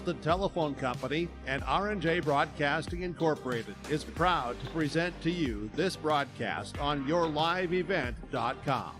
trusted telephone company, and R&J Broadcasting Incorporated is proud to present to you this broadcast on yourliveevent.com.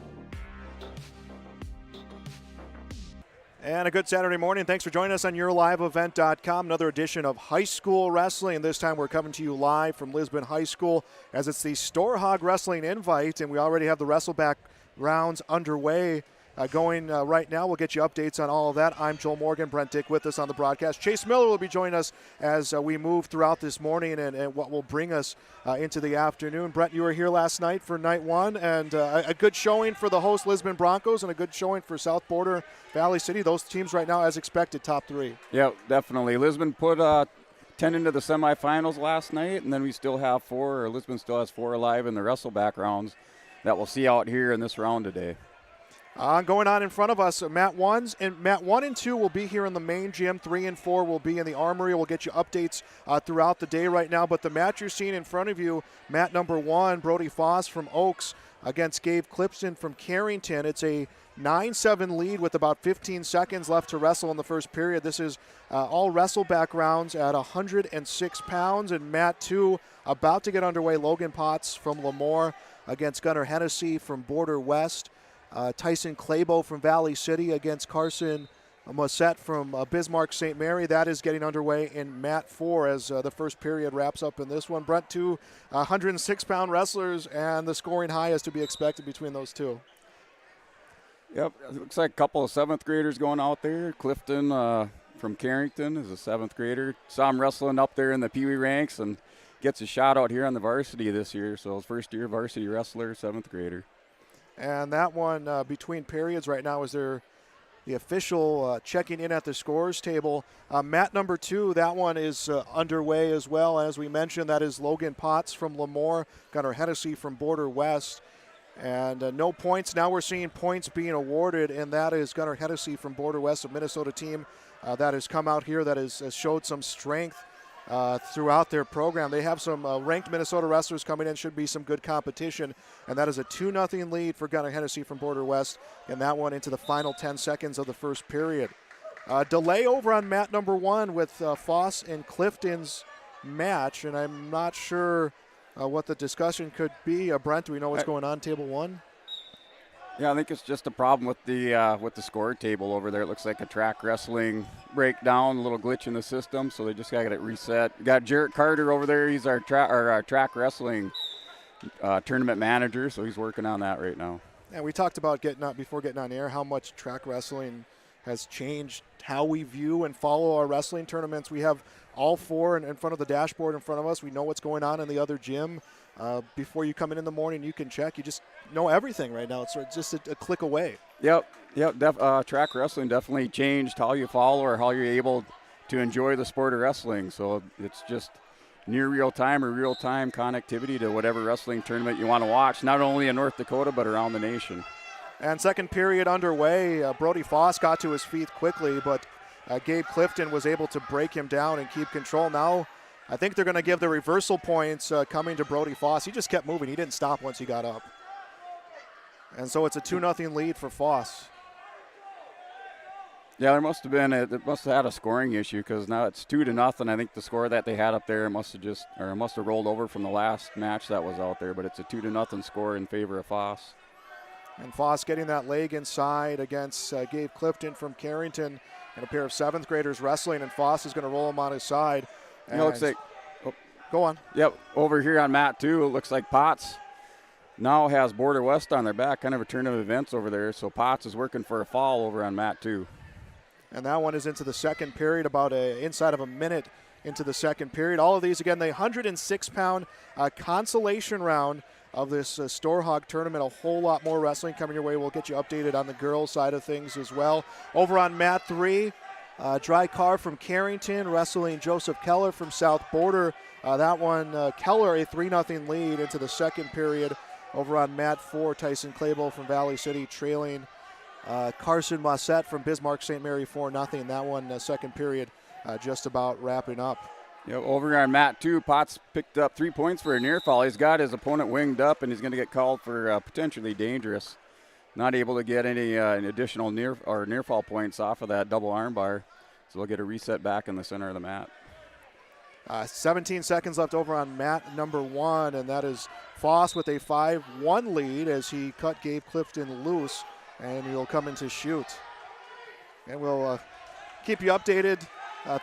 And a good Saturday morning. Thanks for joining us on yourliveevent.com. Another edition of high school wrestling. This time we're coming to you live from Lisbon High School as it's the Storhaug Wrestling Invite, and we already have the Wrestleback rounds underway. Going right now. We'll get you updates on all of that. I'm Joel Morgan. Brent Dick with us on the broadcast. Chase Miller will be joining us as we move throughout this morning and what will bring us into the afternoon. Brent, you were here last night for night one, and a good showing for the host Lisbon Broncos and a good showing for South Border Valley City. Those teams right now, as expected, top three. Yeah, definitely. Lisbon put 10 into the semifinals last night, and then we still have Lisbon still has 4 alive in the Wrestleback rounds that we'll see out here in this round today. Going on in front of us, Mat 1 and 2 will be here in the main gym. 3 and 4 will be in the Armory. We'll get you updates throughout the day right now. But the match you're seeing in front of you, mat number 1, Brody Foss from Oaks against Gabe Clifton from Carrington. It's a 9-7 lead with about 15 seconds left to wrestle in the first period. This is all Wrestleback rounds at 106 pounds. And mat 2 about to get underway. Logan Potts from Lemoore against Gunnar Hennessy from Border West. Tyson Claybo from Valley City against Carson Mossette from Bismarck St. Mary. That is getting underway in mat 4 as the first period wraps up in this one. Brent, 2 106-pound wrestlers, and the scoring high is to be expected between those two. Yep, it looks like a couple of 7th graders going out there. Clifton from Carrington is a 7th grader. Saw him wrestling up there in the Pee Wee ranks and gets a shot out here on the varsity this year. So his first year varsity wrestler, 7th grader. And that one between periods right now is the official checking in at the scores table. Mat number 2, that one is underway as well. As we mentioned, that is Logan Potts from Lemoore, Gunnar Hennessy from Border West. And no points. Now we're seeing points being awarded, and that is Gunnar Hennessy from Border West, a Minnesota team that has come out here that has showed some strength throughout their program. They have some ranked Minnesota wrestlers coming in. Should be some good competition. And that is a 2-0 lead for Gunnar Hennessy from Border West. And that one into the final 10 seconds of the first period. Delay over on mat number 1 with Foss and Clifton's match. And I'm not sure what the discussion could be. Brent, do we know what's going on table 1? Yeah, I think it's just a problem with the score table over there. It looks like a track wrestling breakdown, a little glitch in the system, so they just got to get it reset. We got Jarrett Carter over there. He's our track wrestling tournament manager, so he's working on that right now. And we talked about before getting on air how much track wrestling has changed how we view and follow our wrestling tournaments. We have all 4 in front of the dashboard in front of us. We know what's going on in the other gym. Before you come in the morning, you can check. You just know everything right now. It's just a click away. Yep. Track wrestling definitely changed how you follow or how you're able to enjoy the sport of wrestling. So it's just near real-time or real-time connectivity to whatever wrestling tournament you want to watch, not only in North Dakota but around the nation. And second period underway. Brody Foss got to his feet quickly, but Gabe Clifton was able to break him down and keep control. Now I think they're going to give the reversal points coming to Brody Foss. He just kept moving. He didn't stop once he got up. And so it's a 2-0 lead for Foss. Yeah, it must have had a scoring issue because now it's 2-0. I think the score that they had up there must have rolled over from the last match that was out there, but it's a 2-0 score in favor of Foss. And Foss getting that leg inside against Gabe Clifton from Carrington, and a pair of 7th graders wrestling, and Foss is going to roll him on his side. It looks like, go on. Yep, over here on mat 2, it looks like Potts now has Border West on their back, kind of a turn of events over there. So Potts is working for a fall over on mat 2. And that one is into the second period, about inside of a minute into the second period. All of these, again, the 106-pound consolation round of this Storhaug tournament. A whole lot more wrestling coming your way. We'll get you updated on the girls' side of things as well. Over on mat 3, Dry Car from Carrington wrestling Joseph Keller from South Border. That one, Keller, a 3-0 lead into the second period. Over on mat 4, Tyson Claybo from Valley City trailing Carson Mossette from Bismarck St. Mary 4-0. That one, second period, just about wrapping up. Yep, over on mat 2, Potts picked up 3 points for a near fall. He's got his opponent winged up, and he's going to get called for potentially dangerous. Not able to get any additional near fall points off of that double arm bar. So they'll get a reset back in the center of the mat. 17 seconds left over on mat number 1, and that is Foss with a 5-1 lead as he cut Gabe Clifton loose, and he'll come in to shoot. And we'll keep you updated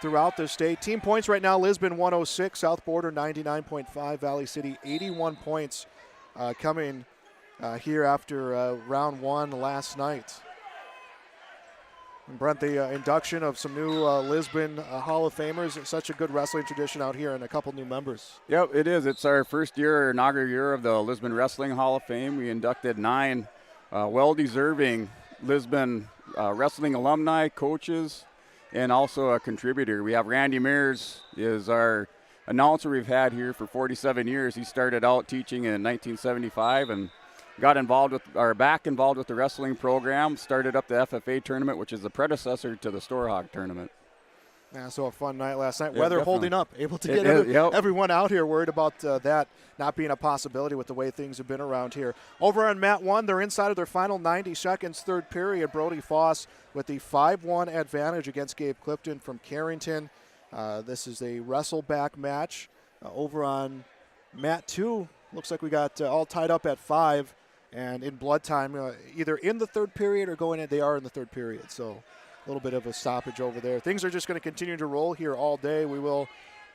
throughout the state. Team points right now, Lisbon 106, South Border 99.5, Valley City 81 points coming here after round 1 last night. And Brent, the induction of some new Lisbon Hall of Famers. Such a good wrestling tradition out here, and a couple new members. Yep, it is. It's our first year, inaugural year of the Lisbon Wrestling Hall of Fame. We inducted 9 well-deserving Lisbon wrestling alumni, coaches, and also a contributor. We have Randy Mears is our announcer we've had here for 47 years. He started out teaching in 1975 and got involved with the wrestling program, started up the FFA tournament, which is the predecessor to the Storhaug tournament. Yeah, so a fun night last night. Yeah, Weather definitely. holding up, able to get everyone out here, worried about that not being a possibility with the way things have been around here. Over on mat 1, they're inside of their final 90 seconds, third period. Brody Foss with the 5-1 advantage against Gabe Clifton from Carrington. This is a wrestle-back match. Over on mat 2, looks like we got all tied up at 5. And in blood time, either in the third period or going in, they are in the third period. So a little bit of a stoppage over there. Things are just going to continue to roll here all day. We will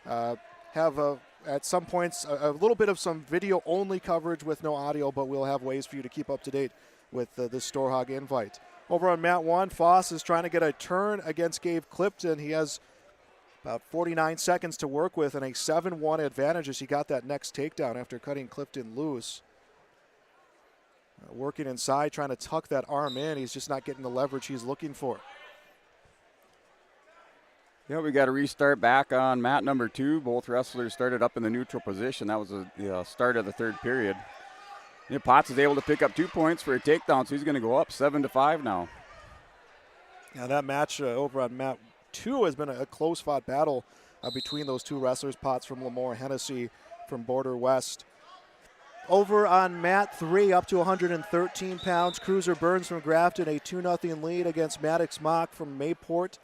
have, at some points, a little bit of some video-only coverage with no audio, but we'll have ways for you to keep up to date with this Storhaug invite. Over on mat 1, Foss is trying to get a turn against Gabe Clifton. He has about 49 seconds to work with and a 7-1 advantage as he got that next takedown after cutting Clifton loose. Working inside, trying to tuck that arm in. He's just not getting the leverage he's looking for. Yeah, we got to restart back on mat number 2. Both wrestlers started up in the neutral position. That was the start of the third period. Potts is able to pick up 2 points for a takedown, so he's going to go up 7-5 now. Yeah, that match over on mat 2 has been a close-fought battle between those two wrestlers, Potts from Lemoore, Hennessy from Border West. Over on mat 3, up to 113 pounds, Cruiser Burns from Grafton, a 2-0 lead against Maddox Mock from Mayport.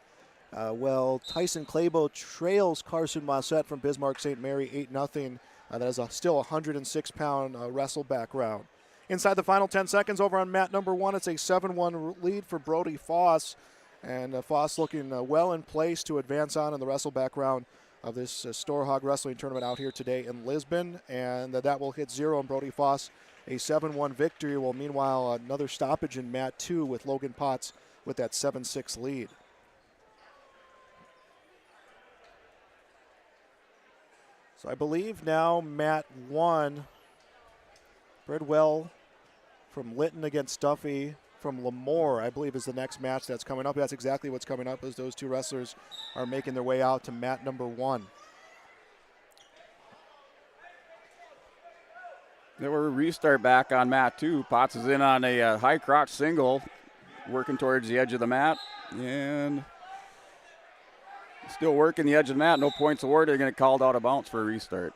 Tyson Claybo trails Carson Mossett from Bismarck St. Mary 8-0. That is still a 106-pound wrestle-back round. Inside the final 10 seconds over on mat number 1, it's a 7-1 lead for Brody Foss. And Foss looking well in place to advance on in the wrestle-back round of this Storhaug Wrestling Tournament out here today in Lisbon. And that will hit 0 on Brody Foss, a 7-1 victory. Well, meanwhile, another stoppage in mat 2 with Logan Potts with that 7-6 lead. So I believe now mat 1, Bridwell from Lytton against Duffy from Lemoore, I believe, is the next match that's coming up. That's exactly what's coming up, as those two wrestlers are making their way out to mat number 1. Then we'll restart back on mat 2. Potts is in on a high crotch single, working towards the edge of the mat, and still working the edge of the mat. No points awarded. They're going to call out of bounds for a restart.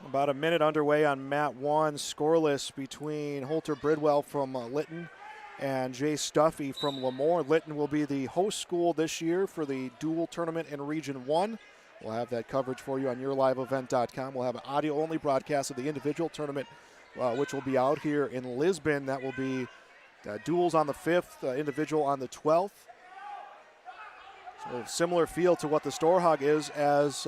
About a minute underway on mat 1, scoreless between Holter Bridwell from Lytton and Jay Stuffy from Lemoore. Lytton will be the host school this year for the dual tournament in Region 1. We'll have that coverage for you on yourliveevent.com. We'll have an audio-only broadcast of the individual tournament, which will be out here in Lisbon. That will be duels on the 5th, individual on the 12th. So a similar feel to what the Storhaug is, as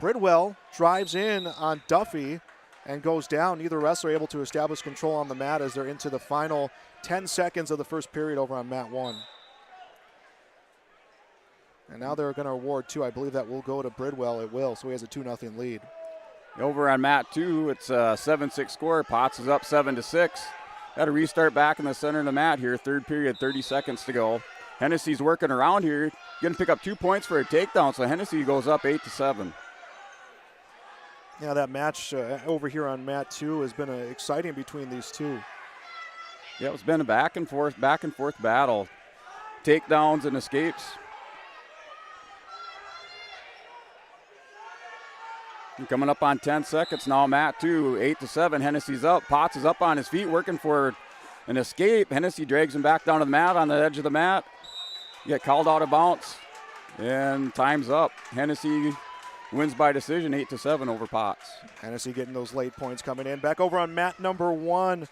Bridwell drives in on Duffy and goes down. Neither wrestler able to establish control on the mat as they're into the final 10 seconds of the first period over on mat 1. And now they're going to award 2. I believe that will go to Bridwell. It will, so he has a 2-0 lead. Over on mat 2, it's a 7-6 score. Potts is up 7-6. Got to restart back in the center of the mat here. Third period, 30 seconds to go. Hennessy's working around here. Going to pick up 2 points for a takedown, so Hennessy goes up 8-7. Yeah, that match over here on mat 2 has been exciting between these two. Yeah, it's been a back and forth battle. Takedowns and escapes. And coming up on 10 seconds now, mat 2, 8-7. Hennessy's up. Potts is up on his feet, working for an escape. Hennessy drags him back down to the mat on the edge of the mat. Get called out of bounds, and time's up. Hennessy wins by decision, 8-7 over Potts. Hennessy getting those late points coming in. Back over on mat number 1.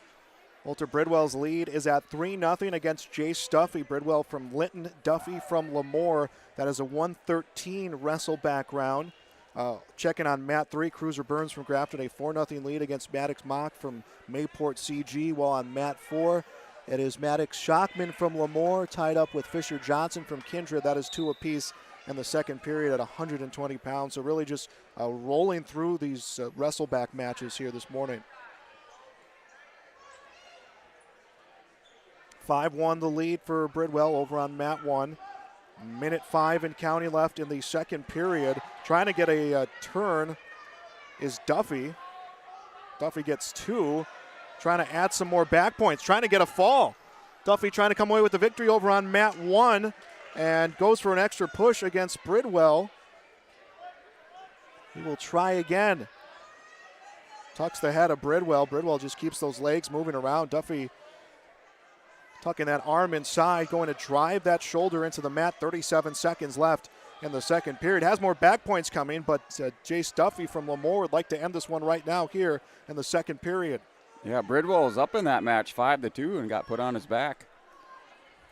Walter Bridwell's lead is at 3-0 against Jay Stuffy. Bridwell from Linton, Duffy from Lemoore. That is a 113 wrestle back round. Checking on mat 3, Cruiser Burns from Grafton, a 4-0 lead against Maddox Mock from Mayport CG. While on mat 4, it is Maddox Schockman from Lemoore tied up with Fisher Johnson from Kindred. That is 2 apiece in the second period at 120 pounds. So really just rolling through these wrestleback matches here this morning. 5-1 the lead for Bridwell over on mat 1. Minute 5 in county left in the second period. Trying to get a turn is Duffy. Duffy gets 2. Trying to add some more back points. Trying to get a fall. Duffy trying to come away with the victory over on mat 1 and goes for an extra push against Bridwell. He will try again. Tucks the head of Bridwell. Bridwell just keeps those legs moving around. Duffy tucking that arm inside, going to drive that shoulder into the mat. 37 seconds left in the second period. Has more back points coming, but Jace Duffy from Lemoore would like to end this one right now here in the second period. Yeah, Bridwell was up in that match 5-2 and got put on his back.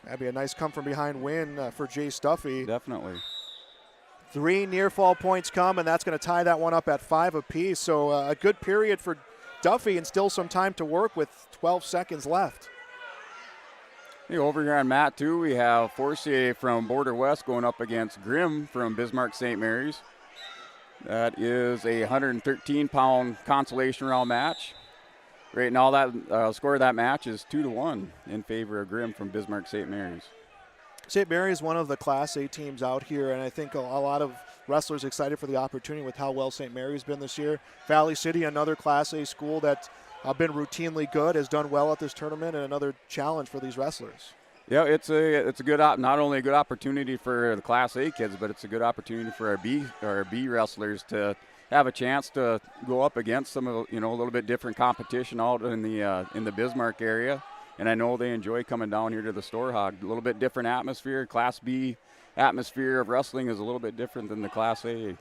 That'd be a nice come from behind win for Jace Duffy. Definitely. 3 near fall points come, and that's going to tie that one up at 5 apiece. So a good period for Duffy and still some time to work with 12 seconds left. Hey, over here on mat 2, we have Forcier from Border West going up against Grimm from Bismarck St. Mary's. That is a 113-pound consolation round match. Right now, that score of that match is 2-1 in favor of Grimm from Bismarck St. Mary's. St. Mary's is one of the Class A teams out here, and I think a lot of wrestlers excited for the opportunity with how well St. Mary's been this year. Valley City, another Class A school that been routinely good, has done well at this tournament, and another challenge for these wrestlers. Yeah, it's a good not only a good opportunity for the Class A kids, but it's a good opportunity for our B wrestlers to have a chance to go up against some of a little bit different competition out in the Bismarck area. And I know they enjoy coming down here to the Storhaug. A little bit different atmosphere. Class B atmosphere of wrestling is a little bit different than the Class A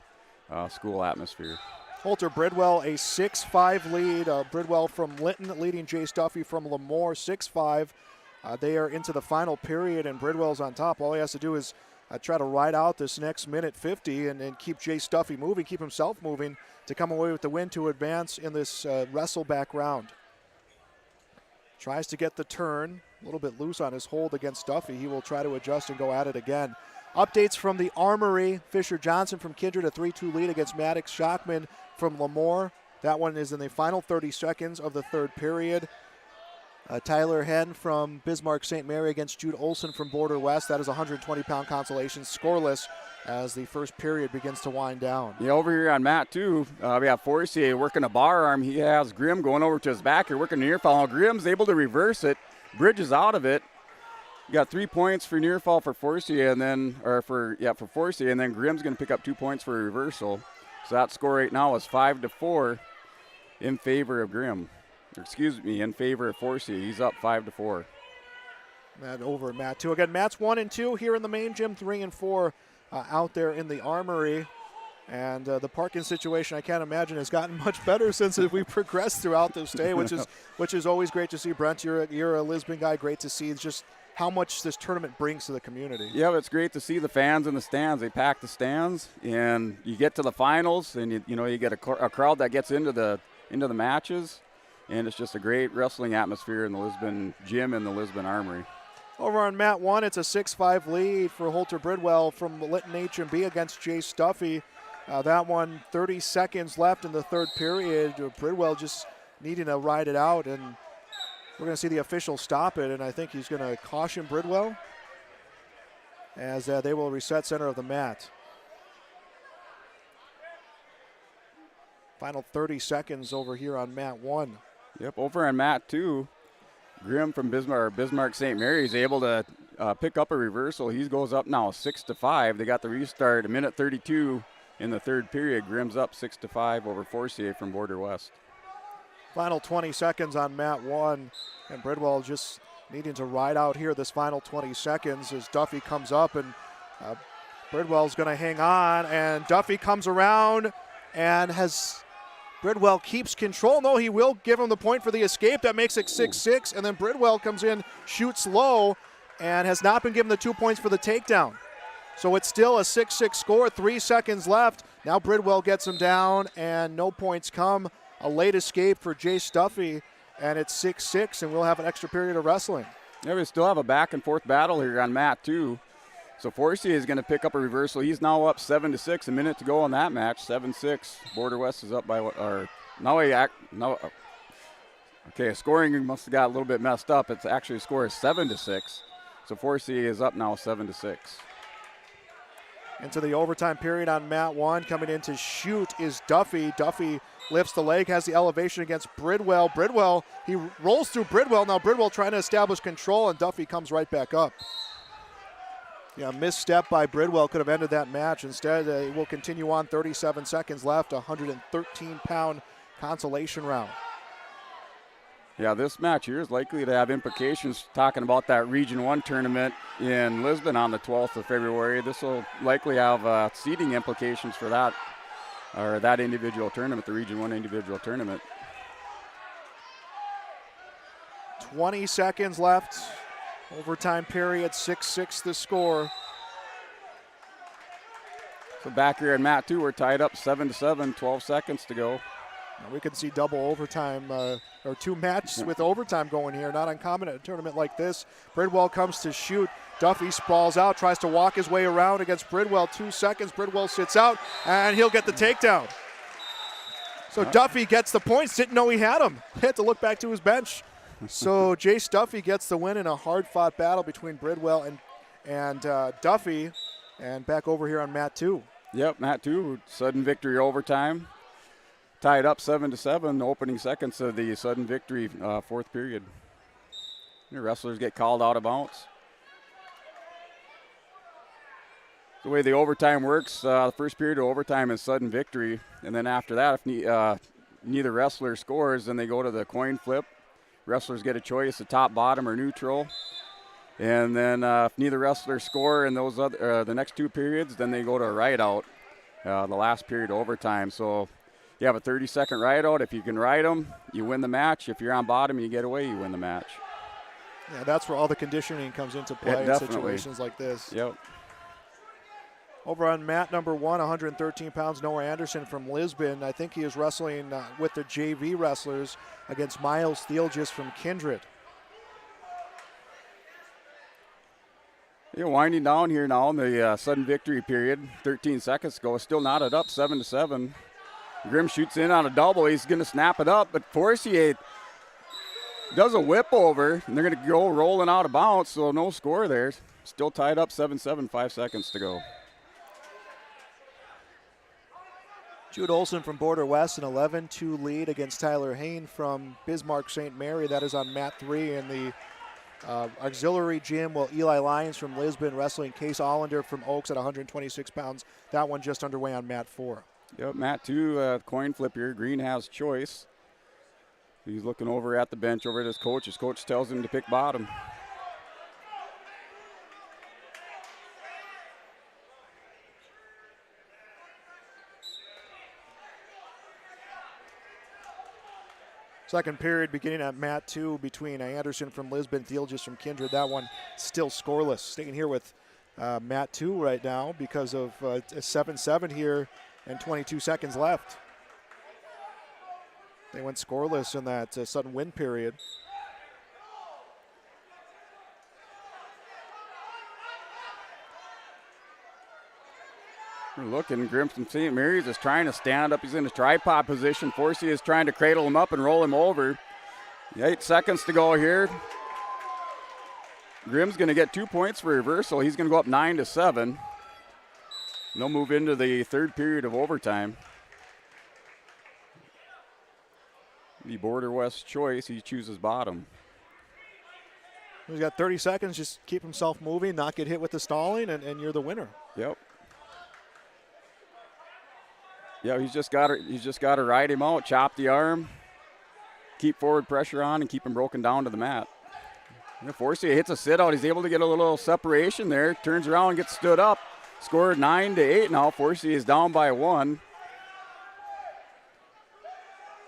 school atmosphere. Holter Bridwell, a 6-5 lead. Bridwell from Linton leading Jace Duffy from Lemoore, 6-5. They are into the final period, and Bridwell's on top. All he has to do is try to ride out this next minute 50 and keep Jace Duffy moving, keep himself moving to come away with the win to advance in this wrestle-back round. Tries to get the turn, a little bit loose on his hold against Duffy. He will try to adjust and go at it again. Updates from the Armory. Fisher Johnson from Kindred, a 3-2 lead against Maddox Schockman from Lemoore. That one is in the final 30 seconds of the third period. Tyler Henn from Bismarck St. Mary against Jude Olson from Border West. That is a 120-pound consolation, scoreless as the first period begins to wind down. Yeah, over here on mat 2, we have Forcier working a bar arm. He has Grimm going over to his back here, working near fall. Grimm's able to reverse it, bridges out of it. You got 3 points for near fall for Forcier, and then for Forcier, and then Grimm's going to pick up 2 points for a reversal. So that score right now is 5-4 in favor of Grimm. In favor of Forcier. He's up 5-4. That over mat 2. Again, mats 1 and 2 here in the main gym, 3 and 4 out there in the Armory. And the parking situation, I can't imagine, has gotten much better since we progressed throughout this day, which is always great to see. Brent, you're a Lisbon guy. Great to see just how much this tournament brings to the community. Yeah, it's great to see the fans in the stands. They pack the stands, and you get to the finals, and you get a crowd that gets into the matches. And it's just a great wrestling atmosphere in the Lisbon gym and the Lisbon Armory. Over on mat 1, it's a 6-5 lead for Holter Bridwell from Linton HMB against Jace Duffy. That one, 30 seconds left in the third period. Bridwell just needing to ride it out, and we're going to see the official stop it, and I think he's going to caution Bridwell as they will reset center of the mat. Final 30 seconds over here on mat 1. Yep, over on mat 2, Grimm from Bismarck St. Mary is able to pick up a reversal. He goes up now 6-5. They got the restart a minute 32 in the third period. Grimm's up 6-5 over Forcier from Border West. Final 20 seconds on mat 1, and Bridwell just needing to ride out here this final 20 seconds as Duffy comes up, and Bridwell's going to hang on, and Duffy comes around and Bridwell keeps control. No, he will give him the point for the escape. That makes it 6-6, and then Bridwell comes in, shoots low, and has not been given the 2 points for the takedown. So it's still a 6-6 score, 3 seconds left. Now Bridwell gets him down, and no points come. A late escape for Jace Duffy, and it's 6-6, and we'll have an extra period of wrestling. Yeah, we still have a back-and-forth battle here on mat 2. So Forcier is going to pick up a reversal. He's now up 7-6. A minute to go on that match. 7-6. Border West is up by what? Or okay, scoring must have got a little bit messed up. It's actually score is 7-6. So Forcier is up now 7-6. Into the overtime period on mat 1. Coming in to shoot is Duffy. Duffy lifts the leg, has the elevation against Bridwell. Bridwell, he rolls through Bridwell. Now Bridwell trying to establish control, and Duffy comes right back up. Yeah, misstep by Bridwell could have ended that match. Instead, it will continue on. 37 seconds left, 113-pound consolation round. Yeah, this match here is likely to have implications, talking about that Region 1 tournament in Lisbon on the 12th of February. This will likely have seeding implications for that, or that individual tournament, the Region 1 individual tournament. 20 seconds left. Overtime period, 6-6 the score. So back here in mat 2, we're tied up 7-7, 12 seconds to go. Now we can see double overtime, or 2 matches with overtime going here. Not uncommon at a tournament like this. Bridwell comes to shoot. Duffy sprawls out, tries to walk his way around against Bridwell. 2 seconds, Bridwell sits out, and he'll get the takedown. So Duffy gets the points, didn't know he had them. Had to look back to his bench. So Jace Duffy gets the win in a hard-fought battle between Bridwell and Duffy. And back over here on mat 2. Yep, mat 2, sudden victory overtime. Tied up 7-7, opening seconds of the sudden victory, 4th period. The wrestlers get called out of bounds. The way the overtime works, the first period of overtime is sudden victory. And then after that, if neither wrestler scores, then they go to the coin flip. Wrestlers get a choice, the top, bottom, or neutral. And then if neither wrestler score in those the next 2 periods, then they go to a ride out, the last period of overtime. So you have a 30-second ride out. If you can ride them, you win the match. If you're on bottom, you get away, you win the match. Yeah, that's where all the conditioning comes into play in situations like this. Yep. Over on mat number 1, 113 pounds, Noah Anderson from Lisbon. I think he is wrestling with the JV wrestlers against Miles Thielgis from Kindred. Yeah, winding down here now in the sudden victory period. 13 seconds ago, still knotted up 7-7. Grimm shoots in on a double. He's going to snap it up, but Forcier does a whip over, and they're going to go rolling out of bounds, so no score there. Still tied up 7-7, 5 seconds to go. Jude Olson from Border West, an 11-2 lead against Tyler Hain from Bismarck St. Mary. That is on mat 3 in the auxiliary gym. While Eli Lyons from Lisbon wrestling Case Allender from Oaks at 126 pounds. That one just underway on mat 4. Yep, mat 2, coin flip here. Green has choice. He's looking over at the bench over at his coach. His coach tells him to pick bottom. Second period beginning at mat 2 between Anderson from Lisbon, Thielgis from Kindred. That one still scoreless. Staying here with mat 2 right now because of a 7-7 here and 22 seconds left. They went scoreless in that sudden win period. We're looking, Grimm from St. Mary's is trying to stand up. He's in his tripod position. Forcier is trying to cradle him up and roll him over. 8 seconds to go here. Grimm's going to get 2 points for reversal. He's going to go up 9-7. They'll move into the 3rd period of overtime. The Border West choice, he chooses bottom. He's got 30 seconds. Just keep himself moving, not get hit with the stalling, and you're the winner. Yep. Yeah, he's just got to ride him out, chop the arm. keep forward pressure on and keep him broken down to the mat. Forsythe hits a sit out. He's able to get a little separation there. Turns around and gets stood up. Scored 9-8 now. Forsythe is down by 1.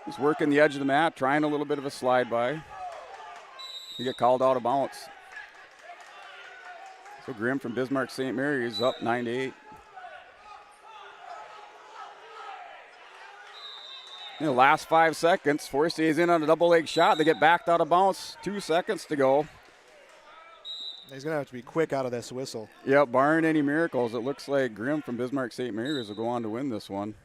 He's working the edge of the mat, trying a little bit of a slide by. He got called out of bounds. So Grimm from Bismarck St. Mary's up 9-8. In the last 5 seconds, Forsythe is in on a double leg shot. They get backed out of bounds. 2 seconds to go. He's going to have to be quick out of this whistle. Yep, barring any miracles, it looks like Grimm from Bismarck St. Mary's will go on to win this one.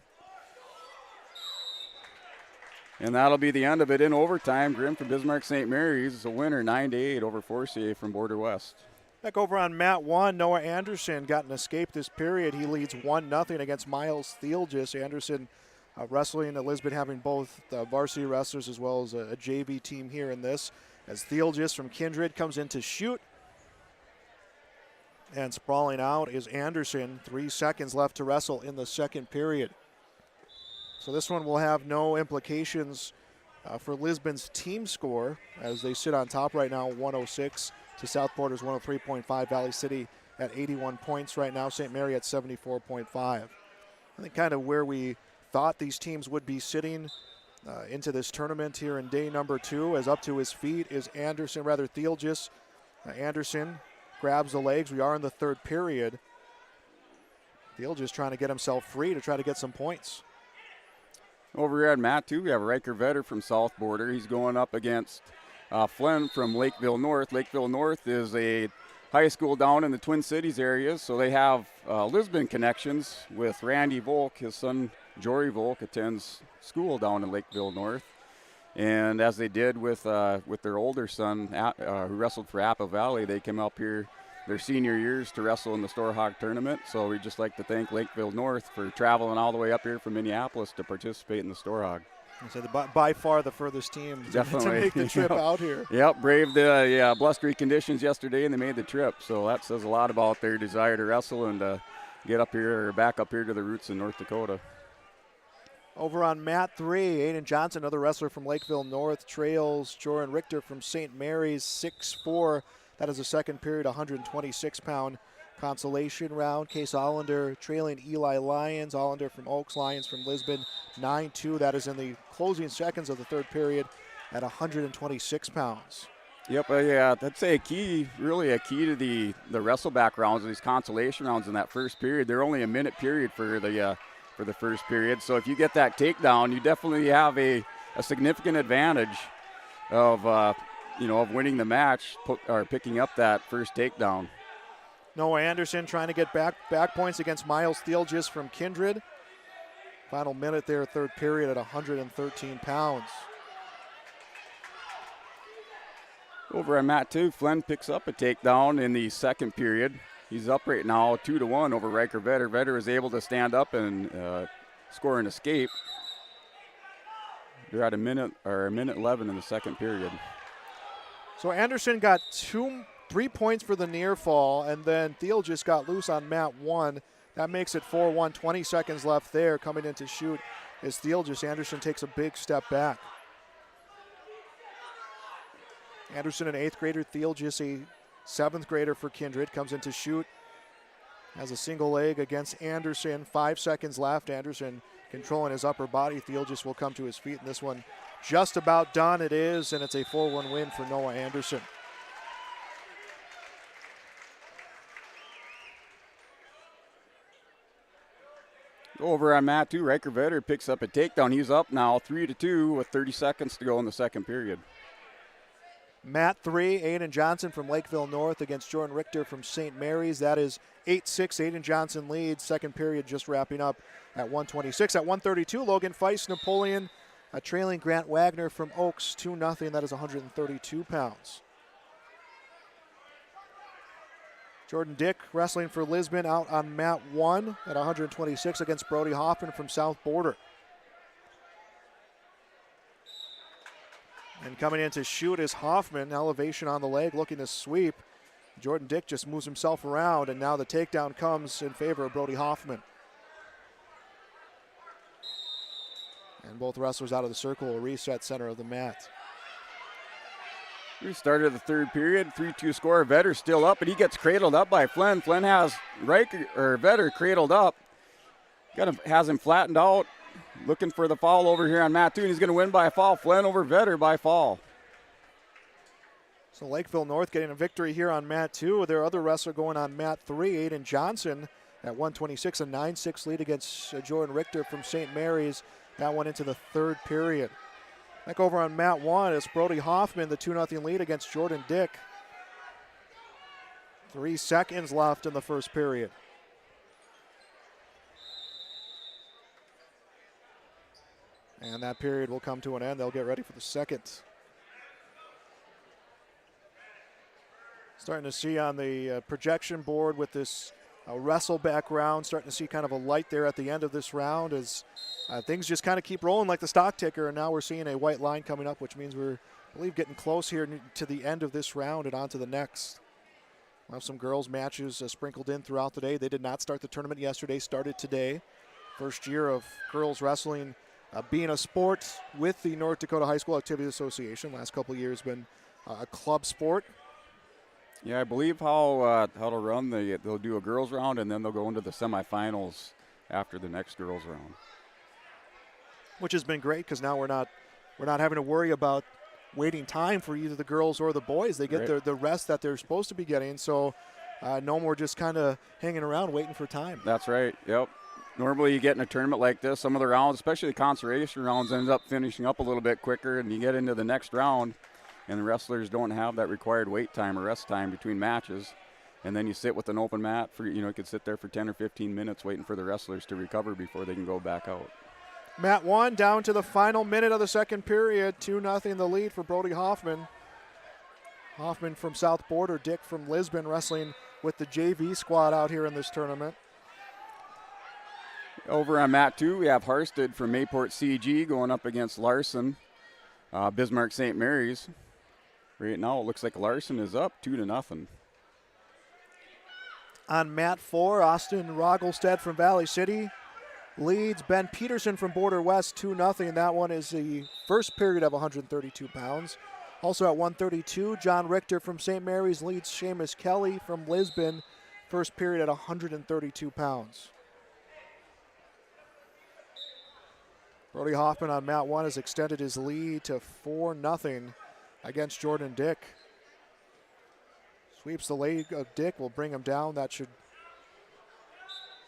And that'll be the end of it in overtime. Grimm from Bismarck St. Mary's is a winner, 9-8 over Forsythe from Border West. Back over on mat 1, Noah Anderson got an escape this period. He leads 1-0 against Miles Theelgis. Anderson wrestling at Lisbon, having both varsity wrestlers as well as a JV team here in this. As Theelgis from Kindred comes in to shoot. And sprawling out is Anderson. 3 seconds left to wrestle in the second period. So this one will have no implications for Lisbon's team score as they sit on top right now, 106 to South Border's 103.5. Valley City at 81 points right now. St. Mary at 74.5. I think kind of where we thought these teams would be sitting into this tournament here in day number 2. As up to his feet is Theelgis. Anderson grabs the legs. We are in the third period. Theelgis trying to get himself free to try to get some points. Over here at mat 2, we have Riker Vetter from South Border. He's going up against Flynn from Lakeville North. Lakeville North is a high school down in the Twin Cities area, so they have Lisbon connections with Randy Volk. His son, Jory Volk, attends school down in Lakeville North. And as they did with their older son, who wrestled for Apple Valley, they came up here their senior years to wrestle in the Storhaug tournament. So we'd just like to thank Lakeville North for traveling all the way up here from Minneapolis to participate in the Storhaug. So by far the furthest team Definitely. to make the trip out here. Yep, braved the blustery conditions yesterday, and they made the trip. So that says a lot about their desire to wrestle and get up here or back up here to the roots in North Dakota. Over on mat 3, Aiden Johnson, another wrestler from Lakeville North, trails Joran Richter from St. Mary's, 6'4". That is a second period, 126-pound consolation round. Case Allender trailing Eli Lyons. Allender from Oaks, Lyons from Lisbon, 9-2. That is in the closing seconds of the third period at 126 pounds. Yep, yeah, that's a key to the wrestleback rounds, these consolation rounds in that first period. They're only a minute period for the first period. So if you get that takedown, you definitely have a significant advantage of winning the match or picking up that first takedown. Noah Anderson trying to get back points against Miles Theelgis from Kindred. Final minute there, third period at 113 pounds. Over on mat 2, Flynn picks up a takedown in the second period. He's up right now 2-1 over Riker Vetter. Vetter is able to stand up and score an escape. They're at a minute 11 in the second period. So Anderson got 3 points for the near fall, and then Theelgis got loose on mat 1. That makes it 4-1, 20 seconds left there. Coming in to shoot is Theelgis. Anderson takes a big step back. Anderson, an 8th grader. Theelgis, a 7th grader for Kindred, comes in to shoot. Has a single leg against Anderson. 5 seconds left. Anderson controlling his upper body. Theelgis will come to his feet in this one. Just about done it is, and it's a 4-1 win for Noah Anderson. Over on mat 2, Riker Vetter picks up a takedown. He's up now 3-2 with 30 seconds to go in the second period. Mat 3, Aiden Johnson from Lakeville North against Jordan Richter from St. Mary's. That is 8-6. Aiden Johnson leads. Second period just wrapping up at 126. At 132, Logan Feist, Napoleon trailing Grant Wagner from Oaks, 2-0. That is 132 pounds. Jordan Dick wrestling for Lisbon out on mat 1 at 126 against Brody Hoffman from South Border. And coming in to shoot is Hoffman, elevation on the leg, looking to sweep. Jordan Dick just moves himself around, and now the takedown comes in favor of Brody Hoffman. And And both wrestlers out of the circle will reset center of the mat. We started the third period, 3-2 score. Vetter still up, but he gets cradled up by Flynn. Flynn has Vetter cradled up. Has him flattened out. Looking for the fall over here on mat 2, and he's going to win by a fall. Flynn over Vetter by fall. So Lakeville North getting a victory here on mat 2. Their other wrestler going on mat 3, Aiden Johnson at 126, a 9-6 lead against Jordan Richter from St. Mary's. That one into the third period. Back over on mat 1, it's Brody Hoffman, the 2-0 lead against Jordan Dick. 3 seconds left in the first period. And that period will come to an end. They'll get ready for the second. Starting to see on the projection board with this wrestle background, starting to see kind of a light there at the end of this round as things just kind of keep rolling like the stock ticker. And now we're seeing a white line coming up, which means we're, I believe, getting close here to the end of this round and on to the next. We'll have some girls matches sprinkled in throughout the day. They did not start the tournament yesterday, started today. First year of girls wrestling being a sport with the North Dakota High School Activity Association. Last couple of years been a club sport. Yeah, I believe how to run, they'll do a girls round and then they'll go into the semifinals after the next girls round. Which has been great because now we're not having to worry about waiting time for either the girls or the boys. They get the rest that they're supposed to be getting. So no more just kind of hanging around waiting for time. That's right. Yep. Normally you get in a tournament like this, some of the rounds, especially the conservation rounds, ends up finishing up a little bit quicker, and you get into the next round, and the wrestlers don't have that required wait time or rest time between matches. And then you sit with an open mat for, you could sit there for 10 or 15 minutes waiting for the wrestlers to recover before they can go back out. Mat 1 down to the final minute of the second period. 2-0 the lead for Brody Hoffman. Hoffman from South Border, Dick from Lisbon wrestling with the JV squad out here in this tournament. Over on mat 2, we have Harsted from Mayport CG going up against Larson, Bismarck St. Mary's. Right now it looks like Larson is up 2-0. On mat 4, Austin Rogelstead from Valley City leads Ben Peterson from Border West 2-0. That one is the first period of 132 pounds. Also at 132, John Richter from St. Mary's leads Seamus Kelly from Lisbon, first period at 132 pounds. Brody Hoffman on mat 1 has extended his lead to 4-0 against Jordan Dick. Sweeps the leg of Dick, will bring him down. That should,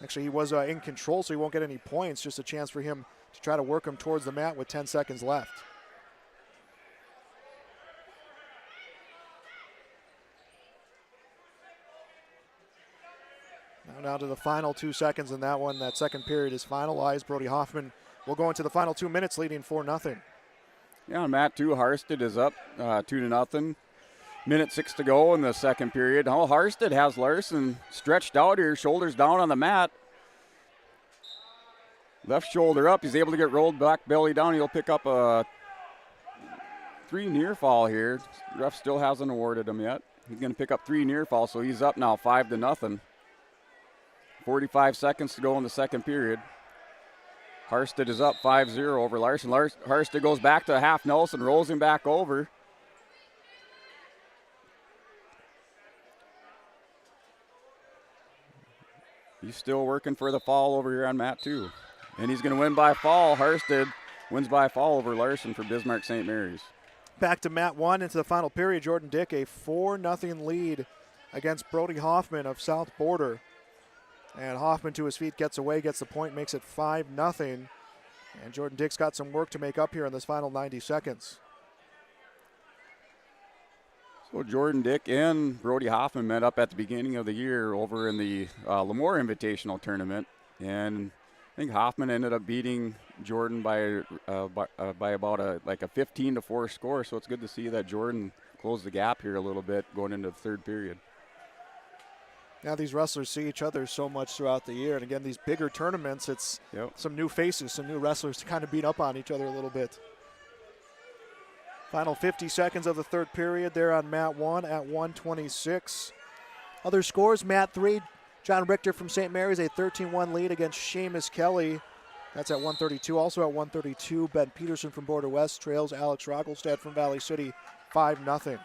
actually he was in control, so he won't get any points. Just a chance for him to try to work him towards the mat with 10 seconds left. Now down to the final 2 seconds in that one. That second period is finalized. Brody Hoffman will go into the final 2 minutes leading 4-0. Yeah, on mat 2, Harsted is up 2-0. Minute 6 to go in the second period. Oh, Harsted has Larson stretched out here, shoulders down on the mat. Left shoulder up. He's able to get rolled back, belly down. He'll pick up a 3 near fall here. Ref still hasn't awarded him yet. He's going to pick up 3 near fall, so he's up now 5-0. 45 seconds to go in the second period. Harsted is up 5-0 over Larson. Harsted goes back to half Nelson, rolls him back over. He's still working for the fall over here on mat 2. And he's going to win by fall. Harsted wins by fall over Larson for Bismarck St. Mary's. Back to mat 1 into the final period. Jordan Dick, a 4-0 lead against Brody Hoffman of South Border. And Hoffman to his feet, gets away, gets the point, makes it 5-0. And Jordan Dick's got some work to make up here in this final 90 seconds. So Jordan Dick and Brody Hoffman met up at the beginning of the year over in the Lemoore Invitational Tournament. And I think Hoffman ended up beating Jordan by about a 15-4 score. So it's good to see that Jordan closed the gap here a little bit going into the third period. Now these wrestlers see each other so much throughout the year. And again, these bigger tournaments, it's some new faces, some new wrestlers to kind of beat up on each other a little bit. Final 50 seconds of the third period there on mat 1 at 126. Other scores, mat 3, John Richter from St. Mary's, a 13-1 lead against Seamus Kelly. That's at 132. Also at 132, Ben Peterson from Border West trails Alex Roggelstad from Valley City 5-0.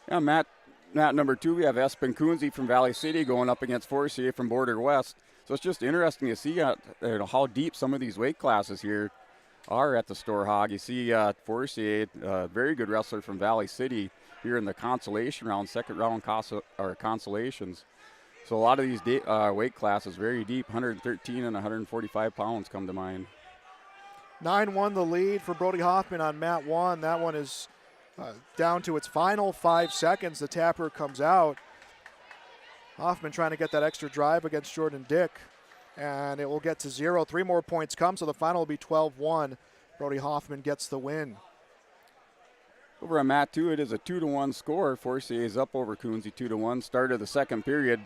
Yeah, Matt, number 2, we have Espen Kunze from Valley City going up against Forcier from Border West. So it's just interesting to see how deep some of these weight classes here are at the Storhaug. You see Forcier, a very good wrestler from Valley City, here in the consolation round, second round consolations. So a lot of these weight classes very deep, 113 and 145 pounds come to mind. 9-1 the lead for Brody Hoffman on mat 1. That one is down to its final 5 seconds. The tapper comes out. Hoffman trying to get that extra drive against Jordan Dick, and it will get to 0. 3 more points come, so the final will be 12-1. Brody Hoffman gets the win. Over on mat 2, it is a 2-1 score. Forcier is up over Kunze 2-1. Start of the second period,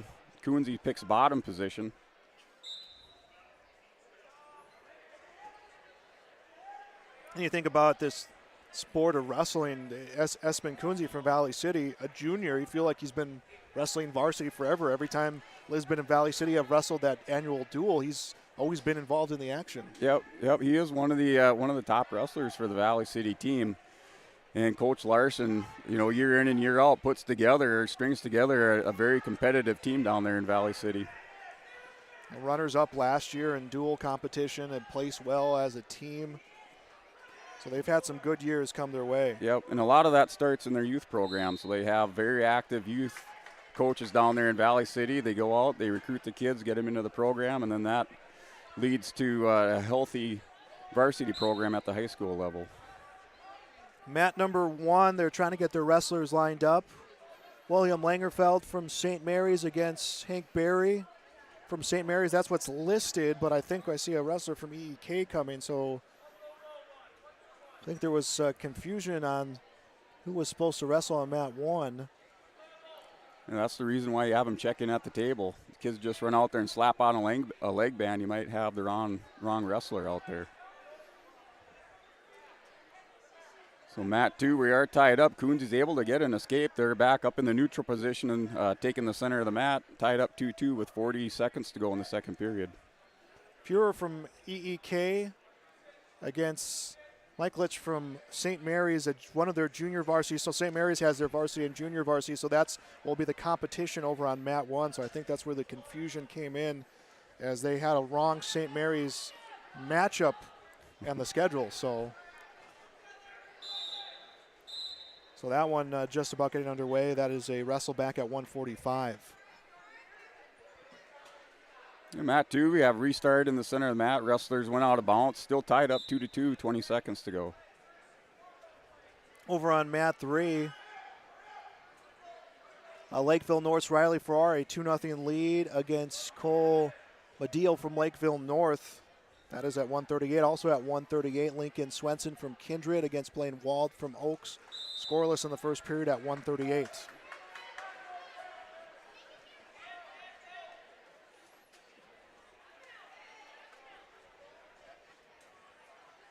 Kunze picks bottom position. And you think about this sport of wrestling, Espen Kunze from Valley City, a junior, you feel like he's been wrestling varsity forever. Every time Lisbon and Valley City have wrestled that annual duel, he's always been involved in the action. Yep. He is one of the top wrestlers for the Valley City team. And Coach Larson, year in and year out, strings together a very competitive team down there in Valley City. Runners up last year in dual competition and placed well as a team. So they've had some good years come their way. Yep, and a lot of that starts in their youth program. So they have very active youth coaches down there in Valley City. They go out, they recruit the kids, get them into the program, and then that leads to a healthy varsity program at the high school level. Mat number 1, they're trying to get their wrestlers lined up. William Langerfeld from St. Mary's against Hank Berry from St. Mary's. That's what's listed, but I think I see a wrestler from EEK coming, so I think there was confusion on who was supposed to wrestle on mat 1. And that's the reason why you have them checking at the table. The kids just run out there and slap on a leg band. You might have the wrong wrestler out there. So mat 2, we are tied up. Kunze's able to get an escape. They're back up in the neutral position and taking the center of the mat. Tied up 2-2 with 40 seconds to go in the second period. Pure from EEK against Mike Litch from St. Mary's, one of their junior varsity. So St. Mary's has their varsity and junior varsity, so that's will be the competition over on mat 1. So I think that's where the confusion came in, as they had a wrong St. Mary's matchup on the schedule. So that one just about getting underway. That is a wrestle back at 145. In mat 2, we have restart in the center of the mat. Wrestlers went out of bounds. Still tied up 2-2, 20 seconds to go. Over on mat 3, Lakeville North's Riley Farrar, a 2-0 lead against Cole Medil from Lakeville North. That is at 138. Also at 138, Lincoln Swenson from Kindred against Blaine Wald from Oaks. Scoreless in the first period at 138.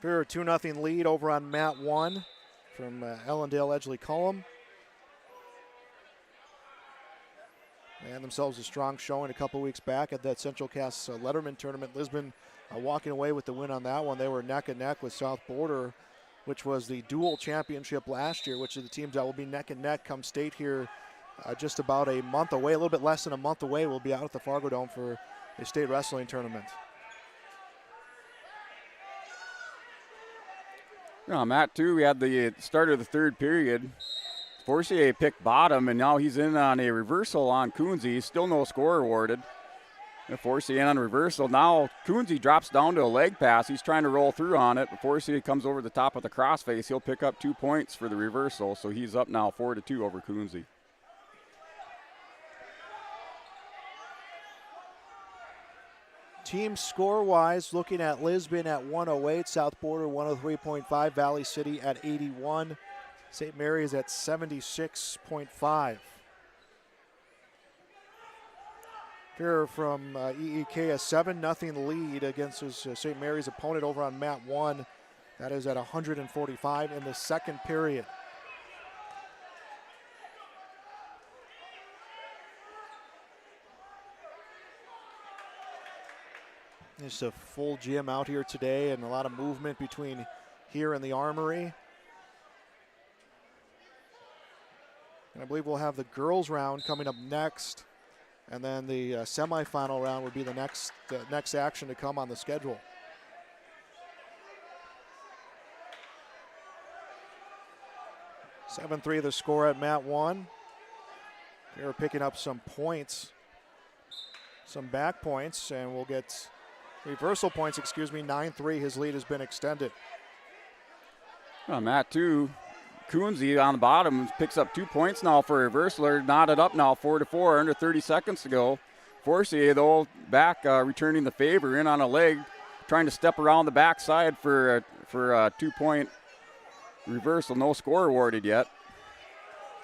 Here, a 2-0 lead over on mat 1 from Ellendale Edgley Cullum. They had themselves a strong showing a couple weeks back at that Central Cass Letterman tournament. Lisbon walking away with the win on that one. They were neck and neck with South Border, which was the dual championship last year, which are the teams that will be neck and neck come state here just about a month away, a little bit less than a month away. We'll be out at the Fargo Dome for a state wrestling tournament. On mat 2, we had the start of the third period. Forcier picked bottom, and now he's in on a reversal on Kunze. Still no score awarded. And Forcier in on reversal. Now Kunze drops down to a leg pass. He's trying to roll through on it, but Forcier comes over the top of the crossface. He'll pick up 2 points for the reversal, so he's up now 4-2 over Kunze. Team score-wise, looking at Lisbon at 108, South Border 103.5, Valley City at 81, St. Mary's at 76.5. Here from EEK, a 7-0 lead against his St. Mary's opponent over on mat 1. That is at 145 in the second period. Just a full gym out here today and a lot of movement between here and the Armory. And I believe we'll have the girls round coming up next. And then the semifinal round would be the next action to come on the schedule. 7-3 the score at mat 1. They're picking up some points, some back points, and we'll get reversal points, 9-3. His lead has been extended. On mat 2, Coonsey on the bottom picks up 2 points now for a reversal. They're knotted up now, 4-4, under 30 seconds to go. Forcier, though, back returning the favor, in on a leg, trying to step around the backside for a 2-point reversal. No score awarded yet.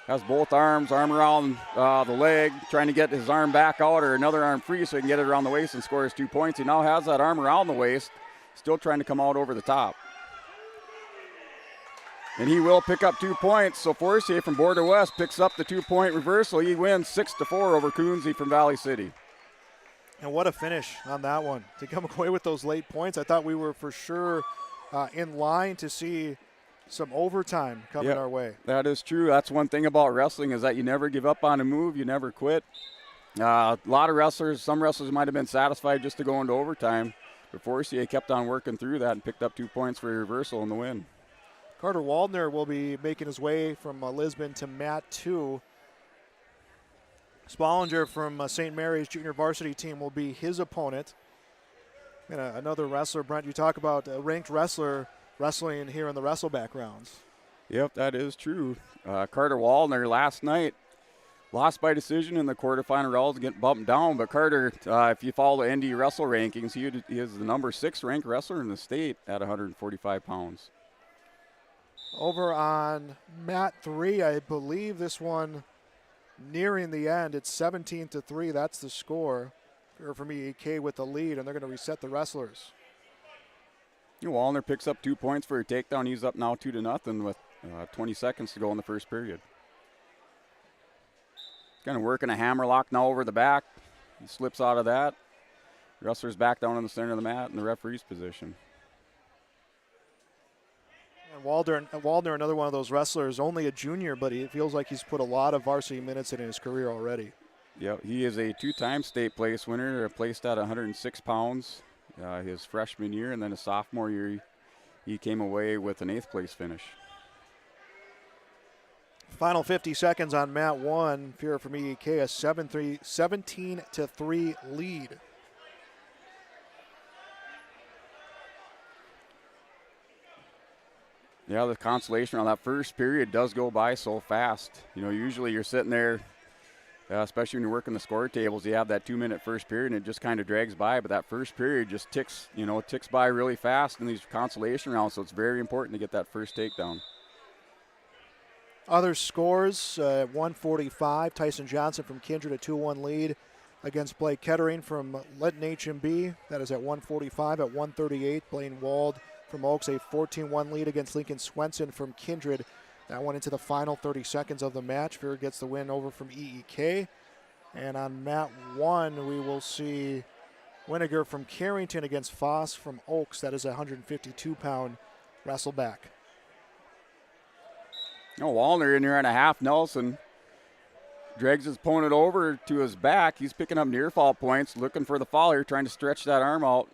Has both arm around the leg, trying to get his arm back out or another arm free so he can get it around the waist and scores 2 points. He now has that arm around the waist, still trying to come out over the top. And he will pick up 2 points. So Forcier from Border West picks up the 2-point reversal. He wins 6-4 over Coonsey from Valley City. And what a finish on that one. To come away with those late points, I thought we were for sure in line to see some overtime coming our way. That is true. That's one thing about wrestling, is that you never give up on a move. You never quit. A lot of wrestlers, some wrestlers might have been satisfied just to go into overtime. But Forcier kept on working through that and picked up 2 points for a reversal in the win. Carter Waldner will be making his way from Lisbon to mat 2. Spollinger from St. Mary's junior varsity team will be his opponent. And another wrestler, Brent, you talk about a ranked wrestler wrestling here in the wrestleback rounds. Yep, that is true. Carter Waldner last night lost by decision in the quarterfinal rounds, getting bumped down. But Carter, if you follow the ND wrestle rankings, he is the number 6 ranked wrestler in the state at 145 pounds. Over on mat 3, I believe this one nearing the end. It's 17-3. That's the score. Here from EEK with the lead, and they're going to reset the wrestlers. Waldner picks up 2 points for a takedown. He's up now 2-0 with 20 seconds to go in the first period. Kind of working a hammerlock now over the back. He slips out of that. Wrestler's back down in the center of the mat in the referee's position. And Waldner, another one of those wrestlers, only a junior, but he feels like he's put a lot of varsity minutes in his career already. Yeah, he is a 2-time state place winner, placed at 106 pounds his freshman year, and then his sophomore year he came away with an 8th place finish. Final 50 seconds on mat 1. Here from EEK, a 17-3 lead. Yeah, the consolation on that first period does go by so fast. Usually you're sitting there, especially when you're working the score tables, you have that 2-minute first period and it just kind of drags by, but that first period just ticks by really fast in these consolation rounds, so it's very important to get that first takedown. Other scores, at 145, Tyson Johnson from Kindred, a 2-1 lead against Blake Kettering from Lytton HMB. That is at 145. At 138, Blaine Wald from Oaks, a 14-1 lead against Lincoln Swenson from Kindred. That went into the final 30 seconds of the match. Fear gets the win over from EEK. And on mat 1, we will see Winiger from Carrington against Foss from Oaks. That is a 152-pound wrestleback. Waldner in here on a half Nelson. Drags his opponent over to his back. He's picking up near fall points, looking for the fall here, trying to stretch that arm out.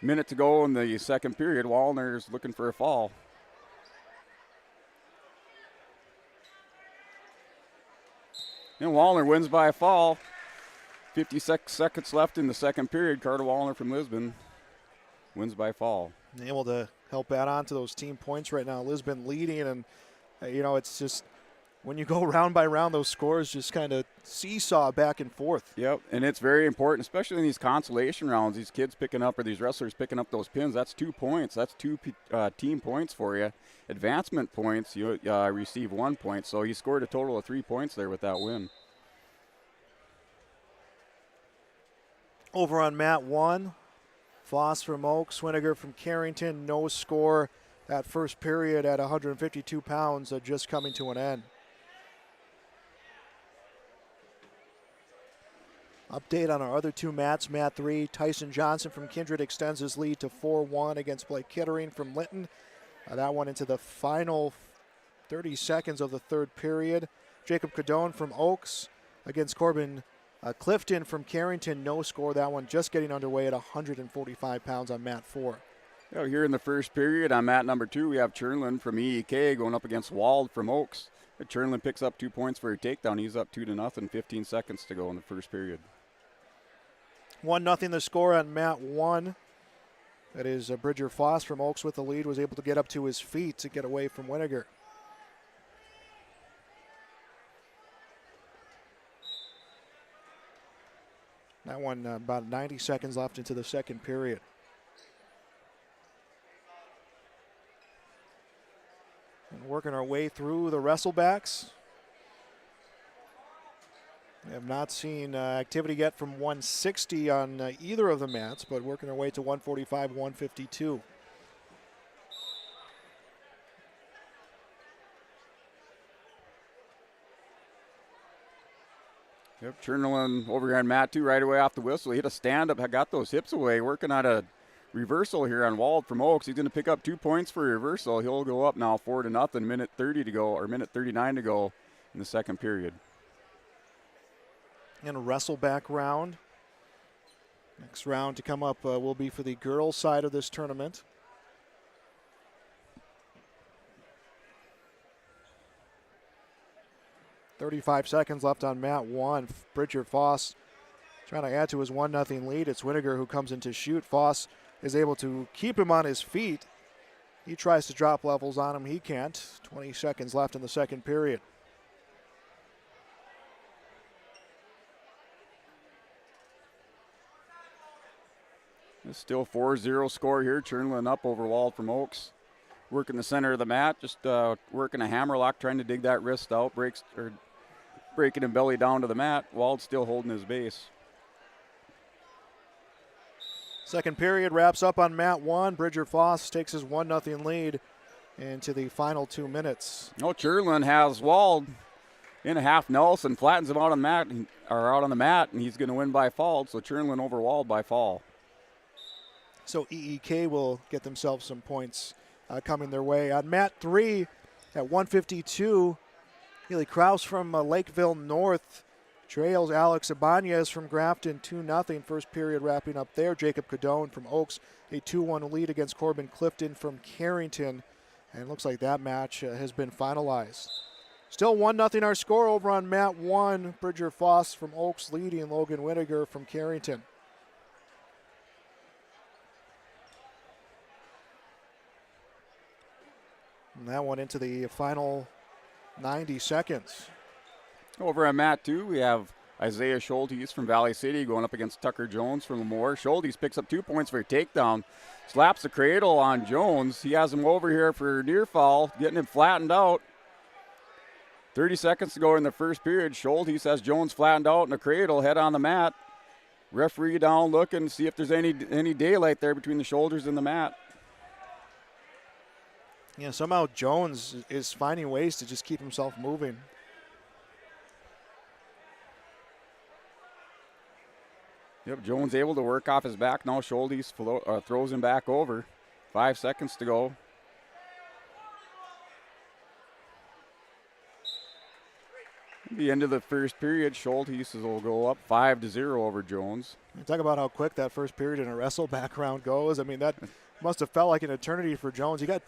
Minute to go in the second period. Waldner's looking for a fall. And Waldner wins by a fall. 56 seconds left in the second period. Carter Waldner from Lisbon wins by fall. Able to help add on to those team points right now. Lisbon leading, and it's just when you go round by round, those scores just kind of seesaw back and forth. Yep, and it's very important, especially in these consolation rounds. These kids picking up, or these wrestlers picking up those pins, that's 2 points. That's 2 team points for you. Advancement points, you receive 1 point. So he scored a total of 3 points there with that win. Over on mat 1, Foss from Oaks, Winiger from Carrington, no score. That first period at 152 pounds just coming to an end. Update on our other two mats. Mat 3, Tyson Johnson from Kindred extends his lead to 4-1 against Blake Kittering from Linton. That one into the final 30 seconds of the third period. Jacob Cadone from Oaks against Corbin Clifton from Carrington. No score. That one just getting underway at 145 pounds on mat 4. Here in the first period on mat number 2, we have Chernlin from EEK going up against Wald from Oaks. Chernlin picks up 2 points for a takedown. He's up 2-0, 15 seconds to go in the first period. 1-0 the score on mat 1. That is Bridger Foss from Oaks with the lead, was able to get up to his feet to get away from Winiger. That one about 90 seconds left into the second period. And working our way through the wrestlebacks. We have not seen activity yet from 160 on either of the mats, but working our way to 145, 152. Yep, Chernlin over here on mat 2 right away off the whistle. He hit a stand-up, got those hips away, working on a reversal here on Wald from Oaks. He's going to pick up 2 points for a reversal. He'll go up now 4-0, minute 30 to go, or minute 39 to go in the second period. And a wrestleback round. Next round to come up will be for the girls' side of this tournament. .35 seconds left on mat 1. Bridger Foss trying to add to his 1-0 lead. It's Winiger who comes in to shoot. Foss is able to keep him on his feet. He tries to drop levels on him. He can't. 20 seconds left in the second period. It's still 4-0 score here. Chernlin up over Wald from Oaks. Working the center of the mat, just working a hammerlock, trying to dig that wrist out, breaking him belly down to the mat. Wald's still holding his base. Second period wraps up on mat 1. Bridger Foss takes his 1-0 lead into the final 2 minutes. No, Chernlin has Wald in a half Nelson, flattens him out on the mat, or out on the mat, and he's going to win by fall. So Chernlin over Wald by fall. So EEK will get themselves some points coming their way. On mat 3 at 152, Healy Kraus from Lakeville North trails Alex Ibanez from Grafton 2-0. First period wrapping up there. Jacob Cadone from Oaks, a 2-1 lead against Corbin Clifton from Carrington. And it looks like that match has been finalized. Still 1-0 our score over on mat 1. Bridger Foss from Oaks leading Logan Winiger from Carrington. And that one into the final 90 seconds. Over on mat 2, we have Isaiah Schultes from Valley City going up against Tucker Jones from Lemoore. Schultes picks up 2 points for a takedown, slaps the cradle on Jones. He has him over here for near foul, getting him flattened out. 30 seconds to go in the first period. Schultes has Jones flattened out in the cradle, head on the mat. Referee down looking to see if there's any daylight there between the shoulders and the mat. Yeah, somehow Jones is finding ways to just keep himself moving. Yep, Jones able to work off his back. Now Schultes throws him back over. 5 seconds to go. At the end of the first period, Schultes will go up 5-0 over Jones. Talk about how quick that first period in a wrestle back round goes. I mean, that must have felt like an eternity for Jones. He got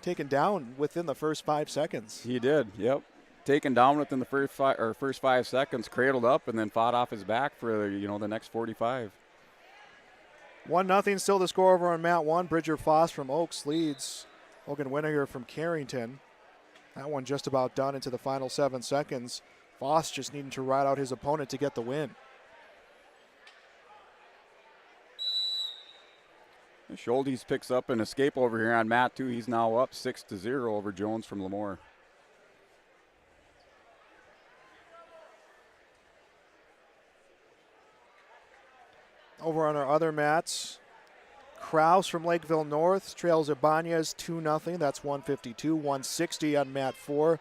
taken down within the first 5 seconds. He did, yep. Taken down within the first 5 seconds, cradled up, and then fought off his back for the next 45. 1-0 still the score over on mat 1. Bridger Foss from Oaks leads Logan Winiger from Carrington. That one just about done into the final 7 seconds. Foss just needing to ride out his opponent to get the win. Schultes picks up an escape over here on mat 2. He's now up 6-0 over Jones from Lemoore. Over on our other mats, Kraus from Lakeville North trails Ibanez 2-0. That's 152. 160 on mat 4.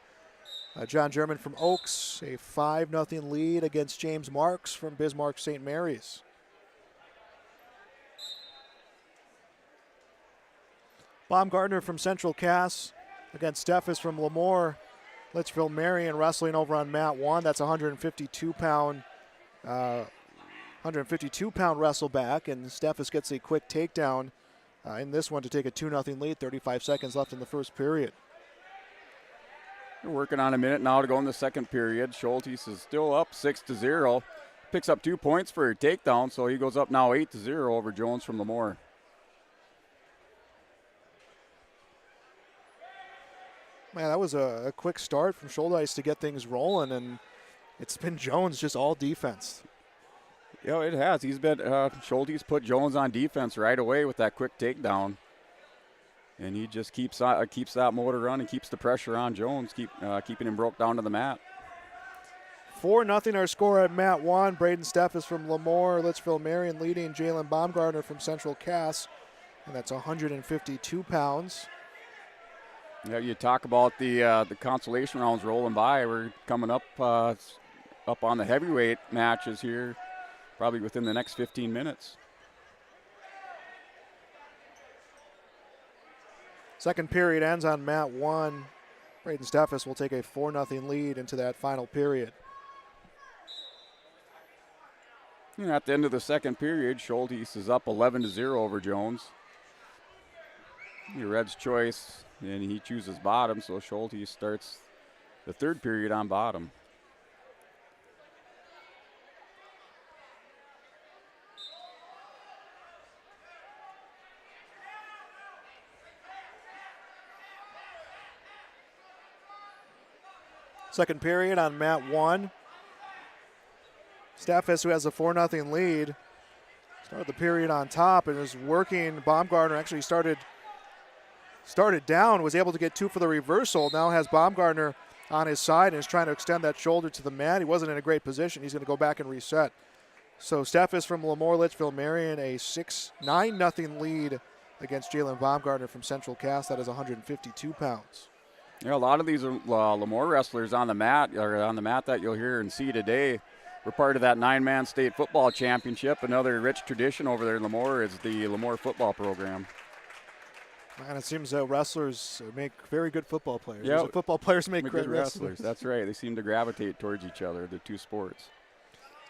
John German from Oaks, a 5-0 lead against James Marks from Bismarck St. Mary's. Baumgartner from Central Cass against Steffes from Lemoore. Litchfield Marion wrestling over on mat 1. That's 152-pound wrestle back, and Steffes gets a quick takedown in this one to take a 2-0 lead. 35 seconds left in the first period. We're working on a minute now to go in the second period. Schultes is still up 6-0. Picks up 2 points for a takedown, so he goes up now 8-0 over Jones from Lemoore. Man, that was a quick start from Schultes to get things rolling, and it's been Jones just all defense. Yeah, it has. He's been Schultes put Jones on defense right away with that quick takedown, and he just keeps that motor running, keeps the pressure on Jones, keeping him broke down to the mat. 4-0 our score at mat 1. Braden Steffes from Lemoore, Litchfield Marion leading Jalen Baumgartner from Central Cass, and that's 152 pounds. Yeah, you talk about the consolation rounds rolling by. We're coming up on the heavyweight matches here, probably within the next 15 minutes. Second period ends on mat 1. Braden Steffes will take a 4-0 lead into that final period. And at the end of the second period, Schultes is up 11-0 over Jones. Your Red's choice, and he chooses bottom, so Schultes starts the third period on bottom. Second period on mat 1. Steffes, who has a 4-0 lead, started the period on top and is working. Baumgartner actually started down, was able to get 2 for the reversal. Now has Baumgartner on his side and is trying to extend that shoulder to the mat. He wasn't in a great position. He's going to go back and reset. So Steffes from Lemoore, Litchfield Marion, a 9-0 lead against Jalen Baumgartner from Central Cass. That is 152 pounds. Yeah, a lot of these Lemoore wrestlers on the mat that you'll hear and see today. We're part of that 9-man state football championship. Another rich tradition over there in Lemoore is the Lemoore football program. Man, it seems wrestlers make very good football players. Yep. Football players make great good wrestlers. That's right. They seem to gravitate towards each other, the two sports.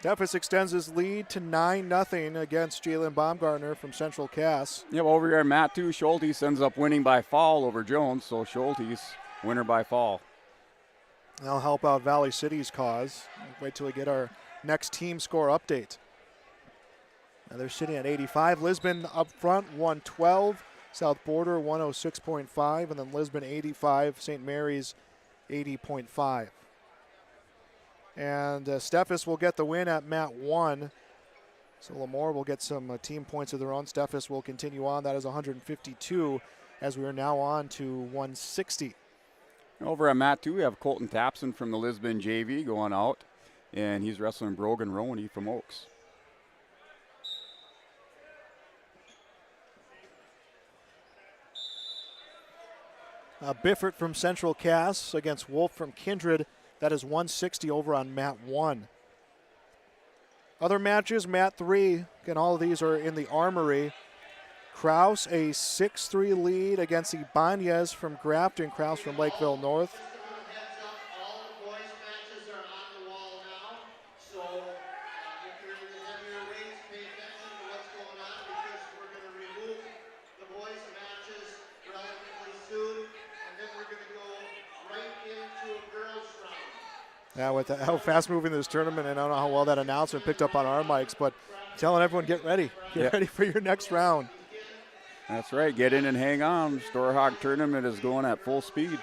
Steffes extends his lead to 9-0 against Jalen Baumgartner from Central Cass. Yeah, well, over here at mat 2, Schultes ends up winning by fall over Jones, so Schultes, winner by fall. That'll help out Valley City's cause. Wait till we get our next team score update. Now they're sitting at 85. Lisbon up front, 112. South Border, 106.5. And then Lisbon, 85. St. Mary's, 80.5. And Steffes will get the win at mat 1. So Lemoore will get some team points of their own. Steffes will continue on. That is 152 as we are now on to 160. Over at mat 2, we have Colton Thampson from the Lisbon JV going out. And he's wrestling Brogan Roney from Oaks. Biffert from Central Cass against Wolf from Kindred. That is 160 over on mat 1. Other matches, mat 3. Again, all of these are in the Armory. Kraus, a 6-3 lead against Ibanez from Grafton. Kraus from Lakeville North. Yeah, with how fast-moving this tournament, and I don't know how well that announcement picked up on our mics, but telling everyone, get ready. Get ready for your next round. That's right. Get in and hang on. Storhaug tournament is going at full speed.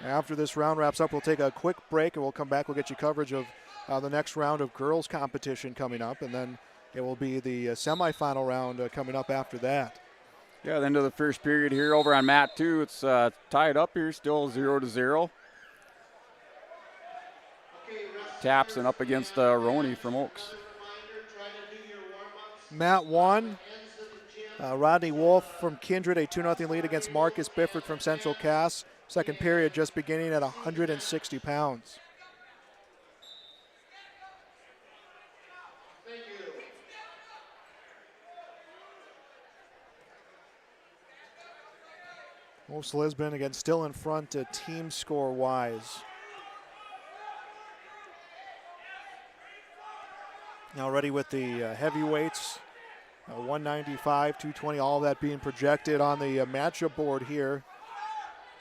After this round wraps up, we'll take a quick break, and we'll come back. We'll get you coverage of the next round of girls competition coming up, and then it will be the semifinal round coming up after that. Yeah, the end of the first period here over on mat 2. It's tied up here, still 0-0. Thampson up against Roney from Oaks. Mat 1, Rodney Wolf from Kindred, a 2-0 lead against Marcus Bifford from Central Cass. Second period just beginning at 160 pounds. Wolves Lisbon again still in front team score wise. Now ready with the heavyweights, 195, 220, all of that being projected on the matchup board here.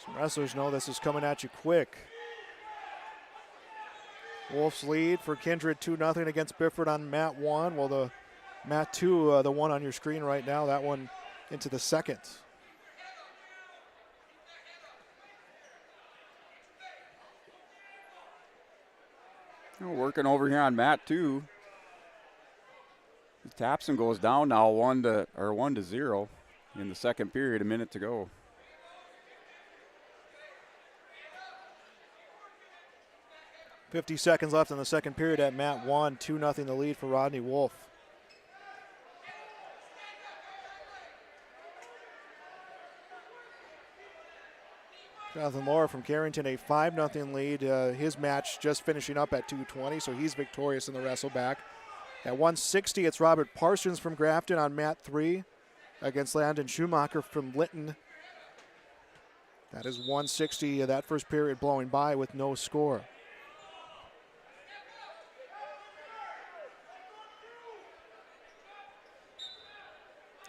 Some wrestlers know this is coming at you quick. Wolves lead for Kindred 2-0 against Bifford on mat 1. Well, the mat 2, the one on your screen right now, that one into the second. Working over here on mat 2. Thampson goes down now 1-0 in the second period, a minute to go. .50 seconds left in the second period at mat 1, 2-0 the lead for Rodney Wolf. Jonathan Laura from Carrington, a 5-0 lead. His match just finishing up at 2:20, so he's victorious in the wrestle back. At 160, it's Robert Parsons from Grafton on mat 3 against Landon Schumacher from Lytton. That is 160, that first period blowing by with no score.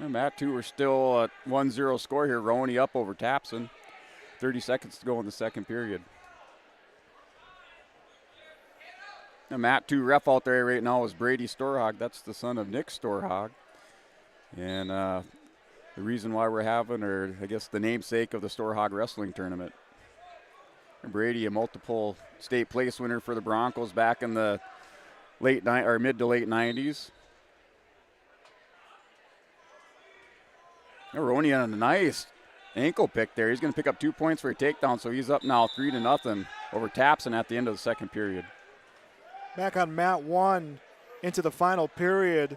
And mat 2, we're still at 1-0 score here. Roney up over Thampson. 30 seconds to go in the second period. And mat 2 ref out there right now is Brady Storhaug. That's the son of Nick Storhaug. And the reason why we're having, or I guess the namesake of the Storhaug Wrestling Tournament. And Brady, a multiple state place winner for the Broncos back in the mid to late 90s. Roney on a nice ankle pick there. He's going to pick up 2 points for a takedown, so he's up now 3-0 over Thampson at the end of the second period. Back on mat 1 into the final period.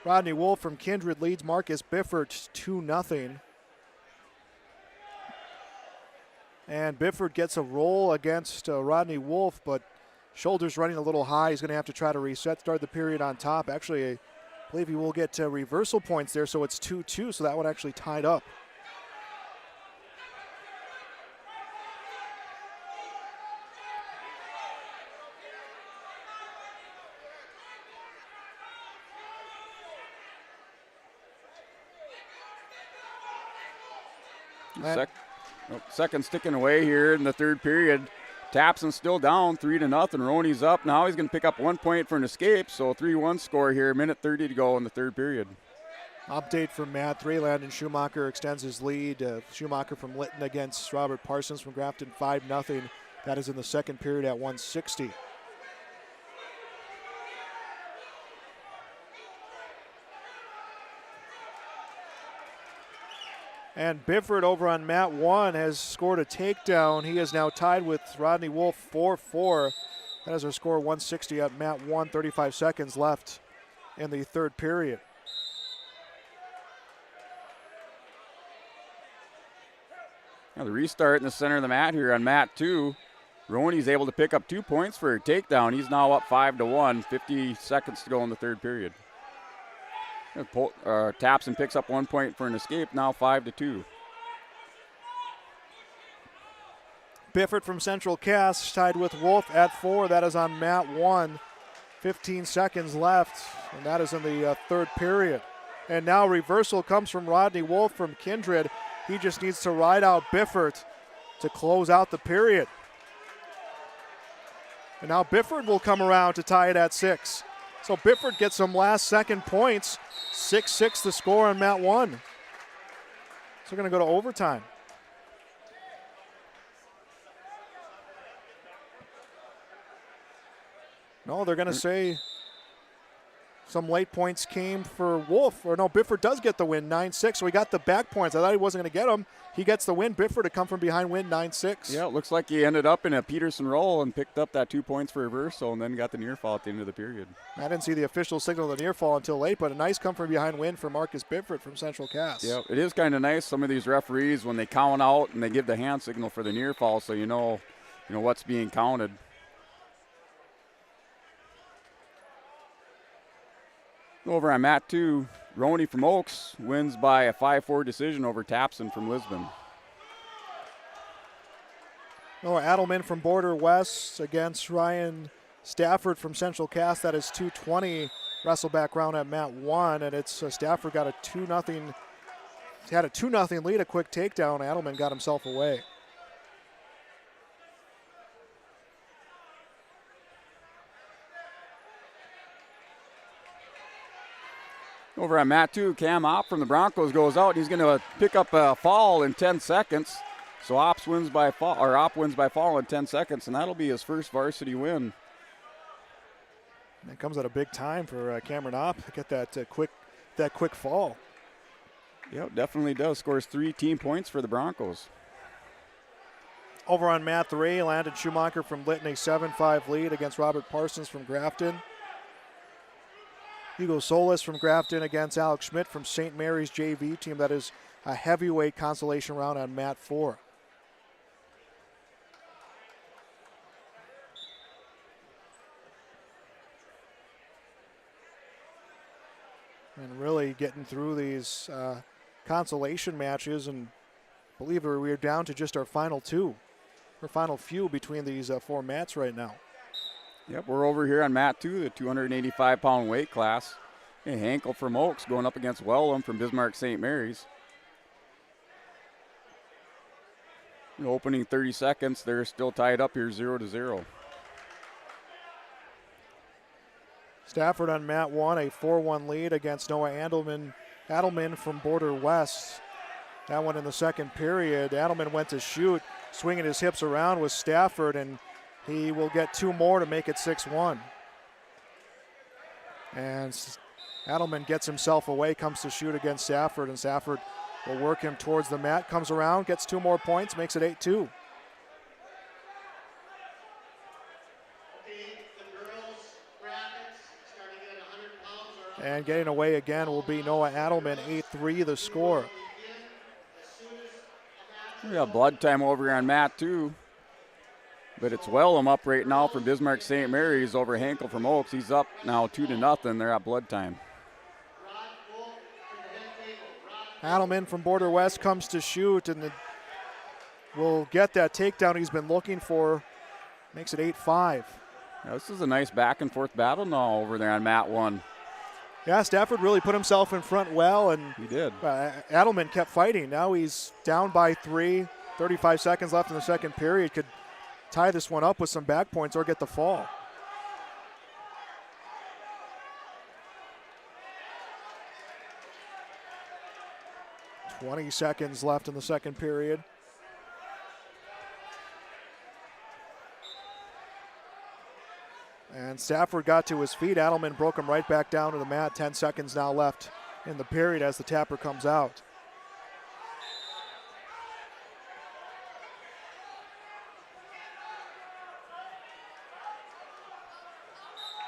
Rodney Wolf from Kindred leads Marcus Bifford 2-0. And Bifford gets a roll against Rodney Wolf, but shoulders running a little high. He's going to have to try to reset, start the period on top. Actually, I believe he will get reversal points there, so it's 2-2, so that one actually tied up. Second sticking away here in the third period. Thampson's still down 3-0. Roney's up. Now he's going to pick up 1 point for an escape. So 3-1 score here. Minute 30 to go in the third period. Update from mat 3. Landon Schumacher extends his lead. Schumacher from Lytton against Robert Parsons from Grafton 5-0. That is in the second period at 160. And Bifford over on mat 1 has scored a takedown. He is now tied with Rodney Wolf 4-4. That is our score, 160 at mat 1, 35 seconds left in the third period. Now the restart in the center of the mat here on mat 2. Roney's able to pick up 2 points for a takedown. He's now up 5-1, 50 seconds to go in the third period. Thampson picks up 1 point for an escape, now 5-2. Bifford from Central Cass tied with Wolf at 4. That is on mat 1. 15 seconds left, and that is in the third period. And now reversal comes from Rodney Wolf from Kindred. He just needs to ride out Bifford to close out the period. And now Bifford will come around to tie it at 6. So Bifford gets some last second points. 6-6 the score on mat 1. So we're going to go to overtime. No, they're going to say Some late points came for Wolf. Or no, Bifford does get the win, 9-6. So he got the back points. I thought he wasn't going to get them. He gets the win. Bifford to come from behind win, 9-6. Yeah, it looks like he ended up in a Peterson roll and picked up that 2 points for reversal and then got the near fall at the end of the period. I didn't see the official signal of the near fall until late, but a nice come from behind win for Marcus Bifford from Central Cass. Yeah, it is kind of nice. Some of these referees, when they count out and they give the hand signal for the near fall, so you know what's being counted. Over on mat 2, Roney from Oaks wins by a 5-4 decision over Thampson from Lisbon. Noah Adelman from Border West against Ryan Stafford from Central Cass. That is 2:20 wrestle back round at mat 1, and it's Stafford got a 2-0. Had a 2-0 lead, a quick takedown. Adelman got himself away. Over on mat 2, Cam Opp from the Broncos goes out. He's going to pick up a fall in 10 seconds. So Opp wins by fall in 10 seconds, and that'll be his first varsity win. And it comes at a big time for Cameron Opp to get that quick fall. Yep, definitely does. Scores 3 team points for the Broncos. Over on mat 3, Landon Schumacher from Lytton, a 7-5 lead against Robert Parsons from Grafton. Hugo Solis from Grafton against Alex Schmidt from St. Mary's JV team. That is a heavyweight consolation round on mat 4. And really getting through these consolation matches, and believe it, we're down to just our final few between these 4 mats right now. Yep, we're over here on mat 2, the 285-pound weight class. Hey, Hankel from Oaks going up against Wellham from Bismarck St. Mary's. Opening 30 seconds, they're still tied up here 0-0. Stafford on mat 1, a 4-1 lead against Noah Adelman from Border West. That one in the second period. Adelman went to shoot, swinging his hips around with Stafford, and he will get 2 more to make it 6-1. And Adelman gets himself away, comes to shoot against Stafford, and Stafford will work him towards the mat, comes around, gets 2 more points, makes it 8-2. And getting away again will be Noah Adelman, 8-3 the score. We got blood time over here on mat 2. But it's Wellham up right now from Bismarck St. Mary's over Hankel from Oaks. He's up now 2-0. They're at blood time. Adelman from Border West comes to shoot and will get that takedown he's been looking for. Makes it 8-5. Now, this is a nice back and forth battle now over there on mat 1. Yeah, Stafford really put himself in front well, and he did. Adelman kept fighting. Now he's down by 3, 35 seconds left in the second period. Could tie this one up with some back points or get the fall. "20 seconds left in the second period. And Stafford got to his feet. Adelman broke him right back down to the mat. 10 seconds now left in the period as the tapper comes out.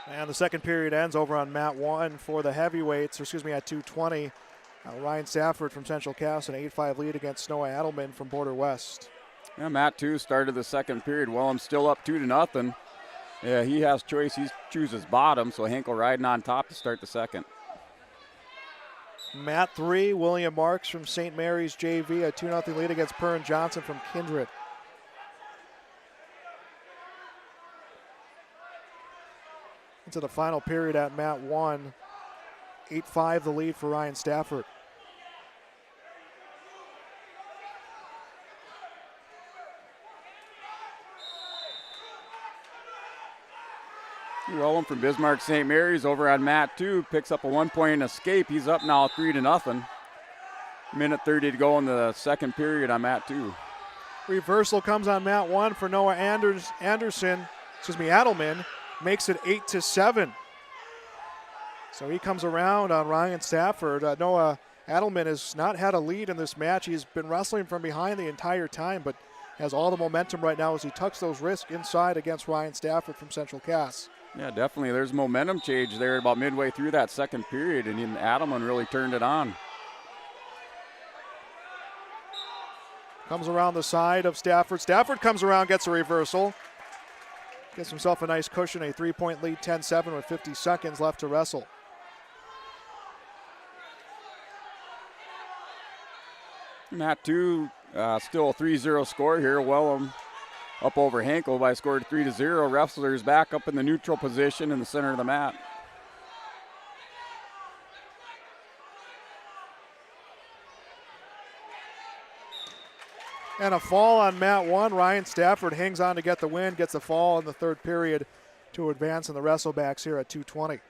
And the second period ends over on mat 1 for the heavyweights, at 2:20. Ryan Stafford from Central Cass, an 8-5 lead against Noah Adelman from Border West. Yeah, mat 2 started the second period. Wellham's still up 2-0. Yeah, he has choice. He chooses bottom, so Hankel riding on top to start the second. Mat 3, William Marks from St. Mary's JV, a 2-0 lead against Perrin Johnson from Kindred. Into the final period at mat 1, 8-5 the lead for Ryan Stafford. Wellham from Bismarck St. Mary's over on mat 2 picks up a 1-point escape. He's up now 3-0. Minute 30 to go in the second period on mat 2. Reversal comes on mat 1 for Noah Adelman, makes it 8-7. So he comes around on Ryan Stafford. Noah Adelman has not had a lead in this match. He's been wrestling from behind the entire time, but has all the momentum right now as he tucks those wrists inside against Ryan Stafford from Central Cass. Yeah, definitely. There's momentum change there about midway through that second period, and even Adelman really turned it on. Comes around the side of Stafford. Stafford comes around, gets a reversal. Gets himself a nice cushion, a 3-point lead, 10-7 with 50 seconds left to wrestle. Mat 2, still a 3-0 score here. Wellham up over Hankel by a score of 3-0. Wrestlers back up in the neutral position in the center of the mat. And a fall on mat 1. Ryan Stafford hangs on to get the win, gets a fall in the third period to advance in the wrestlebacks here at 2:20.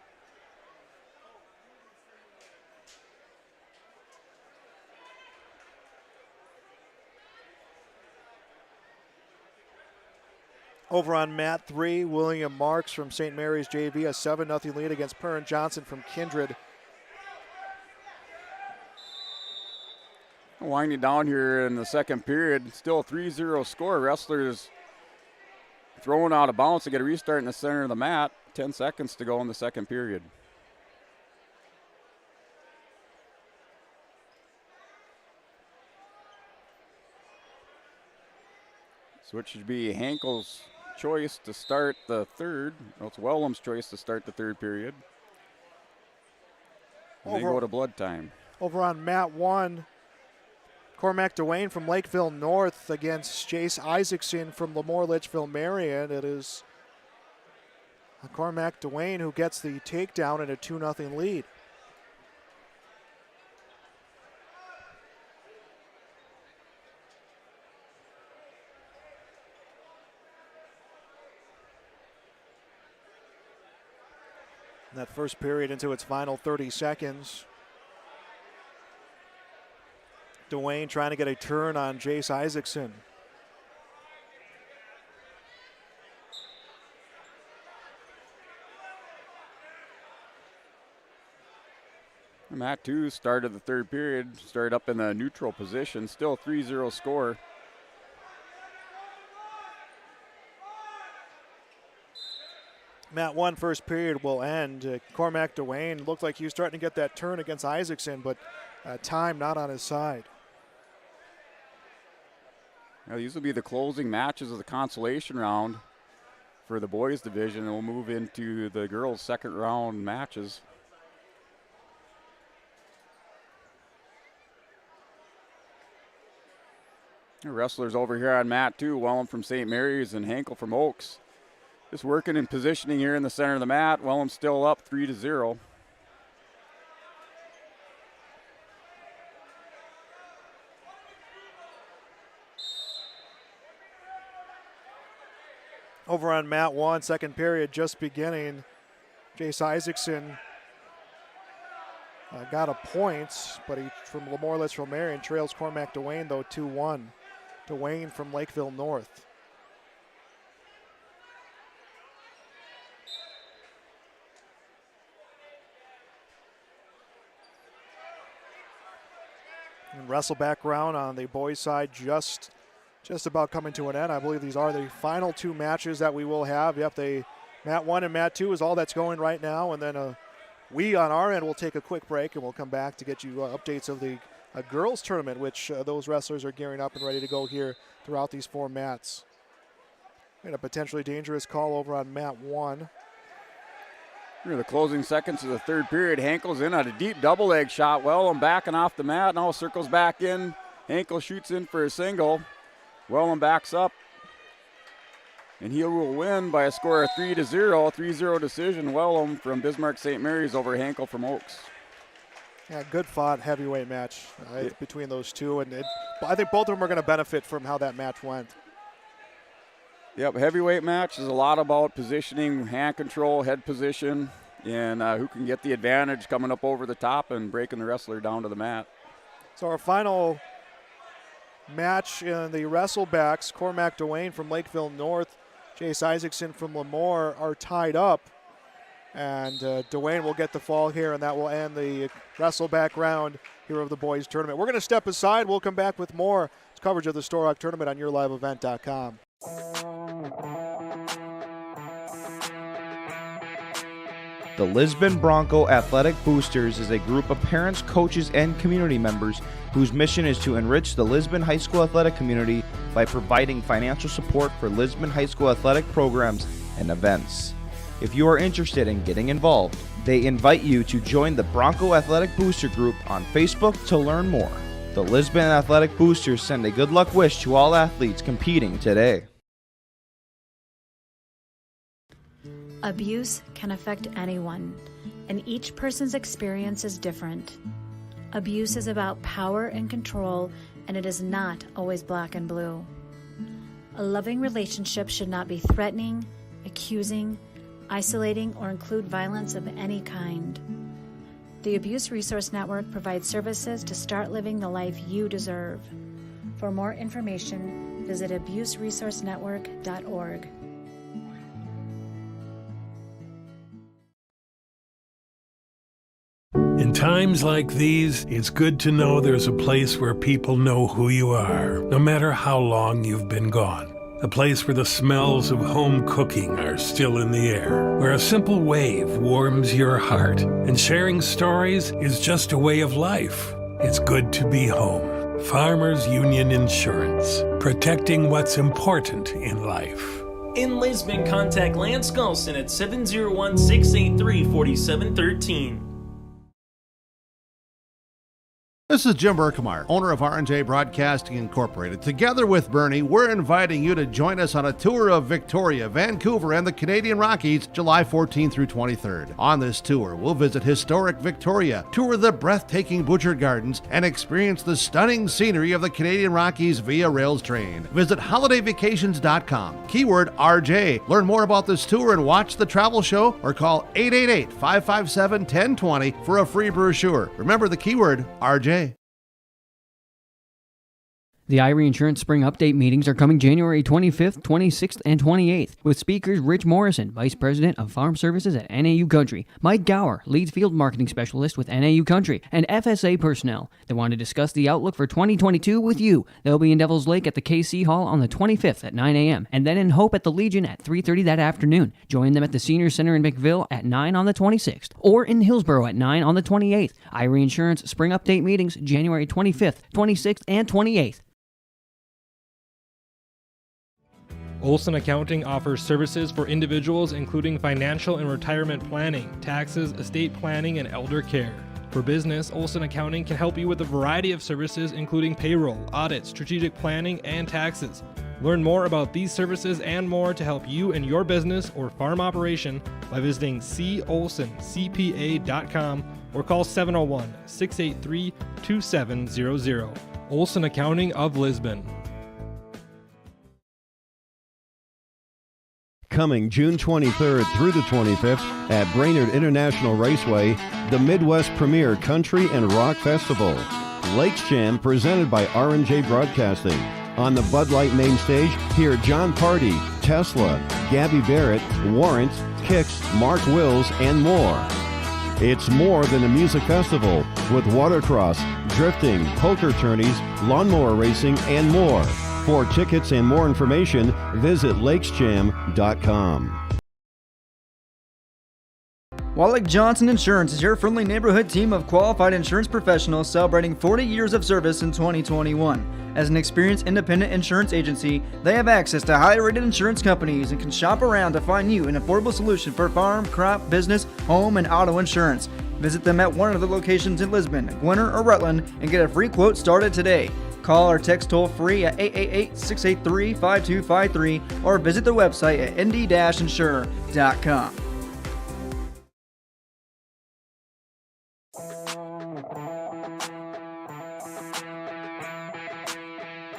Over on mat 3, William Marks from St. Mary's JV, a 7-0 lead against Perrin Johnson from Kindred. Winding down here in the second period, still a 3-0 score. Wrestlers throwing out of bounds to get a restart in the center of the mat. 10 seconds to go in the second period. So it should be Hankel's choice to start the third. Well, it's Wellham's choice to start the third period. And they go to blood time. Over on mat 1, Cormac Dwayne from Lakeville North against Jace Isaacson from Lemoore Litchfield Marion. It is Cormac Dwayne who gets the takedown in a 2-0 lead. That first period into its final 30 seconds. Dwayne trying to get a turn on Jace Isaacson. Mat 2 started the third period, started up in the neutral position, still 3-0 score. Mat 1 first period will end. Cormac Dwayne looked like he was starting to get that turn against Isaacson, but time not on his side. Now, these will be the closing matches of the consolation round for the boys division, and we'll move into the girls' second round matches. The wrestlers over here on mat 2, Wellham from St. Mary's and Hankel from Oaks. Just working and positioning here in the center of the mat. Wellham still up 3-0. Over on mat 1, second period just beginning. Jace Isaacson got a point, but he from Lemoore Litchfield Marion trails Cormac Dwayne though 2-1. Dwayne from Lakeville North. And wrestle back round on the boys' side just about coming to an end. I believe these are the final two matches that we will have. Yep, mat 1 and mat 2 is all that's going right now, and then we on our end will take a quick break and we'll come back to get you updates of the girls tournament, which those wrestlers are gearing up and ready to go here throughout these 4 mats. And a potentially dangerous call over on mat 1. Here are the closing seconds of the third period. Hankel's in on a deep double leg shot. Wellham backing off the mat. Now circles back in. Hankel shoots in for a single. Wellham backs up. And he will win by a score of 3-0. 3-0 decision. Wellham from Bismarck St. Mary's over Hankel from Oaks. Yeah, good fought heavyweight match between those two. And I think both of them are going to benefit from how that match went. Yep, heavyweight match is a lot about positioning, hand control, head position, and who can get the advantage coming up over the top and breaking the wrestler down to the mat. So our final match in the wrestlebacks, Cormac Dwayne from Lakeville North, Jace Isaacson from Lemoore are tied up And Dwayne will get the fall here, and that will end the wrestleback round here of the boys tournament. We're going to step aside. We'll come back with more coverage of the Storhaug tournament on YourLiveEvent.com. The Lisbon Bronco Athletic Boosters is a group of parents, coaches, and community members whose mission is to enrich the Lisbon High School athletic community by providing financial support for Lisbon High School athletic programs and events. If you are interested in getting involved, they invite you to join the Bronco Athletic Booster Group on Facebook to learn more. The Lisbon Athletic Boosters send a good luck wish to all athletes competing today. Abuse can affect anyone, and each person's experience is different. Abuse is about power and control, and it is not always black and blue. A loving relationship should not be threatening, accusing, isolating, or include violence of any kind. The Abuse Resource Network provides services to start living the life you deserve. For more information, visit abuseresourcenetwork.org. In times like these, it's good to know there's a place where people know who you are, no matter how long you've been gone. A place where the smells of home cooking are still in the air, where a simple wave warms your heart, and sharing stories is just a way of life. It's good to be home. Farmers Union Insurance, protecting what's important in life. In Lisbon, contact Lance Gulson at 701-683-4713. This is Jim Berkemeyer, owner of R&J Broadcasting Incorporated. Together with Bernie, we're inviting you to join us on a tour of Victoria, Vancouver, and the Canadian Rockies, July 14th through 23rd. On this tour, we'll visit historic Victoria, tour the breathtaking Butchert Gardens, and experience the stunning scenery of the Canadian Rockies via rails train. Visit holidayvacations.com, keyword RJ. Learn more about this tour and watch the travel show, or call 888-557-1020 for a free brochure. Remember the keyword RJ. The Irie Insurance Spring Update meetings are coming January 25th, 26th, and 28th with speakers Rich Morrison, Vice President of Farm Services at NAU Country, Mike Gower, Lead Field Marketing Specialist with NAU Country, and FSA personnel. They want to discuss the outlook for 2022 with you. They'll be in Devil's Lake at the KC Hall on the 25th at 9 a.m., and then in Hope at the Legion at 3:30 that afternoon. Join them at the Senior Center in McVille at 9 on the 26th, or in Hillsborough at 9 on the 28th. Irie Insurance Spring Update meetings January 25th, 26th, and 28th. Olson Accounting offers services for individuals including financial and retirement planning, taxes, estate planning, and elder care. For business, Olson Accounting can help you with a variety of services including payroll, audit, strategic planning, and taxes. Learn more about these services and more to help you and your business or farm operation by visiting colsoncpa.com or call 701-683-2700. Olson Accounting of Lisbon. Coming June 23rd through the 25th at Brainerd International Raceway, the Midwest Premier Country and Rock Festival. Lakes Jam presented by R&J Broadcasting. On the Bud Light main stage, hear John Party, Tesla, Gabby Barrett, Warrant, Kix, Mark Wills, and more. It's more than a music festival with watercross, drifting, poker tourneys, lawnmower racing, and more. For tickets and more information, visit lakesjam.com. Wyatt Johnson Insurance is your friendly neighborhood team of qualified insurance professionals celebrating 40 years of service in 2021. As an experienced independent insurance agency, they have access to highly rated insurance companies and can shop around to find you an affordable solution for farm, crop, business, home, and auto insurance. Visit them at one of their locations in Lisbon, Gwinnett, or Rutland and get a free quote started today. Call or text toll-free at 888-683-5253 or visit their website at nd-insurer.com.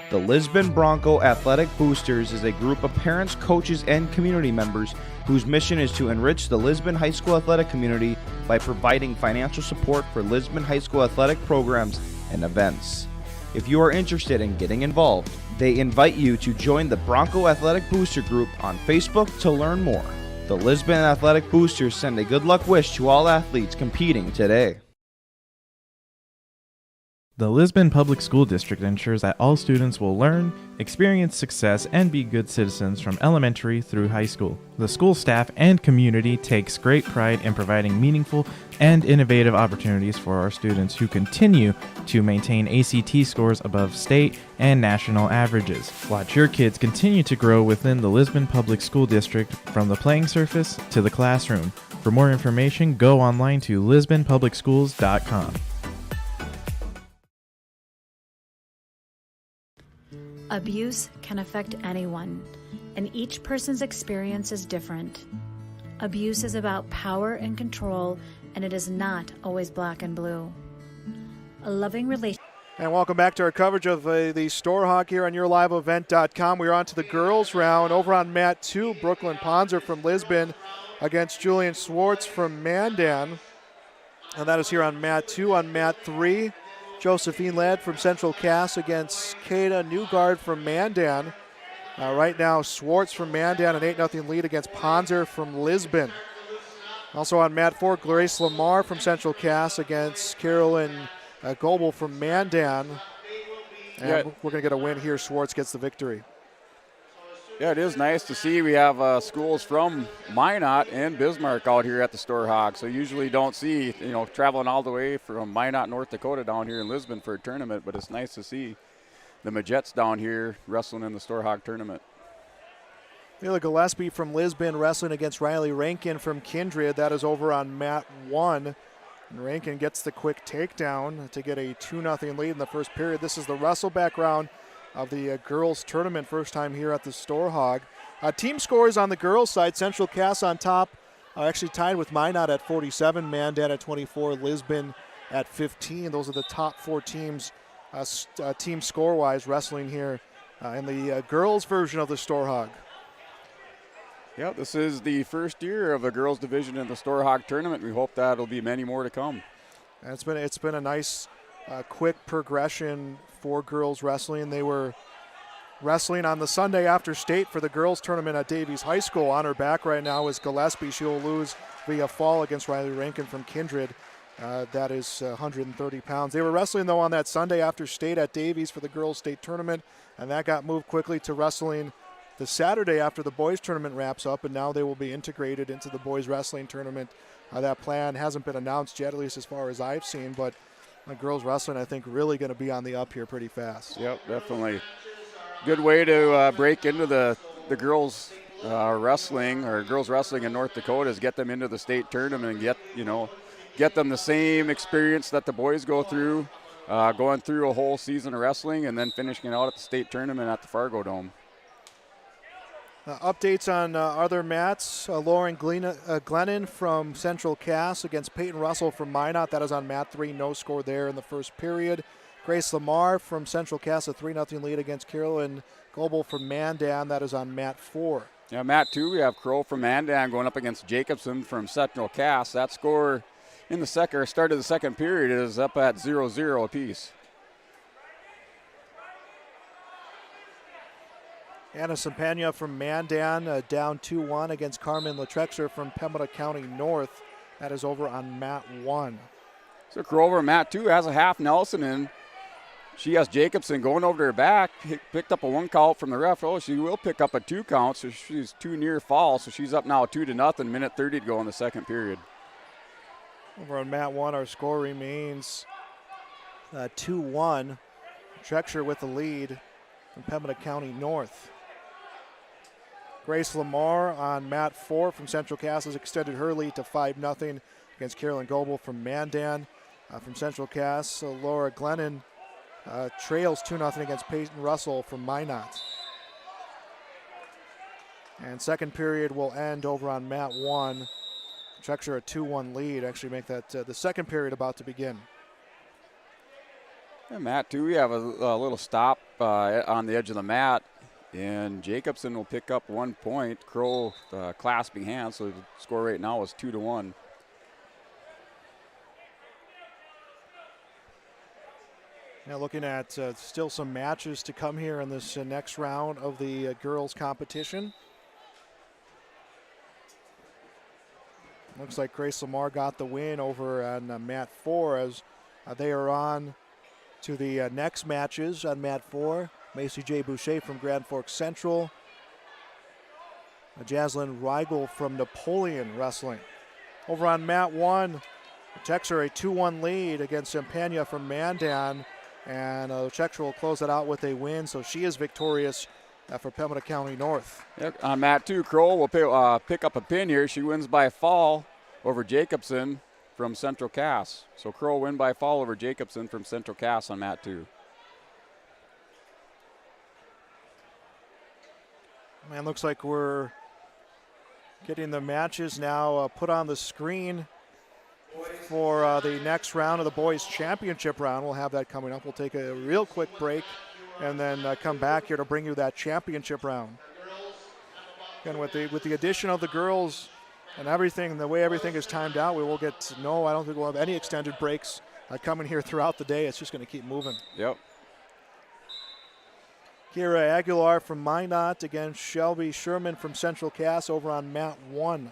The Lisbon Bronco Athletic Boosters is a group of parents, coaches, and community members whose mission is to enrich the Lisbon High School athletic community by providing financial support for Lisbon High School athletic programs and events. If you are interested in getting involved, they invite you to join the Bronco Athletic Booster Group on Facebook to learn more. The Lisbon Athletic Boosters send a good luck wish to all athletes competing today. The Lisbon Public School District ensures that all students will learn, experience success, and be good citizens from elementary through high school. The school staff and community takes great pride in providing meaningful and innovative opportunities for our students who continue to maintain ACT scores above state and national averages. Watch your kids continue to grow within the Lisbon Public School District from the playing surface to the classroom. For more information, go online to lisbonpublicschools.com. Abuse can affect anyone, and each person's experience is different. Abuse is about power and control, and it is not always black and blue. A loving relationship. And welcome back to our coverage of the Storhaug here on YourLiveEvent.com. We're on to the girls' round. Over on mat 2, Brooklyn Ponzer from Lisbon against Julian Swartz from Mandan. And that is here on mat 2. On mat 3, Josephine Ladd from Central Cass against Kada Newgard from Mandan. Right now, Swartz from Mandan, an 8-0 lead against Ponzer from Lisbon. Also on mat 4, Grace Lamar from Central Cass against Carolyn Goebel from Mandan. And we're going to get a win here. Swartz gets the victory. Yeah, it is nice to see we have schools from Minot and Bismarck out here at the Storhaug. So usually don't see, traveling all the way from Minot, North Dakota down here in Lisbon for a tournament, but it's nice to see the Majets down here wrestling in the Storhaug tournament. Mila Gillespie from Lisbon wrestling against Riley Rankin from Kindred. That is over on mat 1. And Rankin gets the quick takedown to get a 2-0 lead in the first period. This is the wrestleback round of the girls tournament, first time here at the Storhaug. Team scores on the girls side, Central Cass on top, actually tied with Minot at 47, Mandan at 24, Lisbon at 15. Those are the top 4 teams team score-wise wrestling here in the girls version of the Storhaug. Yeah, this is the first year of the girls division in the Storhaug tournament. We hope that'll be many more to come. And it's been a nice quick progression for girls wrestling. They were wrestling on the Sunday after state for the girls tournament at Davies High School. On her back right now is Gillespie. She'll lose via fall against Riley Rankin from Kindred. That is 130 pounds. They were wrestling, though, on that Sunday after state at Davies for the girls state tournament, and that got moved quickly to wrestling the Saturday after the boys tournament wraps up, and now they will be integrated into the boys wrestling tournament. That plan hasn't been announced yet, at least as far as I've seen, but girls wrestling, I think, really going to be on the up here pretty fast. Yep, definitely. Good way to break into the girls wrestling or girls wrestling in North Dakota is get them into the state tournament and get them the same experience that the boys go through, going through a whole season of wrestling and then finishing it out at the state tournament at the Fargo Dome. Updates on other mats. Lauren Glennon from Central Cass against Peyton Russell from Minot. That is on mat 3. No score there in the first period. Grace Lamar from Central Cass, a 3-0 lead against Carolyn Goebel from Mandan. That is on mat 4. Yeah, mat 2, we have Crow from Mandan going up against Jacobson from Central Cass. That score in the start of the second period is up at 0-0 apiece. Anna Sampagna from Mandan down 2-1 against Carmen Latrexer from Pembina County North. That is over on mat 1. So Crow mat 2 has a half Nelson in. She has Jacobson going over to her back, picked up a 1 count from the ref. Oh, she will pick up a 2 count, so she's too near fall. So she's up now 2-0, minute 30 to go in the second period. Over on mat 1, our score remains 2-1. Trexer with the lead from Pembina County North. Grace Lamar on mat 4 from Central Cass has extended her lead to 5-0 against Carolyn Goebel from Mandan. From Central Cass, Laura Glennon trails 2-0 against Peyton Russell from Minot. And second period will end over on mat 1. Trexer a 2-1 lead, actually make that the second period about to begin. Yeah, mat 2, we have a little stop on the edge of the mat, and Jacobson will pick up 1 point. Crow clasping hands, so the score right now is 2-1. Now looking at still some matches to come here in this next round of the girls competition. Looks like Grace Lamar got the win over on mat 4 as they are on to the next matches on mat 4. Macy J. Boucher from Grand Forks Central. Jaslyn Reigel from Napoleon Wrestling. Over on mat 1, the Czechs are a 2-1 lead against Champagne from Mandan. And the Czechs will close it out with a win, so she is victorious for Pembina County North. Yep, on mat 2, Kroll will pick up a pin here. She wins by fall over Jacobson from Central Cass. So Kroll win by fall over Jacobson from Central Cass on mat 2. Man, looks like we're getting the matches now put on the screen for the next round of the boys championship round. We'll have that coming up. We'll take a real quick break and then come back here to bring you that championship round. And with the addition of the girls and everything, the way everything is timed out, we will get I don't think we'll have any extended breaks coming here throughout the day. It's just going to keep moving. Yep. Kira Aguilar from Minot against Shelby Sherman from Central Cass over on mat 1.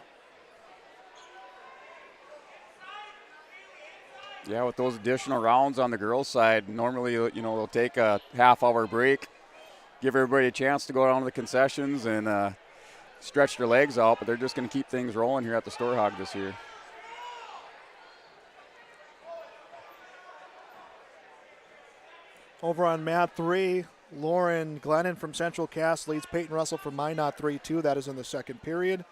Yeah, with those additional rounds on the girls' side, normally, they'll take a half-hour break, give everybody a chance to go down to the concessions and stretch their legs out, but they're just going to keep things rolling here at the Storhaug this year. Over on mat 3, Lauren Glennon from Central Cass leads Peyton Russell from Minot 3-2. That is in the second period.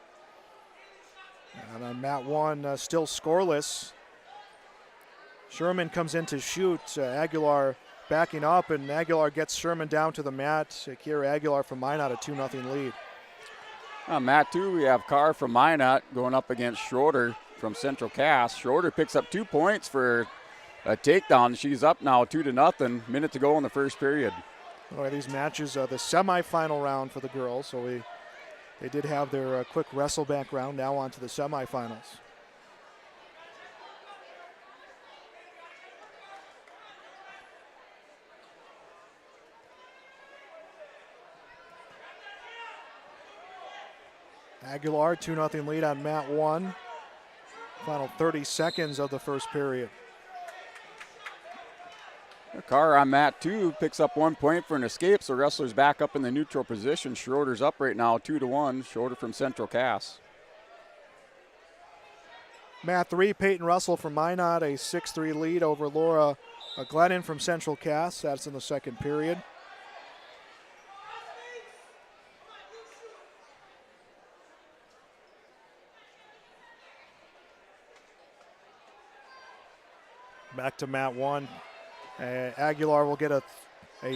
And on mat 1, still scoreless. Sherman comes in to shoot. Aguilar backing up, and Aguilar gets Sherman down to the mat. Kira Aguilar from Minot, a 2-0 lead. On mat 2, we have Carr from Minot going up against Schroeder from Central Cass. Schroeder picks up 2 points for a takedown. She's up now 2-0. Minute to go in the first period. These matches, the semifinal round for the girls. So they did have their quick wrestle back round. Now on to the semifinals. Aguilar, 2-0 lead on mat 1. Final 30 seconds of the first period. Carr on mat 2 picks up 1 point for an escape, so wrestlers back up in the neutral position. Schroeder's up right now, 2-1. Schroeder from Central Cass. Mat 3, Peyton Russell from Minot, a 6-3 lead over Laura Glennon from Central Cass. That's in the second period. Back to mat 1. Aguilar will get a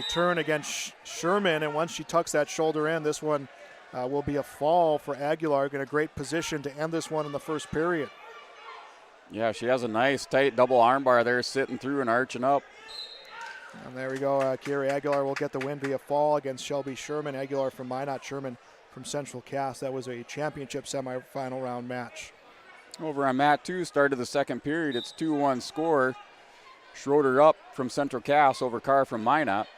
turn against Sherman, and once she tucks that shoulder in, this one will be a fall for Aguilar. In a great position to end this one in the first period. Yeah, she has a nice tight double armbar there, sitting through and arching up. And there we go. Kira Aguilar will get the win via fall against Shelby Sherman. Aguilar from Minot, Sherman from Central Cass. That was a championship semifinal round match. Over on mat 2, start of the second period. It's 2-1 score. Schroeder up from Central Cass over Carr from Minot.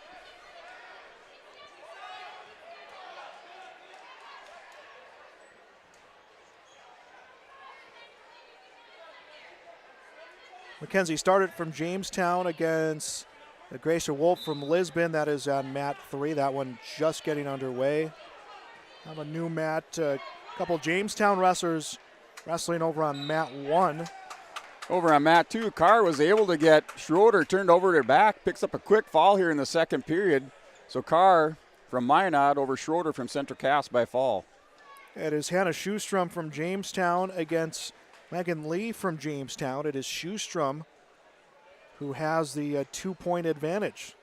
Mackenzie started from Jamestown against Gracia Wolf from Lisbon. That is on mat 3. That one just getting underway. Have a new mat. A couple Jamestown wrestlers wrestling over on mat 1. Over on mat 2, Carr was able to get Schroeder turned over to her back, picks up a quick fall here in the second period. So Carr from Minot over Schroeder from Central Cass by fall. It is Hannah Schustrum from Jamestown against Megan Lee from Jamestown. It is Schustrum who has the 2-point advantage.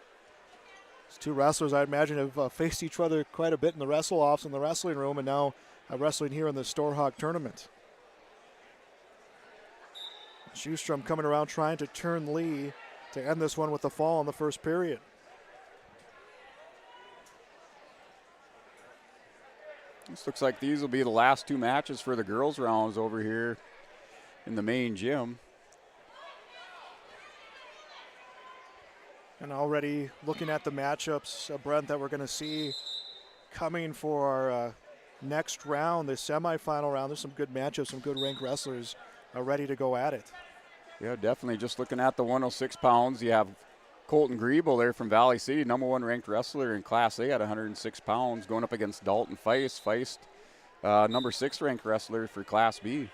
These two wrestlers, I imagine, have faced each other quite a bit in the wrestle-offs in the wrestling room, and now wrestling here in the Storhaug tournament. Schustrum coming around trying to turn Lee to end this one with the fall in the first period. This looks like these will be the last 2 matches for the girls' rounds over here in the main gym. And already looking at the matchups, Brent, that we're going to see coming for our next round, the semifinal round. There's some good matchups, some good ranked wrestlers ready to go at it. Yeah, definitely. Just looking at the 106 pounds, you have Colton Griebel there from Valley City, number 1 ranked wrestler in Class A at 106 pounds, going up against Dalton Feist. Feist, number 6 ranked wrestler for Class B.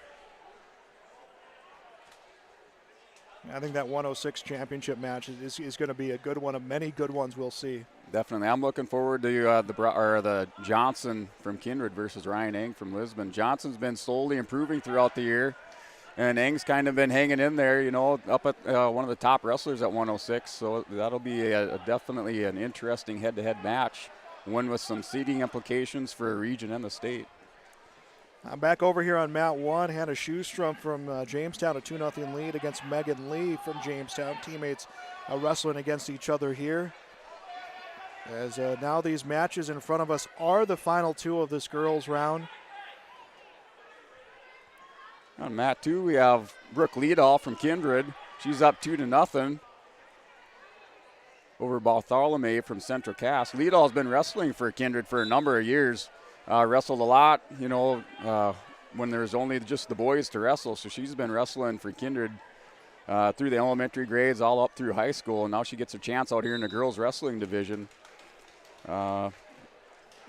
I think that 106 championship match is going to be a good one of many good ones we'll see. Definitely. I'm looking forward to the Johnson from Kindred versus Ryan Eng from Lisbon. Johnson's been slowly improving throughout the year, and Eng's kind of been hanging in there, you know, up at one of the top wrestlers at 106. So that'll be definitely an interesting head-to-head match, one with some seeding implications for a region and the state. I'm back over here on mat 1. Hannah Schustrum from Jamestown, a 2-0 lead against Megan Lee from Jamestown. Teammates wrestling against each other here. As now these matches in front of us are the final 2 of this girls round. On mat 2, we have Brooke Leadoff from Kindred. She's up 2-0 over Bartholomew from Central Cass. Leadoff's been wrestling for Kindred for a number of years. Wrestled a lot, you know, when there's only just the boys to wrestle. So she's been wrestling for Kindred through the elementary grades all up through high school. And now she gets a chance out here in the girls wrestling division. You're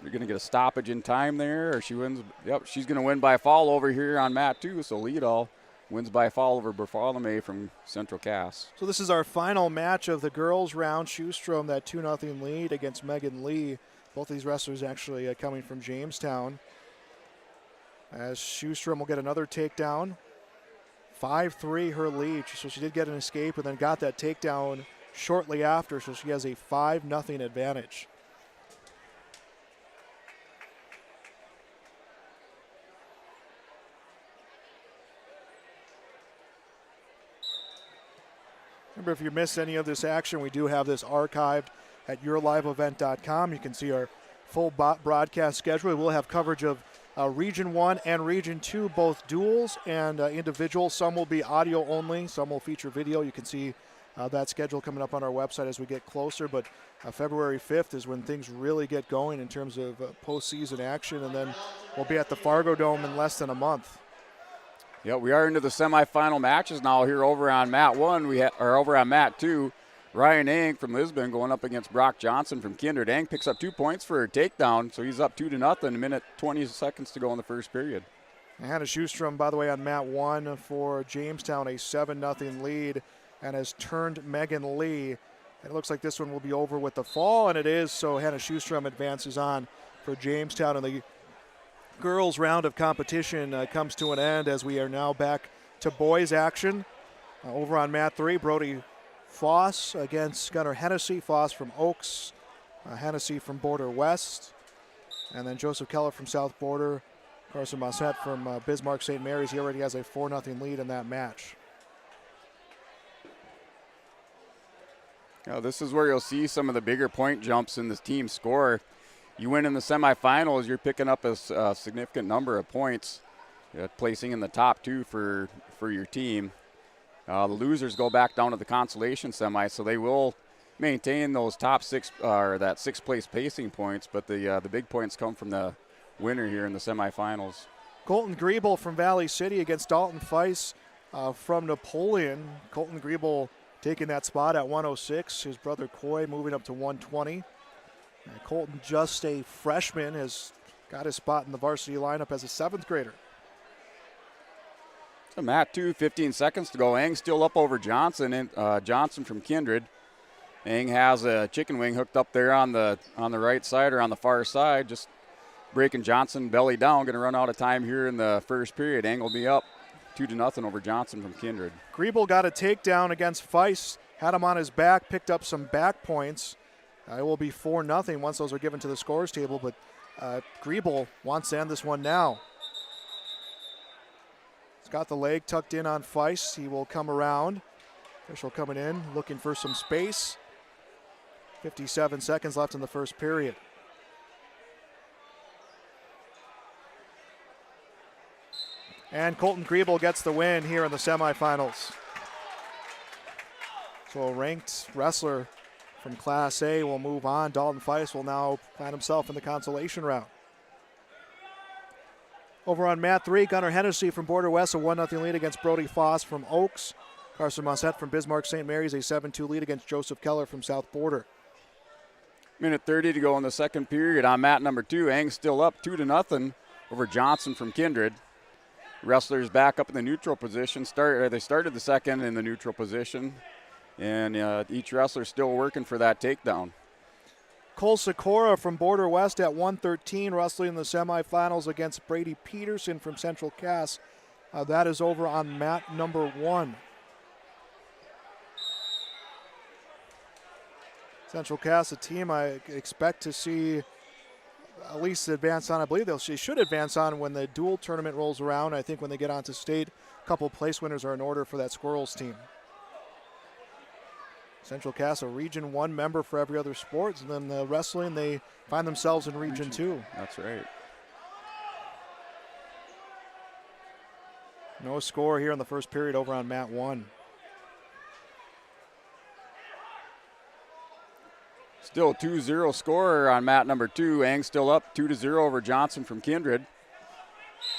going to get a stoppage in time there, or she wins. Yep, she's going to win by fall over here on mat 2. So Leadall wins by fall over Bartholomew from Central Cass. So this is our final match of the girls round. Schustrum, that 2-0 lead against Megan Lee. Both these wrestlers actually coming from Jamestown. As Schustrum will get another takedown. 5-3 her lead. So she did get an escape and then got that takedown shortly after. So she has a 5-0 advantage. Remember, if you miss any of this action, we do have this archived at yourliveevent.com. You can see our full broadcast schedule. We'll have coverage of Region 1 and Region 2, both duels and individual. Some will be audio only, some will feature video. You can see that schedule coming up on our website as we get closer. But February 5th is when things really get going in terms of postseason action, and then we'll be at the Fargo Dome in less than a month. Yeah, we are into the semifinal matches now here over on mat 1. Or over on mat 2. Ryan Eng from Lisbon going up against Brock Johnson from Kindred. Eng picks up 2 points for a takedown, so he's up 2-0, a minute 20 seconds to go in the first period. Hannah Schustrum, by the way, on mat 1 for Jamestown, a 7-0 lead, and has turned Megan Lee. And it looks like this one will be over with the fall, and it is, so Hannah Schustrum advances on for Jamestown. And the girls' round of competition comes to an end as we are now back to boys' action. Over on mat 3, Brody Foss against Gunnar Hennessy. Foss from Oaks, Hennessy from Border West, and then Joseph Keller from South Border, Carson Mossett from Bismarck St. Mary's. He already has a 4-0 lead in that match. Now, this is where you'll see some of the bigger point jumps in the team score. You win in the semifinals, you're picking up a significant number of points, placing in the top 2 for your team. The losers go back down to the consolation semi, so they will maintain those top 6 or that 6th place pacing points, but the big points come from the winner here in the semifinals. Colton Griebel from Valley City against Dalton Feist from Napoleon. Colton Griebel taking that spot at 106. His brother Coy moving up to 120. Colton, just a freshman, has got his spot in the varsity lineup as a 7th grader. So mat 2, 15 seconds to go. Eng still up over Johnson, and Johnson from Kindred. Eng has a chicken wing hooked up there on the right side or on the far side, just breaking Johnson belly down. Going to run out of time here in the first period. Eng will be up 2-0 over Johnson from Kindred. Griebel got a takedown against Feist, had him on his back, picked up some back points. It will be 4-0 once those are given to the scores table, but Griebel wants to end this one now. He's got the leg tucked in on Feist. He will come around. Official coming in, looking for some space. 57 seconds left in the first period. And Colton Griebel gets the win here in the semifinals. So a ranked wrestler from Class A will move on. Dalton Feist will now find himself in the consolation round. Over on mat 3, Gunnar Hennessy from Border West, a 1-0 lead against Brody Foss from Oaks. Carson Mossett from Bismarck St. Mary's, a 7-2 lead against Joseph Keller from South Border. Minute 30 to go in the second period. On mat number 2, Ang still up 2-0 over Johnson from Kindred. Wrestlers back up in the neutral position. They started the second in the neutral position, and each wrestler still working for that takedown. Cole Sikora from Border West at 113, wrestling in the semifinals against Brady Peterson from Central Cass. That is over on mat number 1. Central Cass, a team I expect to see at least advance on. I believe they should advance on when the dual tournament rolls around. I think when they get onto state, a couple place winners are in order for that Squirrels team. Central Cass, a Region 1 member for every other sport, and then the wrestling, they find themselves in Region 2. That's right. No score here in the first period over on mat 1. Still 2-0 score on mat number 2. Ang still up 2-0 over Johnson from Kindred.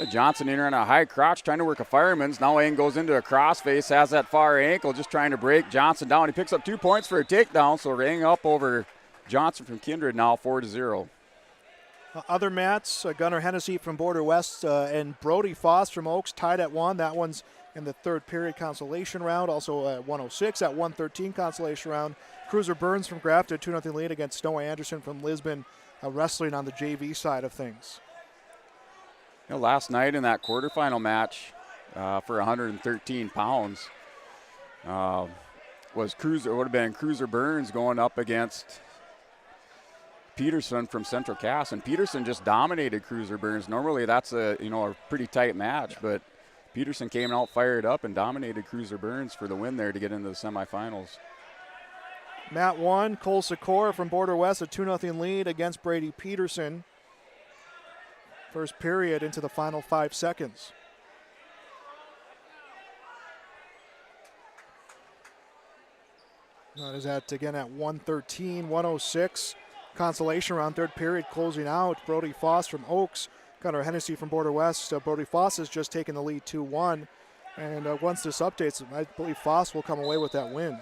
Johnson in on a high crotch trying to work a fireman's. Now Ang goes into a crossface, has that far ankle, just trying to break Johnson down. He picks up 2 points for a takedown, so Ang up over Johnson from Kindred now 4-0. Other mats, Gunnar Hennessy from Border West and Brody Foss from Oaks tied at 1. That one's in the third period consolation round. Also at 106 at 113 consolation round. Cruiser Burns from Grafton, 2-0 lead against Noah Anderson from Lisbon, wrestling on the JV side of things. Last night in that quarterfinal match for 113 pounds would have been Cruiser Burns going up against Peterson from Central Cass, and Peterson just dominated Cruiser Burns. Normally that's a pretty tight match, but Peterson came out fired up and dominated Cruiser Burns for the win there to get into the semifinals. Mat 1, Cole Sikora from Border West, a 2-0 lead against Brady Peterson. First period into the final 5 seconds. That is again at 113, 106. Consolation round, third period closing out. Brody Foss from Oaks, Gunnar Hennessy from Border West. Brody Foss has just taken the lead 2-1. And once this updates, I believe Foss will come away with that win.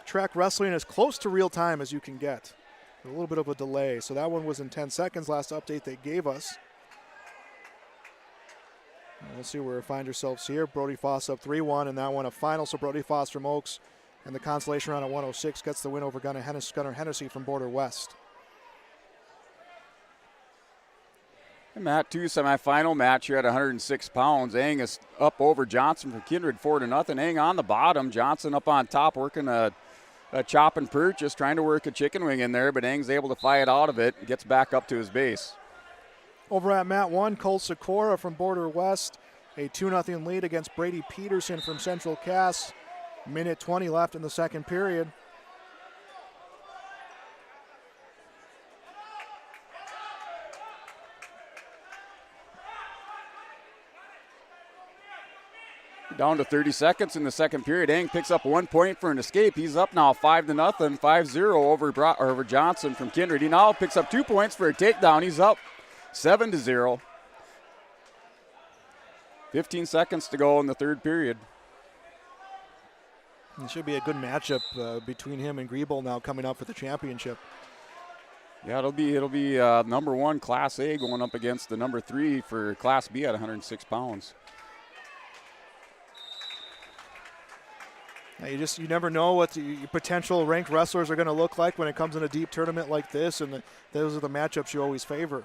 Track wrestling is close to real time as you can get. A little bit of a delay. So that one was in 10 seconds, last update they gave us. And we'll see where we find ourselves here. Brody Foss up 3-1, and that one a final. So Brody Foss from Oaks and the consolation round at 106 gets the win over Gunnar Hennessy from Border West. And mat 2 semifinal match here at 106 pounds. Ang is up over Johnson from Kindred 4-0. Ang on the bottom. Johnson up on top working a chop and perch, just trying to work a chicken wing in there, but Ang's able to fight out of it, gets back up to his base. Over at mat 1, Cole Sikora from Border West, a 2-0 lead against Brady Peterson from Central Cass. Minute 20 left in the second period. Down to 30 seconds in the second period. Ang picks up 1 point for an escape. He's up now 5-0, 5-0 over Johnson from Kindred. He now picks up 2 points for a takedown. He's up 7-0. 15 seconds to go in the third period. It should be a good matchup between him and Griebel now coming up for the championship. Yeah, it'll be number 1 Class A going up against the number 3 for Class B at 106 pounds. You never know what the potential ranked wrestlers are going to look like when it comes in a deep tournament like this, and those are the matchups you always favor.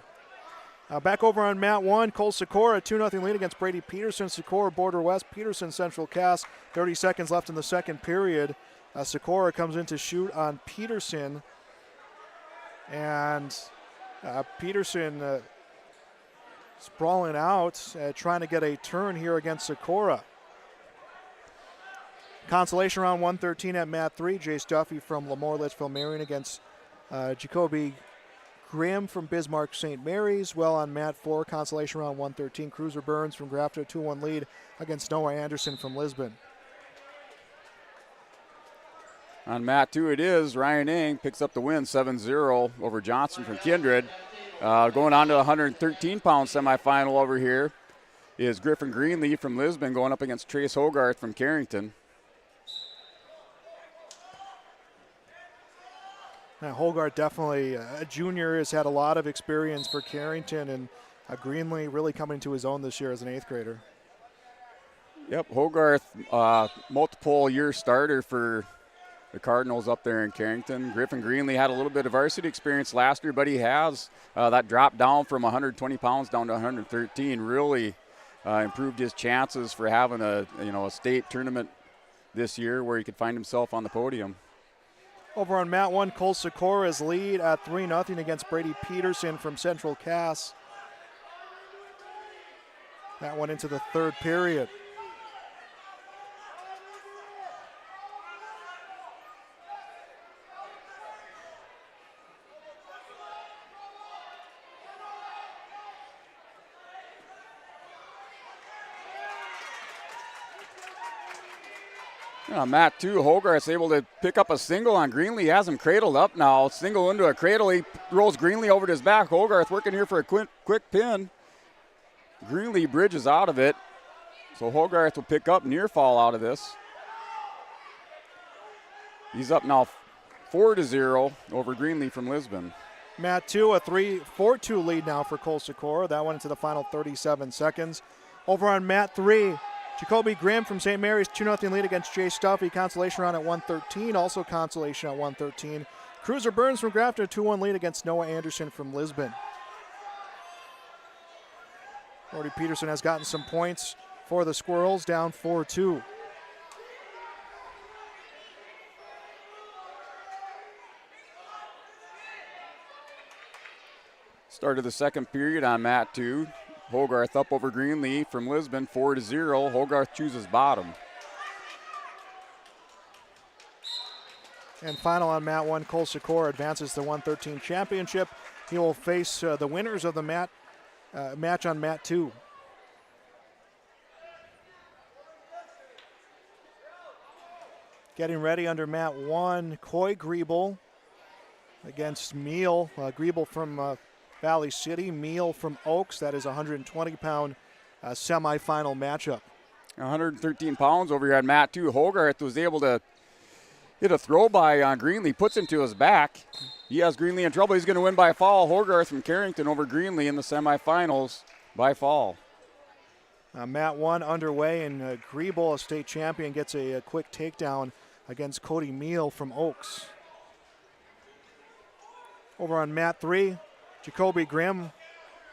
Back over on mat 1, Cole Sikora, 2-0 lead against Brady Peterson. Sikora, Border West, Peterson, Central Cass. 30 seconds left in the second period. Sikora comes in to shoot on Peterson, and Peterson sprawling out, trying to get a turn here against Sikora. Consolation round 113 at mat 3. Jace Duffy from Lemoore Litchfield Marion against Jacoby Graham from Bismarck St. Mary's. Well on mat 4, consolation round 113. Cruiser Burns from Grafton, 2-1 lead against Noah Anderson from Lisbon. On mat 2 it is. Ryan Ang picks up the win 7-0 over Johnson from Kindred. Going on to the 113-pound semifinal over here is Griffin Greenlee from Lisbon going up against Trace Hogarth from Carrington. Now, Hogarth definitely a junior, has had a lot of experience for Carrington, and Greenlee really coming to his own this year as an 8th grader. Yep, Hogarth, multiple year starter for the Cardinals up there in Carrington. Griffin Greenlee had a little bit of varsity experience last year, but he has that drop down from 120 pounds down to 113. Really improved his chances for having a state tournament this year where he could find himself on the podium. Over on mat 1, Cole Sikora's lead at 3-0 against Brady Peterson from Central Cass. That went into the 3rd period. Mat 2, Hogarth's able to pick up a single on Greenlee. He has him cradled up now. Single into a cradle. He rolls Greenlee over to his back. Hogarth working here for a quick pin. Greenlee bridges out of it. So Hogarth will pick up near fall out of this. He's up now 4-0 over Greenlee from Lisbon. Mat 2, a 4-2 lead now for Cole Sikora. That went into the final 37 seconds. Over on mat 3, Jacoby Grimm from St. Mary's 2-0 lead against Jay Stuffy. Consolation round at 113. Also consolation at 113. Cruiser Burns from Grafton 2-1 lead against Noah Anderson from Lisbon. Brody Peterson has gotten some points for the Squirrels, down 4-2. Start of the second period on mat 2. Hogarth up over Greenlee from Lisbon, 4-0. Hogarth chooses bottom. And final on mat 1, Cole Sikora advances to the 113 championship. He will face the winners of the match on mat 2. Getting ready under mat 1, Coy Griebel against Meal. Griebel from Valley City, Meal from Oaks. That is a 120-pound semifinal matchup. 113 pounds over here on mat 2. Hogarth was able to hit a throw by on Greenlee, puts him to his back. He has Greenlee in trouble. He's going to win by fall. Hogarth from Carrington over Greenlee in the semifinals by fall. Mat 1 underway, and Griebel, a state champion, gets a quick takedown against Cody Meal from Oaks. Over on mat 3, Jacoby Grimm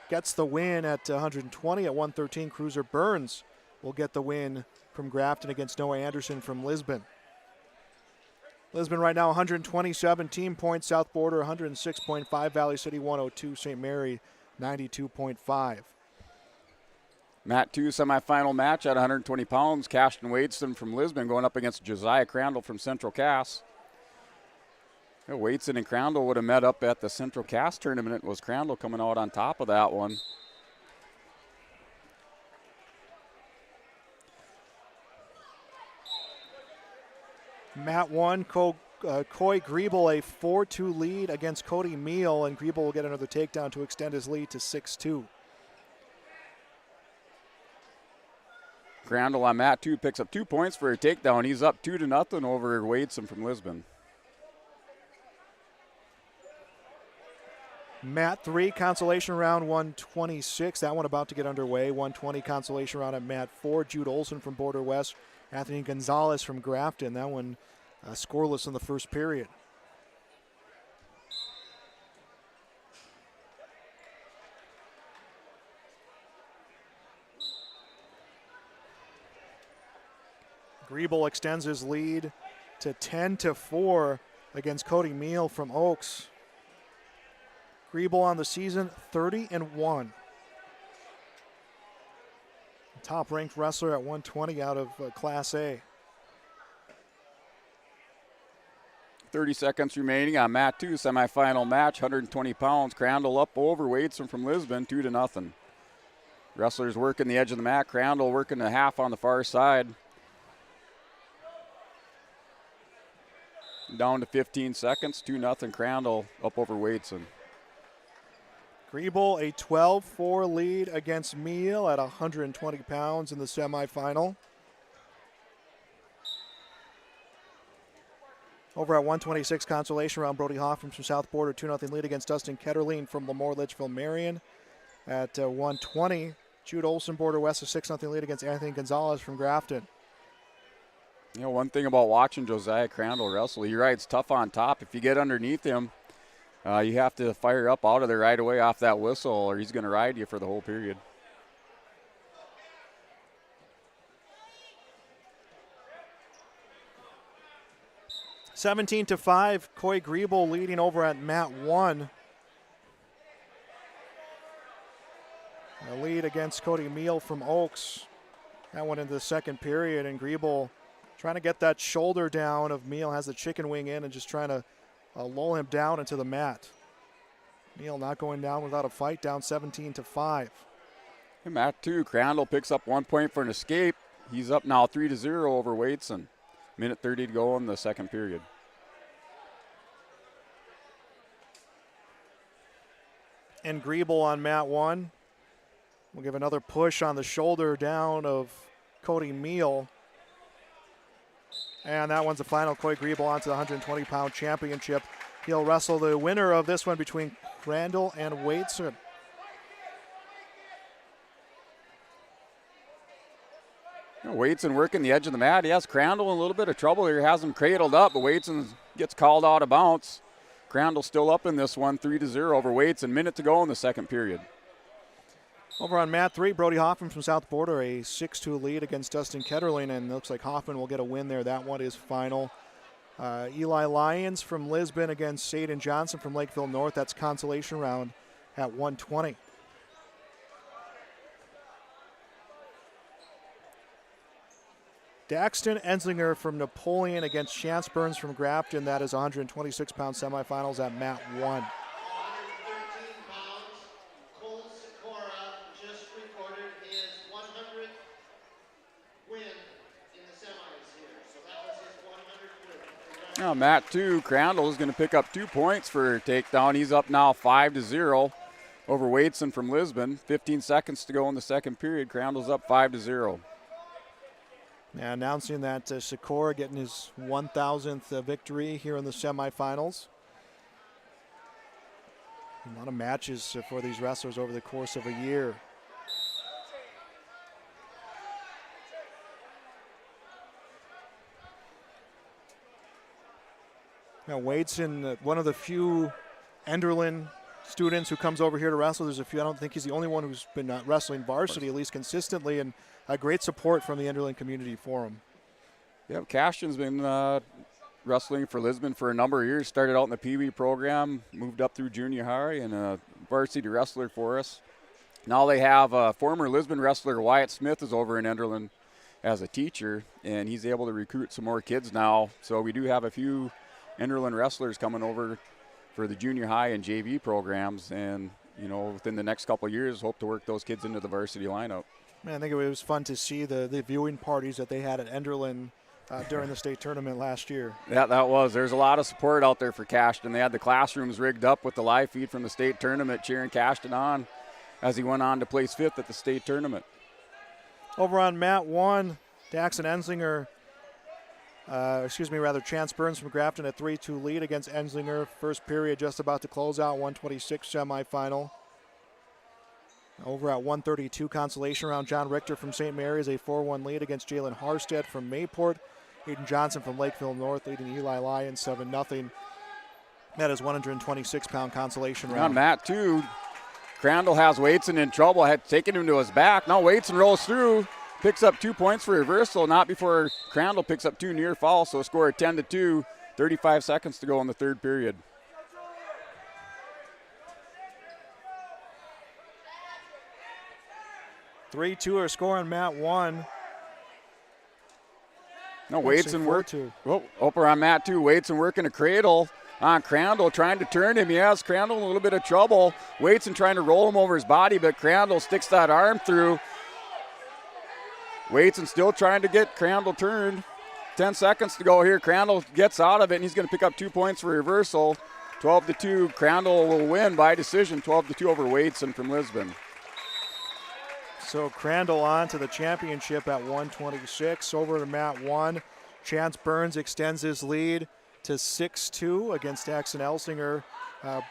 gets the win at 120. At 113, Cruiser Burns will get the win from Grafton against Noah Anderson from Lisbon. Lisbon right now 127 team points, South Border 106.5, Valley City 102, St. Mary 92.5. Mat 2 semifinal match at 120 pounds. Cashton Wadeston from Lisbon going up against Josiah Crandall from Central Cass. Wadeston and Crandall would have met up at the Central Cass tournament. It was Crandall coming out on top of that one. Mat 1, Coy Griebel, a 4-2 lead against Cody Meal, and Griebel will get another takedown to extend his lead to 6-2. Crandall on mat 2 picks up 2 points for a takedown. He's up 2-0 over Wadeston from Lisbon. Mat 3, consolation round 126. That one about to get underway. 120 consolation round at mat 4. Jude Olson from Border West. Anthony Gonzalez from Grafton. That one scoreless in the first period. Griebel extends his lead to 10-4 against Cody Meal from Oaks. Griebel on the season, 30-1. Top-ranked wrestler at 120 out of Class A. 30 seconds remaining on mat 2 semifinal match. 120 pounds. Crandall up over Wadeston from Lisbon, 2-0. Wrestlers working the edge of the mat. Crandall working the half on the far side. Down to 15 seconds. 2-0 Crandall up over Wadeston. Griebel, a 12-4 lead against Meal at 120 pounds in the semifinal. Over at 126 consolation round, Brody Hoffman from South Border, 2-0 lead against Dustin Ketterling from Lemoore Litchfield Marion. At 120, Jude Olson, Border West, a 6-0 lead against Anthony Gonzalez from Grafton. You know, one thing about watching Josiah Crandall wrestle, you're right, it's tough on top. If you get underneath him, you have to fire up out of there right away off that whistle, or he's going to ride you for the whole period. (17-5), Coy Griebel leading over at mat 1. A lead against Cody Meal from Oaks. That went into the second period, and Griebel trying to get that shoulder down of Meal, has the chicken wing in and just trying to lull him down into the mat. Meal not going down without a fight, down 17-5. Hey, mat 2, Crandall picks up 1 point for an escape. He's up now 3-0 over Waitson. Minute 30 to go in the second period. And Griebel on mat 1. We'll give another push on the shoulder down of Cody Meal. And that one's the final. Coy Griebel onto the 120-pound championship. He'll wrestle the winner of this one between Crandall and Waitson. Waitson working the edge of the mat. He has Crandall in a little bit of trouble here. Has him cradled up, but Waitson gets called out of bounds. Crandall still up in this one, 3-0 over Waitson. Minute to go in the second period. Over on mat 3, Brody Hoffman from South Border, a 6-2 lead against Dustin Ketterling, and it looks like Hoffman will get a win there. That one is final. Eli Lyons from Lisbon against Saden Johnson from Lakeville North. That's consolation round at 120. Daxton Enzinger from Napoleon against Chance Burns from Grafton. That is 126-pound semifinals at mat 1. Now, mat 2, Crandall is going to pick up 2 points for takedown. He's up now 5-0 over Waitson from Lisbon. 15 seconds to go in the second period. Crandall's up 5-0. Now announcing that Sikora getting his 1,000th victory here in the semifinals. A lot of matches for these wrestlers over the course of a year. Now Wadeson, one of the few Enderlin students who comes over here to wrestle. There's a few. I don't think he's the only one who's been wrestling varsity, at least consistently, and great support from the Enderlin community for him. Yeah, Cashton's been wrestling for Lisbon for a number of years. Started out in the Pee Wee program, moved up through junior high, and a varsity wrestler for us. Now they have a former Lisbon wrestler, Wyatt Smith, is over in Enderlin as a teacher, and he's able to recruit some more kids now. So we do have a few Enderlin wrestlers coming over for the junior high and JV programs, and you know, within the next couple of years, hope to work those kids into the varsity lineup. Man, I think it was fun to see the viewing parties that they had at Enderlin during the state tournament last year. Yeah, that was. There's a lot of support out there for Cashton. They had the classrooms rigged up with the live feed from the state tournament, cheering Cashton on as he went on to place 5th at the state tournament. Over on mat 1, Daxton Enzinger, Chance Burns from Grafton, a 3-2 lead against Enzinger. First period just about to close out, 126 semifinal. Over at 132 consolation round, John Richter from St. Mary's, a 4-1 lead against Jalen Harstead from Mayport. Aiden Johnson from Lakeville North leading Eli Lyons 7-0. That is 126-pound consolation round. On mat 2, Crandall has Waitson in trouble, had taken him to his back. Now Waitson rolls through, picks up 2 points for reversal, not before Crandall picks up 2 near falls, so a score of 10-2, 35 seconds to go in the third period. (3-2) our score on mat 1. No, Waitson worked. Over on mat 2, Waitson working a cradle on Crandall, trying to turn him. He has Crandall in a little bit of trouble. Waitson trying to roll him over his body, but Crandall sticks that arm through. Waitson still trying to get Crandall turned. 10 seconds to go here. Crandall gets out of it, and he's going to pick up 2 points for reversal. 12-2, Crandall will win by decision, 12-2 over Wadeson from Lisbon. So Crandall on to the championship at 126. Over to mat 1. Chance Burns extends his lead to 6-2 against Daxton Enzinger.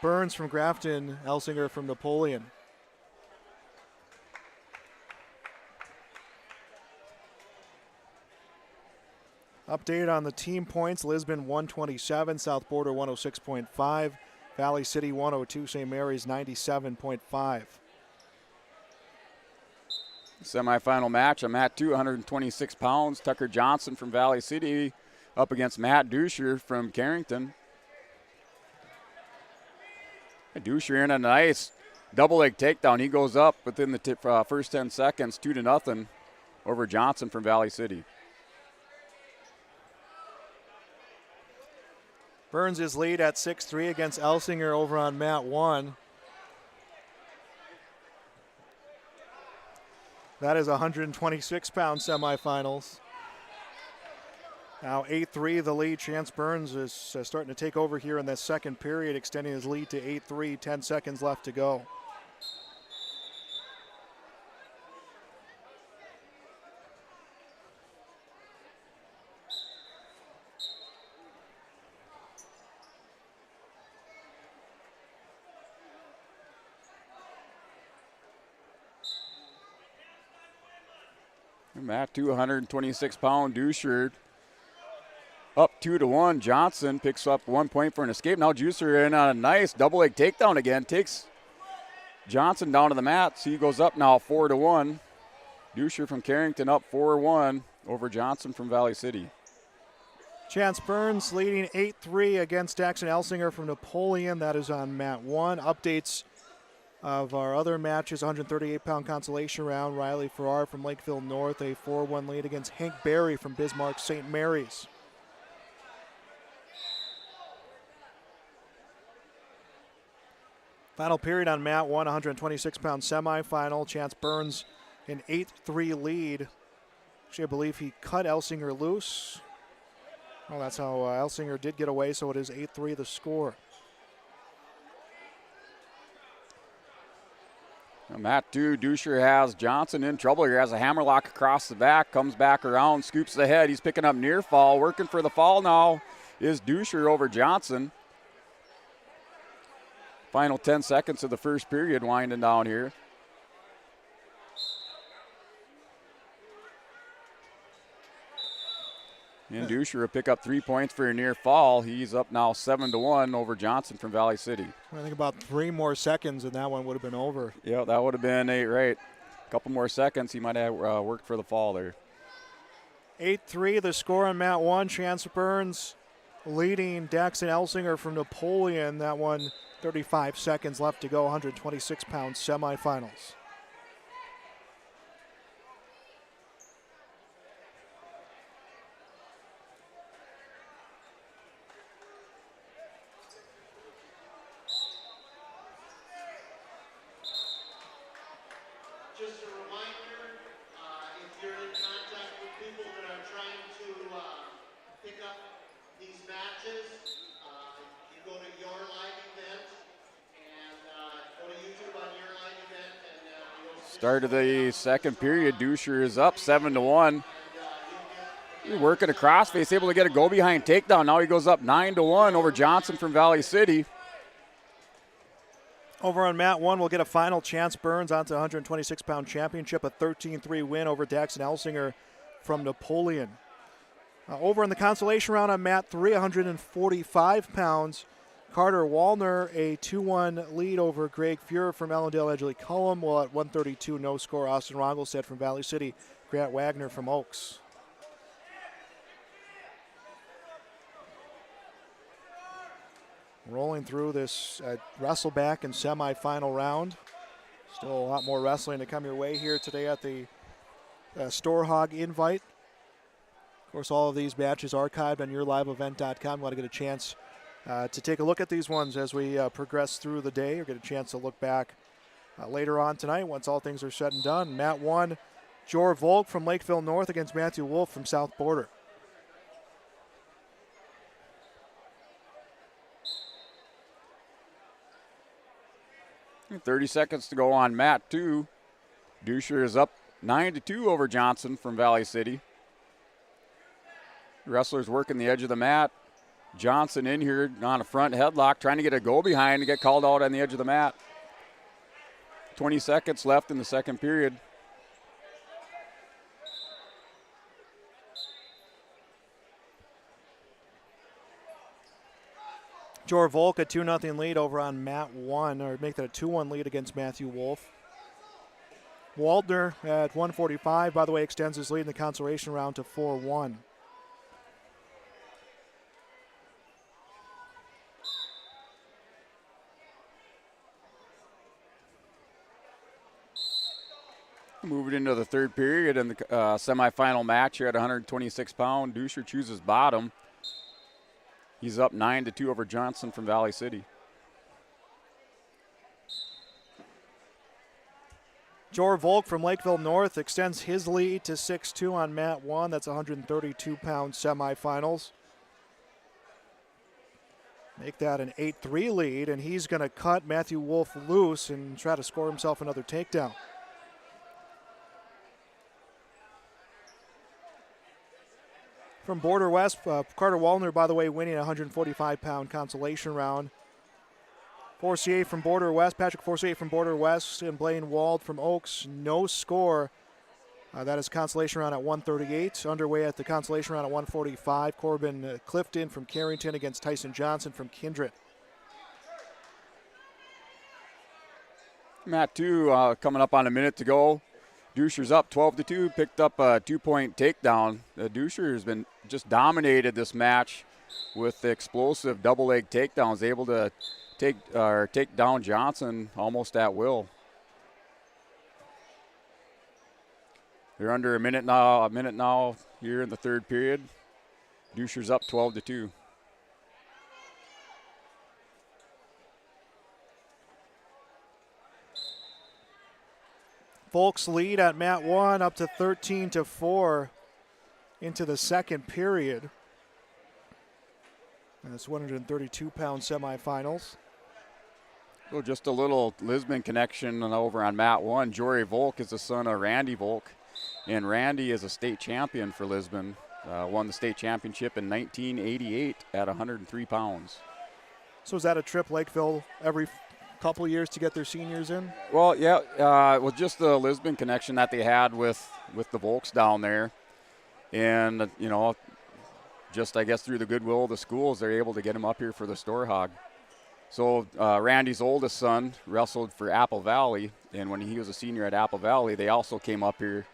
Burns from Grafton, Enzinger from Napoleon. Update on the team points. Lisbon 127, South Border 106.5, Valley City 102, St. Mary's 97.5. Semifinal match, a mat 2, 126 pounds. Tucker Johnson from Valley City up against Matt Duscher from Carrington. Duscher in a nice double leg takedown. He goes up within the first 10 seconds, 2-0 over Johnson from Valley City. Burns his lead at 6-3 against Enzinger over on mat 1. That is 126-pound semifinals. Now 8-3 the lead. Chance Burns is starting to take over here in this second period, extending his lead to 8-3, 10 seconds left to go. Matt 226-pound Duscher up 2-1. Johnson picks up 1 point for an escape. Now Duscher in on a nice double leg takedown again. Takes Johnson down to the mat. So he goes up now 4-1. Duscher from Carrington up 4-1 over Johnson from Valley City. Chance Burns leading 8-3 against Daxton Enzinger from Napoleon. That is on mat 1. Updates of our other matches, 138-pound consolation round. Riley Farrar from Lakeville North, a 4-1 lead against Hank Berry from Bismarck St. Mary's. Final period on mat 1, 126-pound semifinal. Chance Burns an 8-3 lead. Actually, I believe he cut Enzinger loose. Well, that's how Enzinger did get away, so it is 8-3 the score. Mat 2, Duscher has Johnson in trouble here, has a hammerlock across the back, comes back around, scoops the head. He's picking up near fall. Working for the fall now is Duscher over Johnson. Final 10 seconds of the first period winding down here. And Duscher will pick up 3 points for a near fall. He's up now 7-1 over Johnson from Valley City. I think about 3 more seconds and that one would have been over. Yeah, that would have been 8, right. A couple more seconds, he might have worked for the fall there. 8-3 the score on mat 1. Chance Burns leading Daxton Enzinger from Napoleon. That one 35 seconds left to go, 126-pound semifinals. Just a reminder, if you're in contact with people that are trying to pick up these matches, you go to your live event and go to YouTube on your live event. And Start of the second period, Duscher is up 7-1. He's working a crossface, able to get a go-behind takedown. Now he goes up 9-1 over Johnson from Valley City. Over on mat 1, we'll get a final. Chance Burns onto 126-pound championship, a 13-3 win over Daxton Enzinger from Napoleon. Over in the consolation round on mat 3, 145 pounds, Carter Waldner, a 2-1 lead over Greg Fuhrer from Ellendale Edgley Cullum, while at 132 no score, Austin Rongelstead from Valley City, Grant Wagner from Oaks. Rolling through this wrestleback and semifinal round. Still a lot more wrestling to come your way here today at the Storhaug Invite. Of course, all of these matches archived on yourliveevent.com. You want to get a chance to take a look at these ones as we progress through the day, or get a chance to look back later on tonight once all things are said and done. Mat 1, Jor Volk from Lakeville North against Matthew Wolf from South Border. 30 seconds to go on mat 2. Duscher is up 9-2 over Johnson from Valley City. Wrestlers working the edge of the mat. Johnson in here on a front headlock, trying to get a go behind to get called out on the edge of the mat. 20 seconds left in the second period. Jor Volk a 2-0 lead over on mat 1, or make that a 2-1 lead against Matthew Wolf. Waldner at 145, by the way, extends his lead in the consolation round to 4-1. Moving into the third period and the semifinal match here at 126 pound. Duscher chooses bottom. He's up 9-2 over Johnson from Valley City. Jor Volk from Lakeville North extends his lead to 6-2 on mat 1. That's 132-pound semifinals. Make that an 8-3 lead, and he's going to cut Matthew Wolf loose and try to score himself another takedown. From Border West, Carter Waldner, by the way, winning a 145-pound consolation round. Patrick Forcier from Border West, and Blaine Wald from Oaks. No score. That is consolation round at 138. Underway at the consolation round at 145. Corbin Clifton from Carrington against Tyson Johnson from Kindred. Mat 2 coming up on a minute to go. Duscher's up 12-2, picked up a 2-point takedown. Duscher has been just dominated this match with the explosive double leg takedowns, able to take down Johnson almost at will. They're under a minute now here in the third period. Duscher's up 12-2. Volk's lead at mat 1 up to 13-4 into the second period. And it's 132-pound semifinals. So just a little Lisbon connection over on mat 1. Jory Volk is the son of Randy Volk, and Randy is a state champion for Lisbon. Won the state championship in 1988 at 103 pounds. So is that a trip Lakeville every couple years to get their seniors in? Well, yeah, just the Lisbon connection that they had with the Volks down there. And, just I guess through the goodwill of the schools, they're able to get him up here for the Storhaug. So Randy's oldest son wrestled for Apple Valley, and when he was a senior at Apple Valley, they also came up here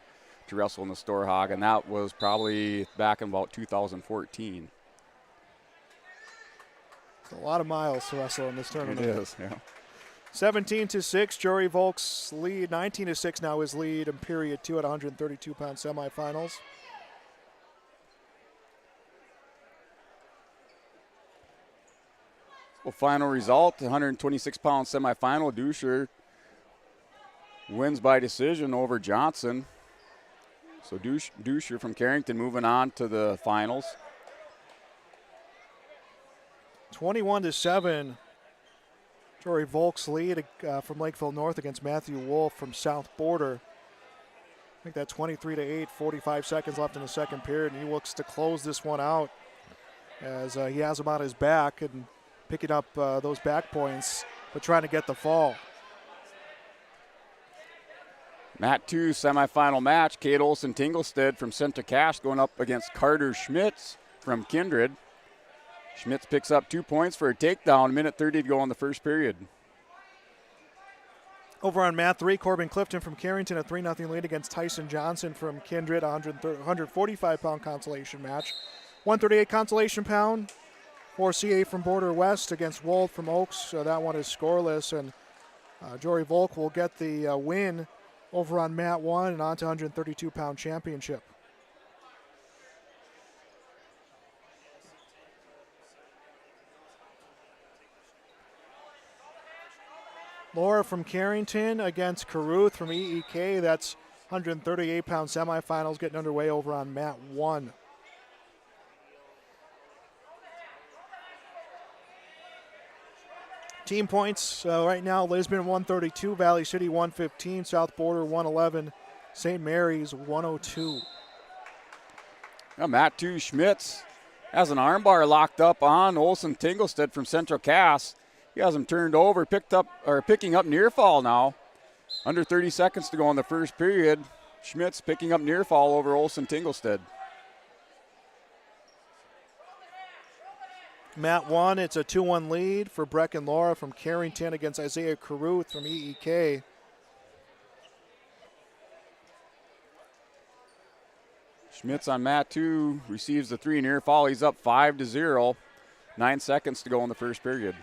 to wrestle in the Storhaug, and that was probably back in about 2014. It's a lot of miles to wrestle in this tournament. It is, yeah. 17-6, Jory Volk's lead. 19-6 now his lead in period 2 at 132-pound semifinals. Well, final result, 126-pound semifinal. Duscher wins by decision over Johnson. So Duscher from Carrington moving on to the finals. 21-7. Jory Volk's lead from Lakeville North against Matthew Wolf from South Border. I think that 23-8, 45 seconds left in the second period, and he looks to close this one out as he has him on his back and picking up those back points, but trying to get the fall. Mat 2 semifinal match. Kate Olson Tinglestead from Center Cash going up against Carter Schmitz from Kindred. Schmitz picks up 2 points for a takedown. Minute 30 to go in the first period. Over on mat 3, Corbin Clifton from Carrington, a 3-0 lead against Tyson Johnson from Kindred, 145-pound consolation match. 138 consolation pound for CA from Border West against Wald from Oaks. So that one is scoreless, and Jory Volk will get the win over on mat 1 and on to 132-pound championship. Laura from Carrington against Caruth from EEK. That's 138-pound semifinals getting underway over on mat 1. Team points right now, Lisbon 132, Valley City 115, South Border 111, St. Mary's 102. Now Matt 2 Schmitz has an armbar locked up on Olson Tinglestead from Central Cass. He has him turned over, picking up near fall now. Under 30 seconds to go in the first period. Schmitz picking up near fall over Olson Tinglestead. Mat 1, it's a 2-1 lead for Breck and Laura from Carrington against Isaiah Caruth from EEK. Schmitz on mat 2 receives the 3 near fall. He's up 5-0. 9 seconds to go in the first period.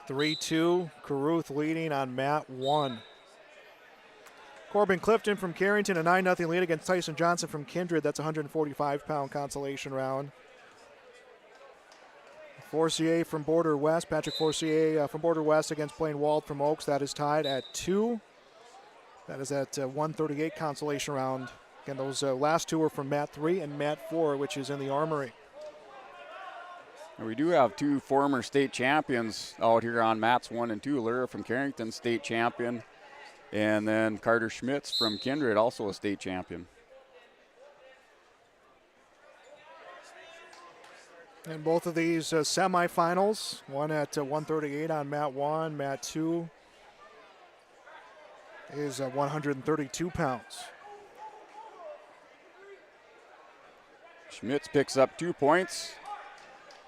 (3-2), Caruth leading on mat 1. Corbin Clifton from Carrington, a 9-0 lead against Tyson Johnson from Kindred. That's a 145-pound consolation round. Forcier from Border West, Patrick Forcier from Border West against Blaine Wald from Oaks. That is tied at 2. That is at 138 consolation round. Again, those last two are from mat 3 and mat 4, which is in the Armory. We do have 2 former state champions out here on mats 1 and 2. Lyra from Carrington, state champion. And then Carter Schmitz from Kindred, also a state champion. And both of these semifinals, one at 138 on mat 1, mat 2 is 132 pounds. Schmitz picks up 2 points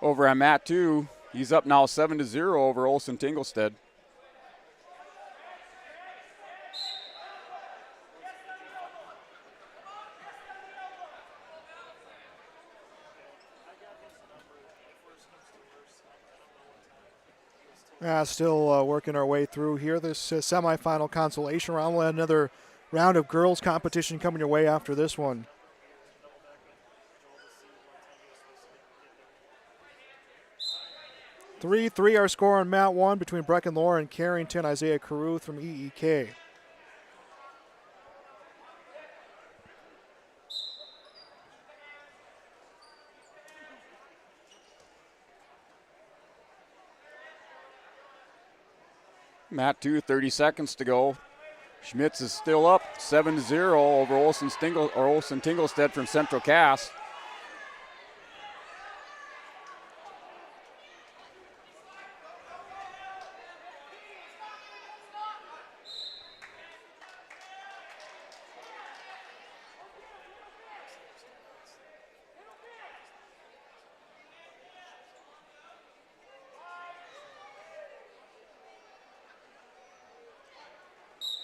over on mat 2. He's up now 7-0 over Olson Tinglestead. Still working our way through here. This semifinal consolation round. We'll have another round of girls competition coming your way after this one. (3-3) our score on mat 1 between Breck and Laura and Carrington. Isaiah Caruth from EEK. Mat 2, 30 seconds to go. Schmitz is still up 7-0 over Olson Tinglestead from Central Cass.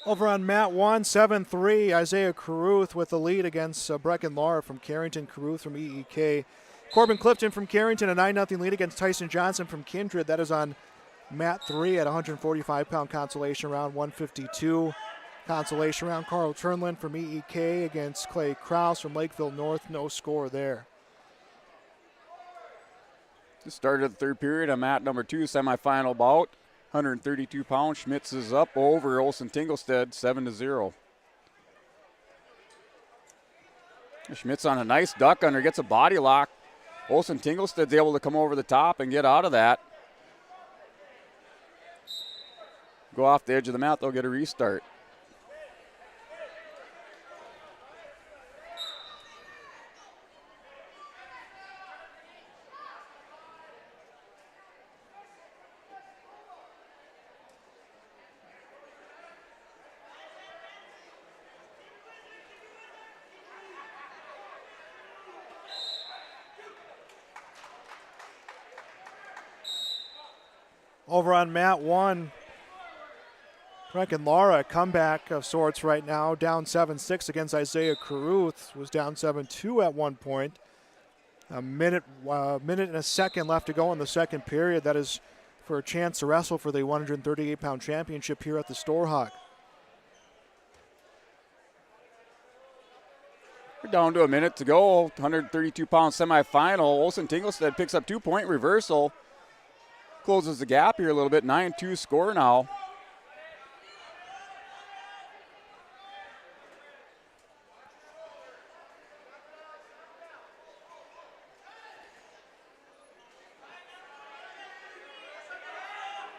Over on mat 1, 7-3, Isaiah Caruth with the lead against Breck and Laura from Carrington, Caruth from EEK. Corbin Clifton from Carrington, a 9-0 lead against Tyson Johnson from Kindred. That is on mat 3 at 145-pound consolation round, 152. Consolation round, Carl Turnlin from EEK against Clay Krause from Lakeville North. No score there. Just started the third period on mat number 2, semifinal bout. 132 pounds. Schmitz is up over Olson Tinglestead, 7-0. Schmitz on a nice duck under, gets a body lock. Olson Tinglestead's able to come over the top and get out of that. Go off the edge of the mat, they'll get a restart. Over on mat 1, Breck and Laura, a comeback of sorts right now, down 7-6 against Isaiah Caruth, was down 7-2 at one point. A minute and a second left to go in the second period. That is for a chance to wrestle for the 138-pound championship here at the Storhaug. We're down to a minute to go, 132-pound semifinal. Olson Tinglestead picks up 2-point reversal. Closes the gap here a little bit, 9-2 score now.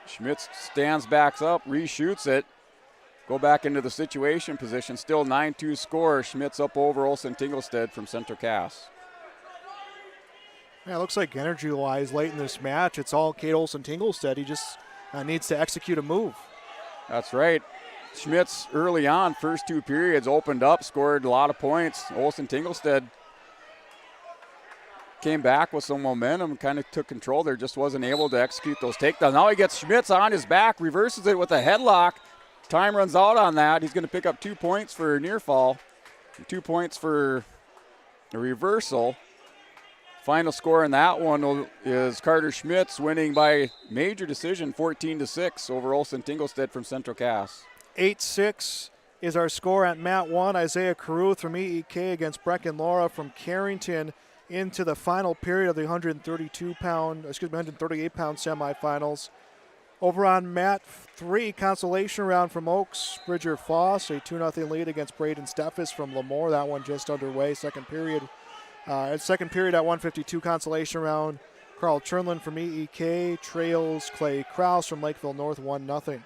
Schmitz stands backs up, reshoots it. Go back into the situation position. Still 9-2 score. Schmitz up over Olsen Tinglestead from Central Cass. Yeah, it looks like energy-wise late in this match, it's all Kate Olsen Tinglestead. He just needs to execute a move. That's right. Schmitz early on, first 2 periods, opened up, scored a lot of points. Olsen Tinglestead came back with some momentum, kind of took control there, just wasn't able to execute those takedowns. Now he gets Schmitz on his back, reverses it with a headlock. Time runs out on that. He's going to pick up 2 points for a near fall, 2 points for a reversal. Final score in that one is Carter Schmitz winning by major decision, 14-6 over Olsen Tinglestead from Central Cass. 8-6 is our score at Mat 1. Isaiah Caruth from EEK against Brecken Laura from Carrington into the final period of the 138-pound semifinals. Over on Mat 3, consolation round from Oaks, Bridger Foss, a 2-0 lead against Braden Steffes from Lemoore. That one just underway, second period. Second period at 152, consolation round. Carl Chernlin from EEK trails Clay Kraus from Lakeville North 1-0.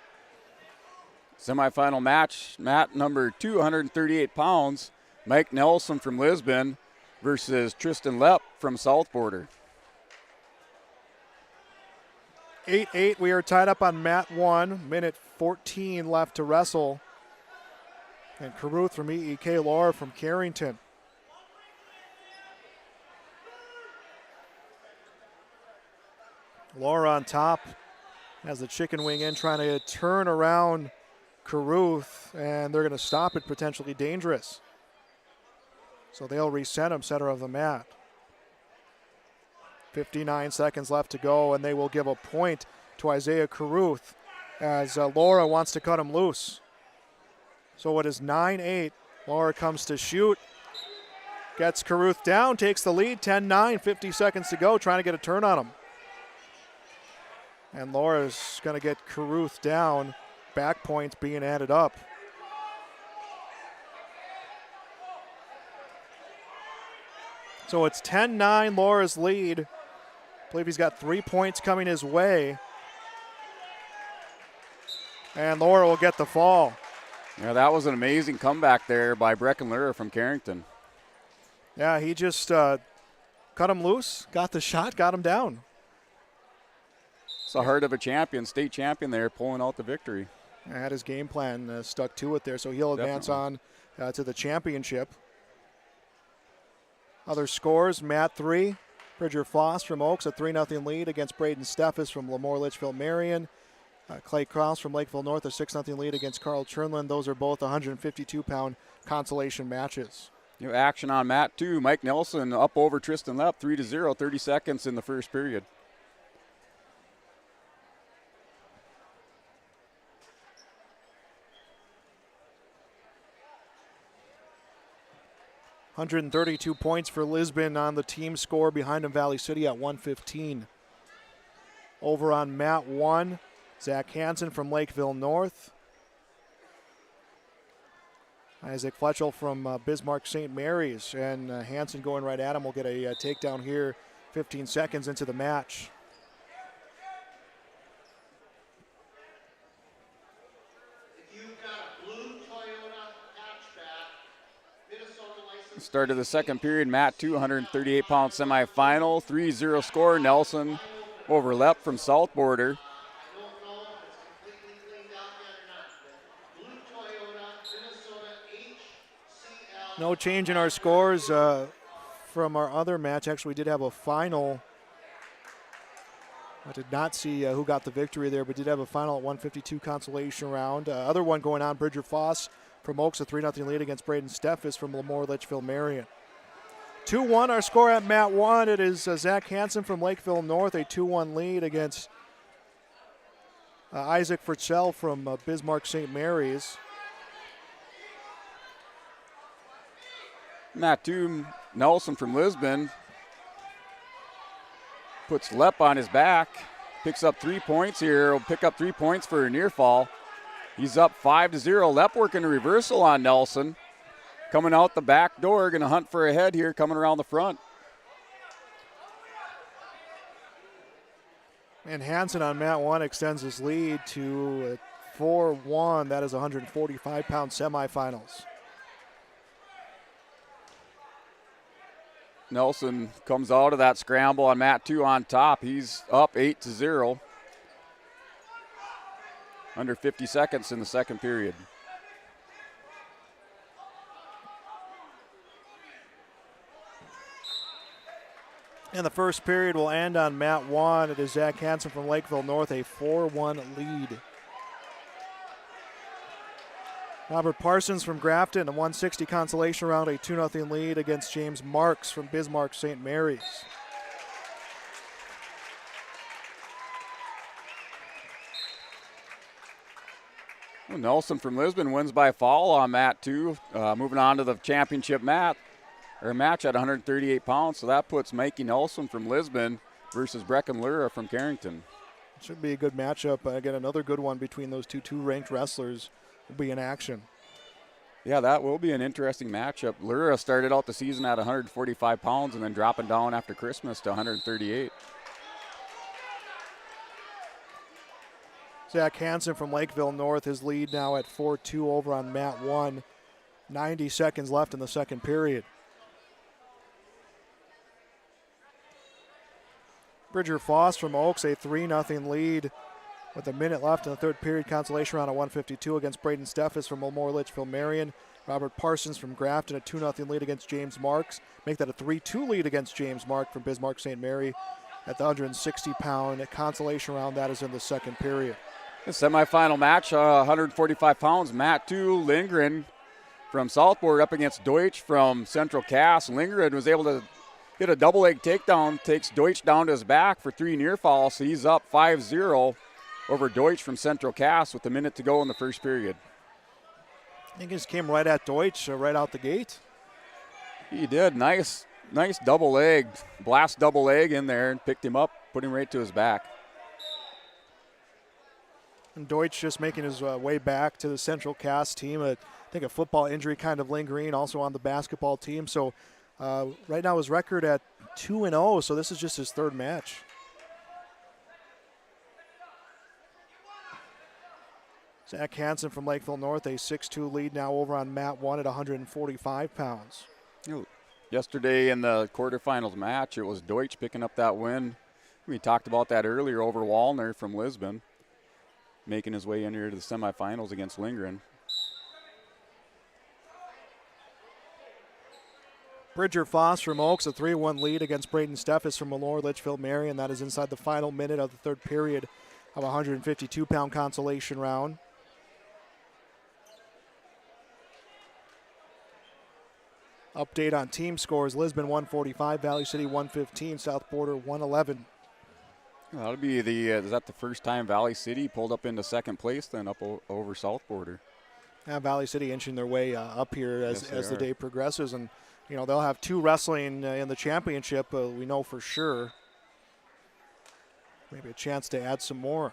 Semifinal match, mat number 2, 138 pounds. Mike Nelson from Lisbon versus Tristan Lepp from South Border. 8-8, we are tied up on mat 1. Minute 14 left to wrestle. And Caruth from EEK, Laura from Carrington. Laura on top has the chicken wing in, trying to turn around Caruth, and they're going to stop it, potentially dangerous. So they'll reset him, center of the mat. 59 seconds left to go, and they will give a point to Isaiah Caruth as Laura wants to cut him loose. So it is 9-8. Laura comes to shoot, gets Caruth down, takes the lead, 10-9, 50 seconds to go, trying to get a turn on him. And Laura's going to get Caruth down, back points being added up. So it's 10-9, Laura's lead. I believe he's got 3 points coming his way. And Laura will get the fall. Yeah, that was an amazing comeback there by Brecken Laura from Carrington. Yeah, he just cut him loose, got the shot, got him down. It's the heart of a champion, state champion there, pulling out the victory. Had his game plan, stuck to it there, so he'll advance on to the championship. Other scores, Mat 3, Bridger Foss from Oaks, a 3-0 lead against Braden Steffes from Lemoore Litchfield Marion. Clay Kraus from Lakeville North, a 6-0 lead against Carl Chernlin. Those are both 152-pound consolation matches. New action on Mat 2. Mike Nelson up over Tristan Lepp, 3-0, 30 seconds in the first period. $132 points for Lisbon on the team score, behind him Valley City at 115. Over on Mat 1, Zach Hansen from Lakeville North. Isaac Fletchell from Bismarck St. Mary's, and Hansen going right at him will get a takedown here 15 seconds into the match. Start of the second period, Mat 2, 138-pound semifinal, 3-0 score, Nelson over Lepp from South Border. No change in our scores from our other match. Actually, we did have a final. I did not see who got the victory there, but did have a final at 152 consolation round. Other one going on, Bridger Foss from Oaks, a 3-0 lead against Braden Steffes from Lemoore Litchfield Marion. 2-1 our score at Mat 1. It is Zach Hansen from Lakeville North, a 2-1 lead against Isaac Fletchell from Bismarck St. Mary's. Mat 2, Nelson from Lisbon puts Lepp on his back, picks up 3 points here. Will pick up 3 points for a near fall. He's up 5-0. Lepp working a reversal on Nelson. Coming out the back door, going to hunt for a head here, coming around the front. And Hansen on mat 1 extends his lead to 4-1. That is 145-pound semifinals. Nelson comes out of that scramble on mat 2 on top. He's up 8-0. Under 50 seconds in the second period. And the first period will end on mat 1. It is Zach Hansen from Lakeville North, a 4-1 lead. Robert Parsons from Grafton, a 160 consolation round, a 2-0 lead against James Marks from Bismarck St. Mary's. Well, Nelson from Lisbon wins by fall on mat 2, moving on to the championship match at 138 pounds. So that puts Mikey Nelson from Lisbon versus Brecken Lura from Carrington. Should be a good matchup. Again, another good one between those two ranked wrestlers will be in action. Yeah, that will be an interesting matchup. Lura started out the season at 145 pounds and then dropping down after Christmas to 138. Zach Hansen from Lakeville North, his lead now at 4-2 over on mat 1. 90 seconds left in the second period. Bridger Foss from Oaks, a 3-0 lead with a minute left in the third period. Consolation round at 152 against Braden Steffes from Mulmore Litchfield Marion. Robert Parsons from Grafton, a 2-0 lead against James Marks. Make that a 3-2 lead against James Mark from Bismarck St. Mary at the 160-pound consolation round. That is in the second period. The semifinal match, 145 pounds, Matt 2, Lindgren from Southport up against Deutsch from Central Cass. Lindgren was able to hit a double leg takedown, takes Deutsch down to his back for 3 near falls, so he's up 5-0 over Deutsch from Central Cass with a minute to go in the first period. I think he just came right at Deutsch right out the gate. He did. Nice double leg, blast double leg in there and picked him up, put him right to his back. And Deutsch just making his way back to the Central Cass team. I think a football injury kind of lingering, also on the basketball team. So right now his record at 2-0, so this is just his third match. Zach Hansen from Lakeville North, a 6-2 lead now over on mat 1 at 145 pounds. Yesterday in the quarterfinals match, it was Deutsch picking up that win. We talked about that earlier over Waldner from Lisbon, making his way in here to the semifinals against Lindgren. Bridger Foss from Oaks, a 3-1 lead against Braden Steffes from Malore Litchfield Marion. That is inside the final minute of the third period of a 152-pound consolation round. Update on team scores: Lisbon 145, Valley City 115, South Border 111. That'll be is that the first time Valley City pulled up into second place then up over South Border? Valley City inching their way up here as the day progresses, and you know they'll have 2 wrestling in the championship. We know for sure. Maybe a chance to add some more.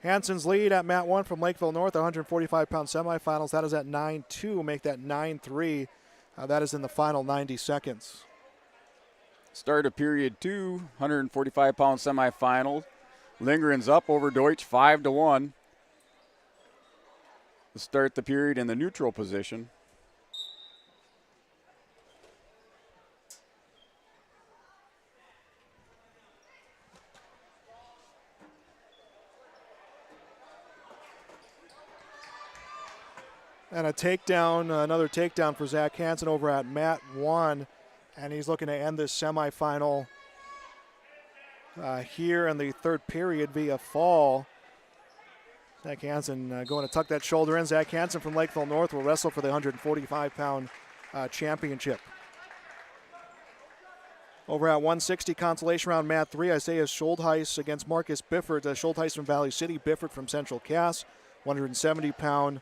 Hansen's lead at mat 1 from Lakeville North, 145-pound semifinals. That is at 9-2. Make that 9-3. That is in the final 90 seconds. Start of period 2, 145-pound semifinal. Lindgren's up over Deutsch 5-1. To start the period in the neutral position. And a takedown, another takedown for Zach Hansen over at mat 1. And he's looking to end this semifinal here in the third period via fall. Zach Hansen going to tuck that shoulder in. Zach Hansen from Lakeville North will wrestle for the 145-pound championship. Over at 160 consolation round mat 3, Isaiah Schultheis against Marcus Bifford. Schultheis from Valley City, Bifford from Central Cass. 170-pound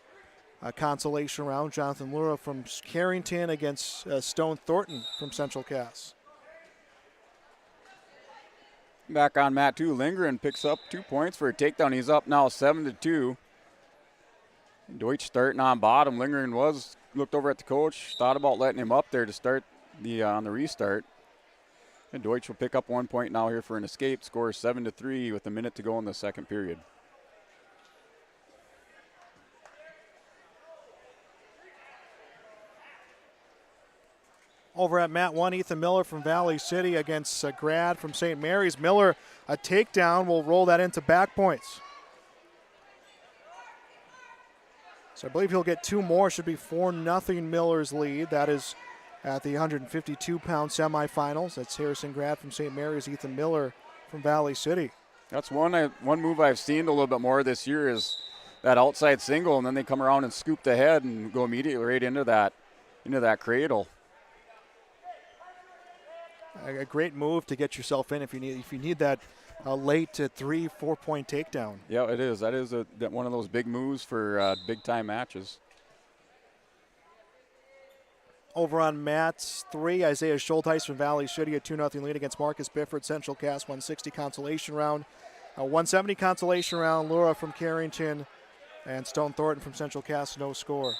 consolation round. Jonathan Lura from Carrington against Stone Thornton from Central Cass. Back on mat 2, Lindgren picks up 2 points for a takedown. He's up now 7-2. Deutsch starting on bottom. Lindgren looked over at the coach, thought about letting him up there to start on the restart. And Deutsch will pick up 1 point now here for an escape. Score 7-3 with a minute to go in the second period. Over at mat 1, Ethan Miller from Valley City against Grad from St. Mary's. Miller, a takedown, will roll that into back points. So I believe he'll get 2 more. Should be 4-0 Miller's lead. That is at the 152-pound semifinals. That's Harrison Grad from St. Mary's, Ethan Miller from Valley City. That's one move I've seen a little bit more this year is that outside single, and then they come around and scoop the head and go immediately right into that cradle. A great move to get yourself in if you need that late 3-4 point takedown. Yeah, it is. That is one of those big moves for big time matches. Over on mat 3, Isaiah Schulteis from Valley City, a 2-0 lead against Marcus Bifford. Central Cast 160 consolation round. 170 consolation round, Laura from Carrington and Stone Thornton from Central Cast, no score.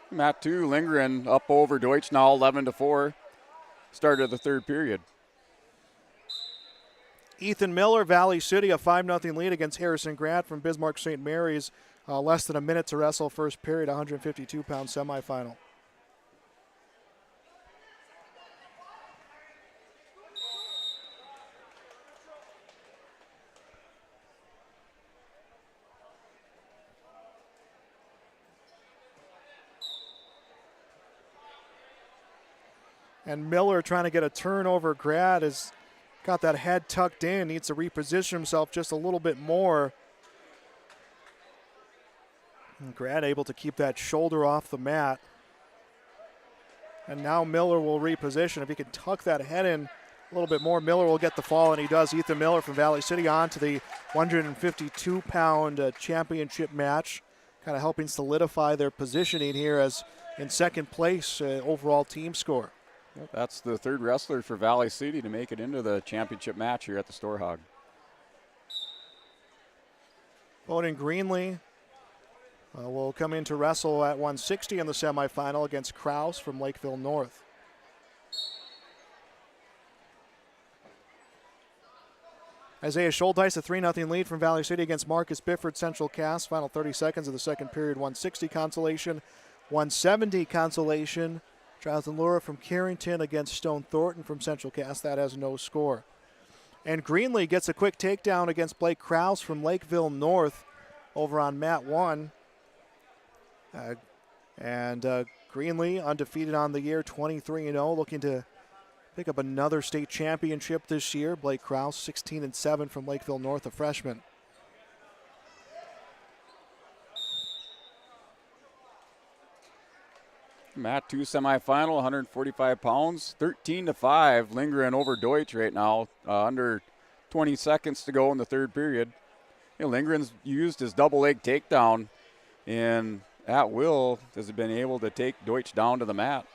Mat 2, Lindgren up over Deutsch now 11-4. Start of the third period. Ethan Miller, Valley City, a 5-0 lead against Harrison Grant from Bismarck St. Mary's. Less than a minute to wrestle first period, 152-pound semifinal. And Miller trying to get a turnover. Grad has got that head tucked in, needs to reposition himself just a little bit more. And Grad able to keep that shoulder off the mat. And now Miller will reposition. If he can tuck that head in a little bit more, Miller will get the fall, and he does. Ethan Miller from Valley City on to the 152-pound championship match, kind of helping solidify their positioning here as in second place overall team score. That's the third wrestler for Valley City to make it into the championship match here at the Storhaug. Colton Greenlee will come in to wrestle at 160 in the semifinal against Kraus from Lakeville North. Isaiah Schulteis, a 3-0 lead from Valley City against Marcus Bifford, Central Cast. Final 30 seconds of the second period, 160 consolation, 170 consolation. Jonathan Lura from Carrington against Stone Thornton from Central Cast. That has no score. And Greenlee gets a quick takedown against Blake Krause from Lakeville North over on mat 1. Greenlee undefeated on the year, 23-0, looking to pick up another state championship this year. Blake Krause, 16-7 from Lakeville North, a freshman. Mat 2 semifinal, 145 pounds, 13-5. Lindgren over Deutsch right now, under 20 seconds to go in the third period. Lindgren's used his double leg takedown, and at will has been able to take Deutsch down to the mat.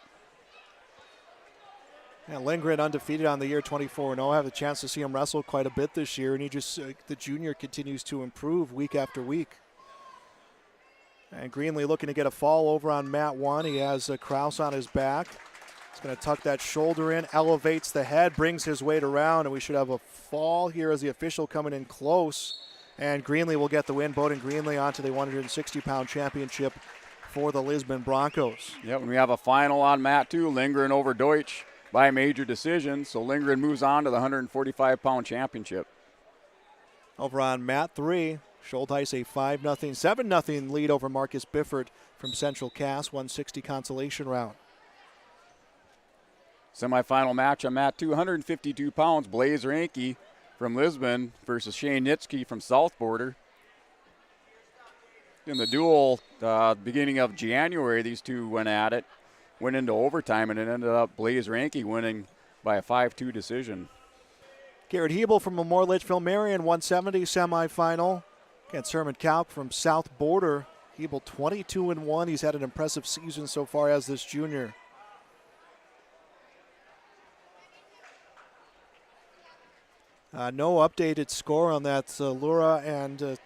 Yeah, Lindgren undefeated on the year, 24-0. I have a chance to see him wrestle quite a bit this year, and he just, the junior continues to improve week after week. And Greenlee looking to get a fall over on mat 1. He has Krause on his back. He's going to tuck that shoulder in, elevates the head, brings his weight around, and we should have a fall here as the official coming in close. And Greenlee will get the win. Bowden Greenlee onto the 160-pound championship for the Lisbon Broncos. Yep, and we have a final on mat 2. Lindgren over Deutsch by major decision. So Lindgren moves on to the 145-pound championship. Over on mat 3, Schulteis a 5-0, 7-0 lead over Marcus Bifford from Central Cast, 160 consolation round. Semifinal match on mat 2, 152 pounds. Blaze Ranke from Lisbon versus Shane Nitsky from South Border. In the duel, beginning of January, these two went at it, went into overtime, and it ended up Blaze Ranke winning by a 5-2 decision. Garrett Hebel from Memorial Litchfield Marion, 170 semifinal against Herman Kalk from South Border. Hebel 22-1. He's had an impressive season so far as this junior. No updated score on that. Lura and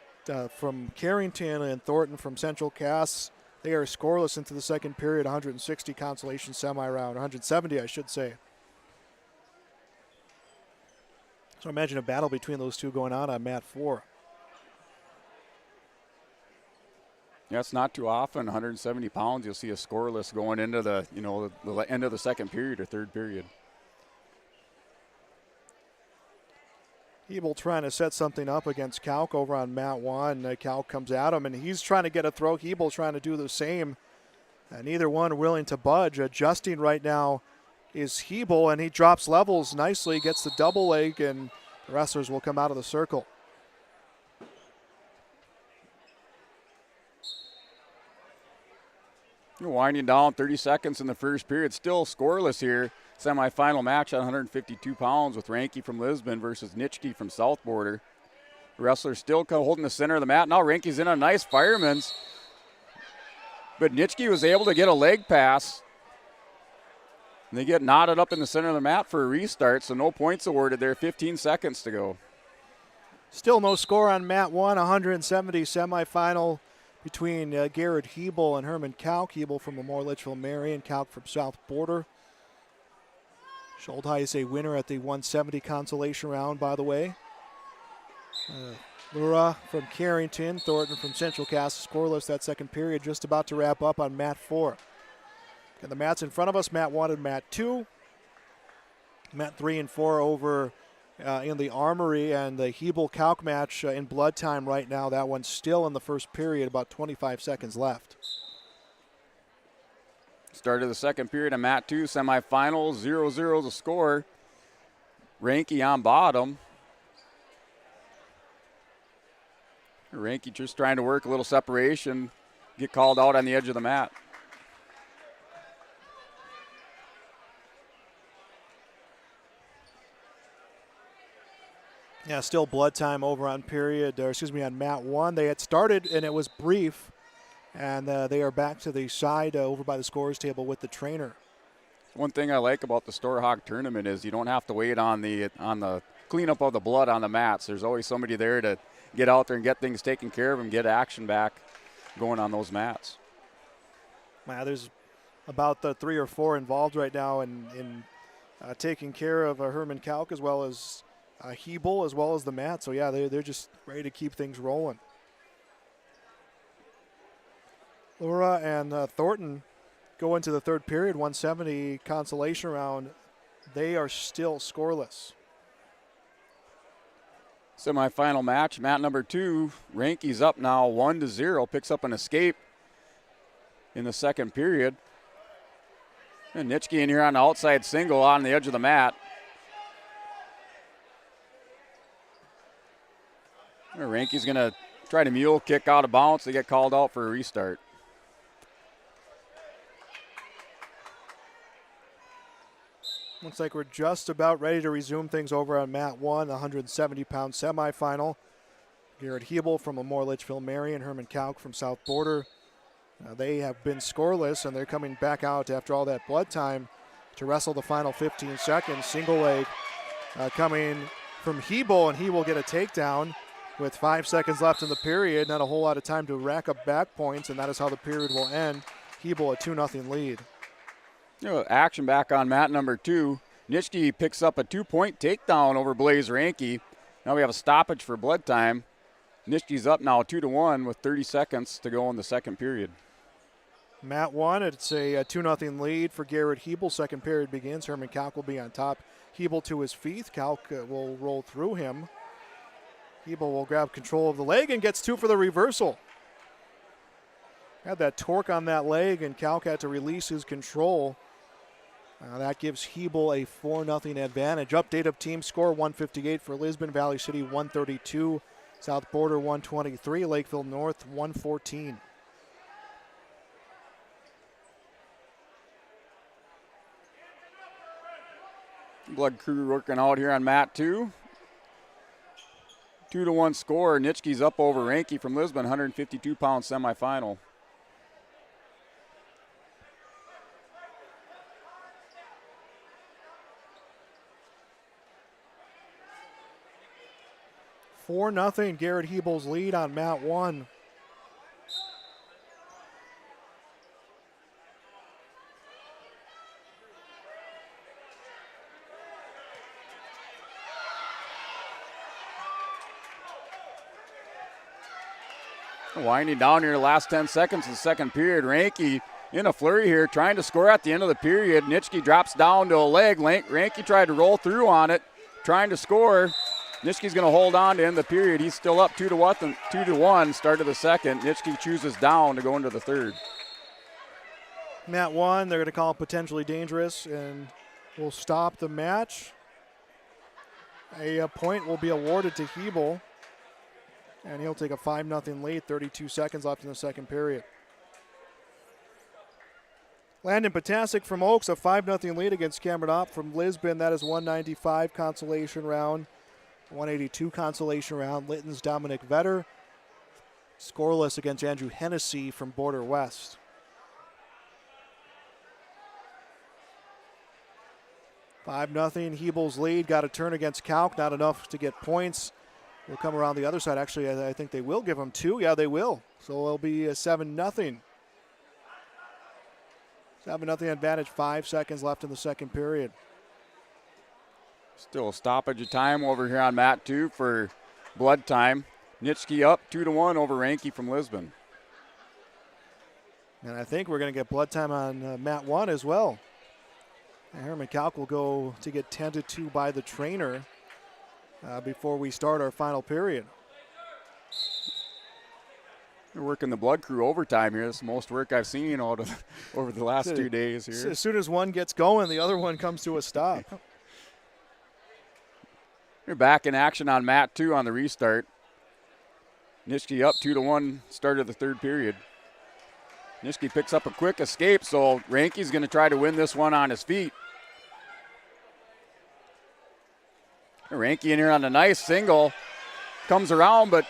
from Carrington and Thornton from Central Cass They are scoreless into the second period, 160 consolation semi-round, 170 I should say. So imagine a battle between those two going on mat 4. Yeah, it's not too often, 170 pounds, you'll see a scoreless going into the end of the second period or third period. Hebel trying to set something up against Kalk over on mat 1. Kalk comes at him, and he's trying to get a throw. Hebel trying to do the same. Neither one willing to budge. Adjusting right now is Hebel, and he drops levels nicely, gets the double leg, and the wrestlers will come out of the circle. You're winding down 30 seconds in the first period. Still scoreless here. Semi-final match at 152 pounds with Ranke from Lisbon versus Nitschke from South Border. The wrestler still holding the center of the mat. Now Ranke's in a nice fireman's. But Nitschke was able to get a leg pass. And they get knotted up in the center of the mat for a restart, so no points awarded there. 15 seconds to go. Still no score on mat 1. 170 semifinal between Garrett Hebel and Herman Kalk. Hebel from Memorial Litchfield Marion, Kalk from South Border. Schultheis a winner at the 170 consolation round, by the way. Lura from Carrington, Thornton from Central Cass, scoreless that second period, just about to wrap up on mat 4. And the mats in front of us, mat 1 and mat 2. Mat 3 and 4 over in the Armory, and the Hebel-Kalk match in blood time right now. That one's still in the first period, about 25 seconds left. Start of the second period of mat 2, semifinals, 0-0 the score. Ranke on bottom. Ranke just trying to work a little separation, get called out on the edge of the mat. Yeah, still blood time over on on mat 1. They had started and it was brief, and they are back to the side over by the scores table with the trainer. One thing I like about the Storhaug tournament is you don't have to wait on the cleanup of the blood on the mats. There's always somebody there to get out there and get things taken care of and get action back going on those mats. Wow, there's about 3 or 4 involved right now in taking care of Herman Kalk as well as Hebel as well as the mat. So yeah, they're just ready to keep things rolling. Laura and Thornton go into the third period, 170 consolation round. They are still scoreless. Semi-final match, mat number 2. Ranke's up now 1-0, picks up an escape in the second period. And Nitschke in here on the outside single on the edge of the mat. Ranke's going to try to mule kick out of bounds. They get called out for a restart. Looks like we're just about ready to resume things over on mat 1, the 170-pound semifinal. Garrett Hebel from Memorial Litchfield Marion, Herman Kalk from South Border. They have been scoreless, and they're coming back out after all that blood time to wrestle the final 15 seconds. Single leg coming from Hebel, and he will get a takedown with 5 seconds left in the period. Not a whole lot of time to rack up back points, and that is how the period will end. Hebel a 2-0 lead. Action back on mat number 2. Nitschke picks up a 2-point takedown over Blaze Ranke. Now we have a stoppage for blood time. Nitschke's up now 2-1 with 30 seconds to go in the second period. Mat 1, it's a 2-0 lead for Garrett Hebel. Second period begins. Herman Kalk will be on top. Hebel to his feet. Kalk will roll through him. Hebel will grab control of the leg and gets 2 for the reversal. Had that torque on that leg, and Kalk had to release his control. That gives Hebel a 4-0 advantage. Update of team score, 158 for Lisbon, Valley City 132, South Border 123, Lakeville North 114. Blood crew working out here on mat 2. 2-1 score. Nitschke's up over Ranke from Lisbon, 152-pound semifinal. $4-0 Garrett Hebel's lead on mat 1. Winding down here, last 10 seconds of the second period. Ranke in a flurry here, trying to score at the end of the period. Nitschke drops down to a leg. Ranke tried to roll through on it, trying to score. Nitschke's going to hold on to end the period. He's still up 2-1, start of the second. Nitschke chooses down to go into the third. Mat 1, they're going to call it potentially dangerous, and will stop the match. A point will be awarded to Hebel, and he'll take a 5-0 lead, 32 seconds left in the second period. Landon Potasic from Oaks, a 5-0 lead against Cameron Opp from Lisbon. That is 195 consolation round, 182 consolation round. Litton's Dominic Vetter, scoreless against Andrew Hennessy from Border West. $5-0, Hebel's lead. Got a turn against Kalk, not enough to get points. Will come around the other side. Actually, I think they will give them 2. Yeah, they will. So it'll be a 7-0. 7-0 advantage, 5 seconds left in the second period. Still a stoppage of time over here on Mat 2 for blood time. Nitschke up 2-1 over Ranke from Lisbon. And I think we're going to get blood time on Mat 1 as well. And Herman Kalk will go to get tended to by the trainer before we start our final period. We're working the blood crew overtime here. This is the most work I've seen over the last 2 days here. As soon as one gets going, the other one comes to a stop. We're back in action on Mat 2 on the restart. Nitschke up 2-1, start of the third period. Nitschke picks up a quick escape, so Ranke's going to try to win this one on his feet. Ranke in here on a nice single. Comes around, but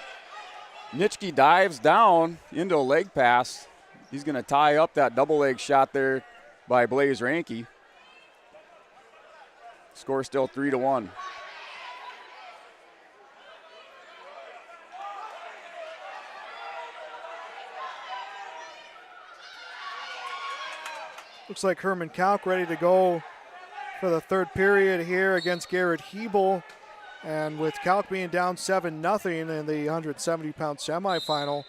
Nitschke dives down into a leg pass. He's going to tie up that double leg shot there by Blaze Ranke. Score still 3-1. Looks like Herman Kalk ready to go for the third period here against Garrett Hebel. And with Kalk being down 7-0 in the 170-pound semifinal,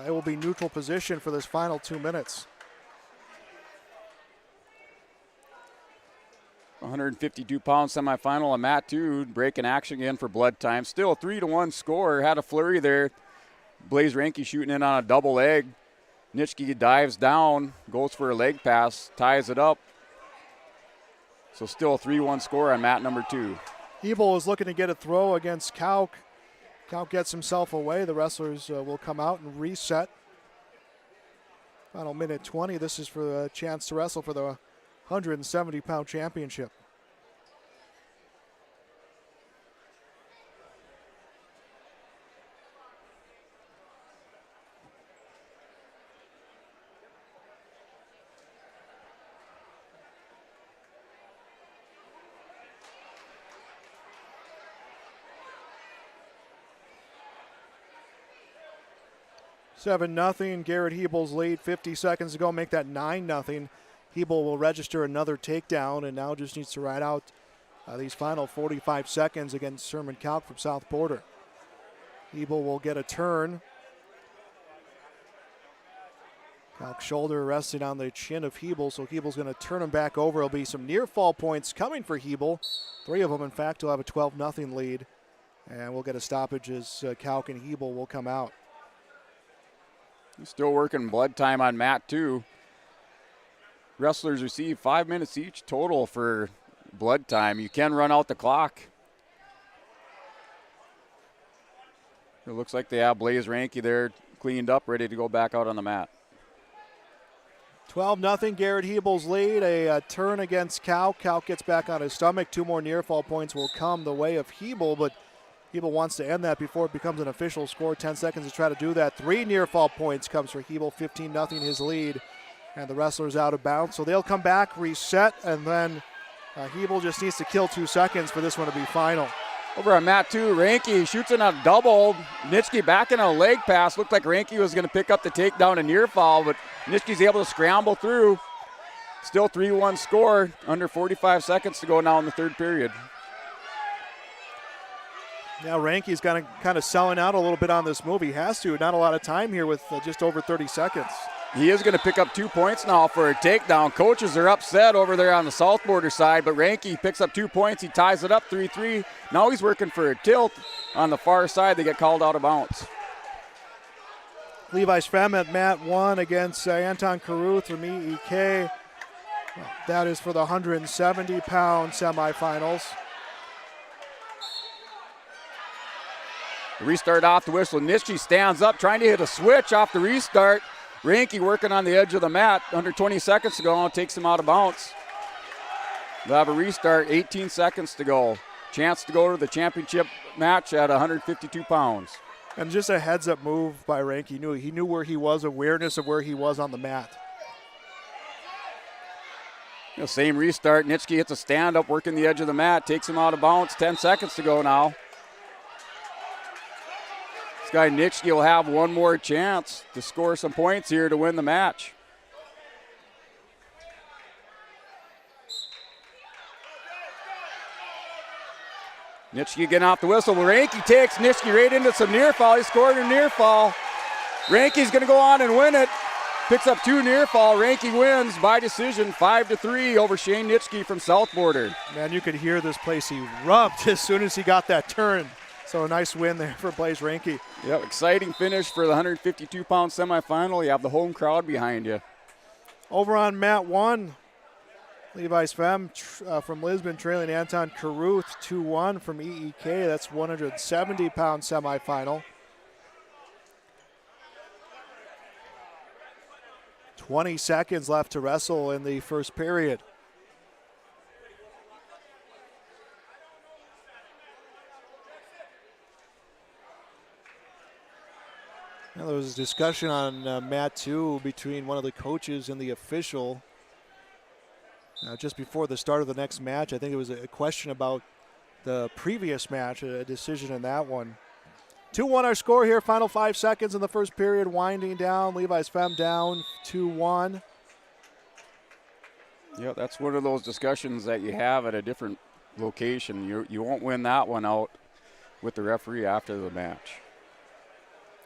it will be neutral position for this final 2 minutes. 152-pound semifinal on Mat 2, breaking action again for blood time. Still a 3-1 score. Had a flurry there. Blaze Ranke shooting in on a double leg. Nitschke dives down, goes for a leg pass, ties it up. So still a 3-1 score on Mat number 2. Hebel is looking to get a throw against Kalk. Kalk gets himself away. The wrestlers will come out and reset. Final minute 20. This is for a chance to wrestle for the 170-pound championship. $7-0. Garrett Hebel's lead. 50 seconds to go. Make that 9-0. Hebel will register another takedown and now just needs to ride out these final 45 seconds against Herman Kalk from South Border. Hebel will get a turn. Kalk's shoulder resting on the chin of Hebel, so Hebel's going to turn him back over. There'll be some near fall points coming for Hebel. 3 of them, in fact, will have a 12-0 lead. And we'll get a stoppage as Kalk and Hebel will come out. Still working blood time on Mat 2. Wrestlers receive 5 minutes each total for blood time. You can run out the clock. It looks like they have Blaze Ranke there cleaned up, ready to go back out on the mat. 12-0, Garrett Hebel's lead. A turn against Kalk. Kalk gets back on his stomach. 2 more near fall points will come the way of Hebel, but Hebel wants to end that before it becomes an official score. 10 seconds to try to do that. 3 near fall points comes for Hebel. 15-0 his lead. And the wrestler's out of bounds. So they'll come back, reset, and then Hebel just needs to kill 2 seconds for this one to be final. Over on Mat 2, Ranke shoots in a double. Nitschke back in a leg pass. Looked like Ranke was going to pick up the takedown and near fall, but Nitschke's able to scramble through. Still 3-1 score. Under 45 seconds to go now in the third period. Now Ranke's kind of selling out a little bit on this move. He has to. Not a lot of time here with just over 30 seconds. He is going to pick up 2 points now for a takedown. Coaches are upset over there on the south border side, but Ranke picks up 2 points. He ties it up 3-3. Now he's working for a tilt on the far side. They get called out of bounds. Levi's Femme at mat 1 against Anton Caruth from EEK. That is for the 170-pound semifinals. The restart off the whistle. Nitschke stands up trying to hit a switch off the restart. Ranke working on the edge of the mat. Under 20 seconds to go. Takes him out of bounds. They'll have a restart. 18 seconds to go. Chance to go to the championship match at 152 pounds. And just a heads-up move by Ranke. He knew where he was, awareness of where he was on the mat. Same restart. Nitschke hits a stand-up, working the edge of the mat. Takes him out of bounds. 10 seconds to go now. This guy Nitschke will have one more chance to score some points here to win the match. Nitschke getting off the whistle. Ranke takes Nitschke right into some near fall. He scored a near fall. Ranke's going to go on and win it. Picks up 2 near fall. Ranke wins by decision 5-3 over Shane Nitschke from South Border. Man, you could hear this place erupt as soon as he got that turn. So a nice win there for Blaze Ranke. Yep, exciting finish for the 152-pound semifinal. You have the home crowd behind you. Over on mat 1, Levi's Femme from Lisbon trailing Anton Caruth 2-1 from EEK. That's 170-pound semifinal. 20 seconds left to wrestle in the first period. Now, there was a discussion on mat 2 between one of the coaches and the official just before the start of the next match. I think it was a question about the previous match, a decision in that one. 2-1 our score here, final 5 seconds in the first period, winding down. Levi's Femme down 2-1. Yeah, that's one of those discussions that you have at a different location. You won't win that one out with the referee after the match.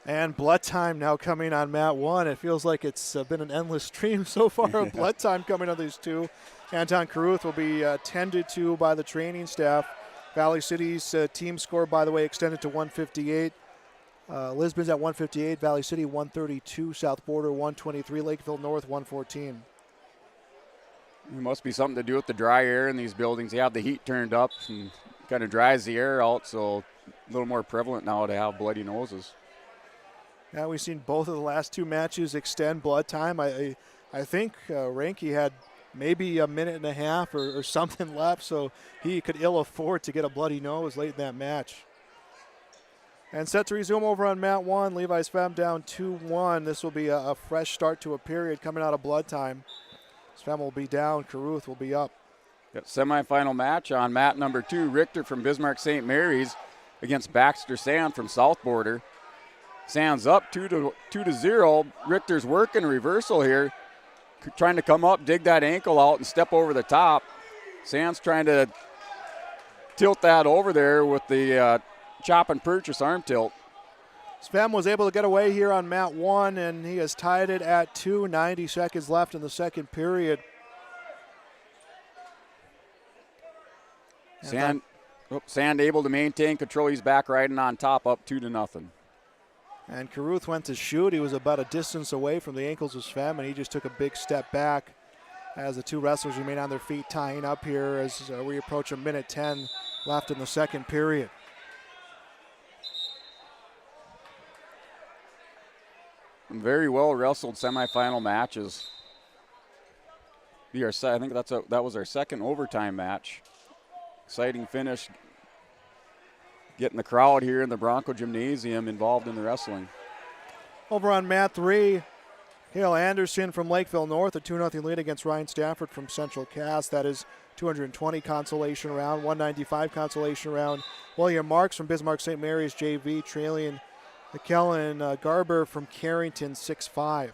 And blood time now coming on mat 1. It feels like it's been an endless stream so far of blood time coming on these two. Anton Caruth will be tended to by the training staff. Valley City's team score, by the way, extended to 158. Lisbon's at 158, Valley City 132, South Border 123, Lakeville North 114. It must be something to do with the dry air in these buildings. You have the heat turned up and kind of dries the air out, so a little more prevalent now to have bloody noses. Now we've seen both of the last 2 matches extend blood time. I think Ranke had maybe a minute and a half or something left, so he could ill afford to get a bloody nose late in that match. And set to resume over on mat 1. Levi's Femme down 2-1. This will be a fresh start to a period coming out of blood time. Femme will be down. Caruth will be up. Got semifinal match on mat number 2. Richter from Bismarck St. Mary's against Baxter Sand from South Border. Sand's up 2-0. Richter's working reversal here, trying to come up, dig that ankle out, and step over the top. Sand's trying to tilt that over there with the chop and purchase arm tilt. Femme was able to get away here on mat 1, and he has tied it at 2. 90 seconds left in the second period. Sand able to maintain control. He's back riding on top, up 2-0. And Caruth went to shoot. He was about a distance away from the ankles of Femme, and he just took a big step back as the two wrestlers remain on their feet, tying up here as we approach a minute 10 left in the second period. Very well wrestled semifinal matches. I think that was our second overtime match. Exciting finish. Getting the crowd here in the Bronco Gymnasium involved in the wrestling. Over on mat 3, Hale Anderson from Lakeville North, a 2-0 lead against Ryan Stafford from Central Cass. That is 220 consolation round, 195 consolation round. William Marks from Bismarck St. Mary's JV trailing Kellen Garber from Carrington 6-5.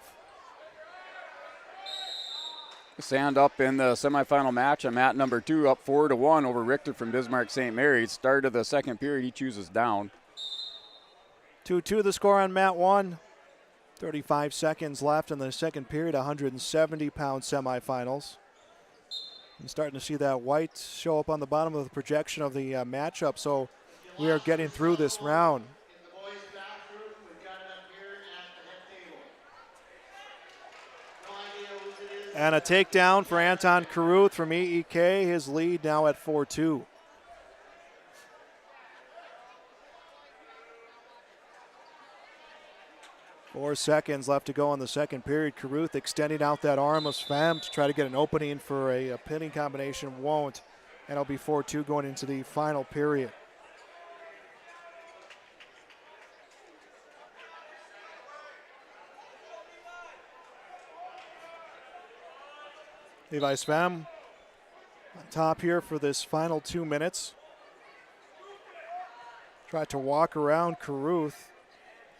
Sand up in the semifinal match on mat number 2, up 4-1 over Richter from Bismarck St. Mary's. Start of the second period, he chooses down. 2-2 the score on mat 1. 35 seconds left in the second period, 170-pound semifinals. I'm starting to see that white show up on the bottom of the projection of the matchup, so we are getting through this round. And a takedown for Anton Caruth from EEK. His lead now at 4-2. Four seconds left to go in the second period. Caruth extending out that arm of Svem to try to get an opening for a pinning combination. Won't. And it'll be 4-2 going into the final period. Levi Svem on top here for this final 2 minutes. Tried to walk around Caruth.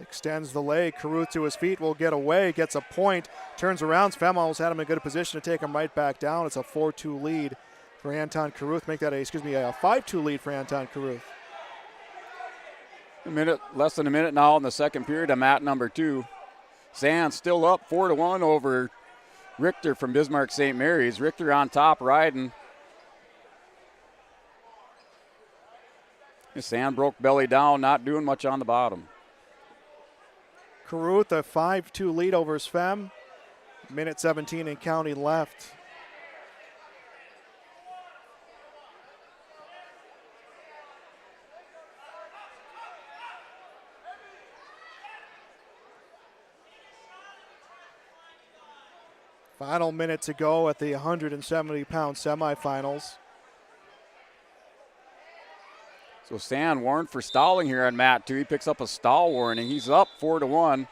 Extends the leg. Caruth to his feet, will get away, gets a point, turns around. Svem almost had him in a good position to take him right back down. It's a 4-2 lead for Anton Caruth. Make that a 5-2 lead for Anton Caruth. Less than a minute now in the second period of mat number 2. Sand still up 4-1 over Richter from Bismarck St. Mary's. Richter on top, riding. Sand broke belly down, not doing much on the bottom. Caruth, a 5-2 lead over Svem. Minute 17 and counting left. Final minute to go at the 170-pound semifinals. So Sand warned for stalling here on mat 2. He picks up a stall warning. He's up 4-1.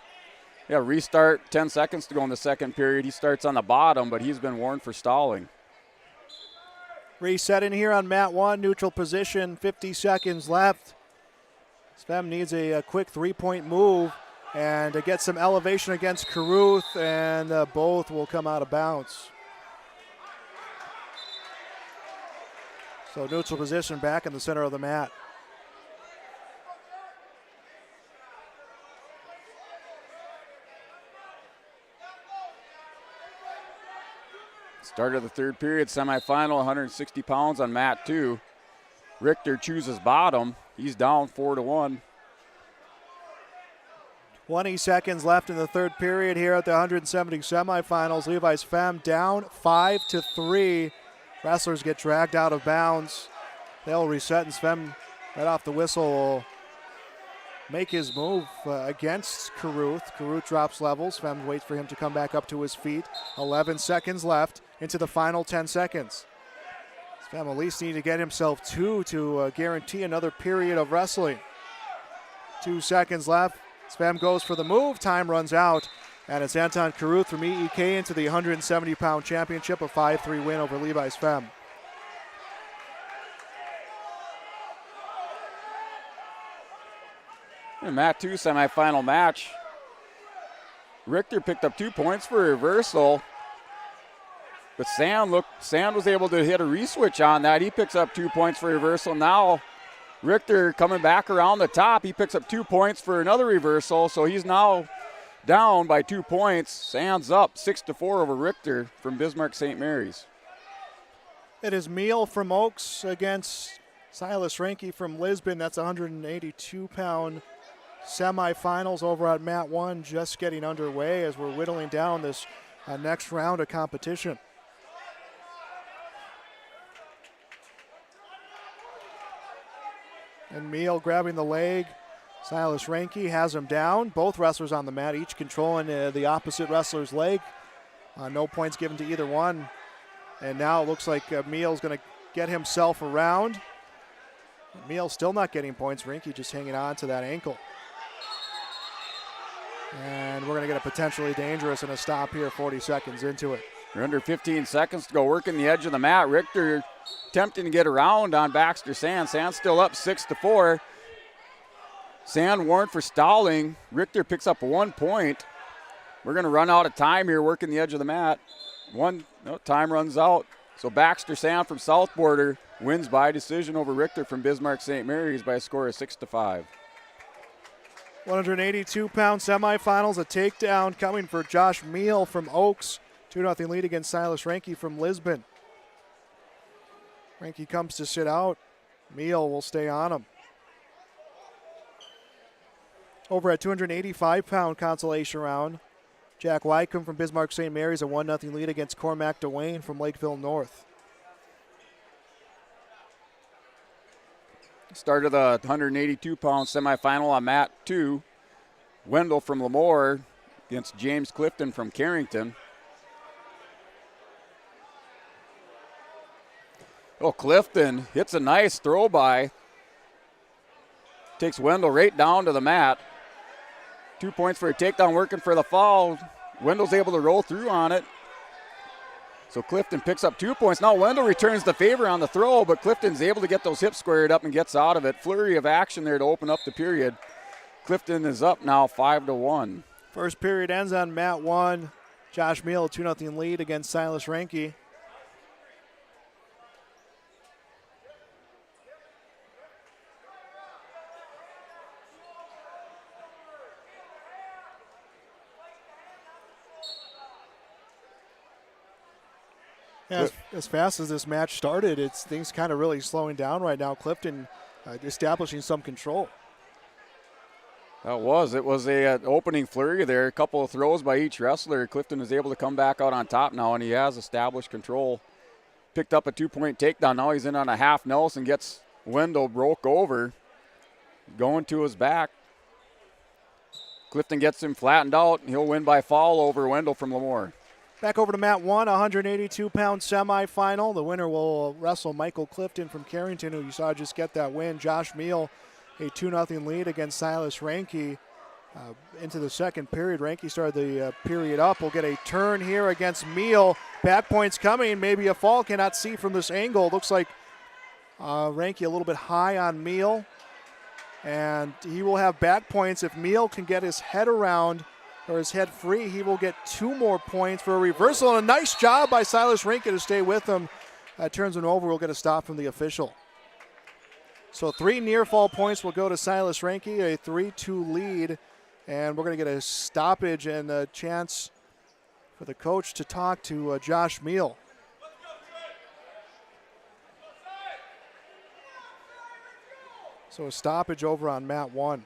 Yeah, restart, 10 seconds to go in the second period. He starts on the bottom, but he's been warned for stalling. Resetting here on mat 1, neutral position, 50 seconds left. Svem needs a quick three-point move and to get some elevation against Caruth, and both will come out of bounds. So neutral position back in the center of the mat. Start of the third period, semifinal, 160 pounds on mat 2. Richter chooses bottom. He's down 4-1. 20 seconds left in the third period here at the 170 semifinals. Levi Svem down 5-3. Wrestlers get dragged out of bounds. They'll reset, and Svem right off the whistle will make his move against Caruth. Caruth drops levels. Svem waits for him to come back up to his feet. 11 seconds left into the final 10 seconds. Svem at least need to get himself 2 to guarantee another period of wrestling. 2 seconds left. Svem goes for the move. Time runs out. And it's Anton Caruth from EEK into the 170-pound championship, a 5-3 win over Levi Svem. In mat 2 semifinal match, Richter picked up 2 points for a reversal, but Sand was able to hit a re-switch on that. He picks up 2 points for reversal. Now Richter coming back around the top. He picks up 2 points for another reversal, so he's now down by 2 points. Sand's up 6-4 over Richter from Bismarck St. Mary's. It is Meal from Oaks against Silas Reinke from Lisbon. That's 182-pound semifinals over at mat 1, just getting underway as we're whittling down this next round of competition. And Meal grabbing the leg. Silas Reinke has him down. Both wrestlers on the mat, each controlling the opposite wrestler's leg. No points given to either one. And now it looks like Meal's going to get himself around. Meal still not getting points. Reinke just hanging on to that ankle. And we're going to get a potentially dangerous and a stop here 40 seconds into it. We're under 15 seconds to go, working the edge of the mat. Richter attempting to get around on Baxter Sand. Sand still up 6-4. Sand warned for stalling. Richter picks up 1 point. We're going to run out of time here working the edge of the mat. Time runs out. So Baxter Sam from South Border wins by decision over Richter from Bismarck St. Mary's by a score of 6-5. 182-pound semifinals, a takedown coming for Josh Meal from Oaks. 2-0 lead against Silas Ranke from Lisbon. Ranke comes to sit out. Meal will stay on him. Over at 285-pound consolation round, Jack Wycombe from Bismarck St. Mary's, a 1-0 lead against Cormac Dwayne from Lakeville North. Start of the 182-pound semifinal on mat 2. Wendell from Lemoore against James Clifton from Carrington. Oh, Clifton hits a nice throw by. Takes Wendell right down to the mat. 2 points for a takedown, working for the foul. Wendell's able to roll through on it. So Clifton picks up 2 points. Now Wendell returns the favor on the throw, but Clifton's able to get those hips squared up and gets out of it. Flurry of action there to open up the period. Clifton is up now 5-1. First period ends on mat 1. Josh Meal, 2-0 lead against Silas Ranke. As fast as this match started, things kind of really slowing down right now. Clifton establishing some control. It was a opening flurry there. A couple of throws by each wrestler. Clifton is able to come back out on top now, and he has established control. Picked up a 2-point takedown. Now he's in on a half Nelson, gets Wendell broke over, going to his back. Clifton gets him flattened out, and he'll win by fall over Wendell from Lemoore. Back over to mat 1, 182-pound semifinal. The winner will wrestle Michael Clifton from Carrington, who you saw just get that win. Josh Meal, a 2-0 lead against Silas Ranke. Into the second period. Ranke started the period up. We'll get a turn here against Meal. Back points coming. Maybe a fall. Cannot see from this angle. Looks like Ranke a little bit high on Meal. And he will have back points. If Meal can get his head around or his head free, he will get 2 more points for a reversal. And a nice job by Silas Ranke to stay with him. Turns it over. We'll get a stop from the official. So 3 near fall points will go to Silas Ranke, a 3-2 lead. And we're going to get a stoppage and a chance for the coach to talk to Josh Meal. So a stoppage over on mat 1.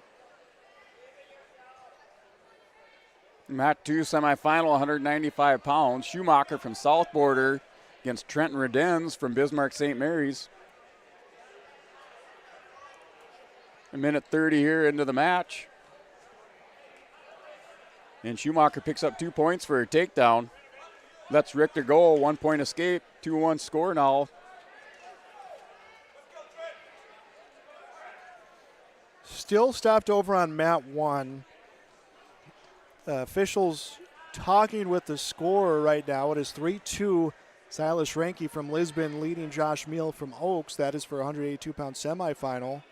Mat 2 semifinal, 195 pounds. Schumacher from South Border against Trenton Redens from Bismarck St. Mary's. A minute 30 here into the match. And Schumacher picks up 2 points for a takedown. Lets Richter go, 1 point escape, 2-1 score now. Still stopped over on mat 1. Officials talking with the scorer right now. It is 3-2. Silas Ranke from Lisbon leading Josh Meal from Oaks. That is for a 182-pound semifinal.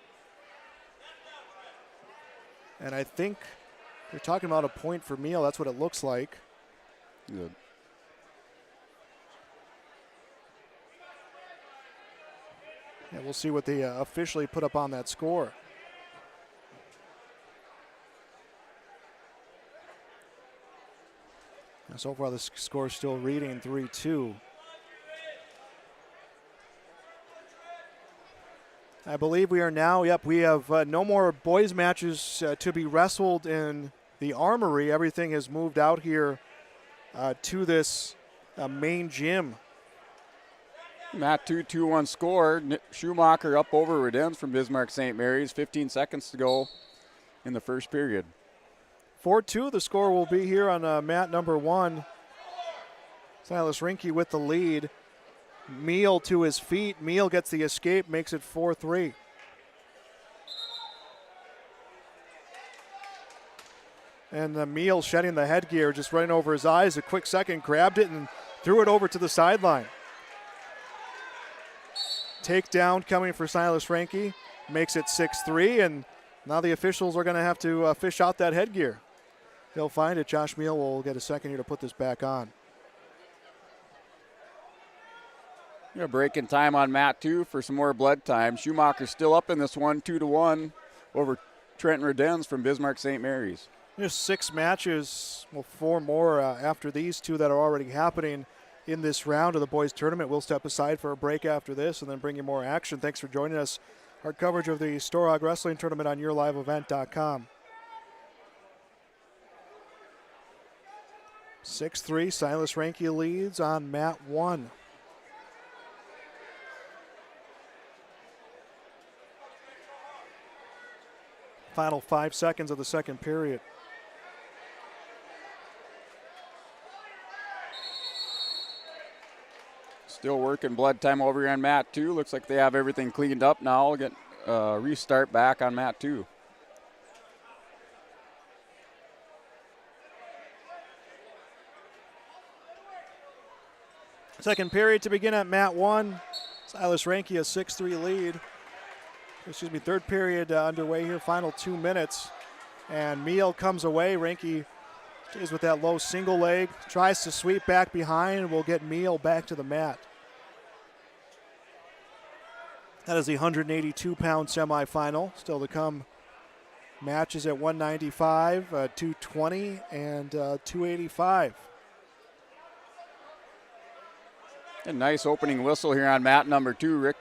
And I think they're talking about a point for Meal. That's what it looks like. Good. And we'll see what they officially put up on that score. And so far, the score is still reading 3-2. I believe we are now, we have no more boys matches to be wrestled in the Armory. Everything has moved out here to this main gym. Mat 2, 2-1 score. Schumacher up over Redens from Bismarck St. Mary's. 15 seconds to go in the first period. 4-2, the score will be here on mat number 1. Silas Ranke with the lead. Meal to his feet. Meal gets the escape, makes it 4-3. And Meal shedding the headgear, just running over his eyes. A quick second, grabbed it and threw it over to the sideline. Takedown coming for Silas Ranke, makes it 6-3, and now the officials are going to have to fish out that headgear. They'll find it. Josh Meal will get a second here to put this back on. Breaking time on mat 2 for some more blood time. Schumacher's still up in this one, 2-1 over Trenton Redens from Bismarck St. Mary's. There's 6 matches, 4 more after these 2 that are already happening in this round of the boys tournament. We'll step aside for a break after this and then bring you more action. Thanks for joining us. Our coverage of the Storhaug Wrestling Tournament on YourLiveEvent.com. 6-3, Silas Ranke leads on mat 1. Final 5 seconds of the second period. Still working blood time over here on mat 2. Looks like they have everything cleaned up now. Get restart back on mat 2. Second period to begin at mat 1. Silas Ranke a 6-3 lead. Third period underway here, final 2 minutes. And Meal comes away. Ranke stays with that low single leg, tries to sweep back behind, and will get Meal back to the mat. That is the 182-pound semifinal. Still to come, matches at 195, 220, and 285. A nice opening whistle here on mat number 2.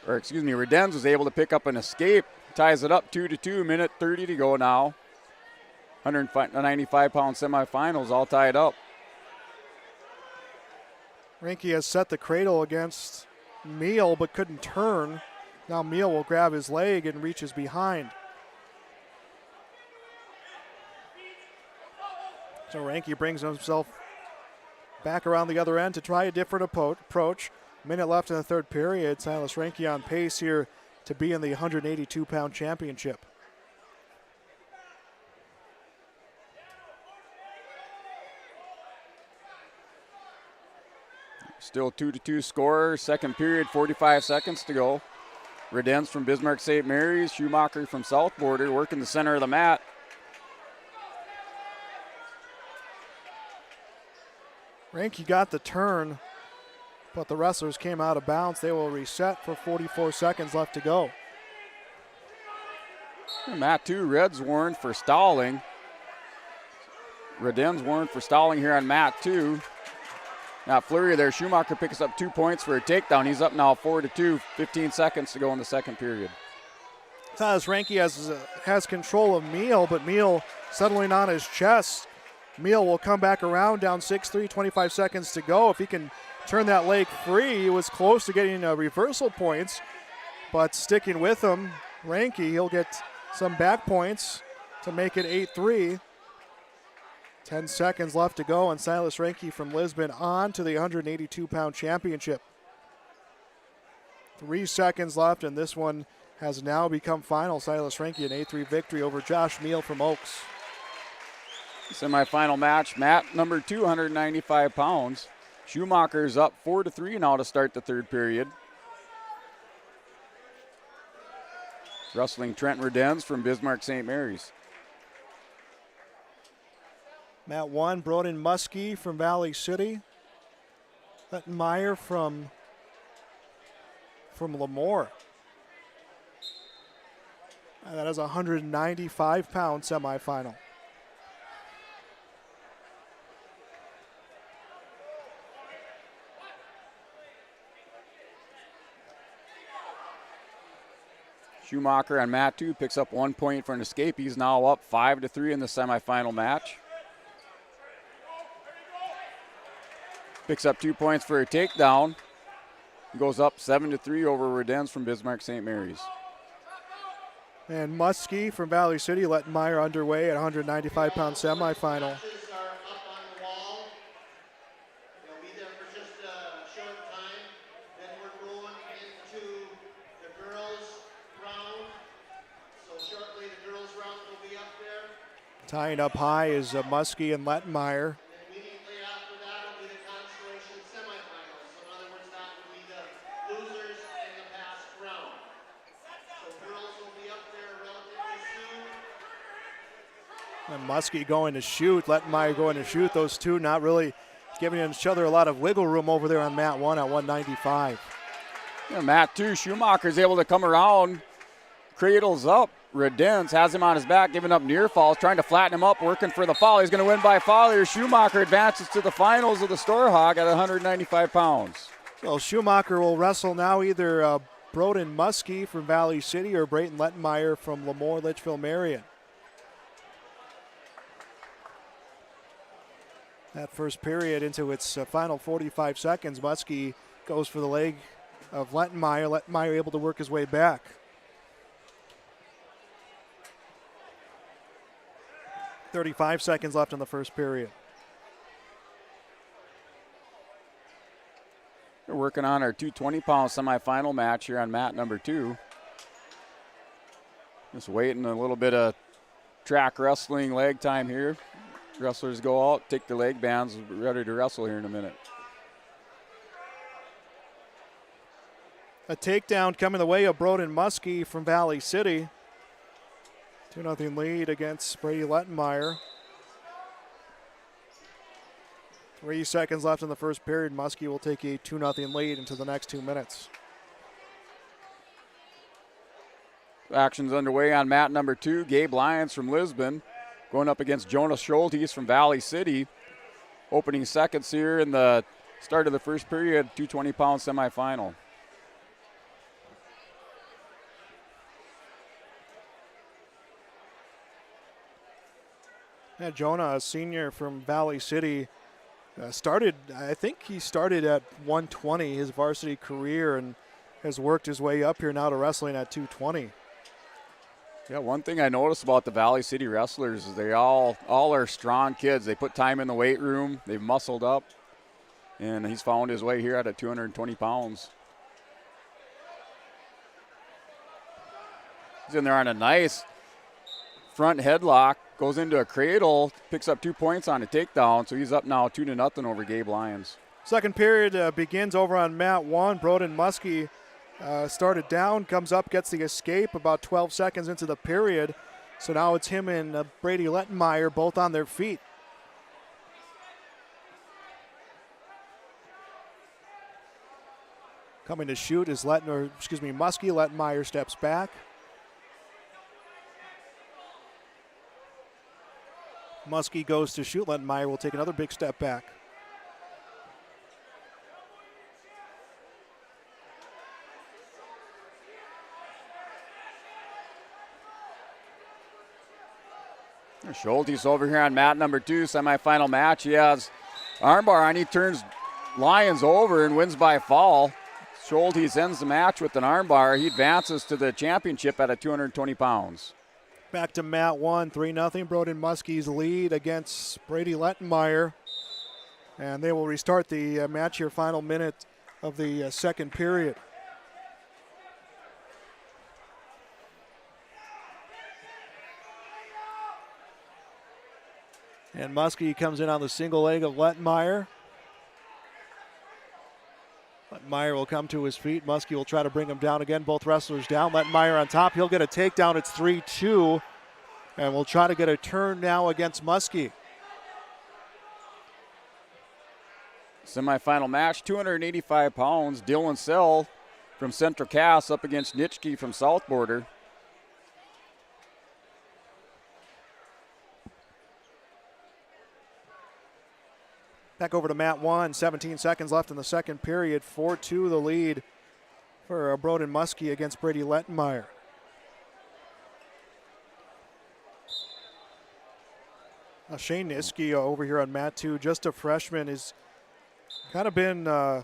Redens was able to pick up an escape. Ties it up 2-2, minute 30 to go now. 195-pound semifinals all tied up. Ranke has set the cradle against Meal but couldn't turn. Now Meal will grab his leg and reaches behind. So Ranke brings himself back around the other end to try a different approach. Minute left in the third period. Silas Ranke on pace here to be in the 182-pound championship. Still 2-2 score. Second period, 45 seconds to go. Redens from Bismarck St. Mary's. Schumacher from South Border working the center of the mat. Ranke got the turn, but the wrestlers came out of bounds. They will reset for 44 seconds left to go. Mat 2, Reds warned for stalling. Redens warned for stalling here on mat 2. Now flurry there. Schumacher picks up 2 points for a takedown. He's up now 4-2. 15 seconds to go in the second period. Silas Ranke has control of Meal, but Meal settling on his chest. Meal will come back around down 6-3, 25 seconds to go. If he can turn that leg free, he was close to getting reversal points, but sticking with him, Ranke, he'll get some back points to make it 8-3. 10 seconds left to go, and Silas Ranke from Lisbon on to the 182-pound championship. 3 seconds left, and this one has now become final. Silas Ranke an 8-3 victory over Josh Meal from Oaks. Semi-final match, mat number 2, 195 pounds. Schumacher's up 4-3 now to start the third period. Wrestling Trent Redens from Bismarck St. Mary's. Mat 1, Broden Muskie from Valley City. Meyer from Lemoore. And that is a 195-pound semifinal. Schumacher on mat 2 picks up 1 point for an escape. He's now up 5-3 in the semifinal match. Picks up 2 points for a takedown. Goes up 7-3 over Redens from Bismarck St. Mary's. And Muskie from Valley City letting Meyer underway at 195-pound semifinal. Tying up high is Muskie and Lettenmeyer. Immediately after that will be the consolation semifinals. So in other words, that will be the losers in the past round. So girls will be up there relatively soon. And Muskie going to shoot, Lettenmeyer going to shoot. Those two not really giving each other a lot of wiggle room over there on mat 1 at 195. Yeah, mat 2, Schumacher's able to come around, cradles up. Redens has him on his back, giving up near falls, trying to flatten him up, working for the fall. He's going to win by fall here. Schumacher advances to the finals of the Storhaug at 195 pounds. Well, Schumacher will wrestle now either Broden Muskie from Valley City or Brayton Lettenmeyer from Lemoore Litchfield Marion. That first period into its final 45 seconds, Muskie goes for the leg of Lettenmeyer. Lettenmeyer able to work his way back. .35 seconds left in the first period. We're working on our 220-pound semifinal match here on mat number 2. Just waiting a little bit of track wrestling leg time here. Wrestlers go out, take their leg bands, ready to wrestle here in a minute. A takedown coming the way of Broden Muskie from Valley City. 2-0 lead against Brady Lettenmeyer. 3 seconds left in the first period. Muskie will take a 2-0 lead into the next 2 minutes. Action's underway on mat number 2. Gabe Lyons from Lisbon going up against Jonas Schultes from Valley City. Opening seconds here in the start of the first period, 220-pound semifinal. Yeah, Jonah, a senior from Valley City, I think he started at 120 his varsity career and has worked his way up here now to wrestling at 220. Yeah, one thing I noticed about the Valley City wrestlers is they all are strong kids. They put time in the weight room. They've muscled up, and he's found his way here at 220 pounds. He's in there on a nice front headlock, goes into a cradle, picks up 2 points on a takedown, so he's up now 2-0 over Gabe Lyons. Second period begins over on mat 1. Broden Muskie started down, comes up, gets the escape about 12 seconds into the period. So now it's him and Brady Lettenmeyer both on their feet. Coming to shoot is Muskie. Lettenmeyer steps back. Muskie goes to shoot. Lettenmeyer will take another big step back. Schultes over here on mat number 2, semifinal match. He has armbar on. He turns Lyons over and wins by fall. Schultes ends the match with an armbar. He advances to the championship at 220 pounds. Back to mat 1, 3-0. Broden Muskie's lead against Brady Lettenmeyer. And they will restart the match here, final minute of the second period. And Muskie comes in on the single leg of Lettenmeyer. Lettenmeyer will come to his feet. Muskie will try to bring him down again. Both wrestlers down. Lettenmeyer on top. He'll get a takedown. It's 3-2. And we'll try to get a turn now against Muskie. Semifinal match, 285 pounds. Dylan Sell from Central Cass up against Nitschke from South Border. Back over to mat 1, 17 seconds left in the second period. 4-2 the lead for Broden Muskie against Brady Lettenmeyer. Shane Niski over here on mat 2, just a freshman, has kind of been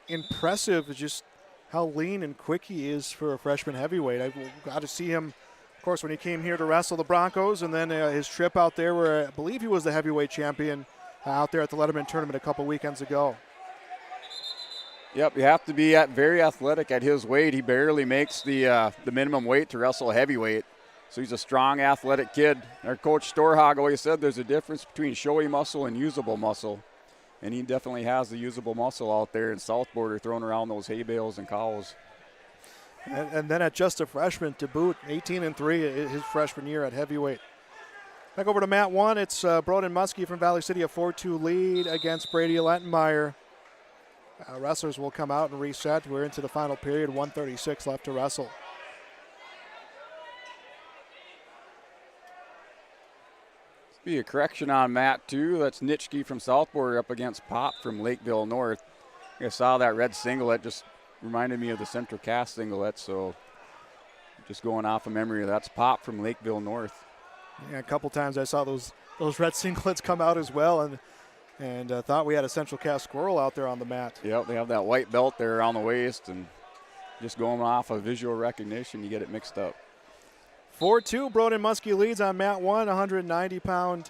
impressive just how lean and quick he is for a freshman heavyweight. I got to see him, of course, when he came here to wrestle the Broncos, and then his trip out there where I believe he was the heavyweight champion out there at the Letterman tournament a couple weekends ago. Yep, you have to be very athletic at his weight. He barely makes the minimum weight to wrestle a heavyweight. So he's a strong, athletic kid. Our coach Storhaug always said there's a difference between showy muscle and usable muscle. And he definitely has the usable muscle out there in South Border throwing around those hay bales and cows. And then at just a freshman to boot, 18-3 his freshman year at heavyweight. Back over to mat 1. It's Broden Muskie from Valley City, a 4-2 lead against Brady Lentenmeyer. Wrestlers will come out and reset. We're into the final period, 1:36 left to wrestle. Be a correction on mat 2. That's Nitschke from South Border up against Pop from Lakeville North. I saw that red singlet, just reminded me of the Central Cast singlet, so just going off of memory, that's Pop from Lakeville North. Yeah, a couple times I saw those red singlets come out as well, and thought we had a Central Cast squirrel out there on the mat. Yep, they have that white belt there around the waist, and just going off of visual recognition, you get it mixed up. 4-2, Broden Muskie leads on mat 1, a 95-pound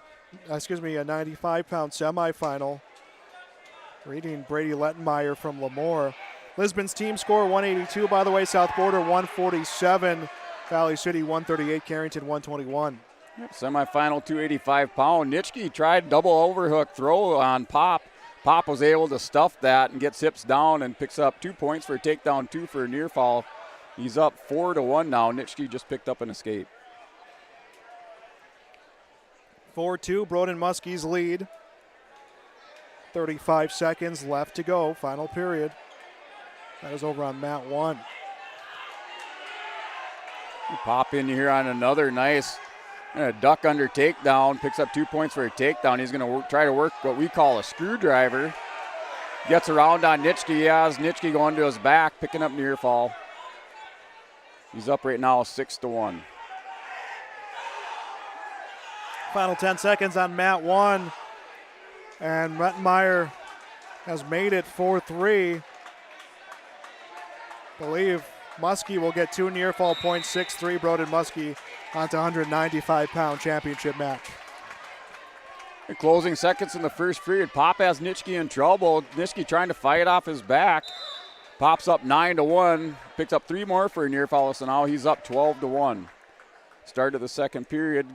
semifinal. Reading Brady Lentenmeyer from Lemoore. Lisbon's team score 182, by the way. South Border 147. Valley City 138. Carrington 121. Semifinal 285-pound. Nitschke tried double overhook throw on Pop. Pop was able to stuff that and gets hips down and picks up 2 points for a takedown, 2 for a near fall. He's up 4-1 now. Nitschke just picked up an escape. 4-2, Broden Muskie's lead. 35 seconds left to go, final period. That is over on mat 1. Pop in here on another nice duck under takedown. Picks up 2 points for a takedown. He's going to try to work what we call a screwdriver. Gets around on Nitschke. He has Nitschke going to his back, picking up near fall. He's up right now 6-1. Final 10 seconds on mat 1. And Lentenmeyer has made it 4-3. Believe Muskie will get 2 near fall points, 6-3. Broden Muskie onto 195-pound championship match. The closing seconds in the first period. Pop has Nitschke in trouble. Nitschke trying to fight off his back. Pop's up 9-1. Picks up 3 more for a near fall, so now he's up 12-1. Start of the second period.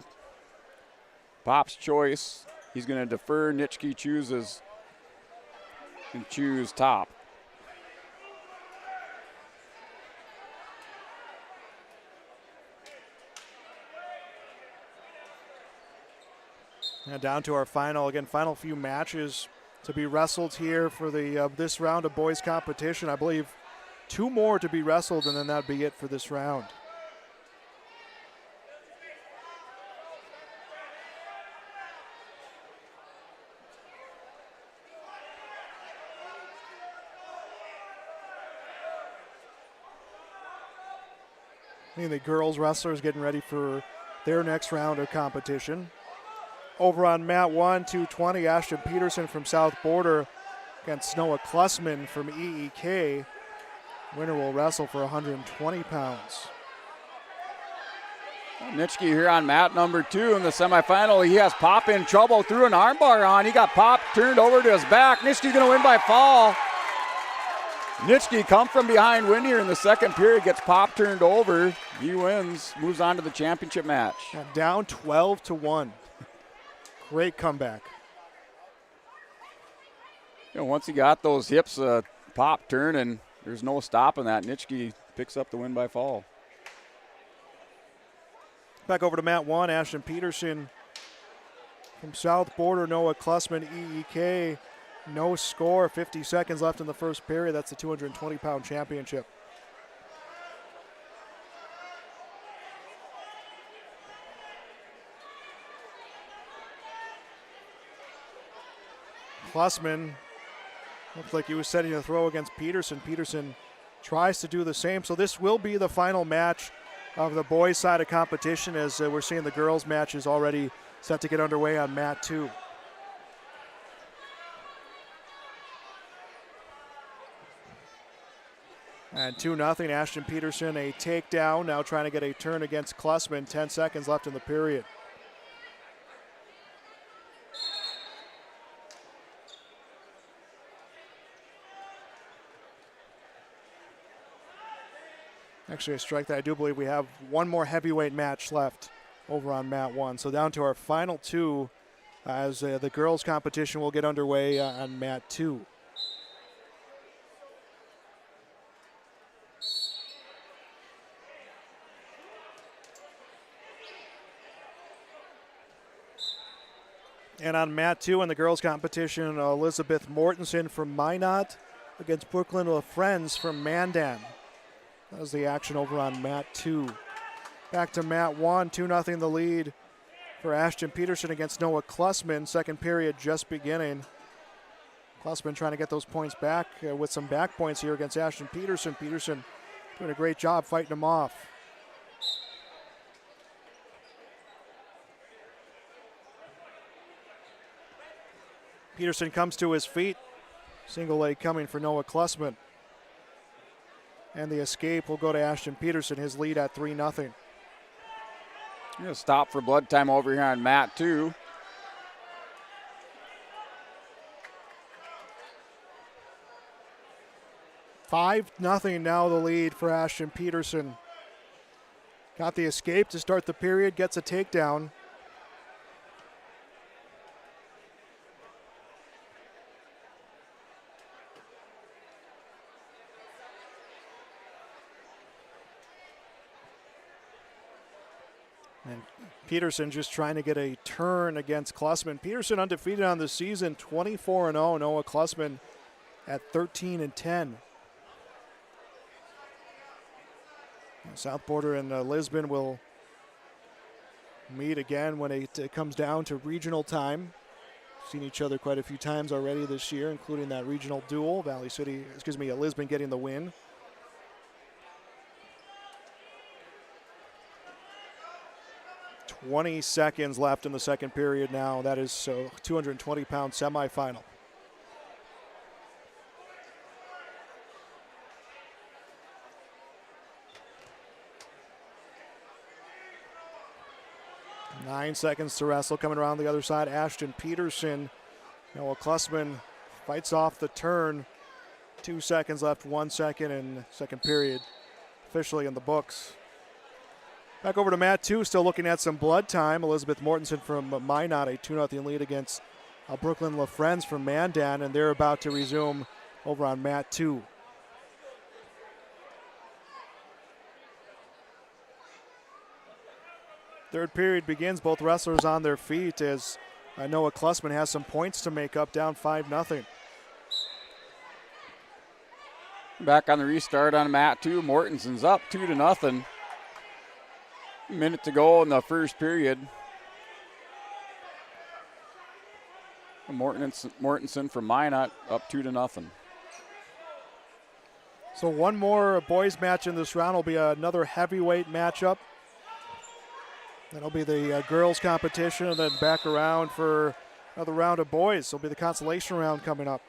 Pop's choice. He's going to defer. Nitschke chooses and choose top. Now down to our final few matches to be wrestled here for the this round of boys competition. I believe 2 more to be wrestled, and then that'd be it for this round. The girls wrestlers getting ready for their next round of competition. Over on mat 1, 220, Ashton Peterson from South Border against Noah Klussman from EEK. Winner will wrestle for 120 pounds. Nitschke here on mat number 2 in the semifinal. He has Pop in trouble, threw an armbar on. He got Pop turned over to his back. Nitschke's going to win by fall. Nitschke come from behind win here in the second period, gets Pop turned over. He wins, moves on to the championship match. Down 12-1. Great comeback. Once he got those hips Pop turning, there's no stopping that. Nitschke picks up the win by fall. Back over to mat 1, Ashton Peterson from South Border, Noah Klussman, EEK. No score, 50 seconds left in the first period. That's the 220-pound championship. Klussman looked like he was setting a throw against Peterson. Peterson tries to do the same. So this will be the final match of the boys' side of competition, as we're seeing the girls' matches already set to get underway on mat 2. And 2-0, Ashton Peterson, a takedown, now trying to get a turn against Klussman. 10 seconds left in the period. Actually, a strike that I do believe we have one more heavyweight match left over on mat 1. So down to our final 2 as the girls' competition will get underway on mat 2. And on mat 2 in the girls' competition, Elizabeth Mortensen from Minot against Brooklyn LaFrenz from Mandan. That was the action over on mat 2. Back to mat 1, 2-0 the lead for Ashton Peterson against Noah Klussman. Second period just beginning. Klussman trying to get those points back with some back points here against Ashton Peterson. Peterson doing a great job fighting him off. Peterson comes to his feet. Single leg coming for Noah Klussman. And the escape will go to Ashton Peterson, his lead at 3-0. You're going to stop for blood time over here on mat 2. $5-0 now the lead for Ashton Peterson. Got the escape to start the period, gets a takedown. And Peterson just trying to get a turn against Klussman. Peterson undefeated on the season, 24-0. Noah Klussman at 13-10. South Border and Lisbon will meet again when it comes down to regional time. Seen each other quite a few times already this year, including that regional duel. Lisbon getting the win. $20 seconds left in the second period now. That is 220-pound semifinal. Nine seconds to wrestle. Coming around the other side, Ashton Peterson. Noah Klussman fights off the turn. 2 seconds left, 1 second, and second period officially in the books. Back over to mat 2, still looking at some blood time. Elizabeth Mortensen from Minot, a 2-0 lead against Brooklyn LaFrenz from Mandan, and they're about to resume over on mat 2. Third period begins, both wrestlers on their feet as Noah Klussman has some points to make up, down 5-0. Back on the restart on mat 2. Mortensen's up 2-0. Minute to go in the first period. Mortensen from Minot up 2-0. So one more boys match in this round will be another heavyweight matchup. That'll be the girls competition, and then back around for another round of boys. It'll be the consolation round coming up.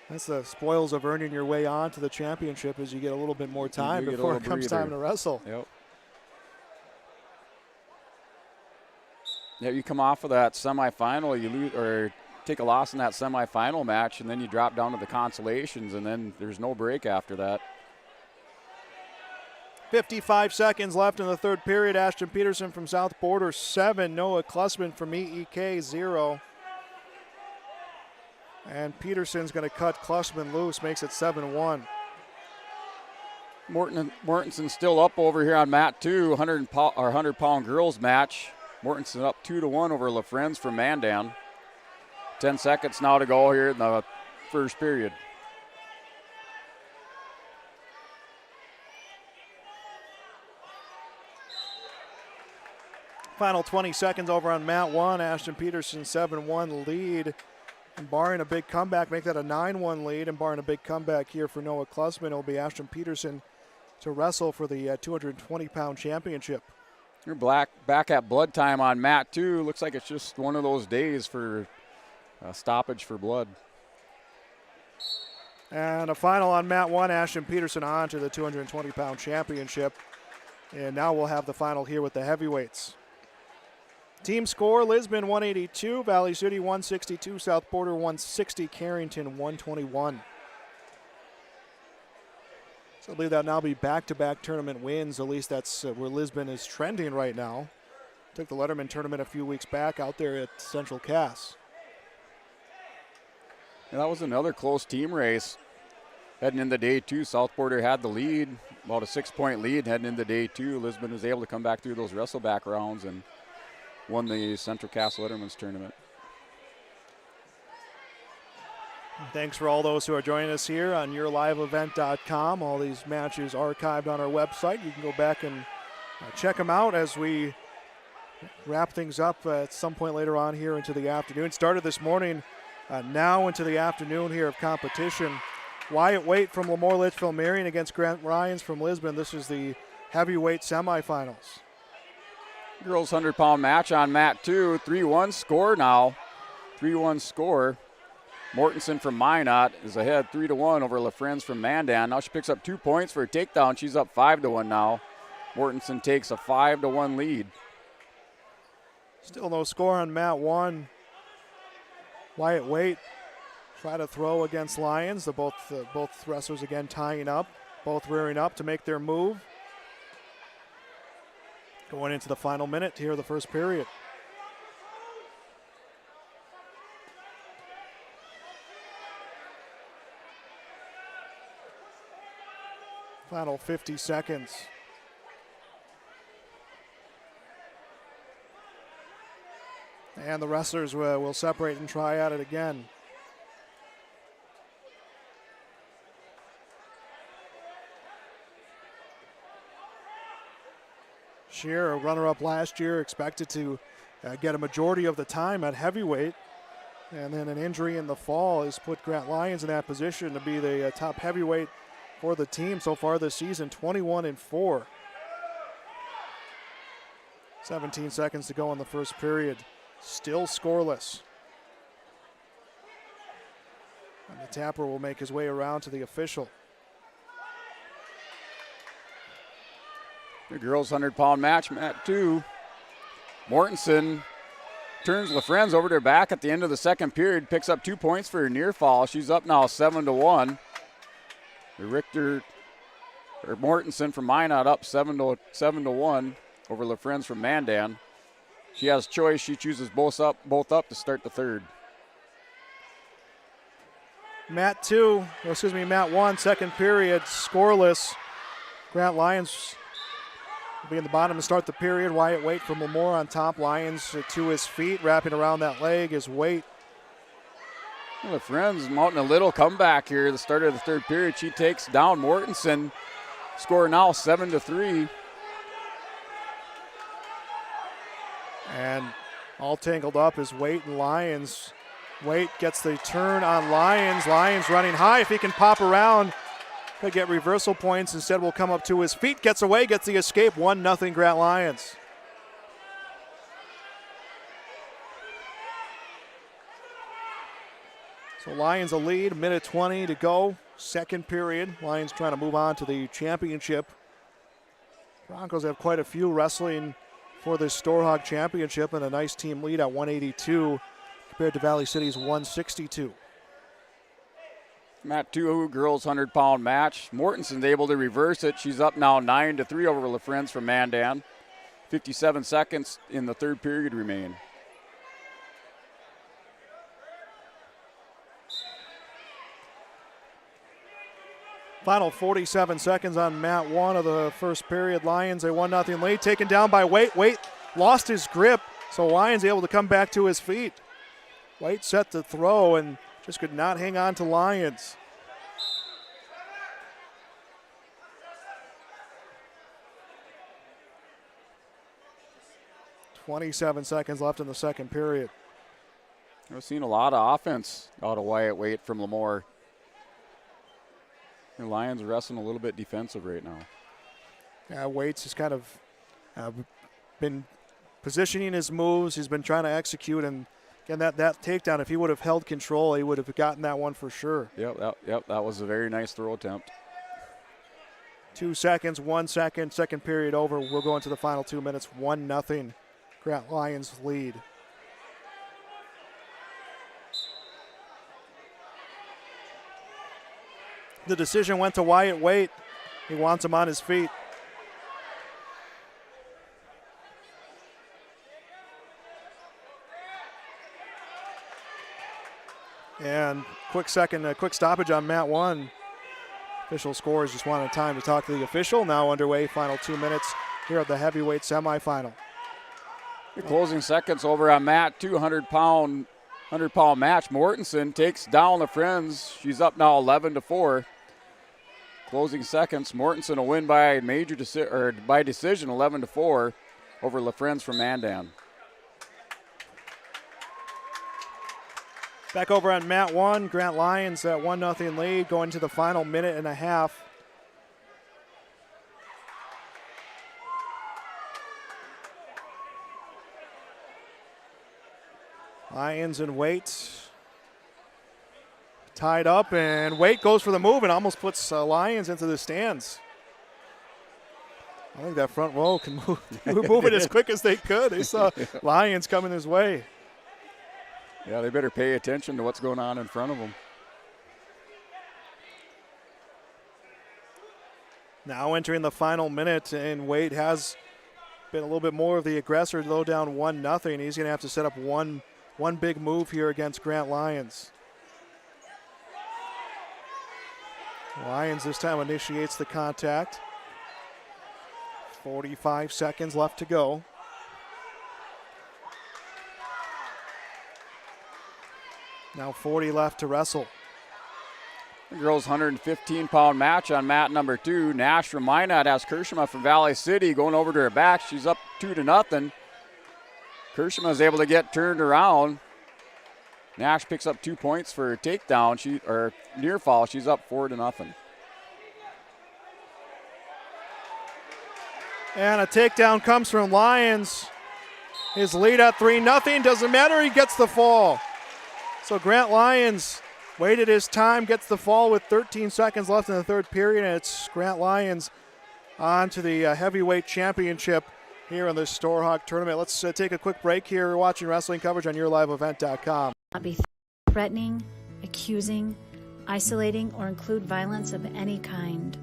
That's the spoils of earning your way on to the championship as you get a little bit more time before it comes time to wrestle. Yep. Yeah, you come off of that semifinal, you lose or take a loss in that semifinal match, and then you drop down to the consolations, and then there's no break after that. 55 seconds left in the third period. Ashton Peterson from South Border 7. Noah Klussman from EEK 0. And Peterson's going to cut Klussman loose, makes it 7-1. Mortensen's still up over here on mat 2, 100-pound girls match. Mortensen up 2-1 over LaFrenz from Mandan. 10 seconds now to go here in the first period. Final 20 seconds over on mat 1. Ashton Peterson 7-1 lead. And barring a big comeback, make that a 9-1 lead. And barring a big comeback here for Noah Klussman, it'll be Ashton Peterson to wrestle for the 220-pound championship. You're back at blood time on mat 2. Looks like it's just one of those days for stoppage for blood. And a final on mat 1. Ashton Peterson on to the 220-pound championship. And now we'll have the final here with the heavyweights. Team score, Lisbon 182, Valley City 162, South Border 160, Carrington 121. So I believe that'll now be back-to-back tournament wins. At least that's where Lisbon is trending right now. Took the Letterman tournament a few weeks back out there at Central Cass. And that was another close team race. Heading into day 2, South Border had the lead, about a 6-point lead heading into day 2. Lisbon was able to come back through those wrestle-back rounds and won the Central Cass Letterman's tournament. Thanks for all those who are joining us here on yourliveevent.com. All these matches archived on our website. You can go back and check them out as we wrap things up at some point later on here into the afternoon. Started this morning, now into the afternoon here of competition. Wyatt Waite from Lemoore Litchfield Marion against Grant Ryans from Lisbon. This is the heavyweight semifinals. Girls 100-pound match on mat 2. 3-1 score now. 3-1 score. Mortensen from Minot is ahead 3-1 over LaFrenz from Mandan. Now she picks up 2 points for a takedown. She's up 5-1 now. Mortensen takes a 5-1 lead. Still no score on mat 1. Wyatt Waite try to throw against Lyons. Both wrestlers again tying up, both rearing up to make their move. Going into the final minute here of the first period. Final 50 seconds. And the wrestlers will separate and try at it again. Shear, a runner-up last year, expected to get a majority of the time at heavyweight. And then an injury in the fall has put Grant Lyons in that position to be the top heavyweight for the team so far this season, 21-4. 17 seconds to go in the first period. Still scoreless. And the tapper will make his way around to the official. The girls' 100-pound match, mat 2. Mortensen turns LaFrenz over to her back at the end of the second period, picks up 2 points for her near fall. She's up now 7-1. Mortensen from Minot up 7-1 over LaFrenz from Mandan. She has choice. She chooses both up to start the third. Mat 1, second period, scoreless. Grant Lyons will be in the bottom to start the period. Wyatt Waite from Lemoore on top. Lyons to his feet, wrapping around that leg is Waite. LaFrenz mounting a little comeback here at the start of the third period. She takes down Mortensen. Score now 7-3. And all tangled up is Waite and Lyons. Waite gets the turn on Lyons. Lyons running high. If he can pop around, could get reversal points. Instead will come up to his feet. Gets away, gets the escape. 1-0 Grant Lyons. So Lions a lead, minute 20 to go. Second period. Lions trying to move on to the championship. Broncos have quite a few wrestling for this Storhaug championship and a nice team lead at 182 compared to Valley City's 162. Mat 2, girls 100-pound match. Mortensen's able to reverse it. She's up now 9-3 over LaFrenz from Mandan. 57 seconds in the third period remain. Final 47 seconds on mat 1 of the first period. Lions a 1-0 lead, taken down by Waite. Waite lost his grip, so Lions able to come back to his feet. Waite set to throw and just could not hang on to Lions. .27 seconds left in the second period. We've seen a lot of offense out of Wyatt Waite from Lemoore. The Lions are wrestling a little bit defensive right now. Yeah, Waite's has kind of been positioning his moves. He's been trying to execute, and again, that takedown, if he would have held control, he would have gotten that one for sure. Yep, that was a very nice throw attempt. 2 seconds, 1 second, second period over. We'll go into the final 2 minutes. 1-0 Grant Lions lead. The decision went to Wyatt Waite. He wants him on his feet. And quick stoppage on mat 1. Official scores just wanted time to talk to the official. Now underway, final 2 minutes here at the heavyweight semifinal. The closing seconds over on Matt, 200-pound match. Mortensen takes down the Friends. She's up now 11-4. Closing seconds, Mortensen will win by by decision, 11-4 over La Friends from Mandan. Back over on Mat 1, Grant Lions at 1-0 lead going to the final minute and a half. Lions and Wait tied up, and Wait goes for the move and almost puts Lions into the stands. I think that front row can move it as quick as they could. They saw Lions coming his way. Yeah, they better pay attention to what's going on in front of them. Now entering the final minute, and Wade has been a little bit more of the aggressor, low down 1-0. He's going to have to set up one big move here against Grant Lions. Lions this time initiates the contact. 45 seconds left to go. Now 40 left to wrestle. The girls' 115-pound match on mat number 2. Nash from Minot has Kershima from Valley City going over to her back. She's up 2-0. Kershima is able to get turned around. Nash picks up 2 points for a takedown, near fall. She's up 4-0. And a takedown comes from Lions. His lead at 3-0. Doesn't matter, he gets the fall. So Grant Lions waited his time, gets the fall with 13 seconds left in the third period, and it's Grant Lions on to the heavyweight championship here in the Storhaug tournament. Let's take a quick break here. We're watching wrestling coverage on YourLiveEvent.com. Not be threatening, accusing, isolating, or include violence of any kind.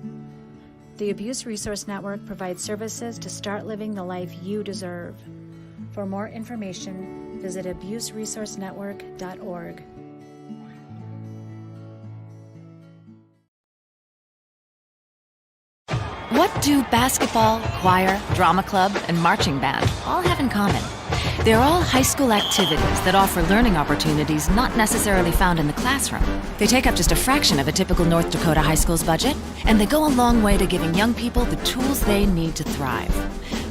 The Abuse Resource Network provides services to start living the life you deserve. For more information, visit abuseresourcenetwork.org. What do basketball, choir, drama club, and marching band all have in common? They're all high school activities that offer learning opportunities not necessarily found in the classroom. They take up just a fraction of a typical North Dakota high school's budget, and they go a long way to giving young people the tools they need to thrive.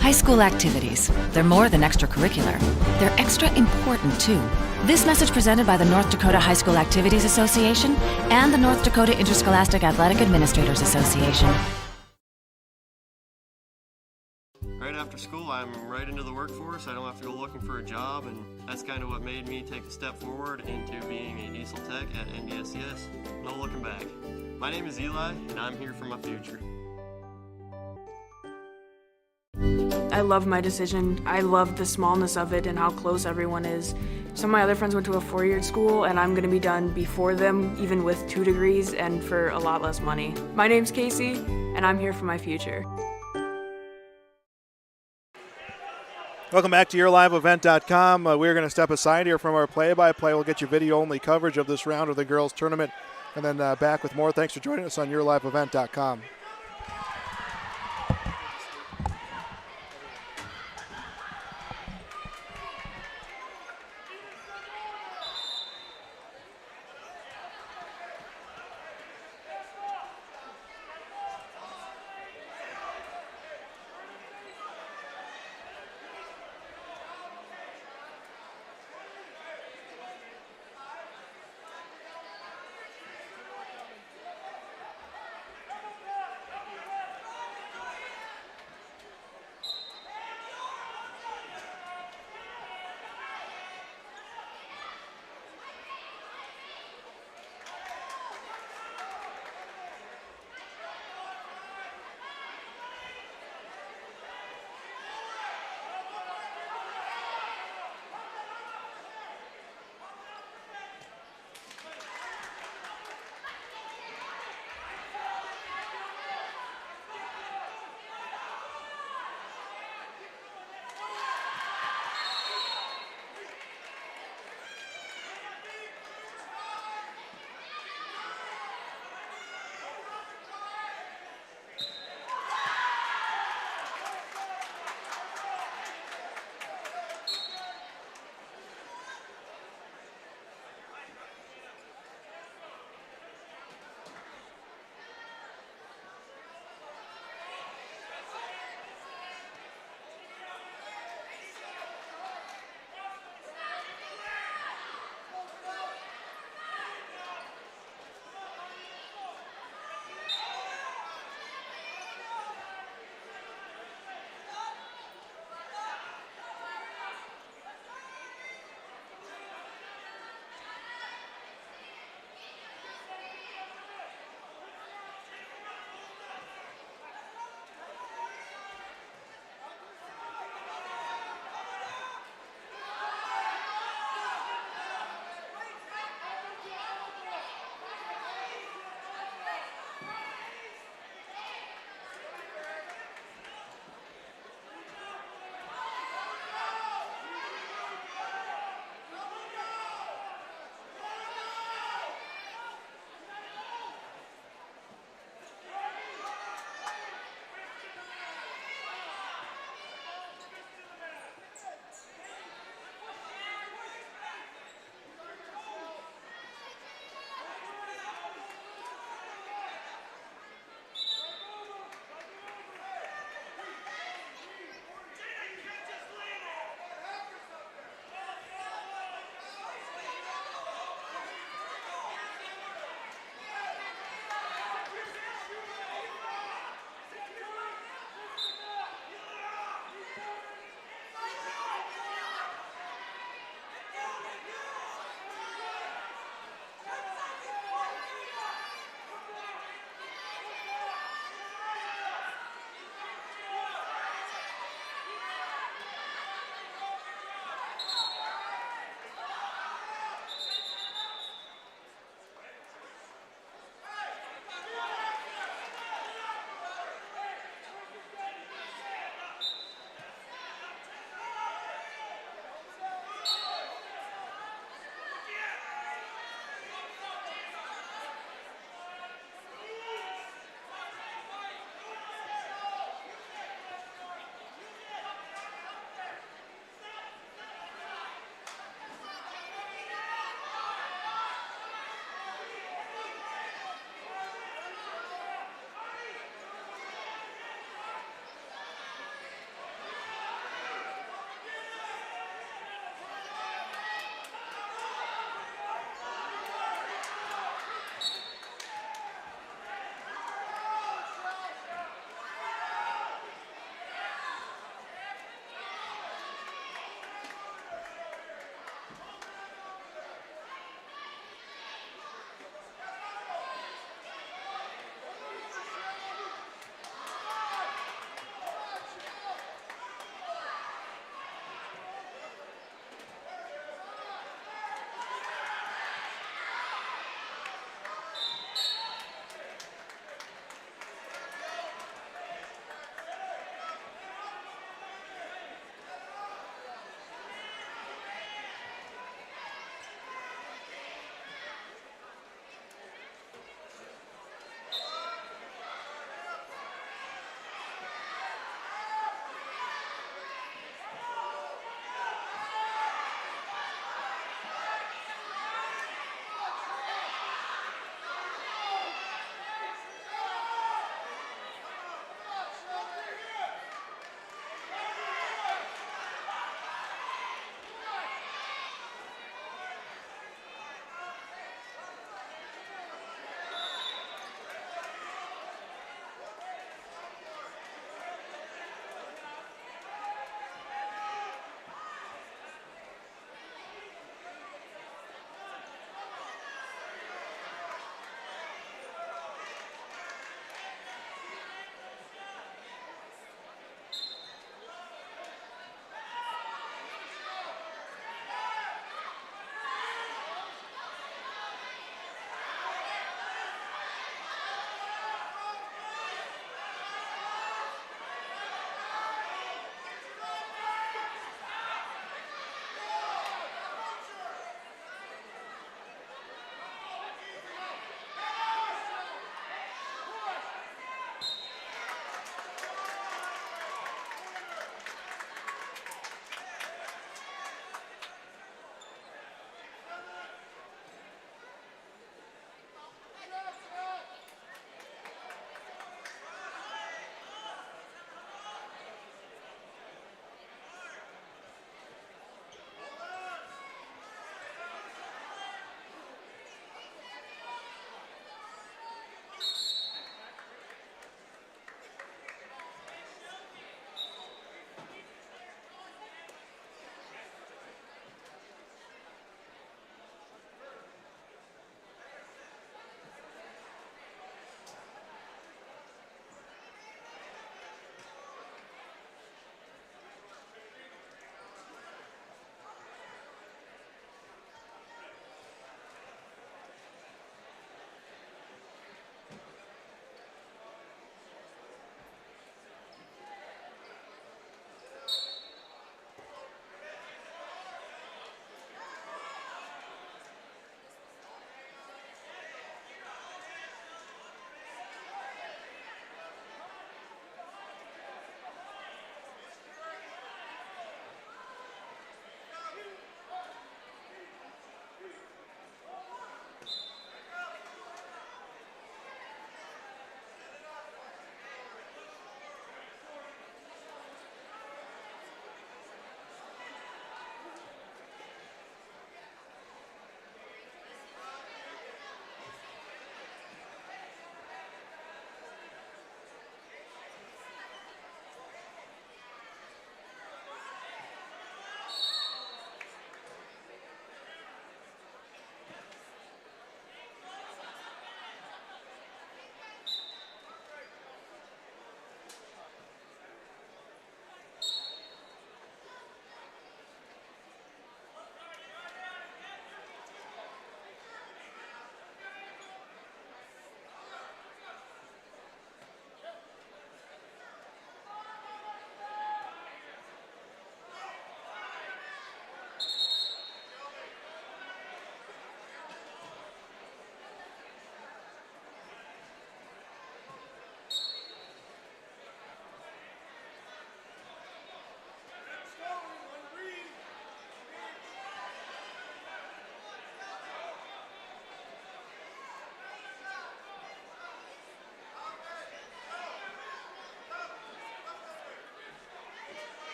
High school activities, they're more than extracurricular. They're extra important, too. This message presented by the North Dakota High School Activities Association and the North Dakota Interscholastic Athletic Administrators Association. Right after school, I'm right into the workforce. I don't have to go looking for a job, and that's kind of what made me take a step forward into being a diesel tech at NDSCS. No looking back. My name is Eli, and I'm here for my future. I love my decision. I love the smallness of it and how close everyone is. Some of my other friends went to a four-year school, and I'm going to be done before them, even with 2 degrees and for a lot less money. My name's Casey, and I'm here for my future. Welcome back to YourLiveEvent.com. We're going to step aside here from our play-by-play. We'll get you video-only coverage of this round of the girls' tournament, and then back with more. Thanks for joining us on YourLiveEvent.com.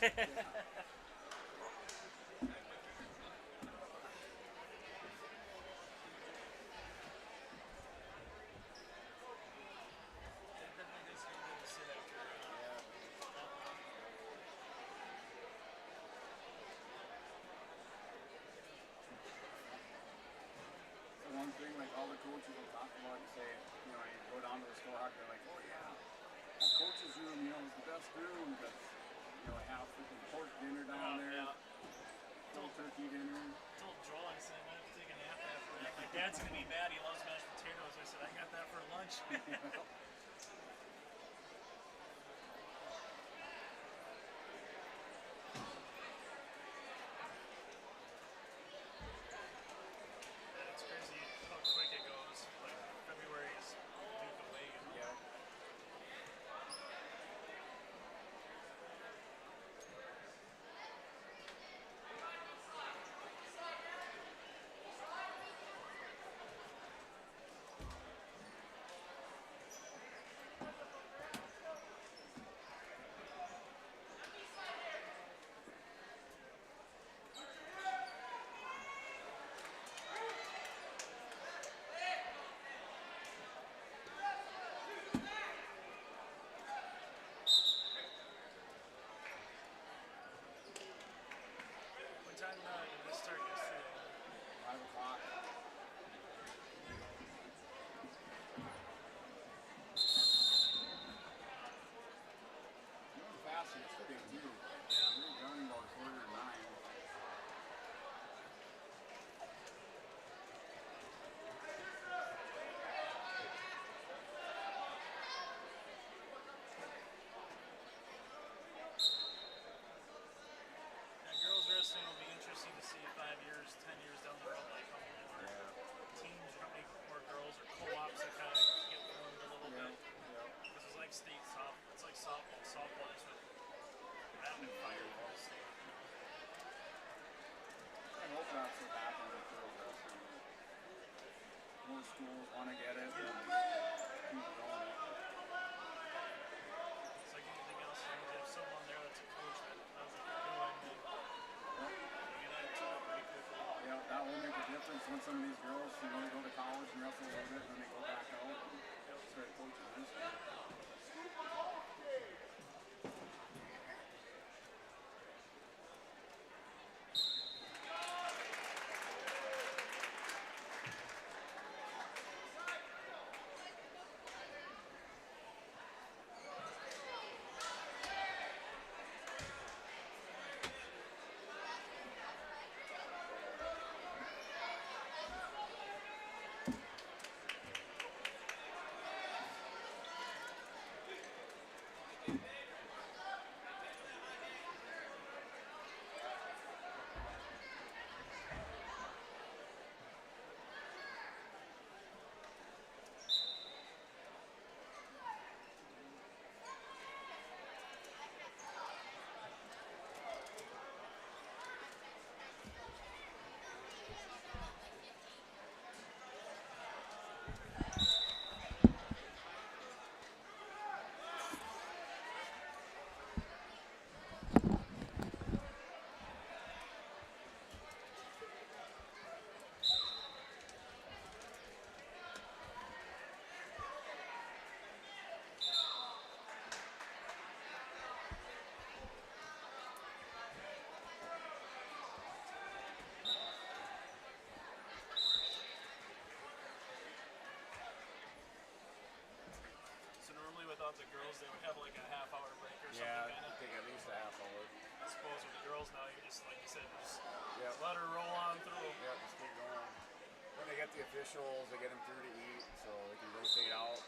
One thing, like all the coaches will talk about and say, you know, you go down to the Storhaug, they're like, oh yeah, that coach's room, you know, is the best room because, you know, I have freaking pork dinner down there, full turkey dinner. I told Joel, I said, I'm going to take a nap after that. My dad's going to be mad, he loves mashed potatoes. I said, I got that for lunch. It's crazy how quick it goes. Like, February is Duke away. Yeah. What time did this start yesterday? 5 o'clock. Moving fast yesterday too. Yeah. We were done about 8:45. That girls wrestling will be interesting to see 5 years, 10 years down the road, like how many more teams, how many more girls or co-ops that kind of get formed a little bit. This is like state softball. It's like softball. Softball is with rapid fire ball state. I hope that's what happens with girls wrestling. More schools want to get it and keep growing it. It's like anything else. You have someone there that's a coach that knows what they're doing. And you get into it pretty quickly. Yeah, that will make a difference when some of these girls, you know, they go to college and wrestle a little bit and then they go back out and start coaching this year. Without the girls, they would have like a half-hour break or something. Yeah, kinda. I think at least a half hour. I suppose with the girls now, you just, like you said, just let her roll on through. Yeah, just keep going. When they get the officials, they get them through to eat, so they can rotate out.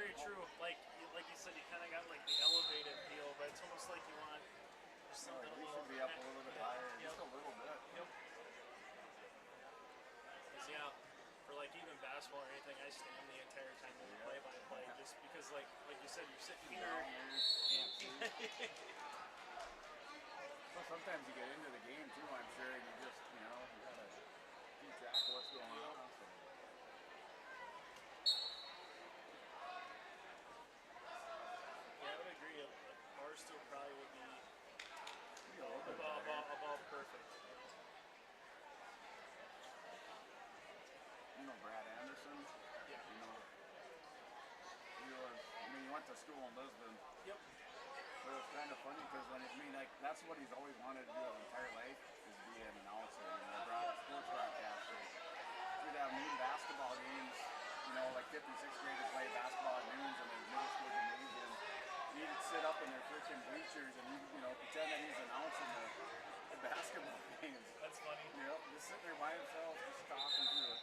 very true. Like you said, you kind of got like the elevated deal, but it's almost like you want something a We little. should be up a little bit higher, just a little bit. Yep. 'Cause, yeah, for like even basketball or anything, I stand the entire time when we play by play, just because like you said, you're sitting here. Well, sometimes you get into the game too, I'm sure, and you just, you gotta keep track of what's going on. So. Yeah, I would agree. Barstow probably would be about perfect. You know Brad Anderson? Yeah. You went to school in Lisbon. Yep. But it's kind of funny because that's what he's always wanted to do his entire life is be an announcer and a sports broadcaster. We'd have noon basketball games, like 5th and 6th graders play basketball at noons and then middle school gymnasium. He'd sit up in their freaking bleachers and pretend that he's announcing the basketball games. That's funny. Yep, just sitting there by himself, just talking through it.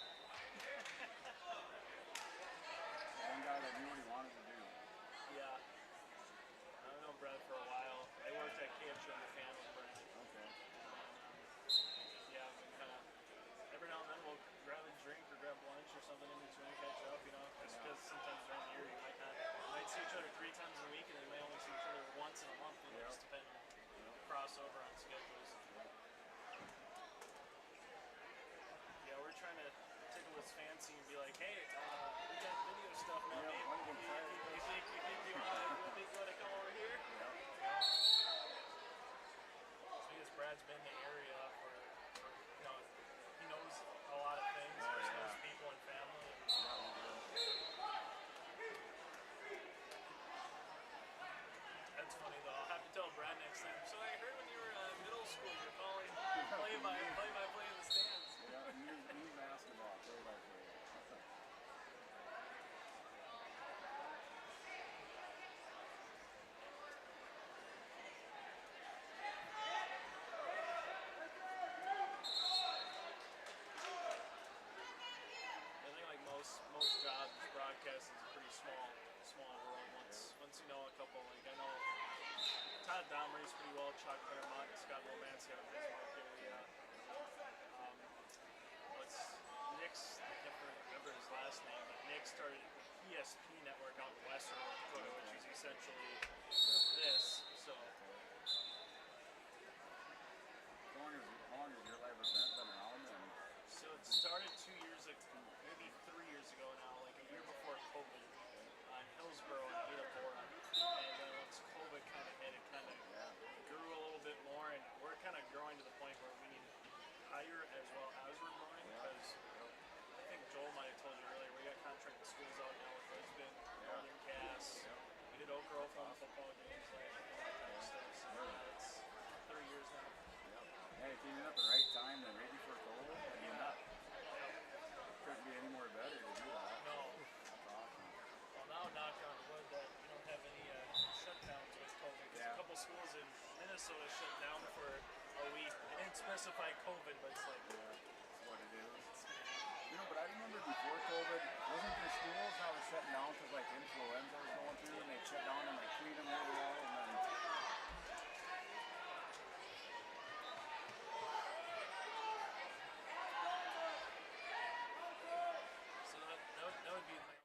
One guy that knew what he wanted to do. Yeah. I've known Brad for a while. I worked at KFC on the fan with Brad. Okay. Yeah, we kind of every now and then we'll grab a drink or grab lunch or something in between, catch up, just because sometimes during the year you might see each other 3 times a week and then you might only see each other once in a month, just depending on crossover on schedules. Yeah, we're trying to tickle this fancy and be like, hey, we got video stuff now, man. You think you want to come over here? Because Brad's been in the area for he knows a lot of things, he knows people and family. That's funny though. I'll have to tell Brad next time. So I heard when you were in middle school, you're calling play-by-play in the stands. Yeah, new basketball, play-by-play. Most jobs, broadcasting is a pretty small world. Once you know a couple, I know Todd Domery's pretty well, Chuck Claremont, Scott Romansky out of Bismarck area. Nick's, I can't remember his last name, but Nick started the ESP network out in Western North Dakota, which is essentially this. So. How long has your live event been around? So it started 2 years ago, maybe 3 years ago now, like a year before COVID, in Hillsboro and Ada Bora. And then once COVID kind of hit, it kind of grew a little bit more, and we're kind of growing to the point where we need to hire as well as we're growing, because I think Joel might have told you earlier, we got contracted schools out now with Lisbon, Northern Cass. We did Oak Grove on football games, like that kind of stuff. So it's 3 years now. Hey, it came in at the right time, then right before COVID. Couldn't be any more better to do that. No. That's awesome. Well, now knock on wood that we don't have any shutdowns with COVID. Because a couple schools in Minnesota shut down for a week. They didn't specify COVID, but it's like that's what it is. But I remember before COVID, wasn't there schools that were shutting down because like influenza was going through, and they shut down in like Freedom area, and then. That would be my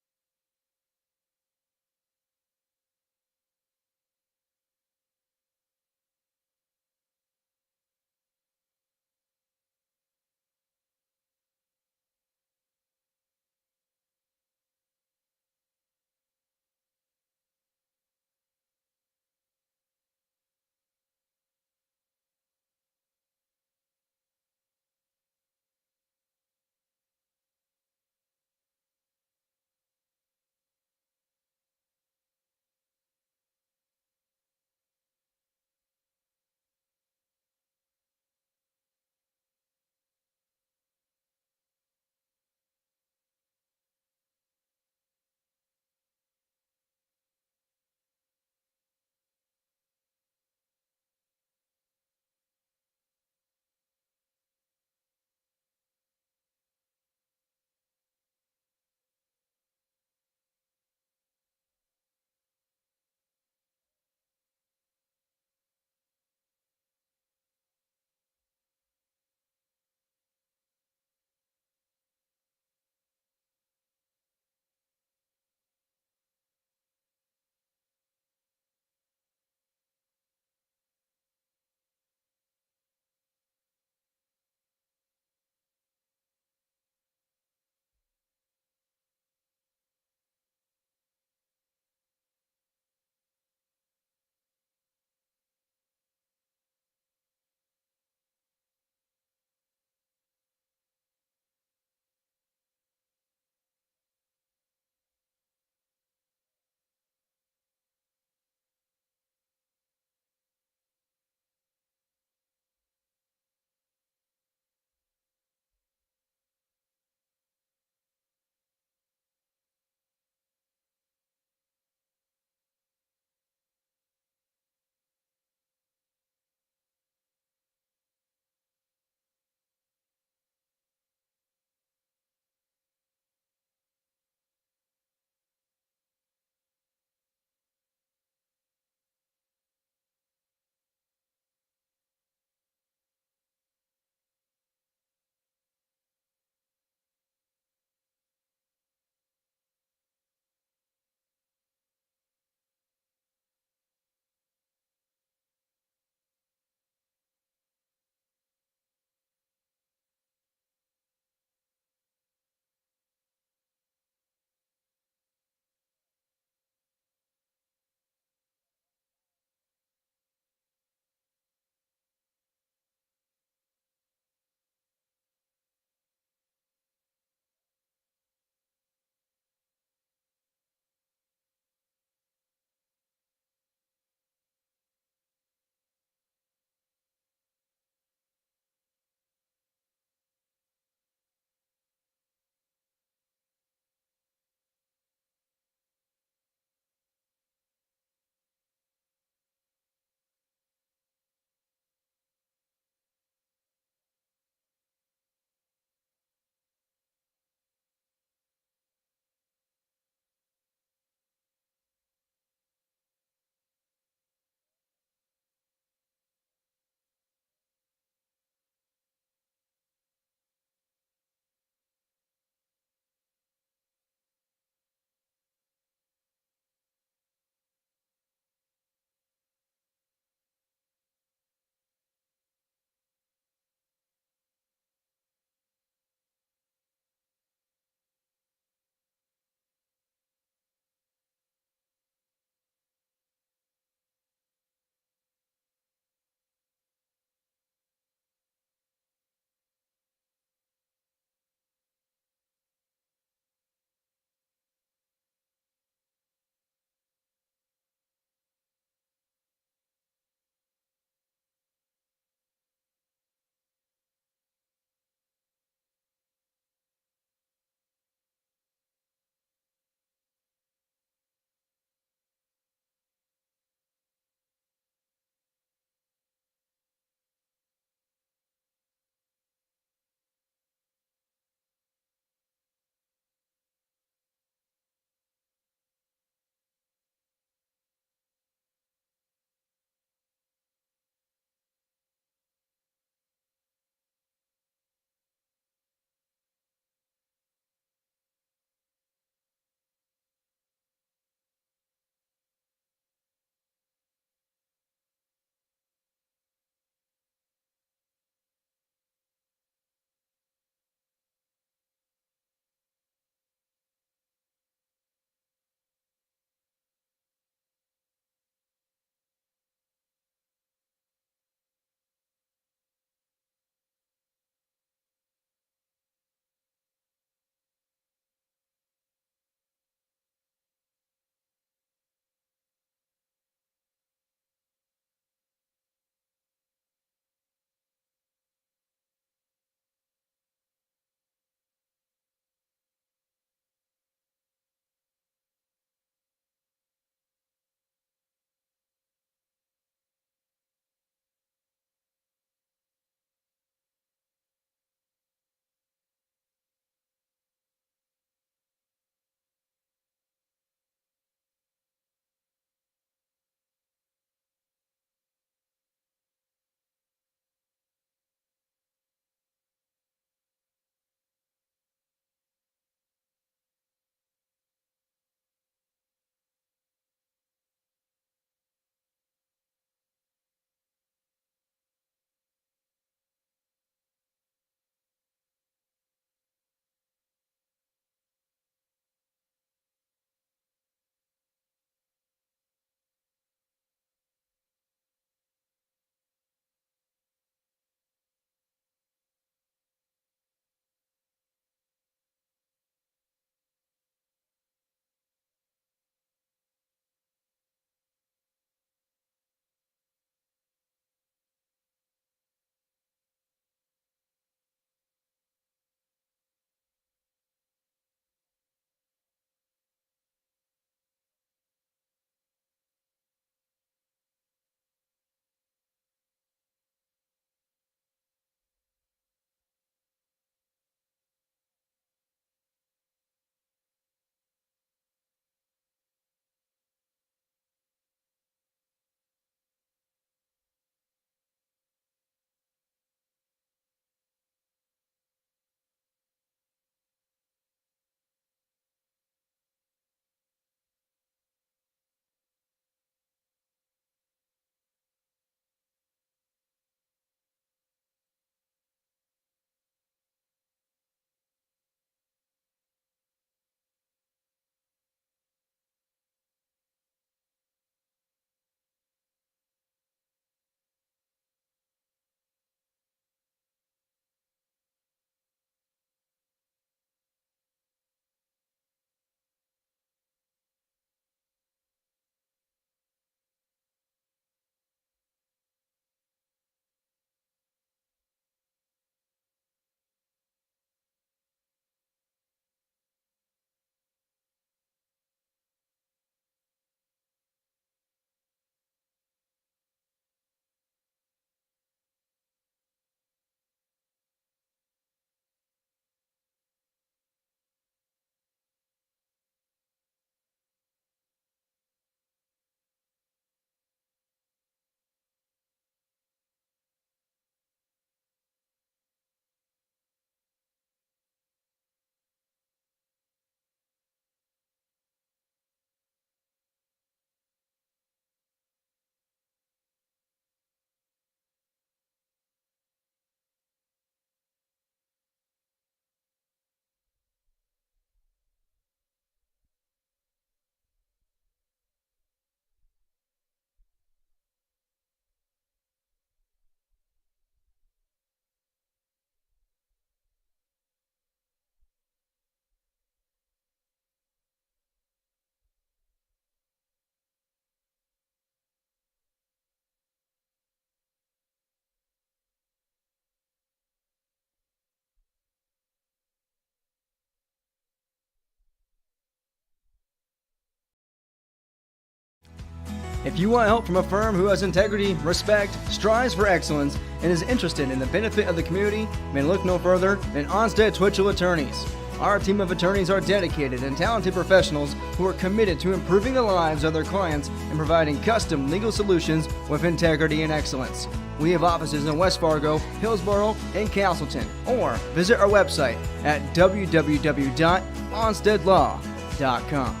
If you want help from a firm who has integrity, respect, strives for excellence, and is interested in the benefit of the community, then look no further than Onstead Twitchell Attorneys. Our team of attorneys are dedicated and talented professionals who are committed to improving the lives of their clients and providing custom legal solutions with integrity and excellence. We have offices in West Fargo, Hillsborough, and Castleton, or visit our website at www.onsteadlaw.com.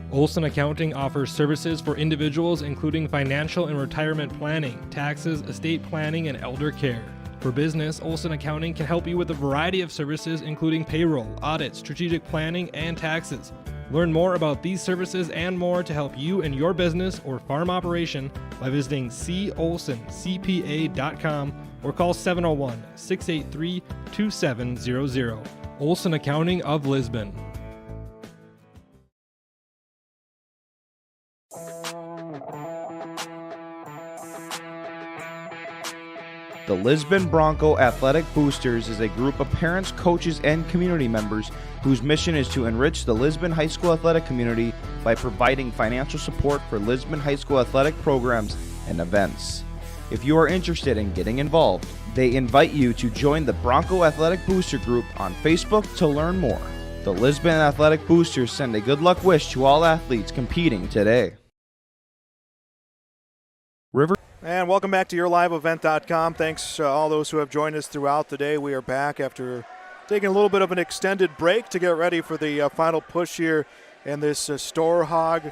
Olson Accounting offers services for individuals including financial and retirement planning, taxes, estate planning, and elder care. For business, Olson Accounting can help you with a variety of services including payroll, audit, strategic planning, and taxes. Learn more about these services and more to help you in your business or farm operation by visiting colsoncpa.com or call 701-683-2700. Olson Accounting of Lisbon. The Lisbon Bronco Athletic Boosters is a group of parents, coaches, and community members whose mission is to enrich the Lisbon High School athletic community by providing financial support for Lisbon High School athletic programs and events. If you are interested in getting involved, they invite you to join the Bronco Athletic Booster Group on Facebook to learn more. The Lisbon Athletic Boosters send a good luck wish to all athletes competing today. And welcome back to YourLiveEvent.com. Thanks to all those who have joined us throughout the day. We are back after taking a little bit of an extended break to get ready for the final push here in this Storhaug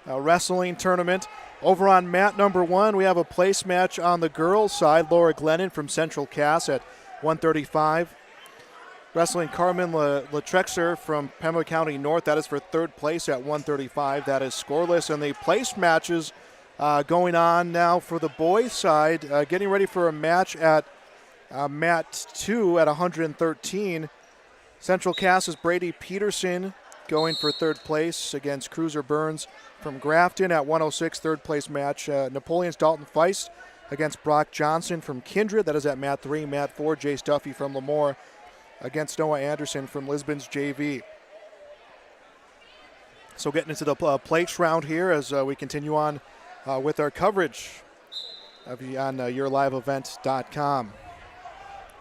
wrestling tournament. Over on mat number 1, we have a place match on the girls' side. Laura Glennon from Central Cass at 135. Wrestling Carmen Latrexer from Pembroke County North. That is for third place at 135. That is scoreless. And the place matches going on now for the boys' side, getting ready for a match at mat 2 at 113. Central Cass's Brady Peterson going for third place against Cruiser Burns from Grafton at 106, third place match. Napoleon's Dalton Feist against Brock Johnson from Kindred. That is at mat 3. Mat 4, Jace Duffy from Lemoore against Noah Anderson from Lisbon's JV. So getting into the place round here as we continue on with our coverage on YourLiveEvent.com.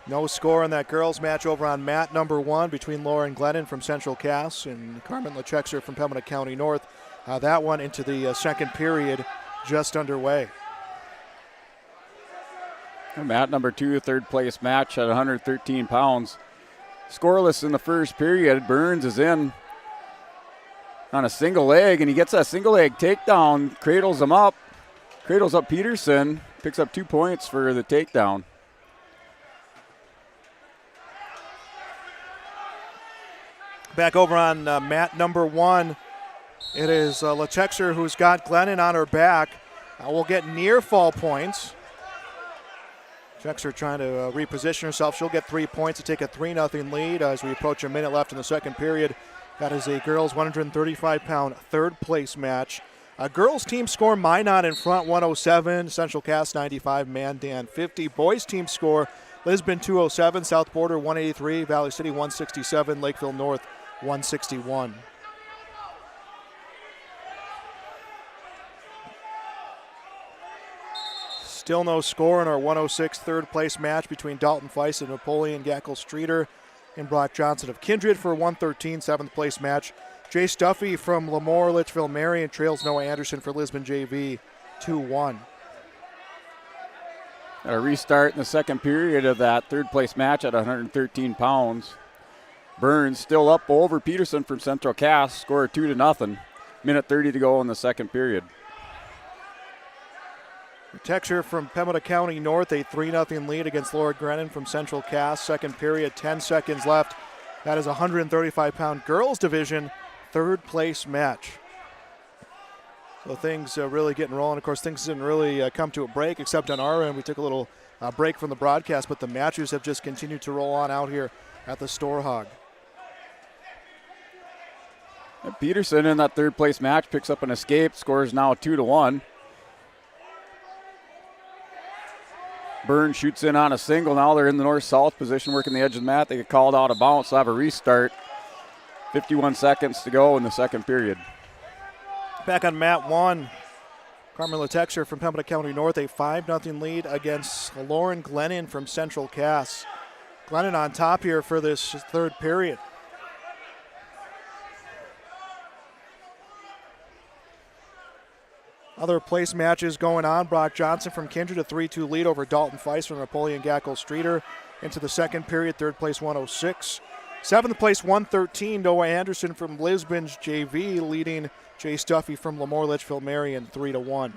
No score in that girls match over on mat number 1 between Lauren Glennon from Central Cass and Carmen Latrexer from Pembroke County North. That one into the second period just underway. Mat number 2, third place match at 113 pounds. Scoreless in the first period. Burns is in on a single leg, and he gets that single leg takedown, cradles up Peterson, picks up 2 points for the takedown. Back over on mat number 1, it is Latrexer who's got Glennon on her back. Will get near fall points. Latrexer trying to reposition herself. She'll get 3 points to take a 3-0 lead as we approach a minute left in the second period. That is a girls 135-pound third place match. Girls team score Minot in front 107, Central Cass 95, Mandan 50. Boys team score Lisbon 207, South Border 183, Valley City 167, Lakeville North 161. Still no score in our 106 third place match between Dalton Feist and Napoleon Gackle-Streeter and Brock Johnson of Kindred for 113 seventh place match. Jace Duffy from Lemoore, Litchfield Marion trails Noah Anderson for Lisbon JV 2-1. A restart in the second period of that third place match at 113 pounds. Burns still up over Peterson from Central Cass, score 2-0. Minute 30 to go in the second period. Texture from Pembroke County North, a 3-0 lead against Laura Grennan from Central Cass. Second period, 10 seconds left. That is a 135-pound girls division third place match. So things really getting rolling. Of course, things didn't really come to a break except on our end. We took a little break from the broadcast, but the matches have just continued to roll on out here at the Storhaug. And Peterson in that third place match picks up an escape, scores now 2-1. Burns shoots in on a single. Now they're in the north-south position, working the edge of the mat. They get called out of bounds, so have a restart. 51 seconds to go in the second period. Back on mat 1, Carmen Latexer from Pembina County North, a 5-0 lead against Lauren Glennon from Central Cass. Glennon on top here for this third period. Other place matches going on. Brock Johnson from Kindred, a 3-2 lead over Dalton Feist from Napoleon Gackle Streeter into the second period, third place 106. Seventh place 113, Noah Anderson from Lisbon's JV leading Jay Stuffy from Lemoore Litchfield Marion 3-1.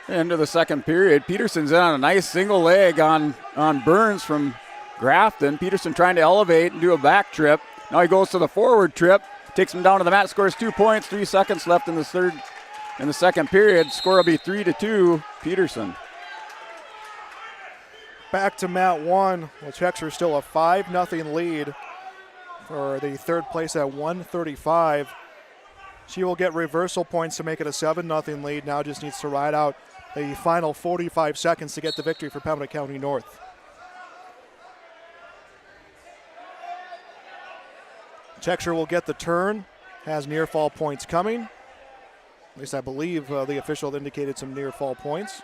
Into the second period, Peterson's in on a nice single leg on Burns from Grafton. Peterson trying to elevate and do a back trip. Now he goes to the forward trip, takes him down to the mat, scores 2 points, 3 seconds left in the second period. Score will be 3-2, Peterson. Back to mat 1. Lechexer still a 5-0 lead for the third place at 135. She will get reversal points to make it a 7-0 lead. Now just needs to ride out the final 45 seconds to get the victory for Pembina County North. Texture will get the turn, has near fall points coming. At least I believe the official indicated some near fall points.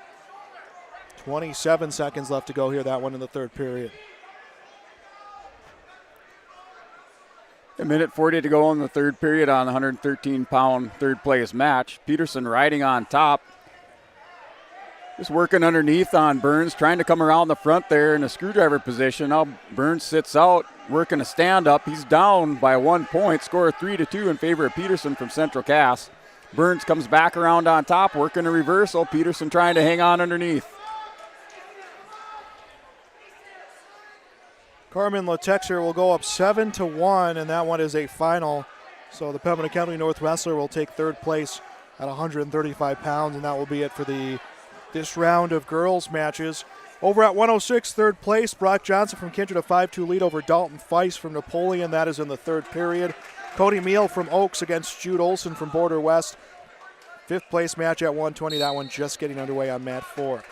27 seconds left to go here, that one in the third period. A minute 40 to go in the third period on the 113-pound third place match. Peterson riding on top. Just working underneath on Burns, trying to come around the front there in a screwdriver position. Now Burns sits out, working a stand-up. He's down by 1 point. Score 3-2 in favor of Peterson from Central Cass. Burns comes back around on top, working a reversal. Peterson trying to hang on underneath. Carmen Latexer will go up 7-1, and that one is a final. So the Pembina County North wrestler will take third place at 135 pounds, and that will be it for this round of girls matches. Over at 106, third place, Brock Johnson from Kindred, a 5-2 lead over Dalton Feist from Napoleon. That is in the third period. Cody Meal from Oaks against Jude Olson from Border West. Fifth place match at 120. That one just getting underway on mat 4.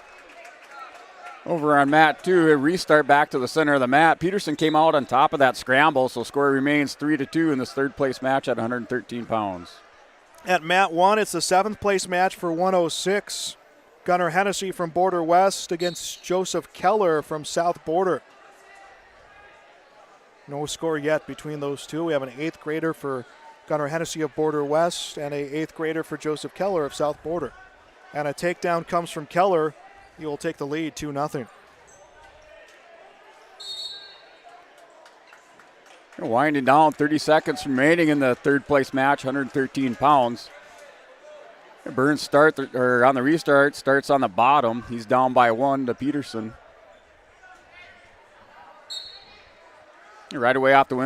Over on mat 2, a restart back to the center of the mat. Peterson came out on top of that scramble, so score remains 3-2 in this third place match at 113 pounds. At mat 1, it's the seventh place match for 106. Gunnar Hennessy from Border West against Joseph Keller from South Border. No score yet between those two. We have an 8th grader for Gunnar Hennessy of Border West and a 8th grader for Joseph Keller of South Border. And a takedown comes from Keller. He will take the lead 2-0. Winding down, 30 seconds remaining in the third place match, 113 pounds. Burns on the restart, starts on the bottom. He's down by 1 to Peterson. Right away off the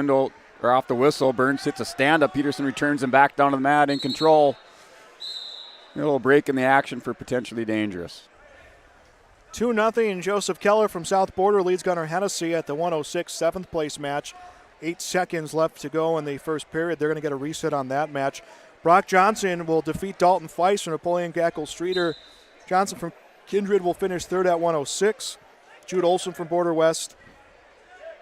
whistle, Burns hits a stand-up. Peterson returns him back down to the mat in control. A little break in the action for potentially dangerous. 2-0. Joseph Keller from South Border leads Gunnar Hennessy at the 106 7th place match. 8 seconds left to go in the first period. They're going to get a reset on that match. Brock Johnson will defeat Dalton Feist from Napoleon Gackle Streeter. Johnson from Kindred will finish third at 106. Jude Olson from Border West,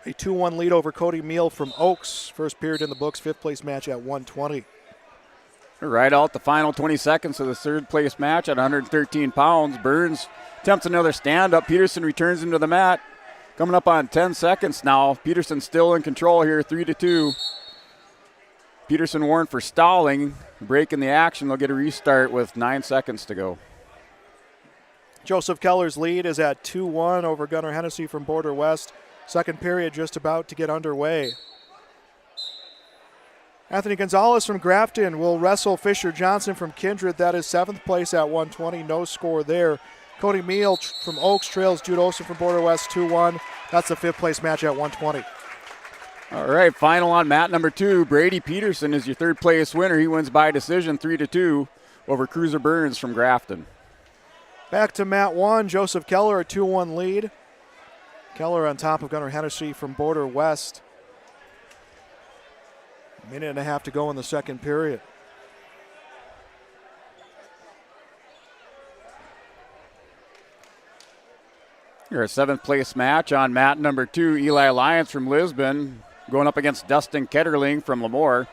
a 2-1 lead over Cody Meal from Oaks. First period in the books, 5th place match at 120. Right out the final 20 seconds of the third place match at 113 pounds. Burns attempts another stand-up. Peterson returns him to the mat. Coming up on 10 seconds now. Peterson still in control here, 3-2. Peterson warned for stalling. Break in the action. They'll get a restart with 9 seconds to go. Joseph Keller's lead is at 2-1 over Gunnar Hennessy from Border West. Second period just about to get underway. Anthony Gonzalez from Grafton will wrestle Fisher Johnson from Kindred. That is 7th place at 120. No score there. Cody Meal from Oaks trails Jude Olson from Border West 2-1. That's the 5th place match at 120. All right, final on mat number 2. Brady Peterson is your third place winner. He wins by decision 3-2 over Cruiser Burns from Grafton. Back to mat 1. Joseph Keller, a 2-1 lead. Keller on top of Gunnar Hennessy from Border West. Minute and a half to go in the second period. Here, a 7th place match on mat number 2. Eli Lyons from Lisbon going up against Dustin Ketterling from Lemoore.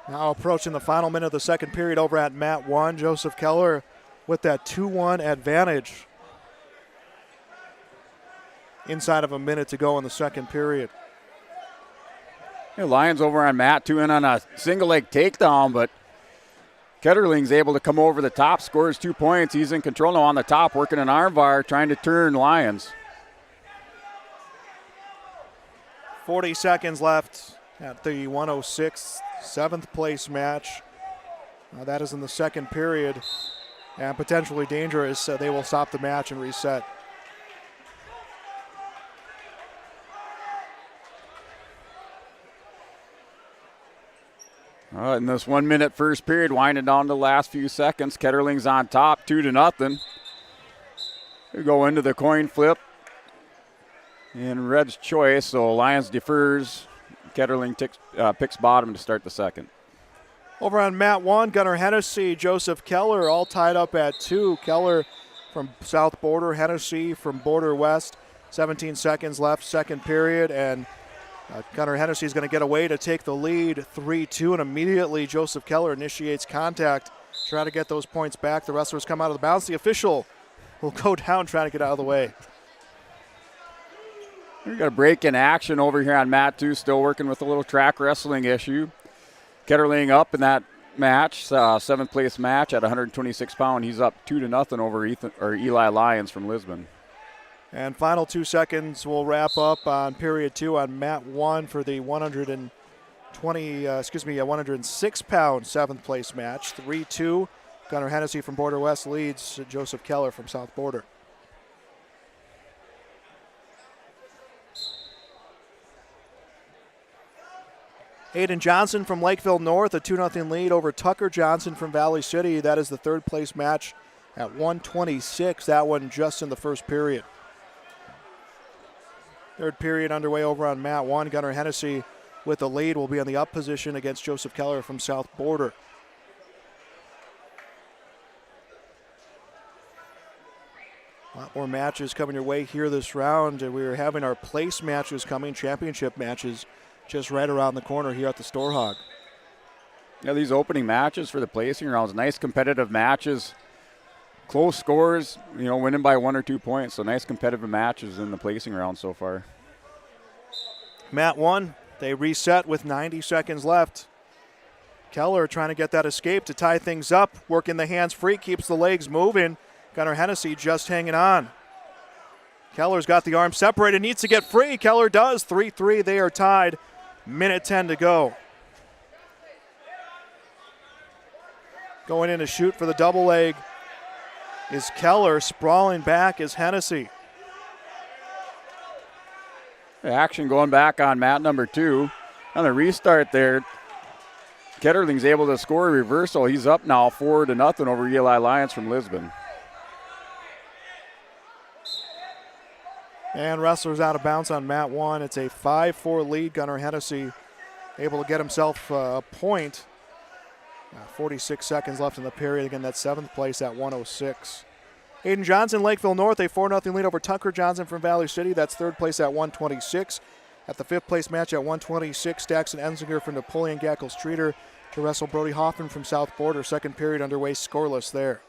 Now approaching the final minute of the second period over at mat 1. Joseph Keller with that 2-1 advantage. Inside of a minute to go in the second period. Lions over on mat 2 in on a single leg takedown, but Ketterling's able to come over the top, scores 2 points. He's in control now on the top, working an armbar, trying to turn Lions. 40 seconds left at the 106 7th place match. That is in the second period and potentially dangerous. They will stop the match and reset. In this 1 minute first period, winding down the last few seconds, Ketterling's on top, 2-0. We go into the coin flip. And Red's choice, so Lions defers. Ketterling picks bottom to start the second. Over on mat 1, Gunnar Hennessy, Joseph Keller, all tied up at 2. Keller from South Border, Hennessy from Border West. 17 seconds left, second period, and Gunnar Hennessy is going to get away to take the lead, 3-2, and immediately Joseph Keller initiates contact, try to get those points back. The wrestlers come out of the bounce. The official will go down trying to get out of the way. We've got a break in action over here on mat 2, still working with a little track wrestling issue. Ketterling up in that match, 7th place match at 126 pounds. He's up 2-0 over Eli Lyons from Lisbon. And final 2 seconds will wrap up on period 2 on mat 1 for the 106-pound 7th place match. 3-2. Gunnar Hennessy from Border West leads Joseph Keller from South Border. Hayden Johnson from Lakeville North, a 2-0 lead over Tucker Johnson from Valley City. That is the 3rd place match at 126. That one just in the first period. Third period underway over on mat 1. Gunnar Hennessy with the lead will be in the up position against Joseph Keller from South Border. A lot more matches coming your way here this round. We're having our place matches coming, championship matches, just right around the corner here at the Storhaug. Yeah, these opening matches for the placing rounds, nice competitive matches. Close scores, winning by 1 or 2 points. So nice competitive matches in the placing round so far. Mat 1, they reset with 90 seconds left. Keller trying to get that escape to tie things up. Working the hands free, keeps the legs moving. Gunnar Hennessy just hanging on. Keller's got the arm separated, needs to get free. Keller does. 3-3, they are tied. Minute 10 to go. Going in to shoot for the double leg is Keller. Sprawling back is Hennessy. Action going back on mat number 2. On the restart there, Ketterling's able to score a reversal. He's up now 4-0 over Eli Lyons from Lisbon. And wrestlers out of bounds on mat 1. It's a 5-4 lead. Gunnar Hennessy able to get himself a point. 46 seconds left in the period. Again, that's 7th place at 106. Hayden Johnson, Lakeville North, a 4-0 lead over Tucker Johnson from Valley City. That's 3rd place at 126. At the 5th place match at 126, Daxton Enzinger from Napoleon Gackle Streeter to wrestle Brody Hoffman from South Border. Second period underway, scoreless there.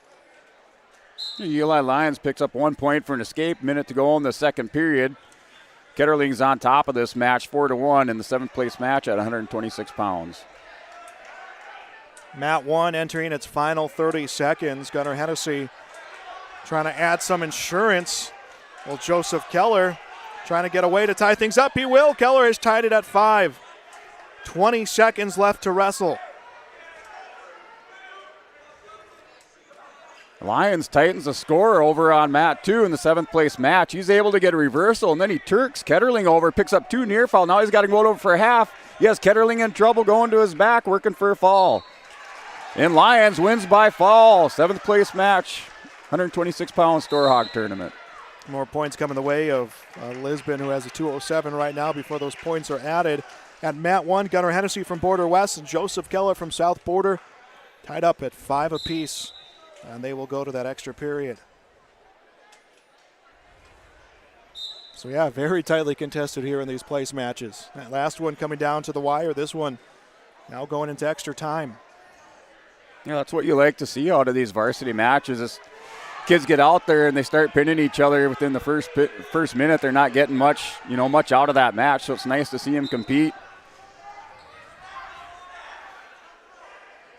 Eli Lyons picks up 1 point for an escape. Minute to go in the second period. Ketterling's on top of this match 4-1 in the 7th place match at 126 pounds. Mat 1 entering its final 30 seconds. Gunnar Hennessy trying to add some insurance. Well, Joseph Keller trying to get away to tie things up. He will. Keller has tied it at 5. 20 seconds left to wrestle. Lyons tightens the score over on mat 2 in the 7th place match. He's able to get a reversal, and then he turks Ketterling over, picks up 2 near fall. Now he's got to go over for a half. Yes, Ketterling in trouble, going to his back, working for a fall. And Lyons wins by fall. 7th place match, 126-pound Storhaug tournament. More points coming the way of Lisbon, who has a 207 right now before those points are added. At mat 1, Gunnar Hennessy from Border West and Joseph Keller from South Border tied up at 5 apiece, and they will go to that extra period. So yeah, very tightly contested here in these place matches. That last one coming down to the wire, this one now going into extra time. Yeah, that's what you like to see out of these varsity matches is kids get out there and they start pinning each other within the first minute. They're not getting much out of that match, so it's nice to see them compete.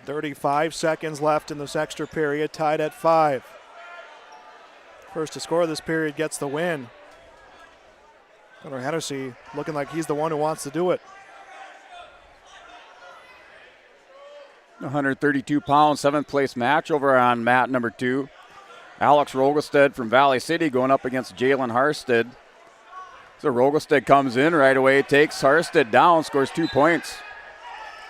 35 seconds left in this extra period, tied at 5. First to score this period gets the win. Gunnar Hennessy looking like he's the one who wants to do it. 132-pound, 7th place match over on mat number 2. Alex Rogelstead from Valley City going up against Jalen Harstead. So Rogelstead comes in right away, takes Harstead down, scores 2 points.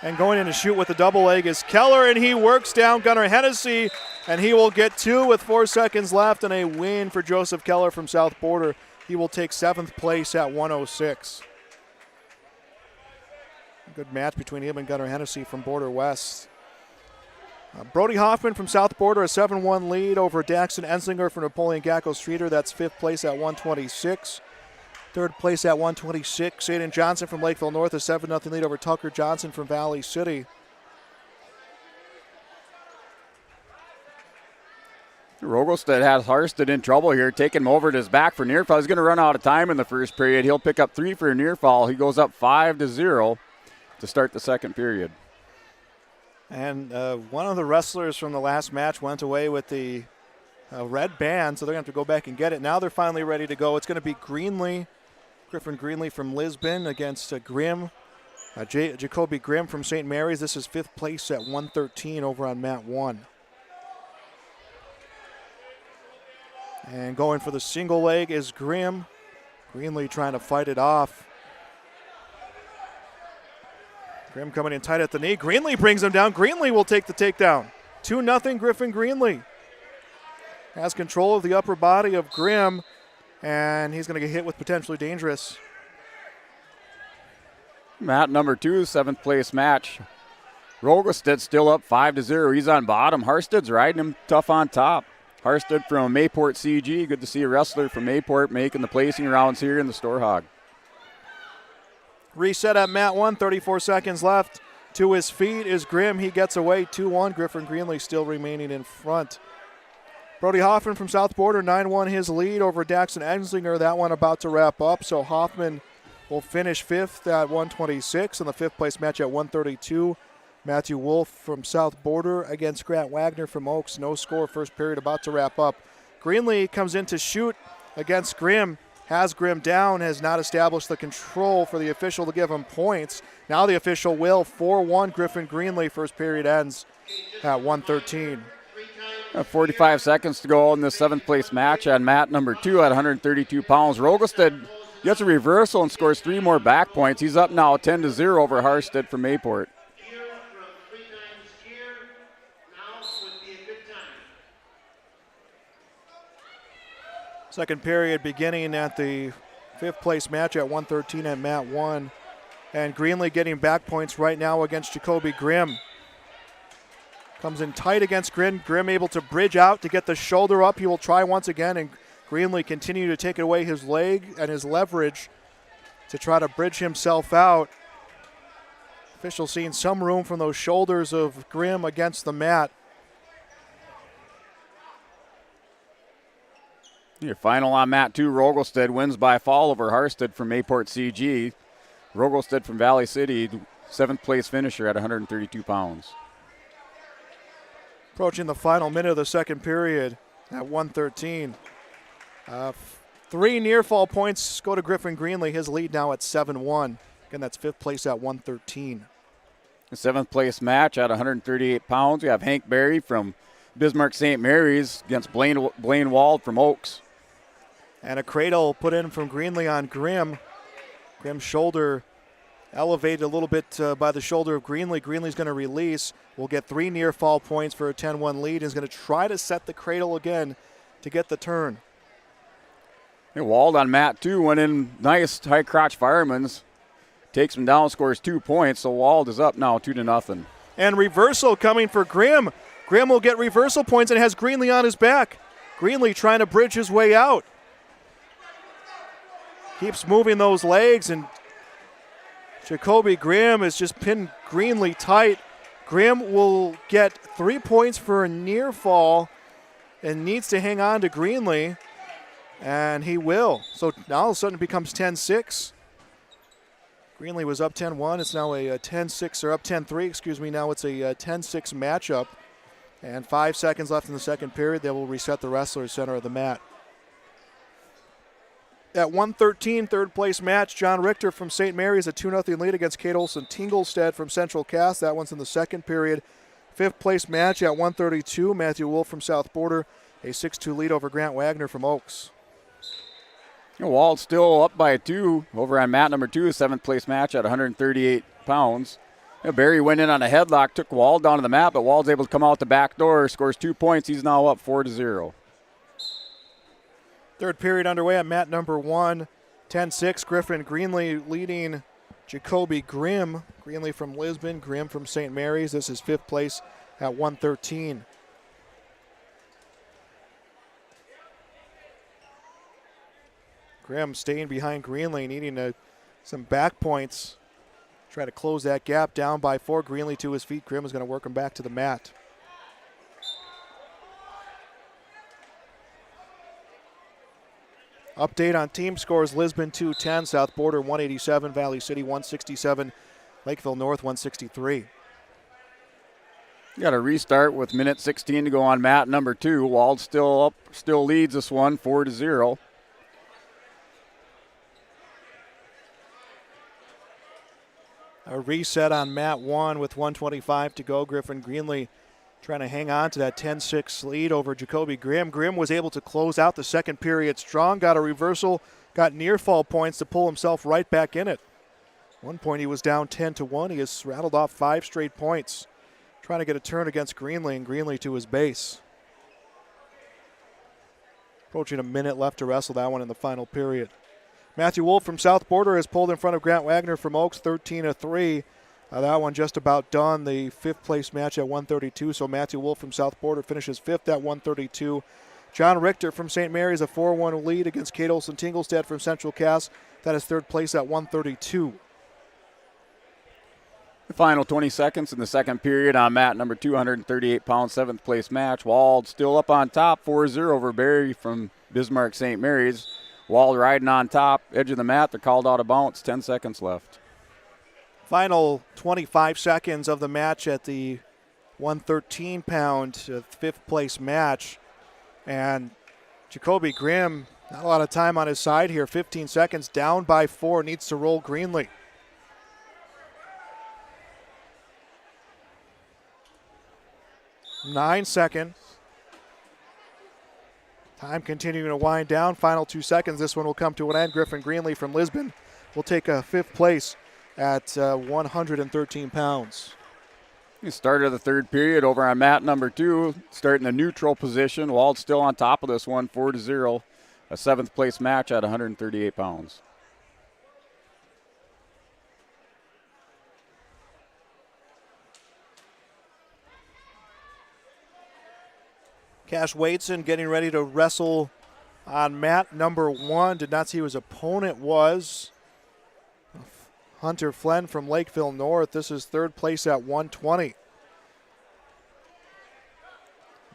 And going in to shoot with the double leg is Keller, and he works down Gunnar Hennessy, and he will get 2 with 4 seconds left, and a win for Joseph Keller from South Border. He will take 7th place at 106. Good match between him and Gunnar Hennessy from Border West. Brody Hoffman from South Border, a 7-1 lead over Daxton Enzinger from Napoleon Gacko Streeter. That's 5th place at 126. 3rd place at 126. Aiden Johnson from Lakeville North, a 7-0 lead over Tucker Johnson from Valley City. Rogelstead has Harstead in trouble here, taking him over to his back for near fall. He's going to run out of time in the first period. He'll pick up 3 for a near fall. He goes up 5-0 to start the second period. And one of the wrestlers from the last match went away with the red band, so they're going to have to go back and get it. Now they're finally ready to go. It's going to be Greenlee, Griffin Greenlee from Lisbon against Grimm. Jacoby Grimm from St. Mary's. This is 5th place at 113 over on mat 1. And going for the single leg is Grimm. Greenlee trying to fight it off. Grimm coming in tight at the knee. Greenlee brings him down. Greenlee will take the takedown. 2-0 Griffin Greenlee. Has control of the upper body of Grimm, and he's going to get hit with potentially dangerous. Mat number 2, 7th place match. Rogelstead still up 5-0. He's on bottom. Harstead's riding him tough on top. Harstead from Mayport CG. Good to see a wrestler from Mayport making the placing rounds here in the Storhaug. Reset at mat 1, 34 seconds left. To his feet is Grimm. He gets away 2-1. Griffin Greenlee still remaining in front. Brody Hoffman from South Border, 9-1 his lead over Daxton Enzinger. That one about to wrap up. So Hoffman will finish 5th at 126 in the 5th place match at 132. Matthew Wolf from South Border against Grant Wagner from Oaks. No score, first period about to wrap up. Greenlee comes in to shoot against Grimm. Has Grimm down, has not established the control for the official to give him points. Now the official will. 4-1 Griffin Greenlee. First period ends at 113. 45 seconds to go in the 7th place match on mat number 2 at 132 pounds. Rogelstead gets a reversal and scores 3 more back points. He's up now 10-0 over Harstead from Mayport. Second period beginning at the 5th place match at 113 at mat 1. And Greenlee getting back points right now against Jacoby Grimm. Comes in tight against Grimm. Grimm able to bridge out to get the shoulder up. He will try once again, and Greenlee continue to take away his leg and his leverage to try to bridge himself out. Official seeing some room from those shoulders of Grimm against the mat. Your final on mat 2, Rogelstead wins by fall over Harstead from Mayport CG. Rogelstead from Valley City, 7th place finisher at 132 pounds. Approaching the final minute of the second period at 113. 3 near fall points go to Griffin Greenlee. His lead now at 7-1. Again, that's 5th place at 113. The 7th place match at 138 pounds. We have Hank Berry from Bismarck St. Mary's against Blaine Wald from Oaks. And a cradle put in from Greenlee on Grimm. Grimm's shoulder elevated a little bit by the shoulder of Greenlee. Greenlee's going to release. Will get 3 near fall points for a 10-1 lead. He's going to try to set the cradle again to get the turn. Hey, Wald on mat 2 went in nice high crotch fireman's. Takes him down, scores 2 points. So Wald is up now 2-0. And reversal coming for Grimm. Grimm will get reversal points and has Greenlee on his back. Greenlee trying to bridge his way out. Keeps moving those legs, and Jacoby Grimm has just pinned Greenlee tight. Grimm will get 3 points for a near fall and needs to hang on to Greenlee, and he will. So now all of a sudden it becomes 10-6. Greenlee was up 10-1. It's now a 10-6, or up 10-3, excuse me. Now it's a 10-6 matchup. And 5 seconds left in the second period. They will reset the wrestler center of the mat. At 1:13, third place match, John Richter from St. Mary's, a 2-0 lead against Kate Olson Tinglestead from Central Cass. That one's in the second period. Fifth place match at 1:32, Matthew Wolf from South Border, a 6-2 lead over Grant Wagner from Oaks. Wald's still up by 2 over on mat number 2, seventh place match at 138 pounds. Barry went in on a headlock, took Wald down to the mat, but Wald's able to come out the back door, scores 2 points. He's now up 4-0. Third period underway at mat number 1. 10-6, Griffin Greenlee leading Jacoby Grimm. Greenlee from Lisbon, Grimm from St. Mary's. This is fifth place at 1:13. Grimm staying behind Greenlee, needing some back points. Try to close that gap, down by 4. Greenlee to his feet. Grimm is going to work him back to the mat. Update on team scores: Lisbon 210, South Border 187, Valley City 167, Lakeville North 163. You got a restart with minute 16 to go on mat number 2. Wald still up, still leads this one 4-0. A reset on mat 1 with 1:25 to go. Griffin Greenlee trying to hang on to that 10-6 lead over Jacoby Grimm. Grimm was able to close out the second period strong, got a reversal, got near fall points to pull himself right back in it. One point he was down 10-1. He has rattled off 5 straight points, trying to get a turn against Greenlee, and Greenlee to his base. Approaching a minute left to wrestle that one in the final period. Matthew Wolf from South Border has pulled in front of Grant Wagner from Oaks, 13-3. That one just about done. The fifth place match at 1:32. So Matthew Wolf from South Border finishes fifth at 1:32. John Richter from St. Mary's, a 4-1 lead against Kate Olson Tinglestead from Central Cass. That is third place at 1:32. The final 20 seconds in the second period on mat number 238-pound seventh place match. Wald still up on top, 4-0 over Barry from Bismarck St. Mary's. Wald riding on top, edge of the mat. They're called out of bounds. 10 seconds left. Final 25 seconds of the match at the 113-pound fifth place match. And Jacoby Grimm, not a lot of time on his side here. 15 seconds, down by 4, needs to roll Greenlee. Nine seconds. Time continuing to wind down. Final 2 seconds. This one will come to an end. Griffin Greenlee from Lisbon will take a fifth place at 113 pounds. The start of the third period over on mat number 2, starting the neutral position. Wald's still on top of this one, 4-0. A seventh place match at 138 pounds. Cash Waitson getting ready to wrestle on mat number 1. Did not see who his opponent was. Hunter Flynn from Lakeville North. This is third place at 120.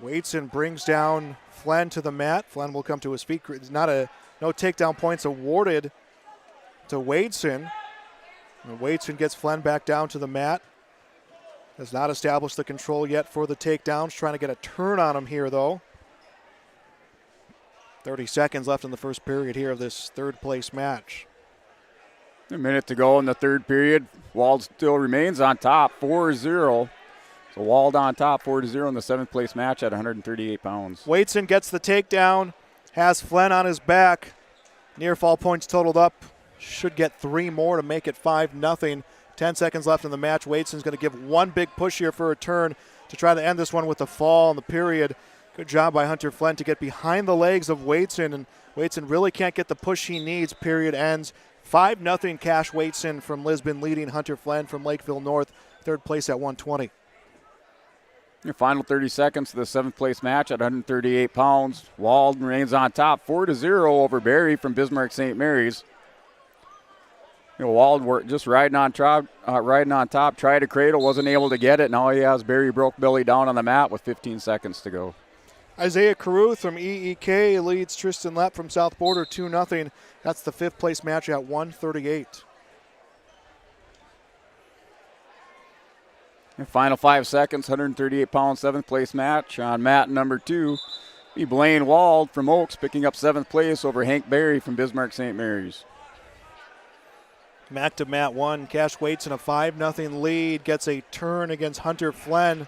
Waitson brings down Flynn to the mat. Flynn will come to his feet. No takedown points awarded to Waitson. And Waitson gets Flynn back down to the mat. Has not established the control yet for the takedowns. Trying to get a turn on him here, though. 30 seconds left in the first period here of this third place match. A minute to go in the third period. Wald still remains on top, 4-0. So Wald on top, 4-0 in the seventh place match at 138 pounds. Waitson gets the takedown, has Flynn on his back. Near fall points totaled up. Should get 3 more to make it 5-0. 10 seconds left in the match. Waitson's going to give one big push here for a turn to try to end this one with a fall in the period. Good job by Hunter Flynn to get behind the legs of Waitson, and Waitson really can't get the push he needs. Period ends 5-0. Cash Waitson from Lisbon leading Hunter Flynn from Lakeville North, third place at 120. Your final 30 seconds of the 7th place match at 138 pounds. Wald remains on top, 4-0 over Barry from Bismarck St. Mary's. Wald just riding on top, tried to cradle, wasn't able to get it. Now he has Barry broke belly down on the mat with 15 seconds to go. Isaiah Caruth from EEK leads Tristan Lepp from South Border 2-0. That's the 5th place match at 138. Final 5 seconds, 138-pound 7th place match on mat number 2. Be Blaine Wald from Oaks picking up 7th place over Hank Barry from Bismarck St. Mary's. Mat to mat 1. Cash waits in a 5-0 lead. Gets a turn against Hunter Flynn.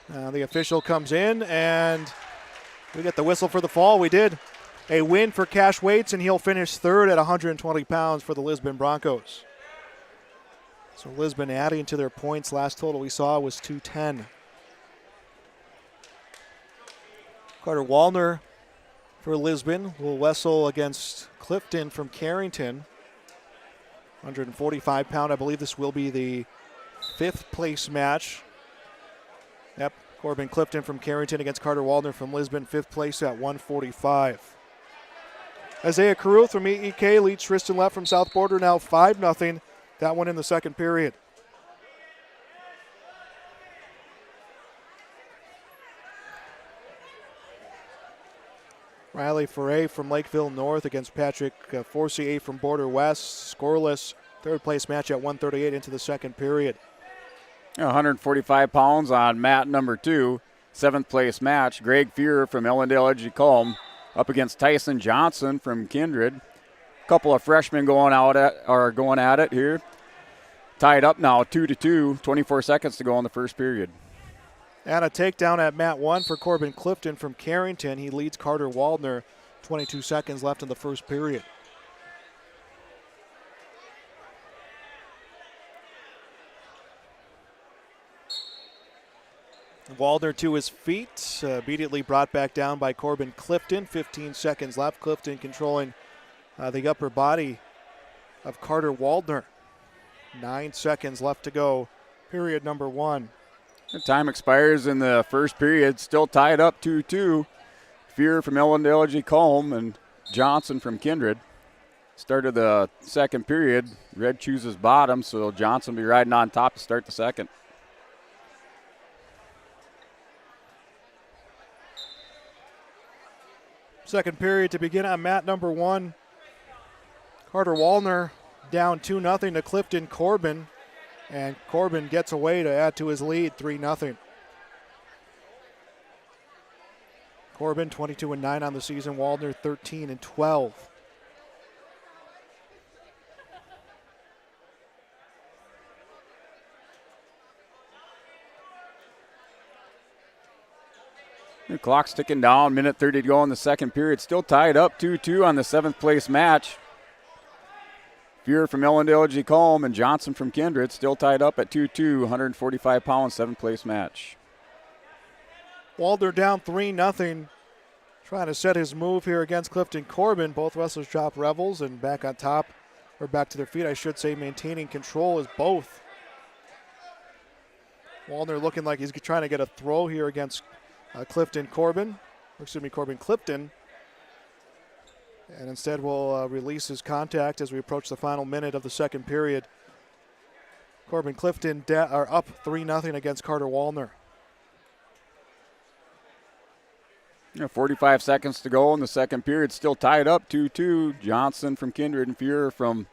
The official comes in, and we get the whistle for the fall. We did. A win for Cash Waits, and he'll finish 3rd at 120 pounds for the Lisbon Broncos. So Lisbon adding to their points. Last total we saw was 210. Carter Waldner for Lisbon will wrestle against Clifton from Carrington. 145 pound. I believe this will be the 5th place match. Yep, Corbin Clifton from Carrington against Carter Waldner from Lisbon, 5th place at 145. Isaiah Caruth from EEK leads Tristan Lepp from South Border, now 5-0. That one in the 2nd period. Riley Foray from Lakeville North against Patrick Forcier from Border West. Scoreless, 3rd place match at 138 into the 2nd period. 145 pounds on mat number 2, 7th place match. Greg Fear from Ellendale Edgy-Culm up against Tyson Johnson from Kindred. A couple of freshmen going at it here. Tied up now, 2-2, 24 seconds to go in the 1st period. And a takedown at mat 1 for Corbin Clifton from Carrington. He leads Carter Waldner. 22 seconds left in the 1st period. Waldner to his feet, immediately brought back down by Corbin Clifton. 15 seconds left. Clifton controlling the upper body of Carter Waldner. 9 seconds left to go. Period number 1. The time expires in the 1st period. Still tied up 2-2. Fear from Ellendale Edgy-Culm and Johnson from Kindred. Start of the 2nd period. Red chooses bottom, so Johnson will be riding on top to start the 2nd. Second period to begin on mat number 1. Carter Waldner down 2-0 to Clifton Corbin. And Corbin gets away to add to his lead, 3-0. Corbin 22-9 on the season. Waldner 13-12. The clock's ticking down, minute 30 to go in the 2nd period. Still tied up 2-2 on the 7th place match. Fear from Ellendale Edgy-Culm and Johnson from Kindred still tied up at 2-2, 145 pounds, 7th place match. Waldner down 3-0. Trying to set his move here against Clifton Corbin. Both wrestlers drop revels and back on top, or back to their feet, I should say, maintaining control as both. Waldner looking like he's trying to get a throw here against Corbin Clifton. And instead will release his contact as we approach the final minute of the 2nd period. Corbin Clifton are up 3-0 against Carter Waldner. 45 seconds to go in the 2nd period. Still tied up 2-2. Johnson from Kindred and Fear from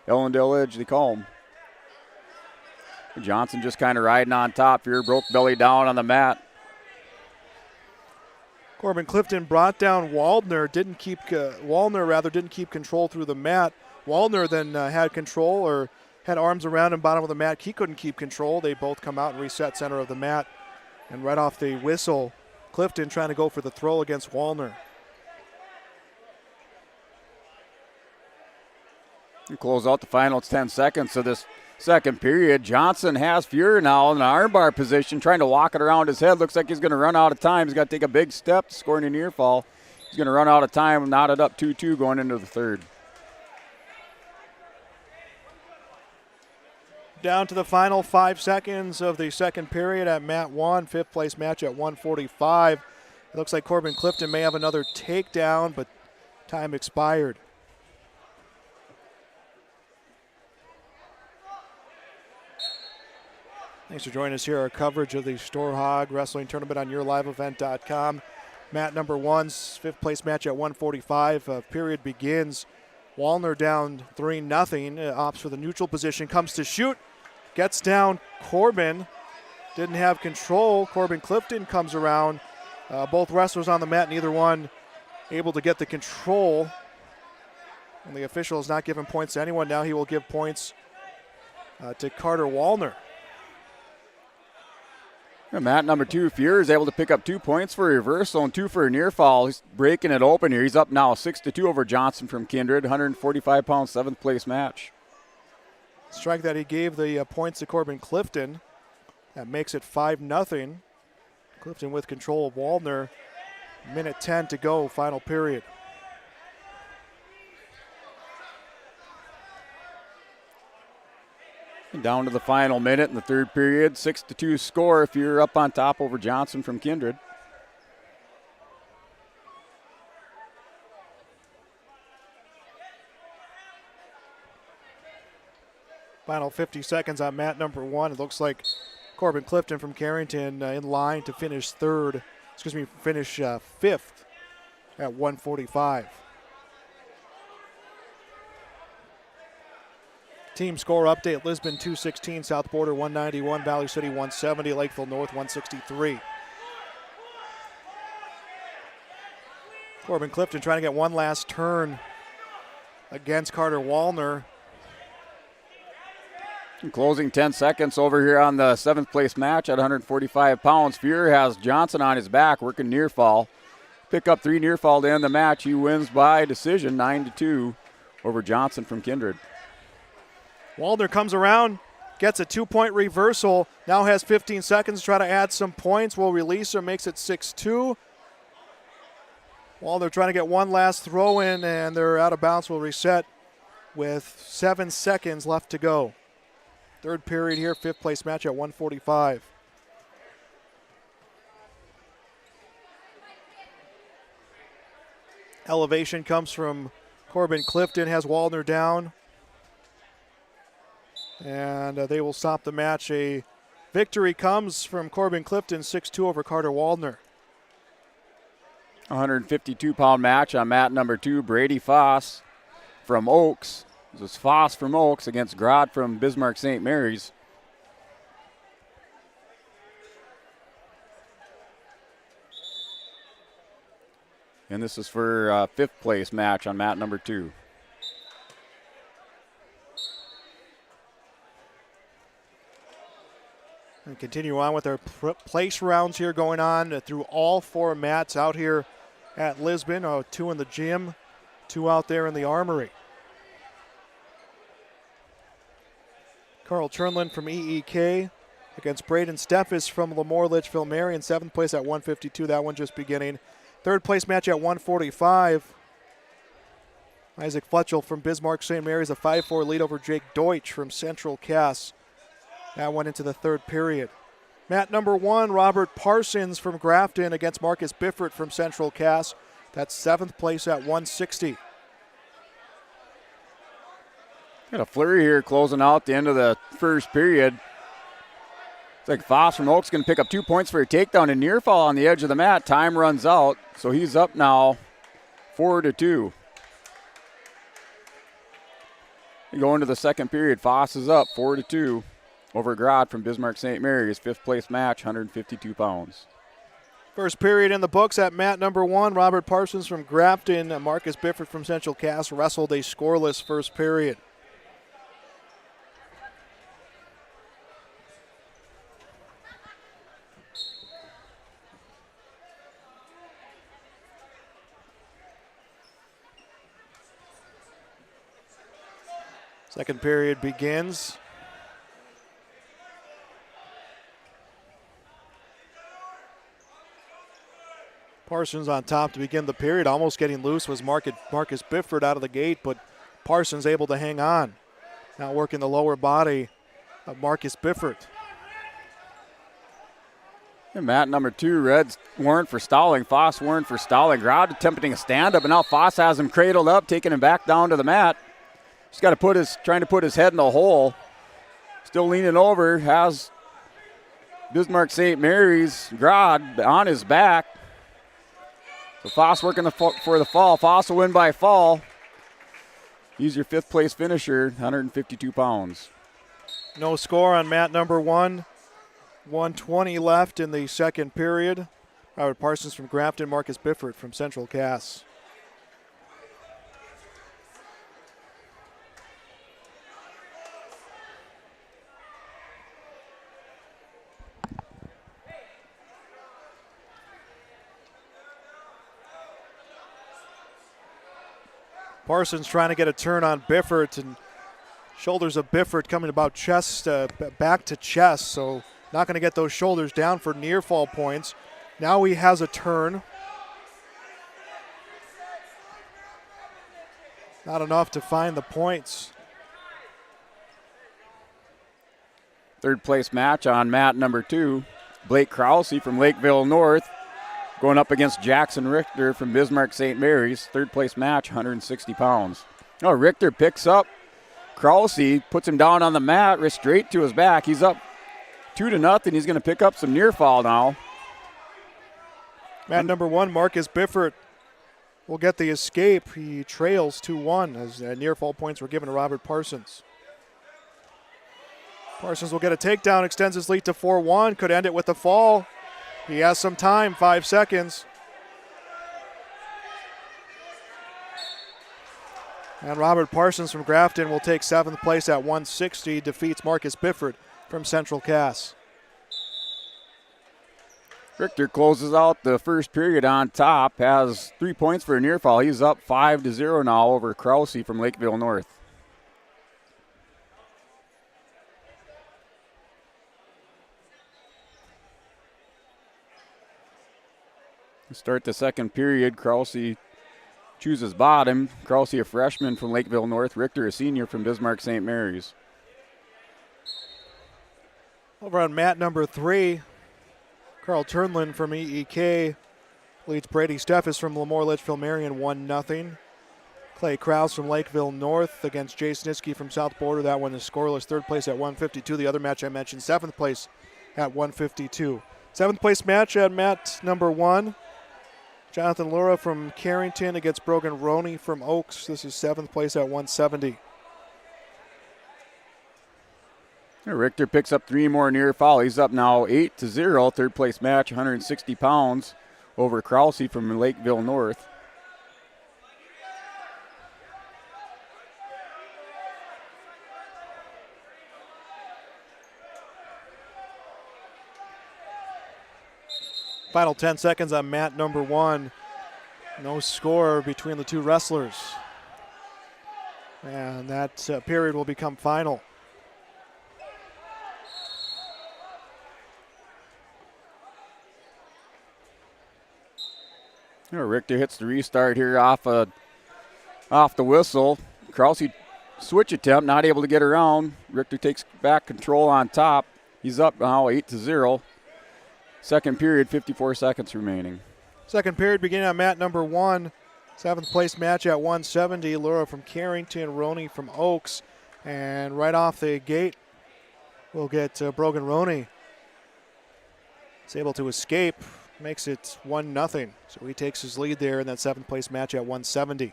Ellendale Edgy-Culm. Johnson just kind of riding on top. Fear broke belly down on the mat. Corbin Clifton brought down Waldner, didn't keep control through the mat. Waldner then had control, or had arms around him, bottom of the mat. He couldn't keep control. They both come out and reset center of the mat. And right off the whistle, Clifton trying to go for the throw against Waldner. You close out the final 10 seconds of this 2nd period. Johnson has Fear now in an armbar position, trying to walk it around his head. Looks like he's going to run out of time. He's got to take a big step to score an near fall. He's going to run out of time, knotted up 2-2 going into the 3rd. Down to the final 5 seconds of the second period at mat 1, fifth place match at 1:45. It looks like Corbin Clifton may have another takedown, but time expired. Thanks for joining us here. Our coverage of the Storhaug Wrestling Tournament on YourLiveEvent.com. Mat number 1's fifth place match at 1:45. Period begins. Waldner down 3-0. Opts for the neutral position. Comes to shoot. Gets down. Corbin didn't have control. Corbin Clifton comes around. Both wrestlers on the mat. Neither one able to get the control. And the official has not given points to anyone. Now he will give points to Carter Waldner. Mat number 2, Fuhr is able to pick up 2 points for a reversal and 2 for a near fall. He's breaking it open here. He's up now 6-2 over Johnson from Kindred, 145-pound, 7th place match. Strike that he gave the points to Corbin Clifton. That makes it 5-0. Clifton with control of Waldner. Minute 10 to go, final period. And down to the final minute in the third period, 6-2 score if you're up on top over Johnson from Kindred. Final 50 seconds on mat number 1. It looks like Corbin Clifton from Carrington in line to finish fifth at 1:45. Team score update: Lisbon 216, South Border 191, Valley City 170, Lakeville North 163. Corbin Clifton trying to get one last turn against Carter Waldner. Closing 10 seconds over here on the 7th place match at 145 pounds. Fuhr has Johnson on his back working near fall. Pick up 3 near fall to end the match. He wins by decision 9-2 over Johnson from Kindred. Waldner comes around, gets a 2-point reversal, now has 15 seconds to try to add some points. Will release her, makes it 6-2. Waldner trying to get one last throw in, and they're out of bounds. Will reset with 7 seconds left to go. Third period here, fifth place match at 1:45. Elevation comes from Corbin Clifton, has Waldner down. And they will stop the match. A victory comes from Corbin Clifton, 6-2 over Carter Waldner. 152-pound match on mat number 2. Brady Foss from Oaks. This is Foss from Oaks against Grod from Bismarck St. Mary's. And this is for a fifth place match on mat number 2. And continue on with our place rounds here going on through all 4 mats out here at Lisbon. 2 in the gym, 2 out there in the armory. Carl Chernlin from EEK against Braden Steffes from Lemoore Litchfield Marion, 7th place at 152. That one just beginning. Third place match at 145. Isaac Fletchel from Bismarck St. Mary's, a 5-4 lead over Jake Deutsch from Central Cass. That went into the third period. Mat number 1, Robert Parsons from Grafton against Marcus Biffert from Central Cass. That's 7th place at 160. Got a flurry here closing out the end of the first period. It's like Foss from Oaks going to pick up 2 points for a takedown and near fall on the edge of the mat. Time runs out, so he's up now 4-2. You go into the second period, Foss is up 4-2 over Grod from Bismarck St. Mary's. 5th place match, 152 pounds. First period in the books at mat number 1. Robert Parsons from Grafton, Marcus Biffert from Central Cass wrestled a scoreless first period. Second period begins. Parsons on top to begin the period. Almost getting loose was Marcus Bifford out of the gate, but Parsons able to hang on. Now working the lower body of Marcus Bifford. And mat number 2, Reds warned for stalling. Foss warned for stalling. Groud attempting a stand-up, and now Foss has him cradled up, taking him back down to the mat. He's got to trying to put his head in the hole. Still leaning over, has Bismarck St. Mary's Groud on his back. So Foss working for the fall. Foss will win by fall. He's your 5th place finisher, 152 pounds. No score on mat number 1. 1:20 left in the second period. Robert Parsons from Grafton, Marcus Bifford from Central Cass. Parsons trying to get a turn on Bifford, and shoulders of Bifford coming about chest, back to chest, so not going to get those shoulders down for near fall points. Now he has a turn. Not enough to find the points. 3rd place match on mat number 2. Blake Krause from Lakeville North going up against Jackson Richter from Bismarck St. Mary's. 3rd place match, 160 pounds. Oh, Richter picks up Krause, puts him down on the mat, wrist straight to his back. He's up 2-0. He's going to pick up some near fall now. Mat number 1, Marcus Bifford will get the escape. He trails 2-1 as near fall points were given to Robert Parsons. Parsons will get a takedown, extends his lead to 4-1, could end it with a fall. He has some time, 5 seconds. And Robert Parsons from Grafton will take 7th place at 160, defeats Marcus Bifford from Central Cass. Richter closes out the first period on top, has 3 points for a near fall. He's up 5-0 now over Krause from Lakeville North. To start the second period, Krause chooses bottom. Krause, a freshman from Lakeville North. Richter, a senior from Bismarck St. Mary's. Over on mat number 3, Carl Turnlin from EEK leads Brady Steffes from Lemoore Litchfield Marion 1-0. Clay Krause from Lakeville North against Jay Snitsky from South Border. That one is scoreless. 3rd place at 152. The other match I mentioned, 7th place at 152. 7th place match at mat number 1. Jonathan Lura from Carrington against Brogan Roney from Oaks. This is 7th place at 170. Richter picks up 3 more near fall. He's up now 8-0. 3rd place match, 160 pounds over Krause from Lakeville North. Final 10 seconds on mat number 1. No score between the two wrestlers. And that period will become final. Richter hits the restart here off the whistle. Krause switch attempt, not able to get around. Richter takes back control on top. He's up now 8-0. Second period, 54 seconds remaining. Second period beginning on mat number 1. 7th place match at 170. Lura from Carrington, Roney from Oaks. And right off the gate, we'll get Brogan Roney. He's able to escape, makes it 1-0. So he takes his lead there in that 7th place match at 170.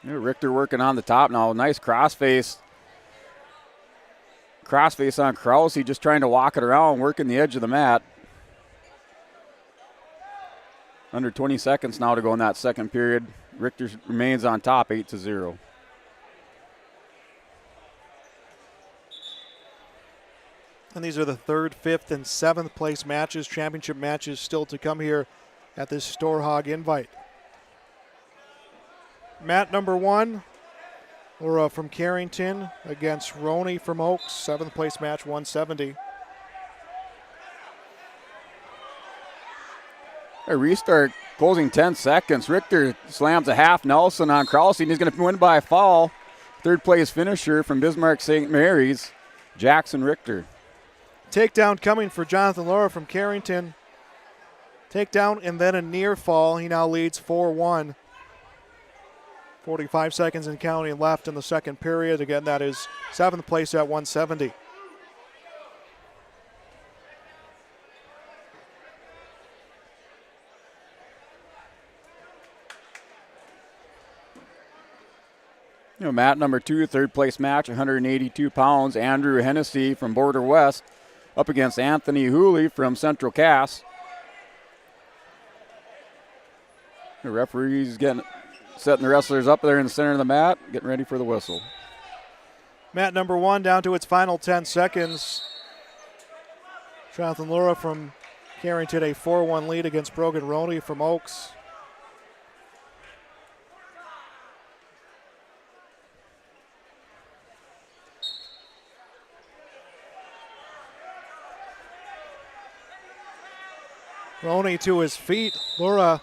Richter working on the top now. Nice crossface. Crossface on Krause. Just trying to walk it around, working the edge of the mat. Under 20 seconds now to go in that second period. Richter remains on top, 8-0. And these are the 3rd, 5th, and 7th place matches, championship matches still to come here at this Storhaug invite. Mat number 1, Laura from Carrington against Roney from Oaks, 7th place match, 170. A restart, closing 10 seconds. Richter slams a half Nelson on Krause, and he's going to win by a fall. 3rd place finisher from Bismarck St. Mary's. Jackson Richter. Takedown coming for Jonathan Laura from Carrington. Takedown and then a near fall. He now leads 4-1. 45 seconds and counting left in the second period. Again, that is 7th place at 170. Mat number 2, third place match, 182 pounds. Andrew Hennessy from Border West up against Anthony Hooley from Central Cass. The referee's setting the wrestlers up there in the center of the mat, getting ready for the whistle. Mat number 1 down to its final 10 seconds. Jonathan Laura from Carrington, a 4-1 lead against Brogan Roney from Oaks. Roney to his feet. Laura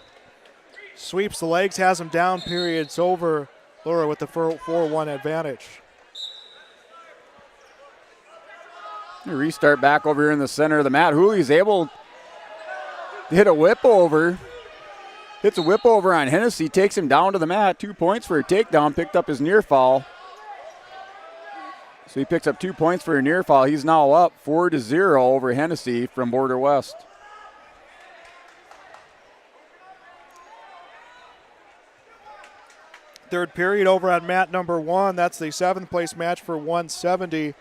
sweeps the legs, has him down. Period's over. Laura with the 4-1 advantage. Restart back over here in the center of the mat. Hooley's able to hit a whip over. Hits a whip over on Hennessy, takes him down to the mat. 2 points for a takedown, picked up his near fall. So he picks up 2 points for a near fall. He's now up 4-0 over Hennessy from Border West. Third period over on mat number 1. That's the 7th place match for 170.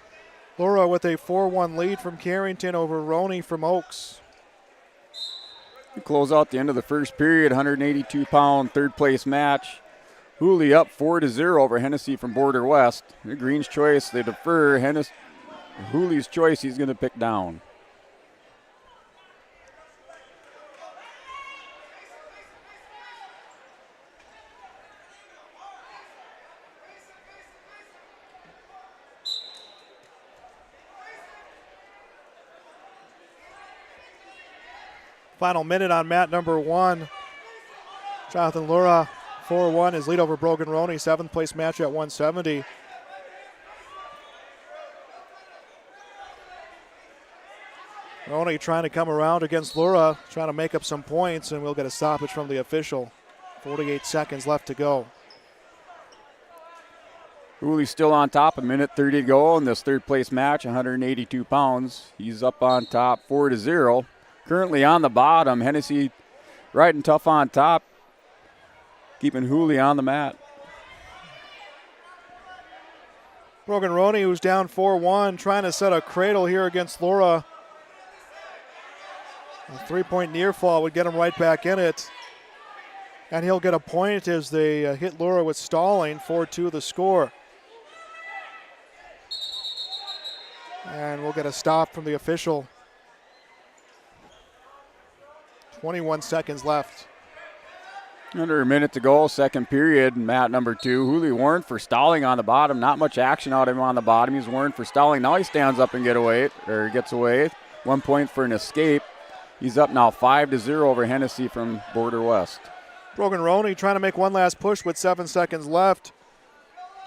Laura with a 4-1 lead from Carrington over Roney from Oaks. We close out the end of the first period, 182-pound third place match. Hooley up 4-0 over Hennessy from Border West. The Green's choice, they defer. Hooley's choice, he's going to pick down. Final minute on mat number 1. Jonathan Laura, 4-1, his lead over Brogan Roney, 7th place match at 170. Roney trying to come around against Laura, trying to make up some points, and we'll get a stoppage from the official. 48 seconds left to go. Hooley's still on top, a minute 30 to go in this third place match, 182 pounds. He's up on top, 4-0. Currently on the bottom, Hennessy riding tough on top, keeping Hooley on the mat. Brogan Roney, who's down 4-1, trying to set a cradle here against Laura. A 3-point near fall would get him right back in it. And he'll get a point as they hit Laura with stalling, 4-2 the score. And we'll get a stop from the official. 21 seconds left. Under a minute to go, second period, mat number 2. Hooley warned for stalling on the bottom. Not much action out of him on the bottom. He's warned for stalling. Now he stands up and gets away. 1 point for an escape. He's up now 5-0 over Hennessy from Border West. Brogan Roney trying to make one last push with 7 seconds left.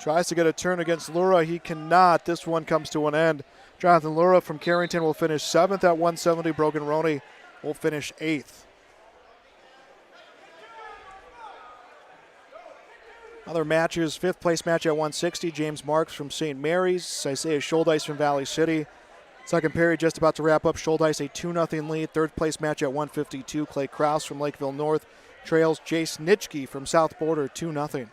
Tries to get a turn against Laura. He cannot. This one comes to an end. Jonathan Laura from Carrington will finish 7th at 170. Brogan Roney will finish 8th. Other matches, 5th place match at 160, James Marks from St. Mary's, Isaiah Scholdice from Valley City. Second period just about to wrap up, Scholdice a 2-0 lead. Third place match at 152, Clay Krause from Lakeville North trails Jace Nitschke from South Border 2-0.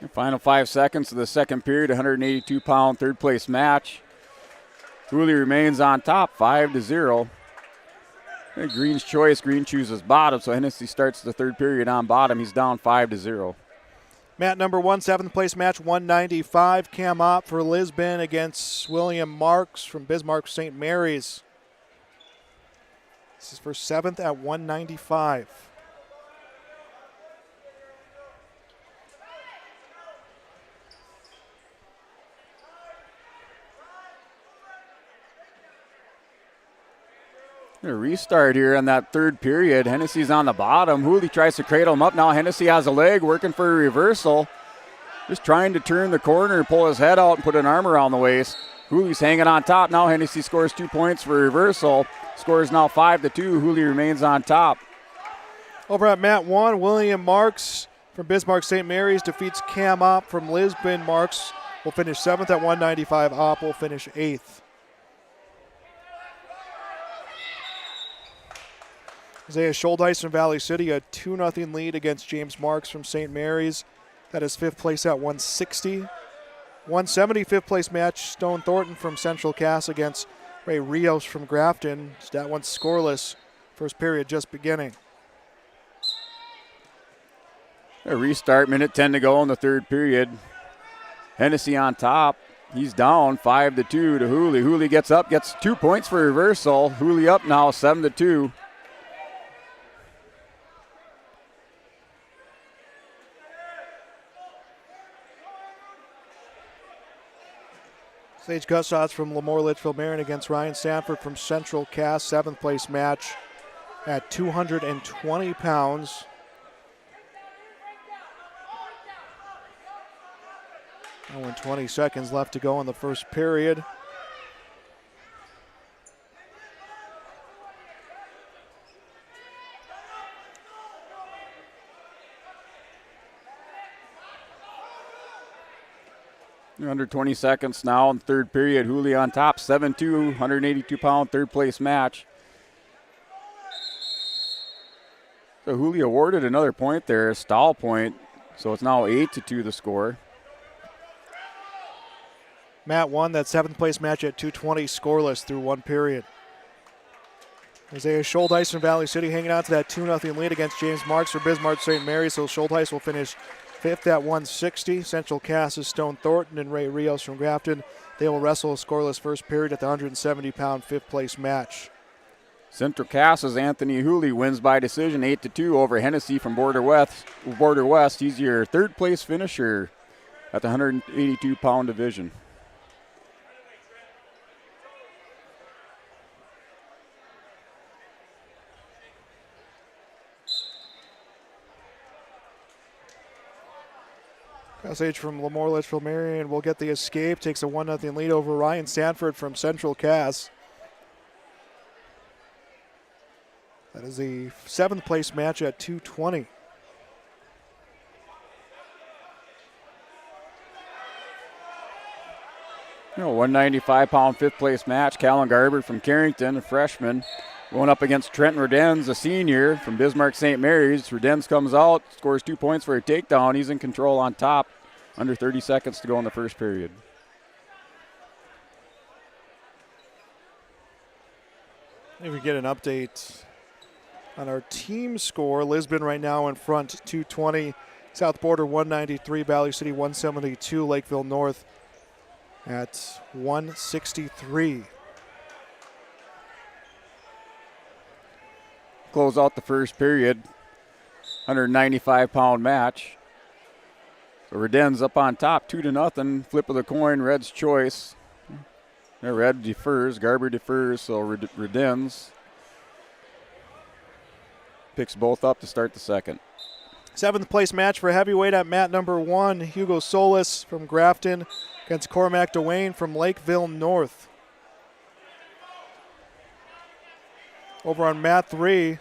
The final 5 seconds of the second period, 182-pound third place match. Hooley remains on top, 5-0. Green's choice, Green chooses bottom, so Hennessy starts the third period on bottom. He's down 5-0. Mat number 1, 7th place match, 195. Cam Opp for Lisbon against William Marks from Bismarck St. Mary's. This is for 7th at 195. A restart here in that third period. Hennessy's on the bottom. Hooley tries to cradle him up. Now Hennessy has a leg working for a reversal. just trying to turn the corner and pull his head out and put an arm around the waist. Hooley's hanging on top now. Hennessy scores 2 points for reversal. Score is now 5-2. Hooley remains on top. Over at Mat 1, William Marks from Bismarck St. Mary's defeats Cam Opp from Lisbon. Marks will finish 7th at 195. Opp will finish 8th. Isaiah Schuldeis from Valley City, a 2-0 lead against James Marks from St. Mary's. That is 5th place at 160. 170, 5th place match, Stone Thornton from Central Cass against Ray Rios from Grafton. That one's scoreless. First period just beginning. A restart, minute 10 to go in the third period. Hennessy on top. He's down 5-2 to Hooley. Hooley gets up, gets 2 points for reversal. Hooley up now 7-2. Sage Gussots from Lemoore Litchfield Marion against Ryan Sanford from Central Cass. 7th place match at 220 pounds. And 20 seconds left to go in the first period. Under 20 seconds now in the third period. Hooley on top, 7-2, 182-pound third place match. So Hooley awarded another point there, a stall point. So it's now 8-2 the score. Mat 1, that 7th place match at 220, scoreless through 1 period. Isaiah Schuldeis from Valley City hanging on to that 2-0 lead against James Marks for Bismarck St. Mary's. So Schuldeis will finish 5th at 160. Central Cass is Stone Thornton and Ray Rios from Grafton. They will wrestle a scoreless first period at the 170-pound 5th place match. Central Cass's Anthony Hooley wins by decision 8-2 over Hennessy from Border West. He's your third place finisher at the 182-pound division. SH from Lemoore Litchfield Marion will get the escape. Takes a 1-0 lead over Ryan Sanford from Central Cass. That is the 7th place match at 220. You know, 195-pound 5th place match. Callan Garber from Carrington, a freshman, going up against Trenton Redens, a senior from Bismarck St. Mary's. Redens comes out, scores 2 points for a takedown. He's in control on top. Under 30 seconds to go in the first period. If we get an update on our team score, Lisbon right now in front, 220. South Border 193, Valley City 172, Lakeville North at 163. Close out the first period. 195-pound match. So Redens up on top, 2-0. Flip of the coin, Red's choice. Red defers, Garber defers, so Redens picks both up to start the second. 7th place match for heavyweight at mat number 1. Hugo Solis from Grafton against Cormac DeWayne from Lakeville North. Over on mat 3,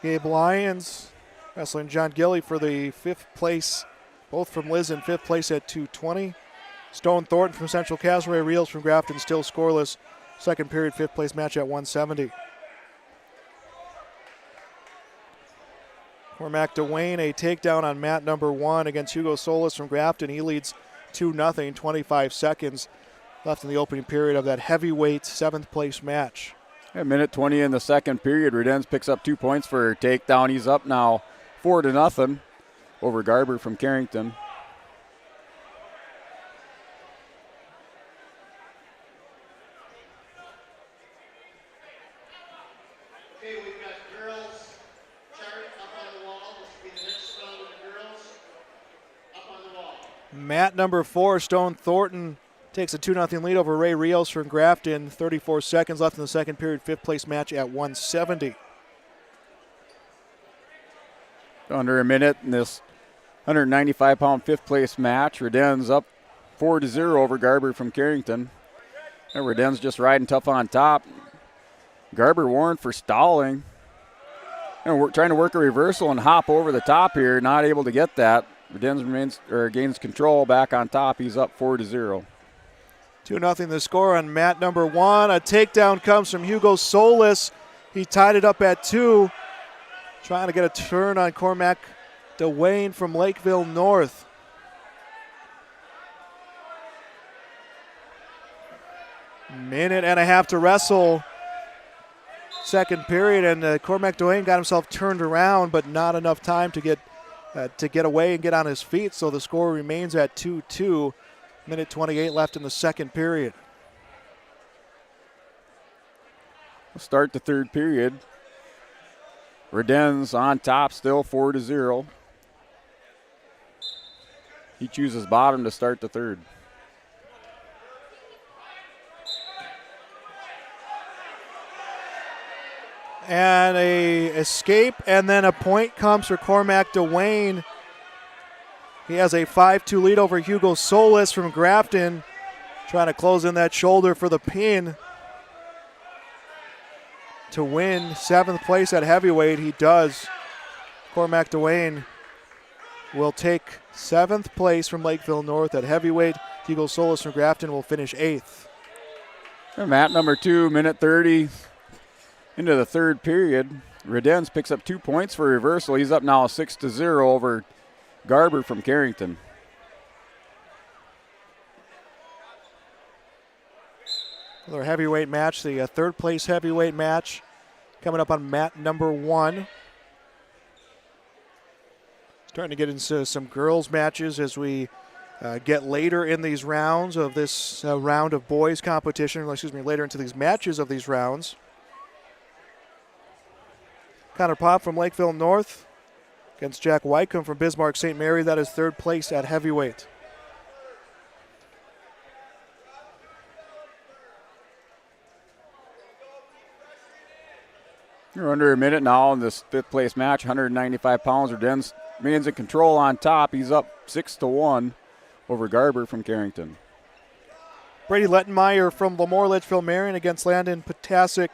Gabe Lyons wrestling John Gilly for the 5th place. Both from Liz in 5th place at 220. Stone Thornton from Central Cass, Ray Reels from Grafton still scoreless. Second period, 5th place match at 170. Cormac DeWayne, a takedown on mat number 1 against Hugo Solis from Grafton. He leads 2-0, 25 seconds left in the opening period of that heavyweight 7th place match. A minute 20 in the second period. Redens picks up 2 points for a takedown. He's up now 4-0 over Garber from Carrington. Okay, we've got girls chart up on the wall. This will be the next round with the girls up on the wall. Mat number 4, Stone Thornton takes a 2-0 lead over Ray Rios from Grafton. 34 seconds left in the second period, 5th place match at 170. Under a minute in this 195-pound fifth place match. Reden's up 4-0 over Garber from Carrington. And Reden's just riding tough on top. Garber warned for stalling. And we're trying to work a reversal and hop over the top here. Not able to get that. Reden's gains control back on top. He's up 4-0. 2-0 the score on mat number 1. A takedown comes from Hugo Solis. He tied it up at 2. Trying to get a turn on Cormac DeWayne from Lakeville North. Minute and a half to wrestle. Second period, and Cormac DeWayne got himself turned around, but not enough time to get away and get on his feet. So the score remains at 2-2. Minute 28 left in the second period. We'll start the third period. Reden's on top, still 4-0. He chooses bottom to start the third. And a escape, and then a point comes for Cormac DeWayne. He has a 5-2 lead over Hugo Solis from Grafton, trying to close in that shoulder for the pin to win 7th place at heavyweight. He does. Cormac DeWayne will take 7th place from Lakeville North at heavyweight. Hugo Solis from Grafton will finish 8th. And mat number 2, minute 30 into the third period. Reden's picks up 2 points for reversal. He's up now 6-0 over Garber from Carrington. Another heavyweight match, the third place heavyweight match coming up on mat number 1. Starting to get into some girls matches as we get later in these rounds of this round of boys competition, later into these matches of these rounds. Connor Pop from Lakeville North against Jack Wycombe from Bismarck St. Mary. That is third place at heavyweight. We're under a minute now in this 5th place match, 195 pounds. Reden's remains in control on top. He's up 6-1 over Garber from Carrington. Brady Lettenmeyer from Lemoore Litchfield Marion against Landon Potasic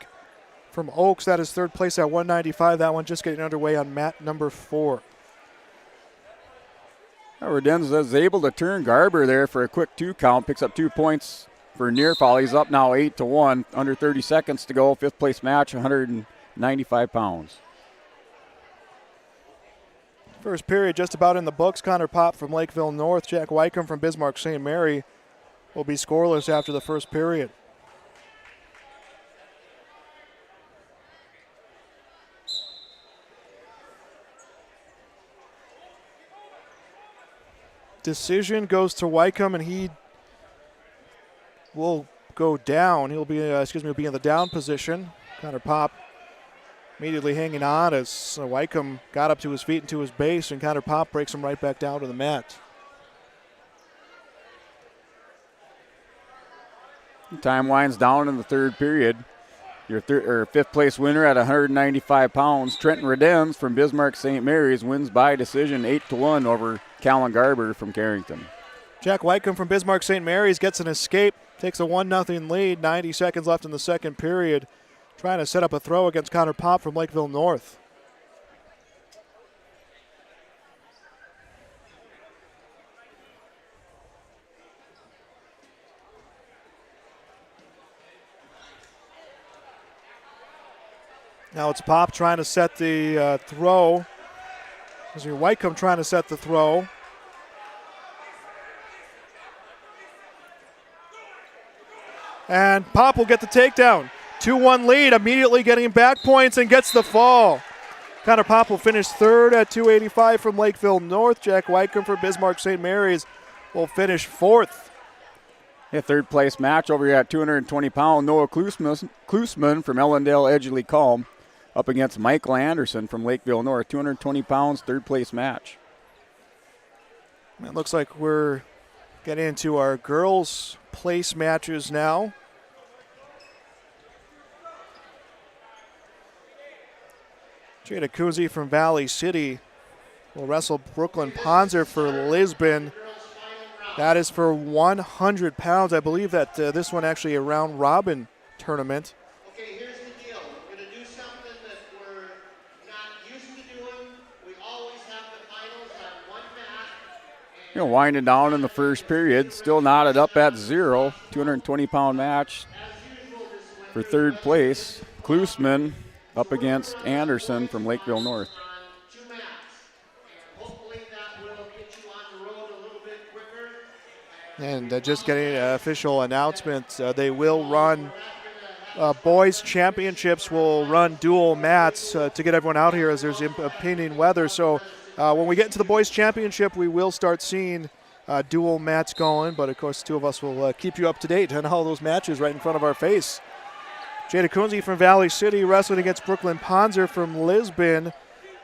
from Oaks. That is third place at 195. That one just getting underway on mat number 4. Reden's is able to turn Garber there for a quick 2 count. Picks up 2 points for near fall. He's up now 8-1. Under 30 seconds to go. 5th place match, 195 pounds. First period just about in the books. Connor Pop from Lakeville North. Jack Wycombe from Bismarck St. Mary will be scoreless after the first period. Decision goes to Wycombe, and he will go down. He'll be, be in the down position. Connor Pop immediately hanging on as Wycombe got up to his feet and to his base, and Connor Pop breaks him right back down to the mat. Time winds down in the third period. Your 5th place winner at 195 pounds, Trenton Reden's from Bismarck St. Mary's, wins by decision 8-1 over Callan Garber from Carrington. Jack Wycombe from Bismarck St. Mary's gets an escape, takes a 1-0 lead, 90 seconds left in the second period, trying to set up a throw against Connor Pop from Lakeville North. Now it's Pop trying to set the throw. Wycombe trying to set the throw. And Pop will get the takedown. 2-1 lead, immediately getting back points and gets the fall. Connor Pop will finish third at 285 from Lakeville North. Jack Wycombe for Bismarck St. Mary's will finish 4th. Yeah, third place match over here at 220 pound Noah Klusman from Ellendale Edgeley Calm up against Michael Anderson from Lakeville North. 220 pounds, third place match. It looks like we're getting into our girls' place matches now. Jada Coonsey from Valley City will wrestle Brooklyn Ponzer for Lisbon. That is for 100 pounds. I believe that this one actually a round robin tournament. Okay, here's the deal. We're going to do something that we're not used to doing. We always have the finals on one mat. Winding down in the first period, still knotted up at 0. 220-pound match for third place. Klusman up against Anderson from Lakeville North. And just getting an official announcement, they will run boys championships will run dual mats to get everyone out here as there's impending weather. So when we get into the boys championship, we will start seeing dual mats going. But of course, two of us will keep you up to date on all those matches right in front of our face. Jada Kunze from Valley City wrestling against Brooklyn Ponzer from Lisbon.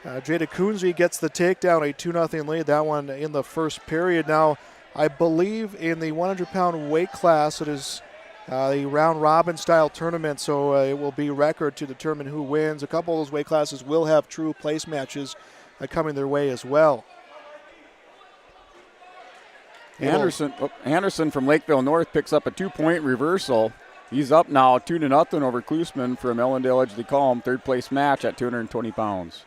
Jada Kunze gets the takedown, a 2-0 lead. That one in the first period. Now, I believe in the 100-pound weight class, it is the round-robin style tournament, so it will be record to determine who wins. A couple of those weight classes will have true place matches coming their way as well. Anderson from Lakeville North picks up a 2-point reversal. He's up now 2-0 over Klusman from Ellendale Edgeley Column, third-place match at 220 pounds.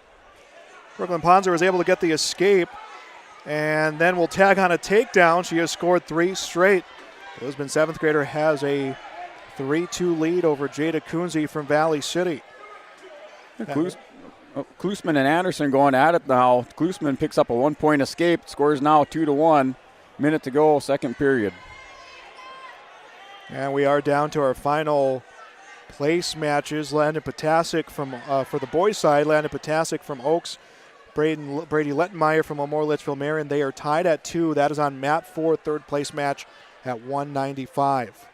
Brooklyn Ponzer was able to get the escape and then will tag on a takedown. She has scored 3 straight. The Lisbon 7th grader has a 3-2 lead over Jada Kunze from Valley City. Klusman and Anderson going at it now. Klusman picks up a 1-point escape, scores now 2-1. Minute to go, second period. And we are down to our final place matches. Landon Potasic from for the boys' side, Landon Potasic from Oaks, Brady Lettenmeyer from O'More Litchfield Marion. They are tied at 2. That is on mat 4, third place match at 195.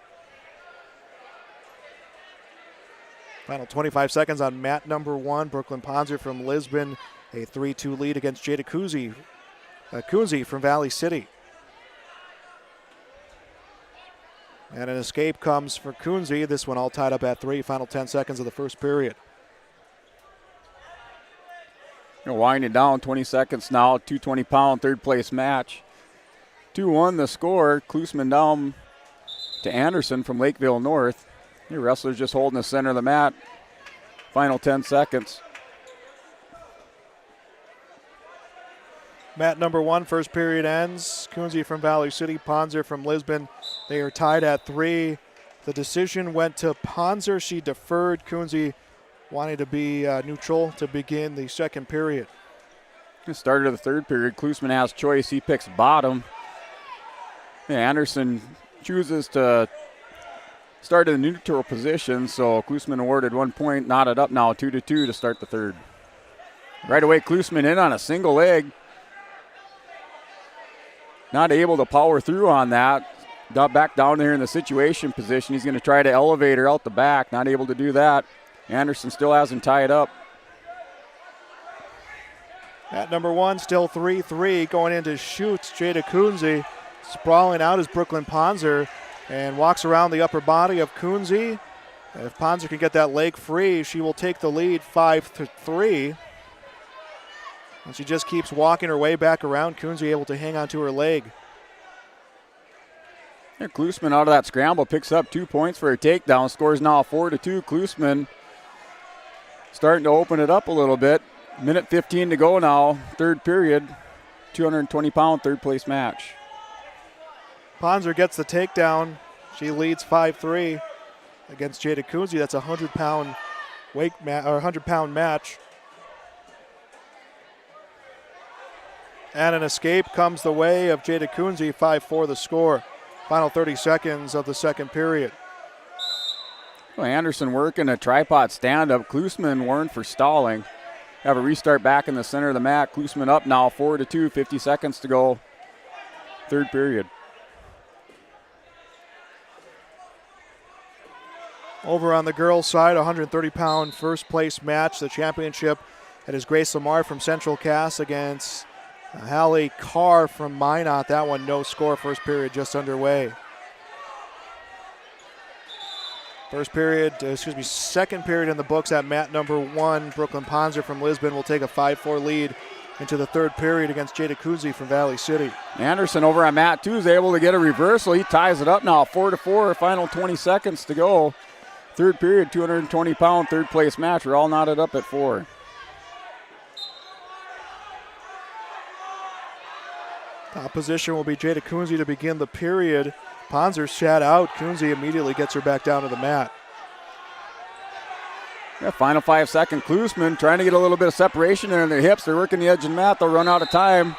Final 25 seconds on mat number 1. Brooklyn Ponzer from Lisbon, a 3-2 lead against Jada Kunze from Valley City. And an escape comes for Kunze. This one all tied up at 3. Final 10 seconds of the first period. Winding down, 20 seconds now, 220-pound third-place match. 2-1 the score. Klusman down to Anderson from Lakeville North. Your wrestler's just holding the center of the mat. Final 10 seconds. Mat number 1, first period ends. Kunze from Valley City, Ponzer from Lisbon. They are tied at 3. The decision went to Ponzer. She deferred. Kunze wanting to be neutral to begin the second period. The start of the third period, Klusman has choice. He picks bottom. Anderson chooses to start in the neutral position, so Klusman awarded 1 point, knotted up now 2-2 to start the third. Right away, Klusman in on a single leg. Not able to power through on that. Got back down there in the situation position. He's going to try to elevate her out the back. Not able to do that. Anderson still hasn't tied up. At number 1, still 3-3 going into shoots. Jada Kunze sprawling out is Brooklyn Ponzer and walks around the upper body of Kunze. If Ponzer can get that leg free, she will take the lead 5-3. And she just keeps walking her way back around. Kunze able to hang on to her leg. Klusman out of that scramble picks up 2 points for her takedown. Scores now 4-2. Klusman starting to open it up a little bit. Minute 15 to go now, third period. 220-pound third place match. Ponzer gets the takedown. She leads 5-3 against Jada Kunze. That's a 100-pound weight or 100-pound match. And an escape comes the way of Jada Kunze. 5-4 the score. Final 30 seconds of the second period. Well, Anderson working a tripod stand-up. Klusman warned for stalling. Have a restart back in the center of the mat. Klusman up now 4-2, 50 seconds to go. Third period. Over on the girls' side, 130-pound first place match. The championship. It is Grace Lamar from Central Cass against Hallie Carr from Minot. That one no score. First period just underway. Second period in the books at mat number 1. Brooklyn Ponzer from Lisbon will take a 5-4 lead into the third period against Jada Kunze from Valley City. Anderson over on Matt 2 is able to get a reversal. He ties it up now, 4-4, final 20 seconds to go. Third period, 220-pound third place match. We're all knotted up at 4. Top position will be Jada Kunze to begin the period. Ponzer shat out. Kunze immediately gets her back down to the mat. Yeah, final 5 second. Klusman trying to get a little bit of separation there in their hips. They're working the edge and mat. They'll run out of time.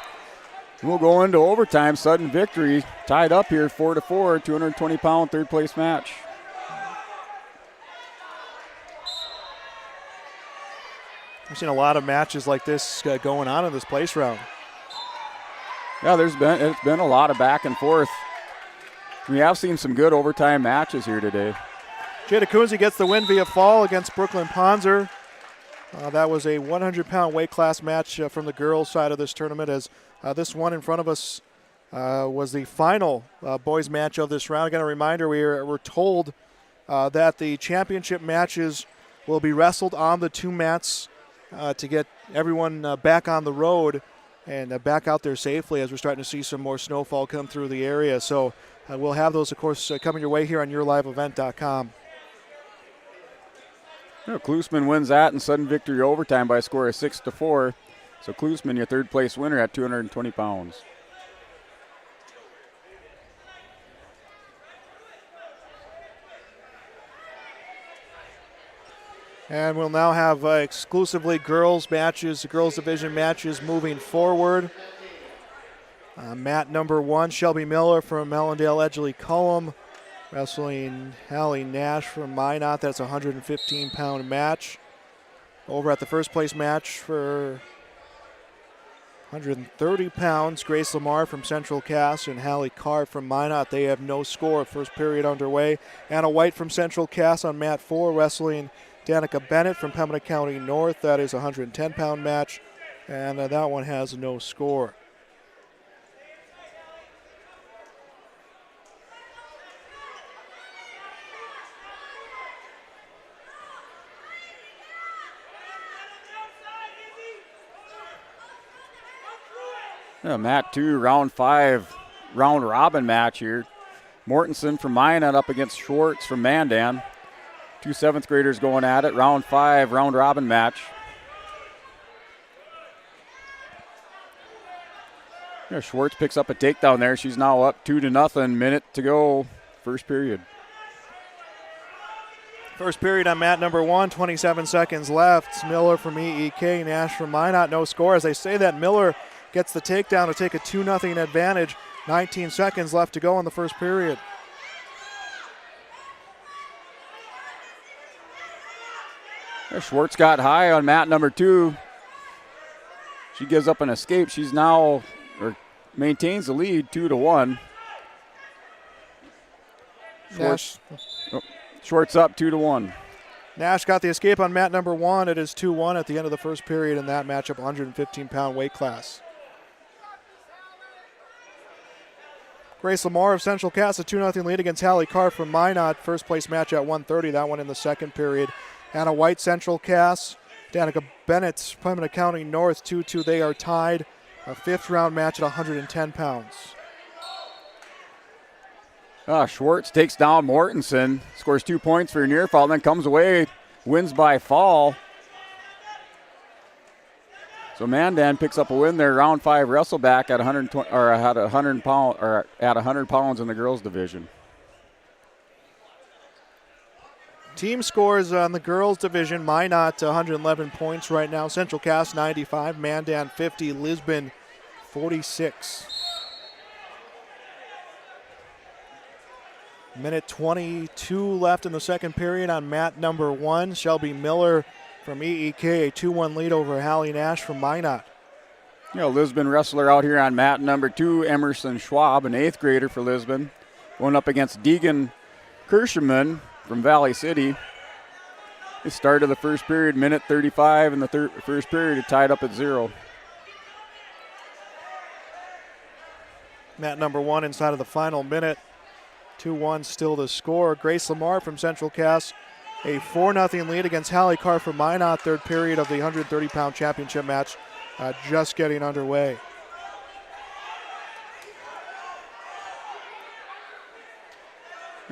We'll go into overtime. Sudden victory. Tied up here, 4-4, 220-pound third place match. We've seen a lot of matches like this going on in this place round. Yeah, it's been a lot of back and forth. We have seen some good overtime matches here today. Jada Kunze gets the win via fall against Brooklyn Ponzer. That was a 100-pound weight class match from the girls' side of this tournament, as this one in front of us was the final boys' match of this round. Again, a reminder, we're told that the championship matches will be wrestled on the 2 mats to get everyone back on the road and back out there safely, as we're starting to see some more snowfall come through the area. So we'll have those, of course, coming your way here on yourliveevent.com. Yeah, Klusman wins that in sudden victory overtime by a score of 6-4. So Klusman, your third place winner at 220 pounds. And we'll now have exclusively girls matches, girls division matches moving forward. Mat number 1, Shelby Miller from Ellendale Edgley Cullum, wrestling Hallie Nash from Minot. That's a 115-pound match. Over at the first place match for 130 pounds, Grace Lamar from Central Cass and Hallie Carr from Minot. They have no score. First period underway. Anna White from Central Cass on mat 4, wrestling Danica Bennett from Pembina County North. That is a 110-pound match, and that one has no score. Yeah, mat 2, round 5, round robin match here. Mortensen from Minot up against Schwartz from Mandan. 2 7th graders going at it. Round 5, round robin match. Yeah, Schwartz picks up a takedown there. She's now up 2-0. Minute to go. First period. First period on mat number 1, 27 seconds left. Miller from EEK, Nash from Minot, no score. As they say that, Miller gets the takedown to take a 2-0 advantage. 19 seconds left to go in the first period. Schwartz got high on mat number 2. She gives up an escape. She's now, or maintains the lead, 2-1. Schwartz up 2-1. Nash got the escape on mat number 1. It is 2-1 at the end of the first period in that matchup, 115-pound weight class. Grace Lamar of Central Cass, a 2-0 lead against Hallie Carr from Minot. First place match at 1:30. That one in the second period. Anna White, Central Cass. Danica Bennett, Pembina County North, 2-2. They are tied. A 5th round match at 110 pounds. Schwartz takes down Mortensen, scores 2 points for a near fall, then comes away, wins by fall. So Mandan picks up a win there. Round 5 wrestle back at 120 or at 100 pound or at 100 pounds in the girls division. Team scores on the girls division. Minot 111 points right now. Central Cass 95, Mandan 50, Lisbon 46. Minute 22 left in the second period on mat number 1. Shelby Miller from EEK, a 2-1 lead over Hallie Nash from Minot. Lisbon wrestler out here on mat number 2, Emerson Schwab, an 8th grader for Lisbon, going up against Deegan Kirschman from Valley City. The start of the first period, minute 35 in the first period, it tied up at 0. Mat number 1 inside of the final minute. 2-1 still the score. Grace Lamar from Central Cass, a 4-0 lead against Hallie Carr from Minot. Third period of the 130-pound championship match just getting underway.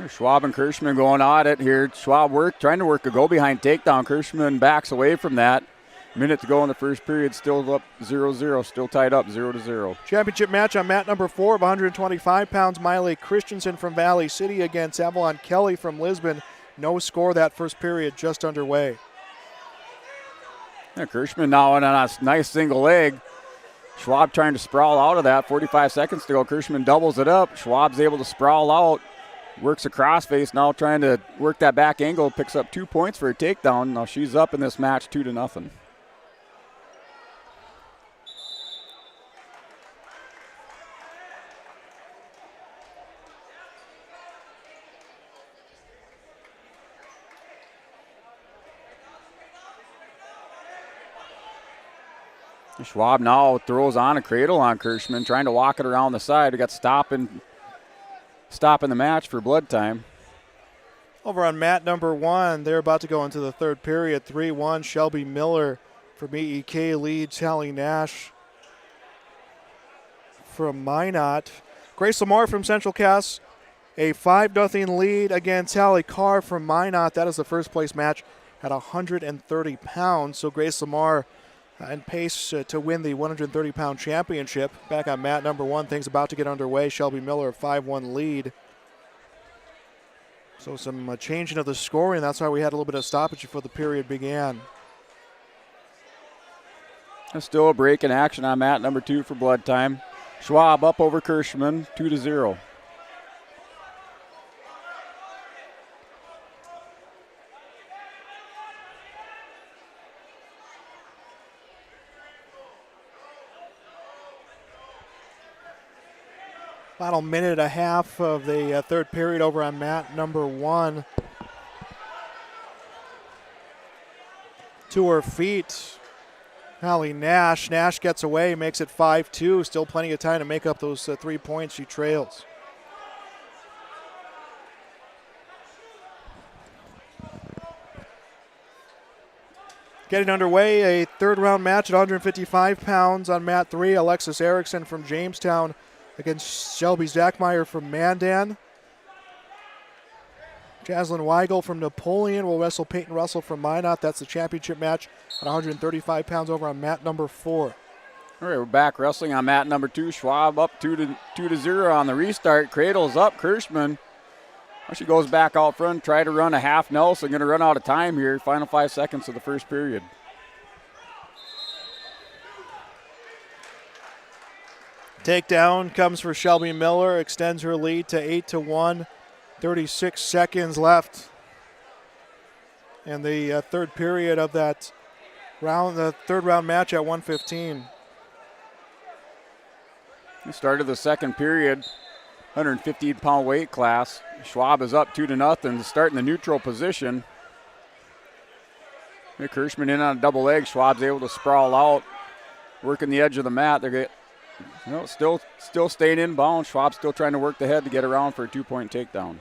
Schwab and Kirschman going at it here. Schwab trying to work a go-behind takedown. Kirschman backs away from that. Minute to go in the first period, still up 0-0, still tied up 0-0. Championship match on mat number 4 of 125 pounds. Miley Christensen from Valley City against Avalon Kelly from Lisbon. No score that first period, just underway. Yeah, Kirschman now on a nice single leg. Schwab trying to sprawl out of that. 45 seconds to go. Kirschman doubles it up. Schwab's able to sprawl out. Works a crossface, now trying to work that back angle. Picks up 2 points for a takedown. Now she's up in this match 2-0. Schwab now throws on a cradle on Kirschman, trying to walk it around the side. We got stopping the match for blood time. Over on mat number 1, they're about to go into the third period. 3-1, Shelby Miller from EEK leads Hallie Nash from Minot. Grace Lamar from Central Cass, a 5-0 lead against Hallie Carr from Minot. That is the first place match at 130 pounds. So Grace Lamar in pace to win the 130-pound championship. Back on mat number 1, things about to get underway. Shelby Miller, a 5-1 lead. So some changing of the scoring. That's why we had a little bit of stoppage before the period began. There's still a break in action on mat number 2 for blood time. Schwab up over Kirschman, 2-0. Final minute and a half of the third period over on mat number 1. To her feet, Hallie Nash. Nash gets away, makes it 5-2. Still plenty of time to make up those 3 points. She trails. Getting underway, a third round match at 155 pounds on mat 3. Alexis Erickson from Jamestown against Shelby Zachmeyer from Mandan. Jaslyn Weigel from Napoleon will wrestle Peyton Russell from Minot. That's the championship match at 135 pounds over on mat number 4. All right, we're back wrestling on mat number 2. Schwab up 2-0 on the restart. Cradles up. Kirschman. She goes back out front, try to run a half Nelson. Going to run out of time here. Final 5 seconds of the first period. Takedown comes for Shelby Miller, extends her lead to 8-1. 36 seconds left. And the third period of that round, the third round match at 115. We started the second period, 115-pound weight class. Schwab is up 2-0, starting the neutral position. Kirschman in on a double leg. Schwab's able to sprawl out, working the edge of the mat. They're still staying inbound. Schwab still trying to work the head to get around for a 2-point takedown.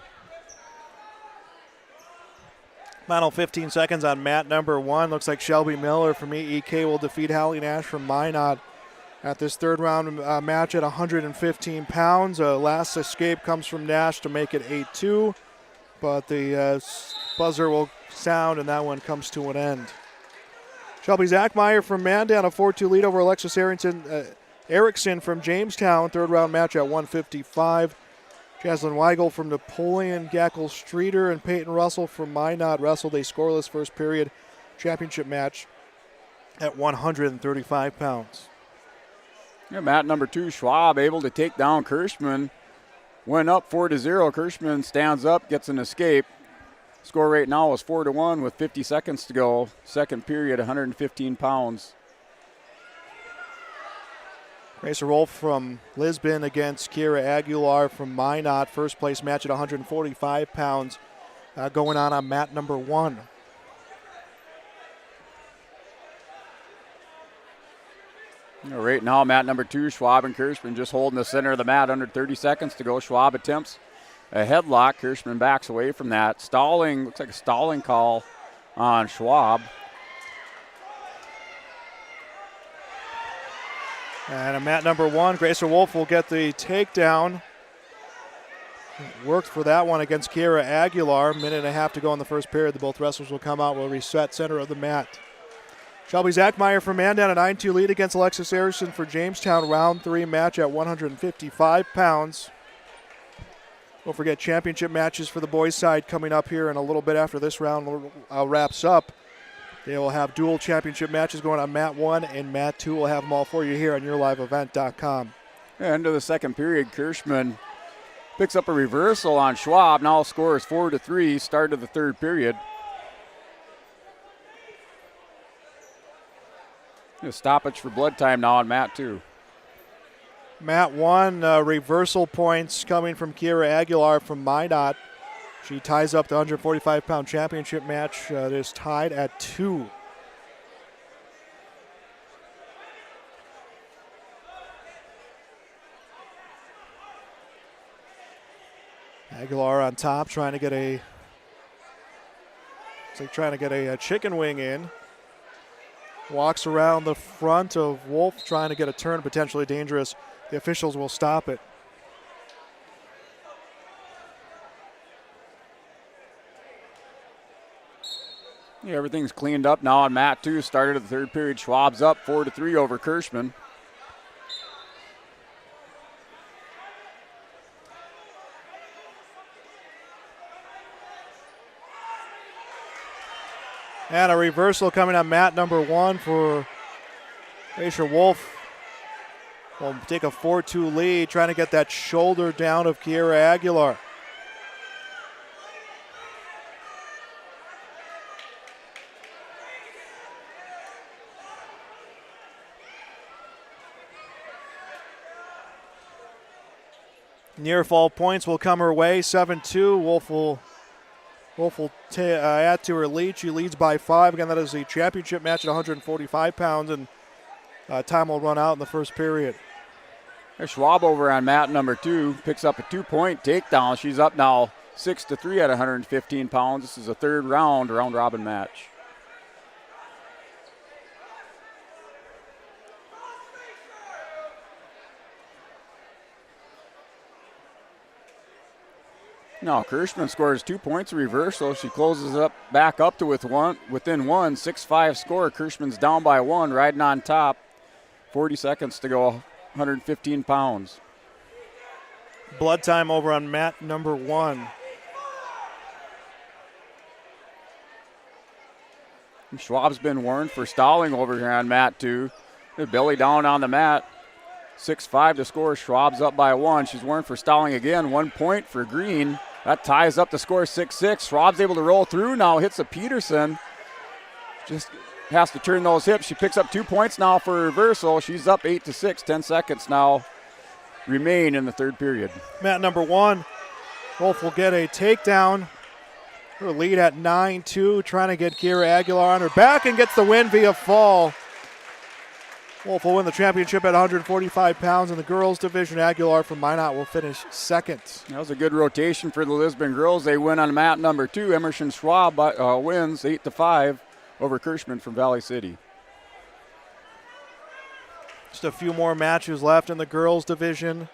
Final 15 seconds on mat number 1. Looks like Shelby Miller from EEK will defeat Hallie Nash from Minot at this third round match at 115 pounds. Last escape comes from Nash to make it 8-2, but the buzzer will sound and that one comes to an end. Shelby Zachmeyer from Mandan, a 4-2 lead over Alexis Erickson from Jamestown. Third round match at 155. Jaslyn Weigel from Napoleon, Gackle Streeter, and Peyton Russell from Minot wrestled a scoreless first period championship match at 135 pounds. Yeah, mat number 2, Schwab able to take down Kirschman. Went up 4-0. Kirschman stands up, gets an escape. Score right now is 4-1 with 50 seconds to go. Second period, 115 pounds. Racer Rolf from Lisbon against Kira Aguilar from Minot. First place match at 145 pounds going on mat number 1. Right now, mat number 2, Schwab and Kirschman just holding the center of the mat. Under 30 seconds to go. Schwab attempts a headlock. Kirschman backs away from that. Stalling, looks like a stalling call on Schwab. And a mat number 1, Gracer Wolf will get the takedown. Worked for that one against Kiera Aguilar. Minute and a half to go in the first period. The both wrestlers will come out, will reset center of the mat. Shelby Zachmeyer for Mandan, a 9-2 lead against Alexis Harrison for Jamestown. Round 3 match at 155 pounds. Don't forget championship matches for the boys' side coming up here in a little bit after this round wraps up. They will have dual championship matches going on mat 1 and mat 2. We'll have them all for you here on yourliveevent.com. End of the second period, Kirschman picks up a reversal on Schwab. Now scores 4-3, start of the third period. A stoppage for blood time now on mat 2. Mat 1, reversal points coming from Kiera Aguilar from Minot. She ties up the 145-pound championship match. It is tied at 2. Aguilar on top, trying to get a chicken wing in. Walks around the front of Wolf, trying to get a turn, potentially dangerous. The officials will stop it. Yeah, everything's cleaned up now on mat 2. Started of the third period. Schwab's up 4-3 over Kirschman. And a reversal coming on mat number 1 for Gracer Wolf. Will take a 4-2 lead, trying to get that shoulder down of Kiera Aguilar. Near fall points will come her way, 7-2. Wolf will add to her lead. She leads by 5. Again, that is the championship match at 145 pounds, and time will run out in the first period. There's Schwab over on mat number 2. Picks up a 2-point takedown. She's up now 6-3 at 115 pounds. This is a third round robin match. Now Kirschman scores 2 points, a reversal. She closes up back up to within 1, 6-5 score. Kirschman's down by 1, riding on top. 40 seconds to go, 115 pounds. Blood time over on mat number 1. Schwab's been warned for stalling over here on mat 2. Belly down on the mat. 6-5 to score. Schwab's up by 1. She's warned for stalling again. 1 point for Green. That ties up the score 6-6. Schwab's able to roll through now, hits a Peterson. Just has to turn those hips. She picks up 2 points now for reversal. She's up 8-6. 10 seconds now remain in the third period. Mat number 1. Wolf will get a takedown. Her lead at 9-2, trying to get Kiera Aguilar on her back and gets the win via fall. Wolf will win the championship at 145 pounds in the girls division. Aguilar from Minot will finish second. That was a good rotation for the Lisbon girls. They win on mat number 2. Emerson Schwab wins 8-5 over Kirschman from Valley City. Just a few more matches left in the girls division.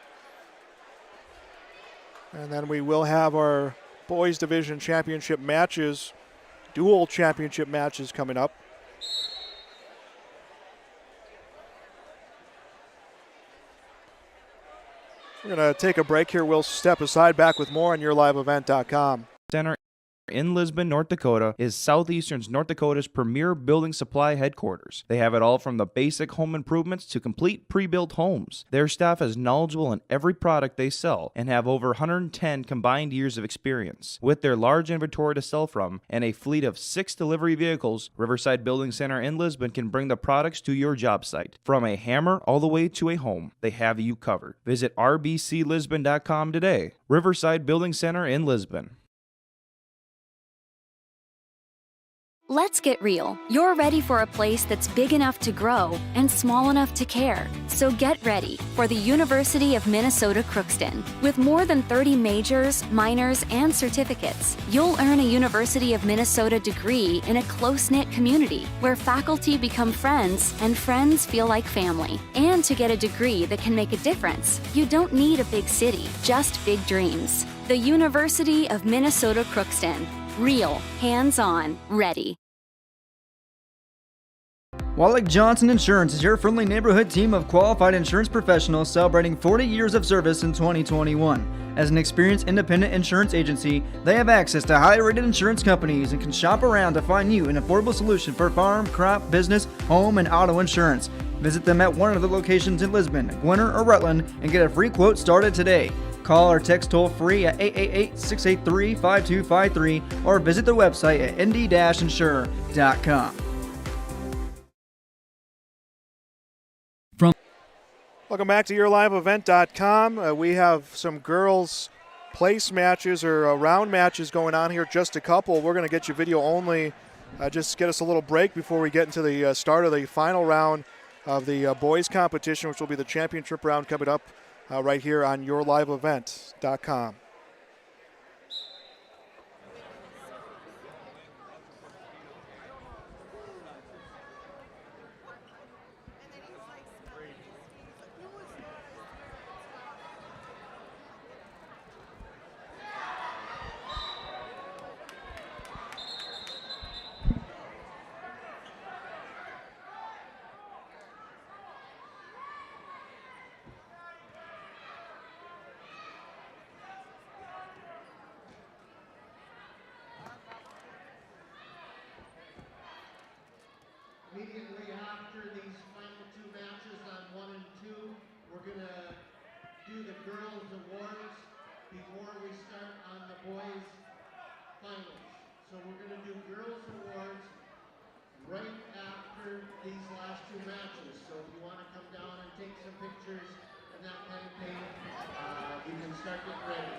And then we will have our boys division championship matches, dual championship matches coming up. We're going to take a break here. We'll step aside, back with more on yourliveevent.com. Center in Lisbon, North Dakota, is Southeastern North Dakota's premier building supply headquarters. They have it all from the basic home improvements to complete pre-built homes. Their staff is knowledgeable in every product they sell and have over 110 combined years of experience. With their large inventory to sell from and a fleet of 6 delivery vehicles, Riverside Building Center in Lisbon can bring the products to your job site. From a hammer all the way to a home, they have you covered. Visit rbclisbon.com today. Riverside Building Center in Lisbon. Let's get real. You're ready for a place that's big enough to grow and small enough to care. So get ready for the University of Minnesota Crookston. With more than 30 majors, minors, and certificates, you'll earn a University of Minnesota degree in a close-knit community where faculty become friends and friends feel like family. And to get a degree that can make a difference, you don't need a big city, just big dreams. The University of Minnesota Crookston. Real, hands-on, ready. Wyatt Johnson Insurance is your friendly neighborhood team of qualified insurance professionals celebrating 40 years of service in 2021. As an experienced independent insurance agency, they have access to high-rated insurance companies and can shop around to find you an affordable solution for farm, crop, business, home, and auto insurance. Visit them at one of the locations in Lisbon, Gwinnett, or Rutland and get a free quote started today. Call or text toll-free at 888-683-5253 or visit their website at nd-insurer.com. Welcome back to YourLiveEvent.com. We have some girls' place matches or round matches going on here, just a couple. We're going to get you video only. Just get us a little break before we get into the start of the final round of the boys' competition, which will be the championship round coming up right here on YourLiveEvent.com. Immediately after these final two matches on 1 and 2, we're going to do the girls' awards before we start on the boys' finals. So we're going to do girls' awards right after these last two matches. So if you want to come down and take some pictures and that kind of thing, you can start getting ready.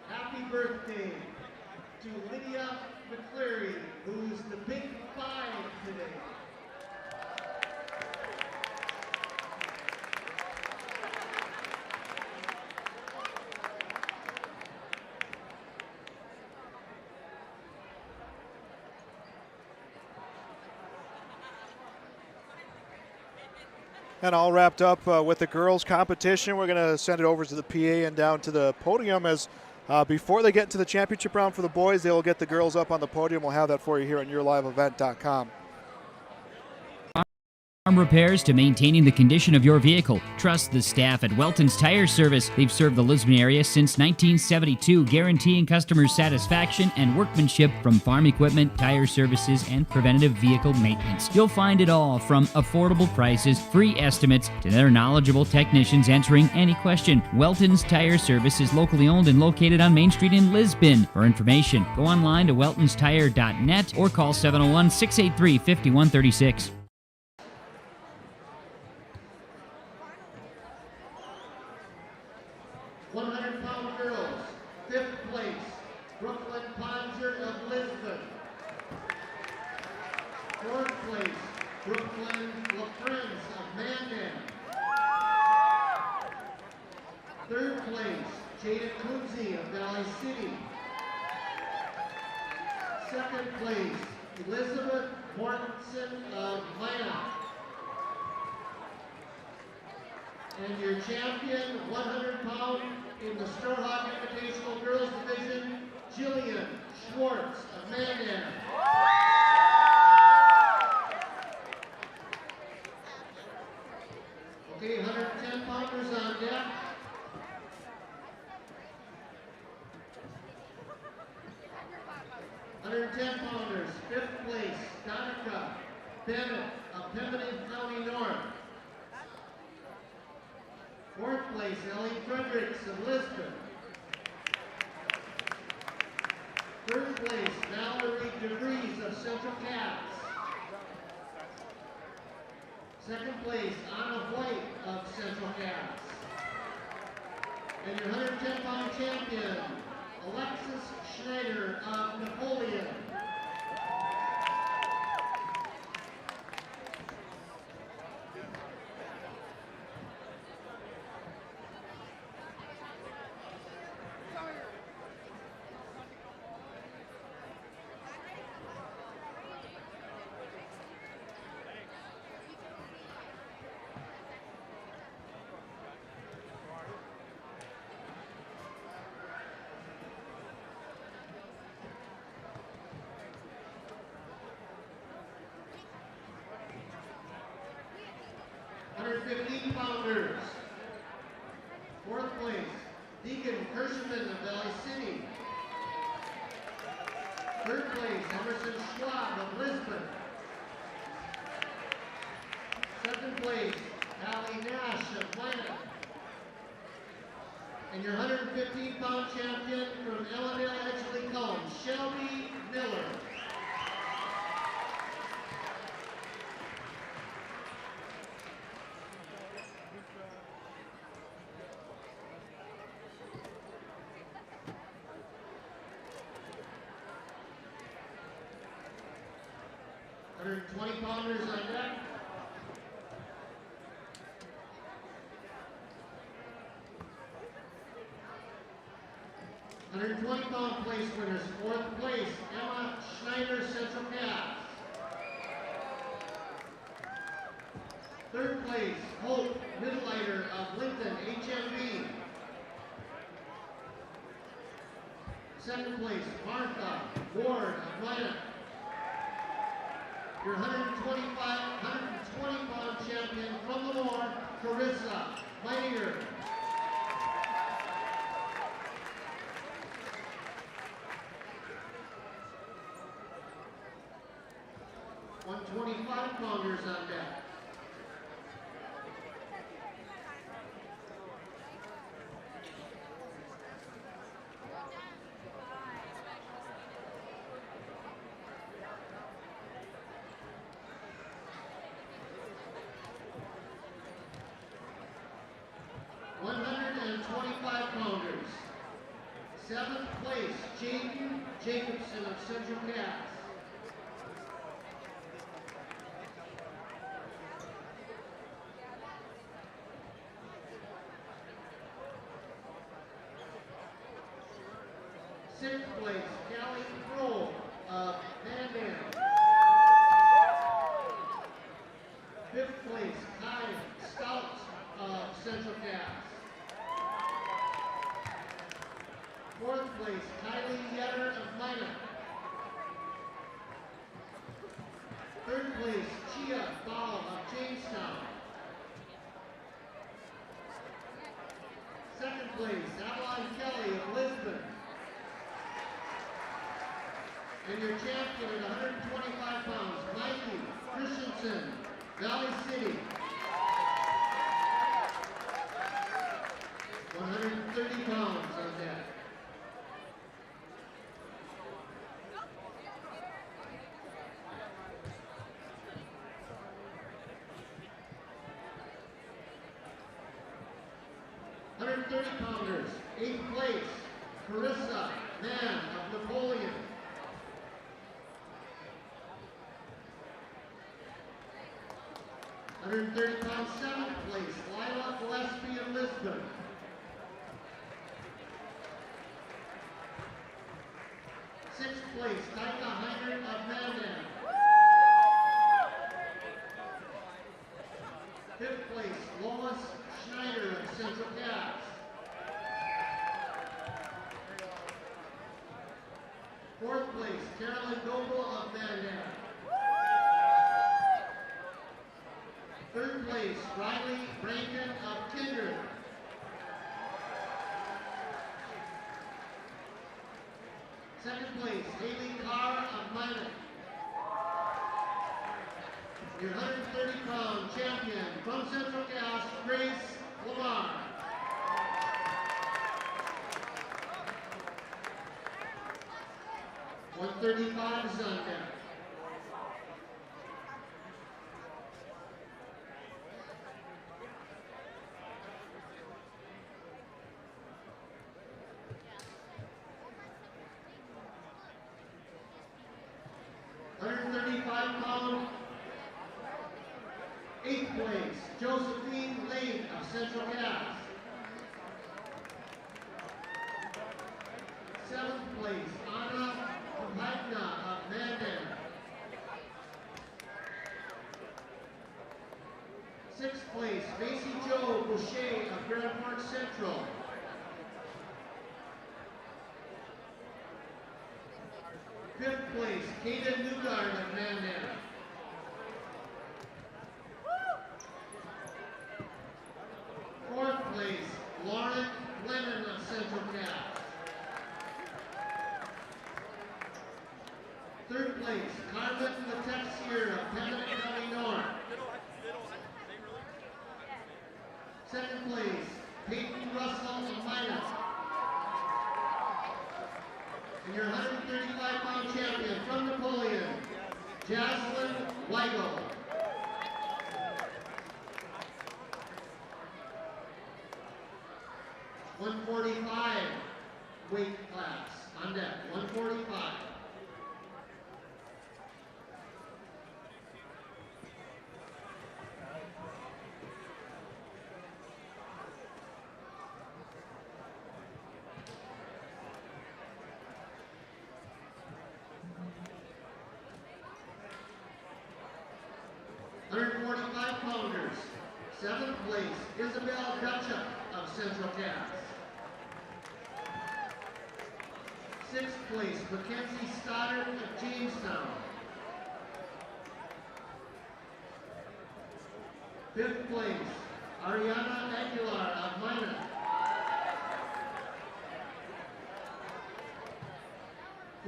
Happy birthday to Lydia McCleary, who's the Big Five today. And all wrapped up with the girls' competition. We're going to send it over to the PA and down to the podium as before they get to the championship round for the boys, they'll get the girls up on the podium. We'll have that for you here on YourLiveEvent.com. From repairs to maintaining the condition of your vehicle, trust the staff at Welton's Tire Service. They've served the Lisbon area since 1972, guaranteeing customer satisfaction and workmanship from farm equipment, tire services, and preventative vehicle maintenance. You'll find it all from affordable prices, free estimates, to their knowledgeable technicians answering any question. Welton's Tire Service is locally owned and located on Main Street in Lisbon. For information, go online to weltonstire.net or call 701-683-5136. 100-pound girls, 5th place, Brooklyn Ponzer of Lisbon. 4th place, Brooklyn LaFrance of Mandan. 3rd place, Jada Kunze of Valley City. 2nd place, Elizabeth Mortensen of Atlanta. And your champion, 100-pound in the Storhaug Invitational Girls Division, Jillian Schwartz of Mandan. Okay, 110-pounders on deck. 110-pounders, 5th place, Donica Bennett of Pemberton County North. 4th place, Ellie Fredericks of Lisbon. 3rd place, Mallory DeVries of Central Cass. 2nd place, Anna White of Central Cass. And your 110-pound champion, Alexis Schneider of Napoleon. Pounders. 4th place, Deacon Kirschman of Valley City. 3rd place, Emerson Schwab of Lisbon. 2nd place, Allie Nash of Atlanta. And your 115-pound champion from Ellendale Edgeley Cullen, Shelby Miller. Pounders on deck. 120-pound place winners. 4th place, Emma Schneider, Central Cass. 3rd place, Hope Middleiter of Lincoln, HMB. 2nd place, Martha Ward of Minot. Your 120-pound champion from Lemoore, Carissa Meininger. $125-pounders on deck. $125-pounders. 7th place, Jaden Jacobson of Central Cass. 6th place, Callie Kroll of Mandan. 5th place, Kai Stout of Central Cass. 4th place, Kylie Yetter of Minot. 3rd place, Chia Ball of Jamestown. 2nd place, Adeline Kelly of Lisbon. And your champion at 125 pounds, Mikey Christensen, Valley City. 130 pounds on that. $130-pounders. place, Carissa Mann of Napoleon. 130-pound 7th place, Lila Gillespie of Lisbon. 6th place, Taika Heiner of Mandan. 5th place, Lois Schneider of Central Cass. 4th place, Carolyn Goebel of Mandan. 3rd place, Riley Rankin of Kindred. 2nd place, Haley Carr of Minot. Your 130-pound champion from Central Cass, Grace Lamar. $135 is on deck. £135, 8th place, Josephine Lane of Central Cass. 7th place, Anna Pagna of Mandan. 6th place, Macy Jo Boucher of Grand Park Central. 5th place, Kaden Newgard of Mandan. 4th place, Lauren Lennon of Central Cass. 3rd place, Carmen Letexier of Pembina County North. 2nd place, Peyton Russell of Minot. And your 135-pound champion from Napoleon, Jaslyn Weigel. $145 weight class on deck, 145. $145-pounders. 7th place, Isabel Dutchuk of Central Cass. 6th place, Mackenzie Stoddard of Jamestown. 5th place, Ariana Aguilar of Minot.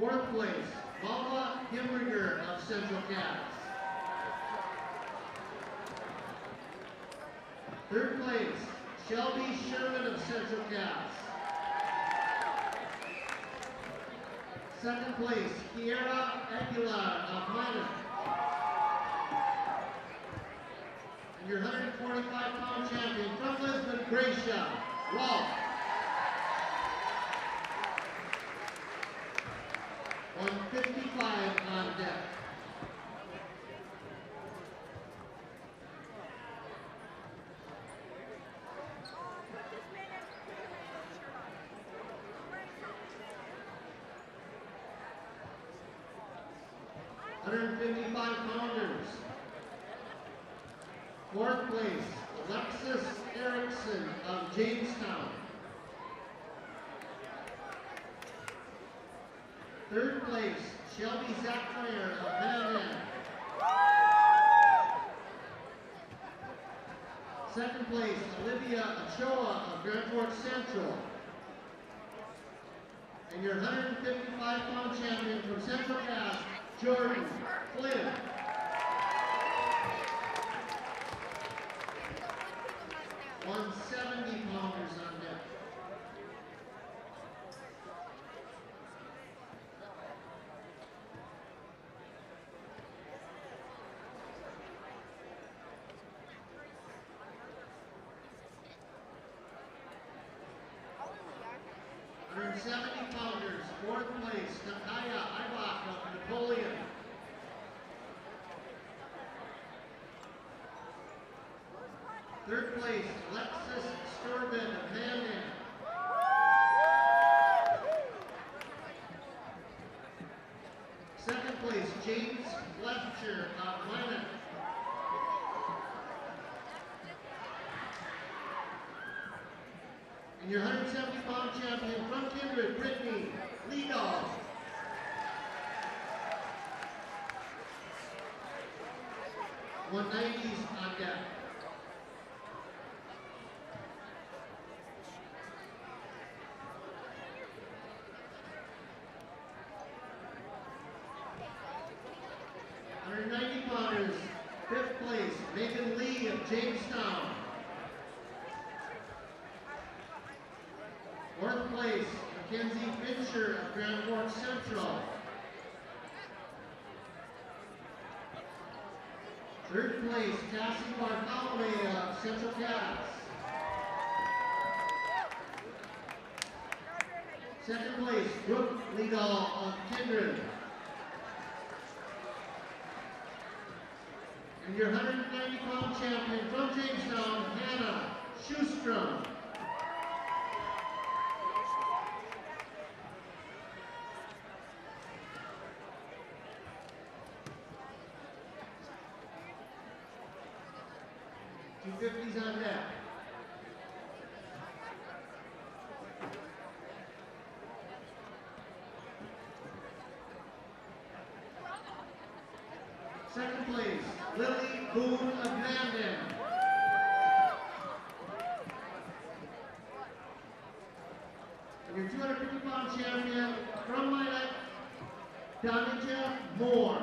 4th place, Malva Himbriger of Central Cass. 3rd place, Shelby Sherman of Central Cass. 2nd place, Kiera Aguilar of Minot. And your 145-pound champion from Lisbon, Gracia Walt. 155 on deck. $155-pounders. 4th place, Alexis Erickson of Jamestown. 3rd place, Shelby Zachmeyer of Mandan. 2nd place, Olivia Ochoa of Grand Forks Central. And your 155-pound champion from Central Cass, Jordan Flynn. $170-pounders on deck. 170-pounders, fourth place, Nakaya Ibach of Napoleon. Third place, Alexis Sturbin of Mandan. Second place, James Fletcher of Minot. And your 170-pound champion from Kindred, Brittany Leadall. $190s on deck. $190-pounders, fifth place, Megan Lee of Jamestown. Fourth place, Mackenzie Fincher of Grand Forks Central. Third place, Cassie Bartholomew of Central Cass. Second place, Brooke Leadall of Kindred. And your 190-pound champion from Jamestown, Hannah Schustrum. $250s on deck. Second place, Lily Boone of Mandan. And your 250-pound champion from Minot, Donija Moore.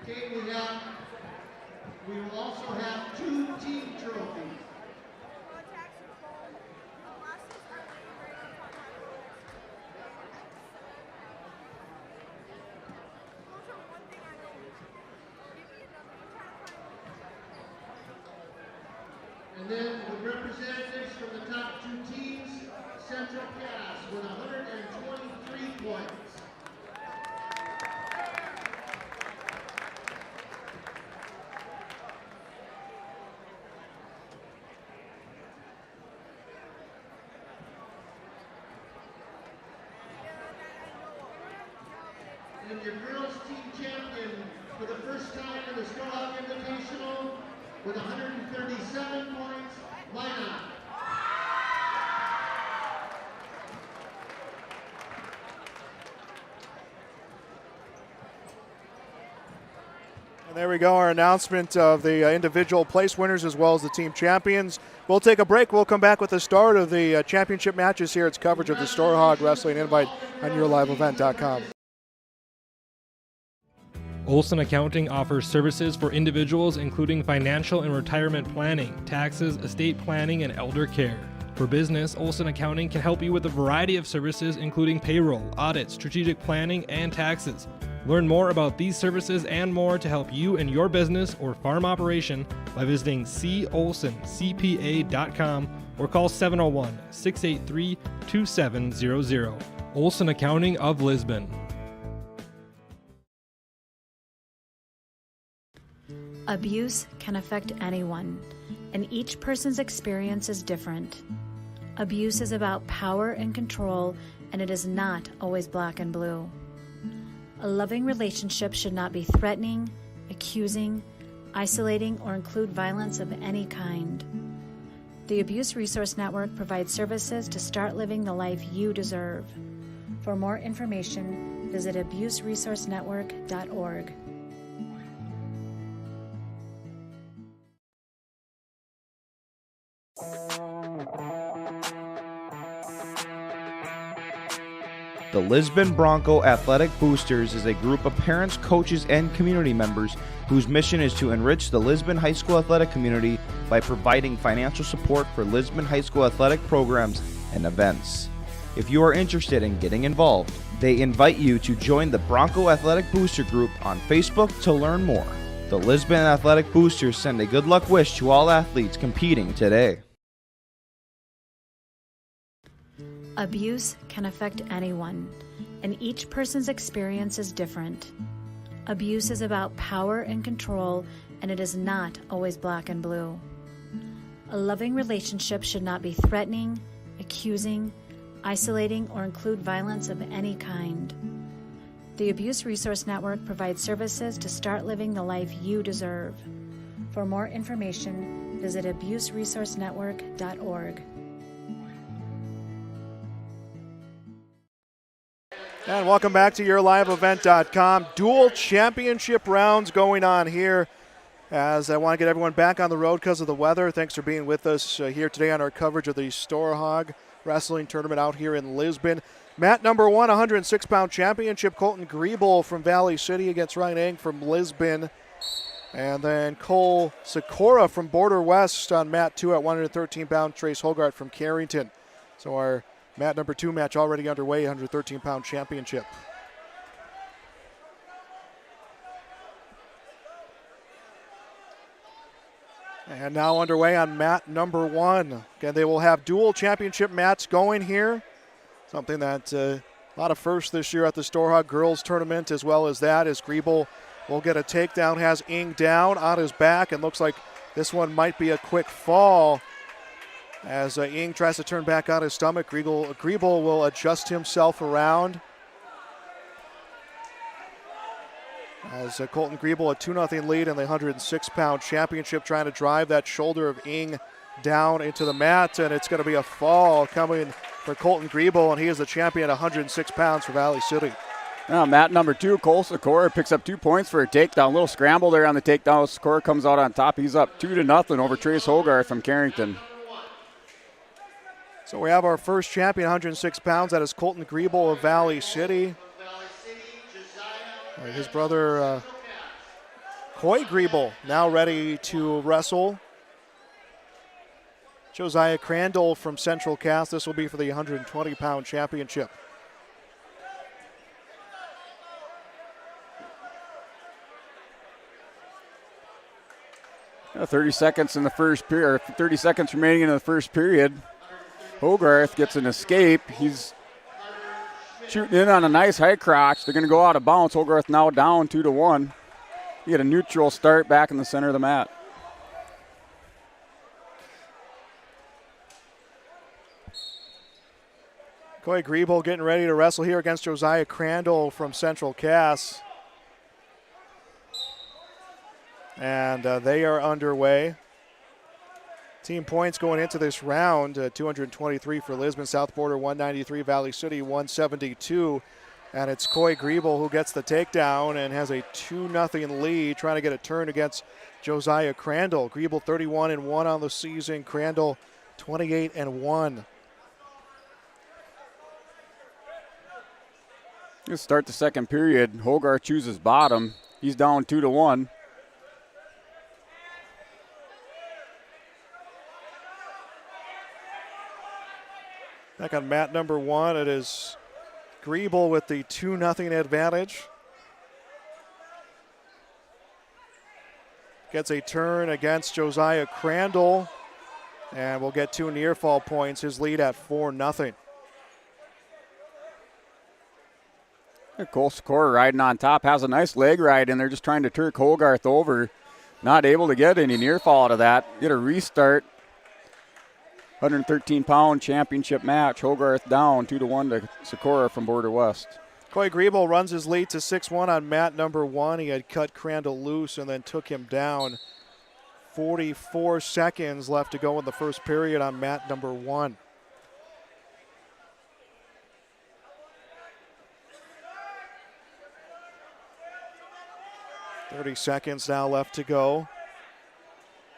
Okay, we will also have 2 team trophies. And then the representatives from the top 2 teams, Central Cass with 123 points. And your girls team champion for the first time in the Storhaug Invitational with 137 points, Lina. And there we go, our announcement of the individual place winners as well as the team champions. We'll take a break. We'll come back with the start of the championship matches here. It's coverage of the Storhaug Wrestling Invite on YourLiveEvent.com. Olson Accounting offers services for individuals including financial and retirement planning, taxes, estate planning, and elder care. For business, Olson Accounting can help you with a variety of services including payroll, audit, strategic planning, and taxes. Learn more about these services and more to help you in your business or farm operation by visiting colsoncpa.com or call 701-683-2700. Olson Accounting of Lisbon. Abuse can affect anyone, and each person's experience is different. Abuse is about power and control, and it is not always black and blue. A loving relationship should not be threatening, accusing, isolating, or include violence of any kind. The Abuse Resource Network provides services to start living the life you deserve. For more information, visit abuseresourcenetwork.org. The Lisbon Bronco Athletic Boosters is a group of parents, coaches, and community members whose mission is to enrich the Lisbon High School athletic community by providing financial support for Lisbon High School athletic programs and events. If you are interested in getting involved, they invite you to join the Bronco Athletic Booster Group on Facebook to learn more. The Lisbon Athletic Boosters send a good luck wish to all athletes competing today. Abuse can affect anyone, and each person's experience is different. Abuse is about power and control, and it is not always black and blue. A loving relationship should not be threatening, accusing, isolating, or include violence of any kind. The Abuse Resource Network provides services to start living the life you deserve. For more information, visit abuseresourcenetwork.org. And welcome back to YourLiveEvent.com. Dual championship rounds going on here, as I want to get everyone back on the road because of the weather. Thanks for being with us here today on our coverage of the Storhaug Wrestling Tournament out here in Lisbon. Mat number 1, 106-pound championship, Colton Griebel from Valley City against Ryan Eng from Lisbon. And then Cole Sikora from Border West on mat 2 at 113-pound, Trace Hogarth from Carrington. So our mat number 2 match already underway, 113-pound championship. And now underway on mat number 1. Again, they will have dual championship mats going here. Something that a lot of firsts this year at the Storhaug Girls Tournament, as well as that, as Griebel will get a takedown, has Ing down on his back, and looks like this one might be a quick fall. As Ing tries to turn back on his stomach, Griebel will adjust himself around. As Colton Griebel a 2-0 lead in the 106-pound championship, trying to drive that shoulder of Ing down into the mat, and it's going to be a fall coming for Colton Griebel, and he is the champion at 106 pounds for Valley City. Now, mat number 2, Cole Sikora picks up 2 points for a takedown. A little scramble there on the takedown. Sikora comes out on top. He's up 2-0 over Trace Hogarth from Carrington. So we have our first champion, 106 pounds. That is Colton Griebel of Valley City. His brother, Coy Griebel, now ready to wrestle. Josiah Crandall from Central Cass. This will be for the 120-pound championship. Yeah, 30 seconds in the first period, 30 seconds remaining in the first period. Hogarth gets an escape. He's shooting in on a nice high crotch. They're going to go out of bounds. Hogarth now down 2-1. You get a neutral start back in the center of the mat. Coy Griebel getting ready to wrestle here against Josiah Crandall from Central Cass. And they are underway. Team points going into this round, 223 for Lisbon, South Border 193, Valley City 172. And it's Coy Griebel who gets the takedown and has a 2-0 lead, trying to get a turn against Josiah Crandall. Griebel 31-1 on the season, Crandall 28-1. Let's start the second period. Hogarth chooses bottom. He's down 2-1. Back on mat number 1, it is Griebel with the 2-0 advantage. Gets a turn against Josiah Crandall, and will get 2 near fall points. His lead at 4-0. Cole Sikora riding on top, has a nice leg ride in there, just trying to turn Hogarth over. Not able to get any near fall out of that. Get a restart. 113-pound championship match. Hogarth down 2-1 to Sikora from Border West. Coy Griebel runs his lead to 6-1 on mat number 1. He had cut Crandall loose and then took him down. 44 seconds left to go in the first period on mat number 1. .30 seconds now left to go.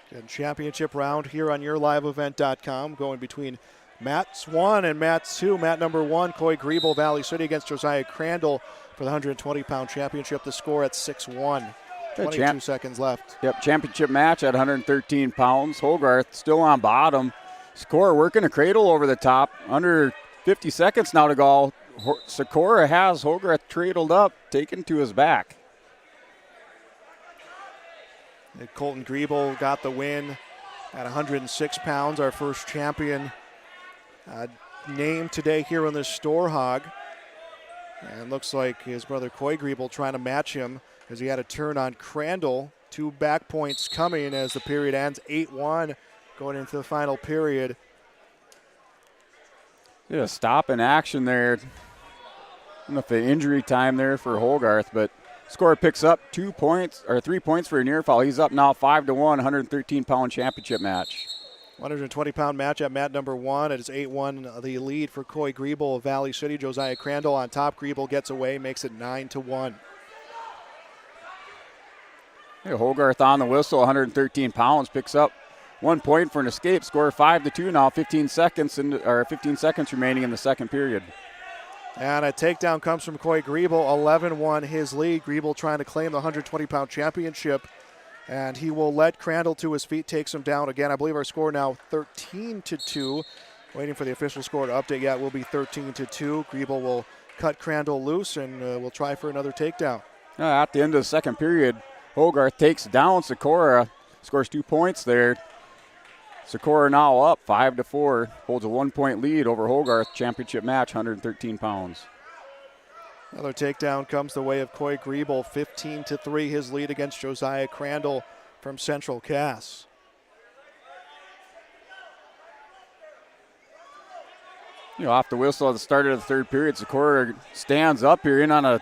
Good championship round here on YourLiveEvent.com, going between mats 1 and mats 2. Mat number 1, Coy Griebel, Valley City against Josiah Crandall for the 120-pound championship. The score at 6-1. 22 seconds left. Yep, championship match at 113 pounds. Hogarth still on bottom. Sikora working a cradle over the top. Under 50 seconds now to go. Sikora has Hogarth cradled up, taken to his back. Colton Griebel got the win at 106 pounds, our first champion named today here on the Storhaug. And looks like his brother Coy Griebel trying to match him as he had a turn on Crandall. 2 back points coming as the period ends 8-1 going into the final period. Yeah, stop in action there. I don't know if the injury time there for Hogarth, but scorer picks up 3 points for a near foul. He's up now 5-1, 113-pound championship match. 120-pound match at mat number 1. It is 8-1 the lead for Coy Griebel of Valley City. Josiah Crandall on top. Griebel gets away, makes it 9-1. Yeah, Hogarth on the whistle, 113 pounds, picks up 1 point for an escape. Score 5-2 now, 15 seconds remaining in the second period. And a takedown comes from Coy Griebel, 11-1 his lead. Griebel trying to claim the 120-pound championship, and he will let Crandall to his feet, takes him down again. I believe our score now 13-2. Waiting for the official score to update. Yeah, it will be 13-2. Griebel will cut Crandall loose, and will try for another takedown. At the end of the second period, Hogarth takes down Sikora, scores 2 points there. Sikora now up 5-4, holds a 1 point lead over Hogarth. Championship match, 113 pounds. Another takedown comes the way of Coy Griebel, 15-3, his lead against Josiah Crandall from Central Cass. Off the whistle at the start of the third period, Sikora stands up here in on a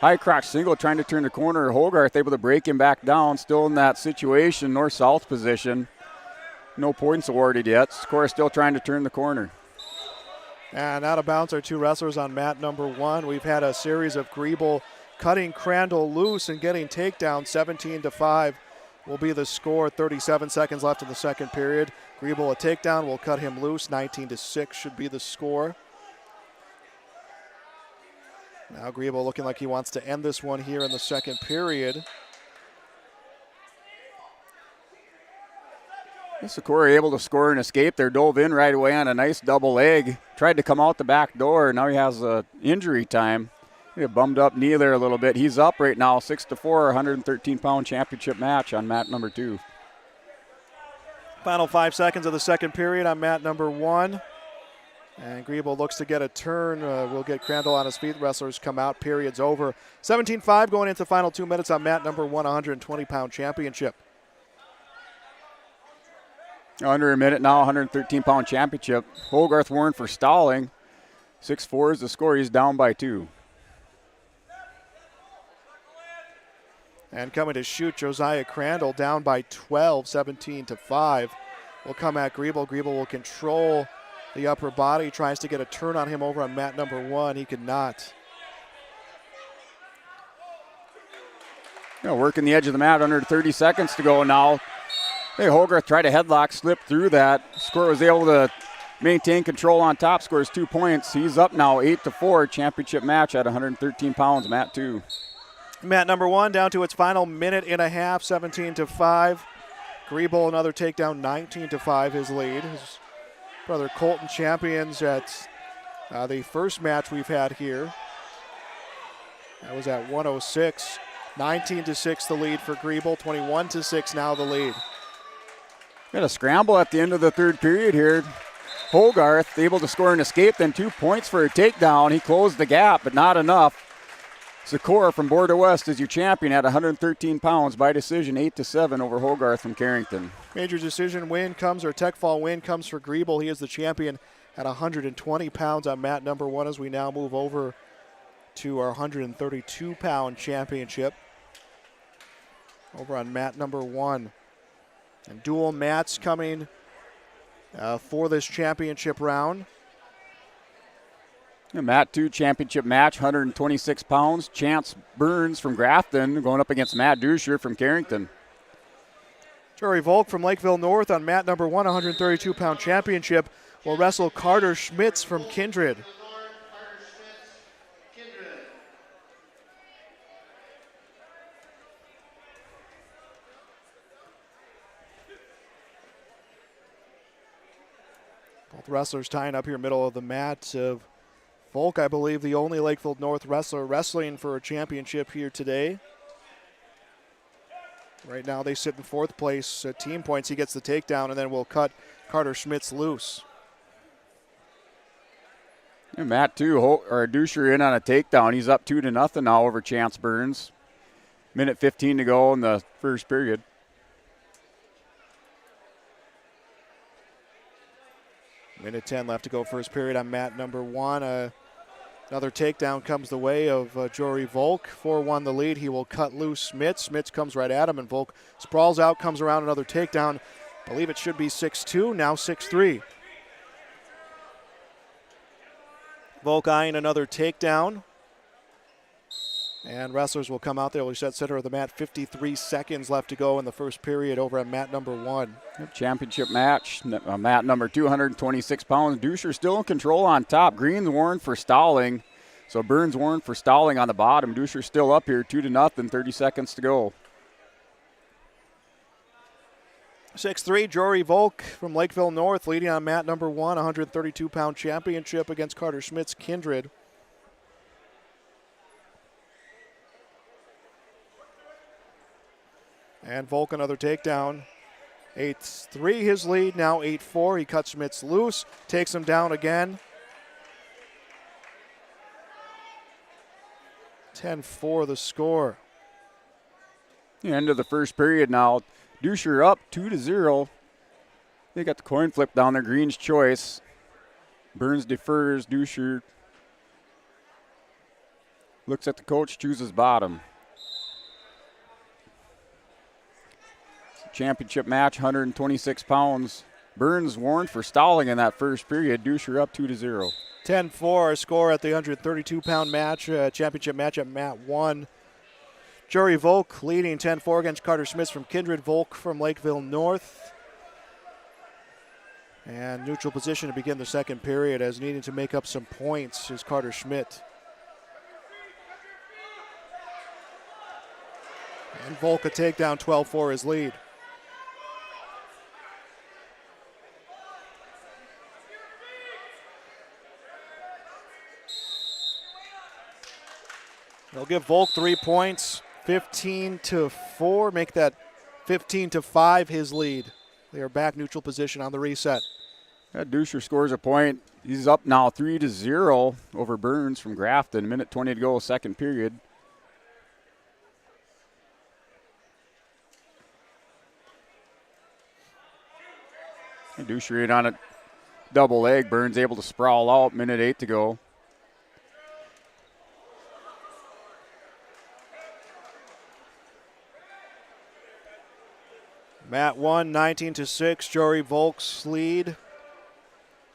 high crotch single, trying to turn the corner. Hogarth able to break him back down, still in that situation, north-south position. No points awarded yet. Sikora still trying to turn the corner. And out of bounds are 2 wrestlers on mat number 1. We've had a series of Griebel cutting Crandall loose and getting takedown. 17-5 will be the score. 37 seconds left in the second period. Griebel a takedown will cut him loose. 19-6 should be the score. Now Griebel looking like he wants to end this one here in the second period. Sikora able to score an escape there, dove in right away on a nice double leg. Tried to come out the back door. Now he has injury time. He bummed up knee there a little bit. He's up right now, 6-4, 113-pound championship match on mat number 2. Final 5 seconds of the second period on mat number 1. And Griebel looks to get a turn. We'll get Crandall on his feet. Wrestlers come out. Period's over. 17-5 going into the final 2 minutes on mat number 1, 120-pound championship. Under a minute now, 113-pound championship. Hogarth warned for stalling. 6-4 is the score. He's down by 2. And coming to shoot, Josiah Crandall down by 12, 17-5. Will come at Griebel. Griebel will control the upper body. Tries to get a turn on him over on mat number 1. He could not. Working the edge of the mat, under 30 seconds to go now. Hey, Hogarth tried a headlock, slipped through that. Score was able to maintain control on top, scores 2 points. He's up now 8-4, championship match at 113 pounds, mat 2. Mat number 1 down to its final minute and a half, 17-5. Griebel another takedown, 19-5 his lead. His brother Colton champions at the first match we've had here. That was at 106. 19-6 the lead for Griebel, 21-6 now the lead. Got a scramble at the end of the third period here. Hogarth able to score an escape, then 2 points for a takedown. He closed the gap, but not enough. Sikora from Border West is your champion at 113 pounds by decision, 8-7 over Hogarth from Carrington. Major decision win comes, or tech fall win comes for Griebel. He is the champion at 120 pounds on mat number 1 as we now move over to our 132-pound championship. Over on mat number 1. And dual mats coming for this championship round. Mat 2 championship match, 126 pounds. Chance Burns from Grafton going up against Matt Duscher from Carrington. Jory Volk from Lakeville North on mat number 1, 132-pound championship, will wrestle Carter Schmitz from Kindred. Both wrestlers tying up here middle of the mat. Volk, I believe, the only Lakeville North wrestler wrestling for a championship here today. Right now they sit in fourth place. Team points, he gets the takedown, and then we'll cut Carter Schmitz loose. And Matt, too, Duscher in on a takedown. He's up 2-0 now over Chance Burns. Minute 15 to go in the first period. Minute 10 left to go first period on mat number 1. Another takedown comes the way of Jory Volk. 4-1 the lead. He will cut loose Smits. Smits comes right at him, and Volk sprawls out, comes around, another takedown. I believe it should be 6-2, now 6-3. Volk eyeing another takedown. And wrestlers will come out there. We'll set center of the mat. 53 seconds left to go in the first period over at mat number 1. Championship match, mat number 226 pounds. Duscher still in control on top. Green's warned for stalling. So Burns warned for stalling on the bottom. Duscher still up here, 2-0, 30 seconds to go. 6-3, Jory Volk from Lakeville North leading on mat number 1, 132-pound championship against Carter Schmitz Kindred. And Volk another takedown. 8-3 his lead, now 8-4. He cuts Schmitz loose, takes him down again. 10-4 the score. The end of the first period now. Duscher up 2-0. They got the coin flip down there, Green's choice. Burns defers, Duscher looks at the coach, chooses bottom. Championship match, 126 pounds. Burns warned for stalling in that first period. Duscher up 2-0. 10-4 score at the 132-pound match, championship match at mat 1. Jory Volk leading 10-4 against Carter Schmitz from Kindred. Volk from Lakeville North. And neutral position to begin the second period as needing to make up some points is Carter Schmidt. And Volk a takedown, 12-4 his lead. They'll give Volk 3 points, 15-4, make that 15-5 his lead. They are back neutral position on the reset. Duscher scores a point. He's up now 3-0 over Burns from Grafton. Minute 20 to go, second period. And Duscher in on a double leg. Burns able to sprawl out. Minute 8 to go. Mat 1, 19-6, Jory Volk's lead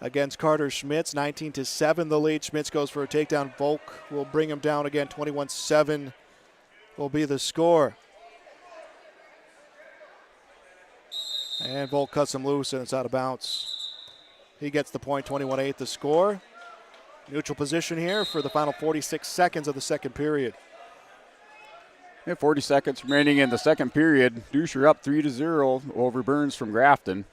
against Carter Schmitz. 19-7 the lead. Schmitz goes for a takedown. Volk will bring him down again. 21-7 will be the score. And Volk cuts him loose and it's out of bounds. He gets the point, 21-8 the score. Neutral position here for the final 46 seconds of the second period. 40 seconds remaining in the second period. Duscher up 3-0 over Burns from Grafton.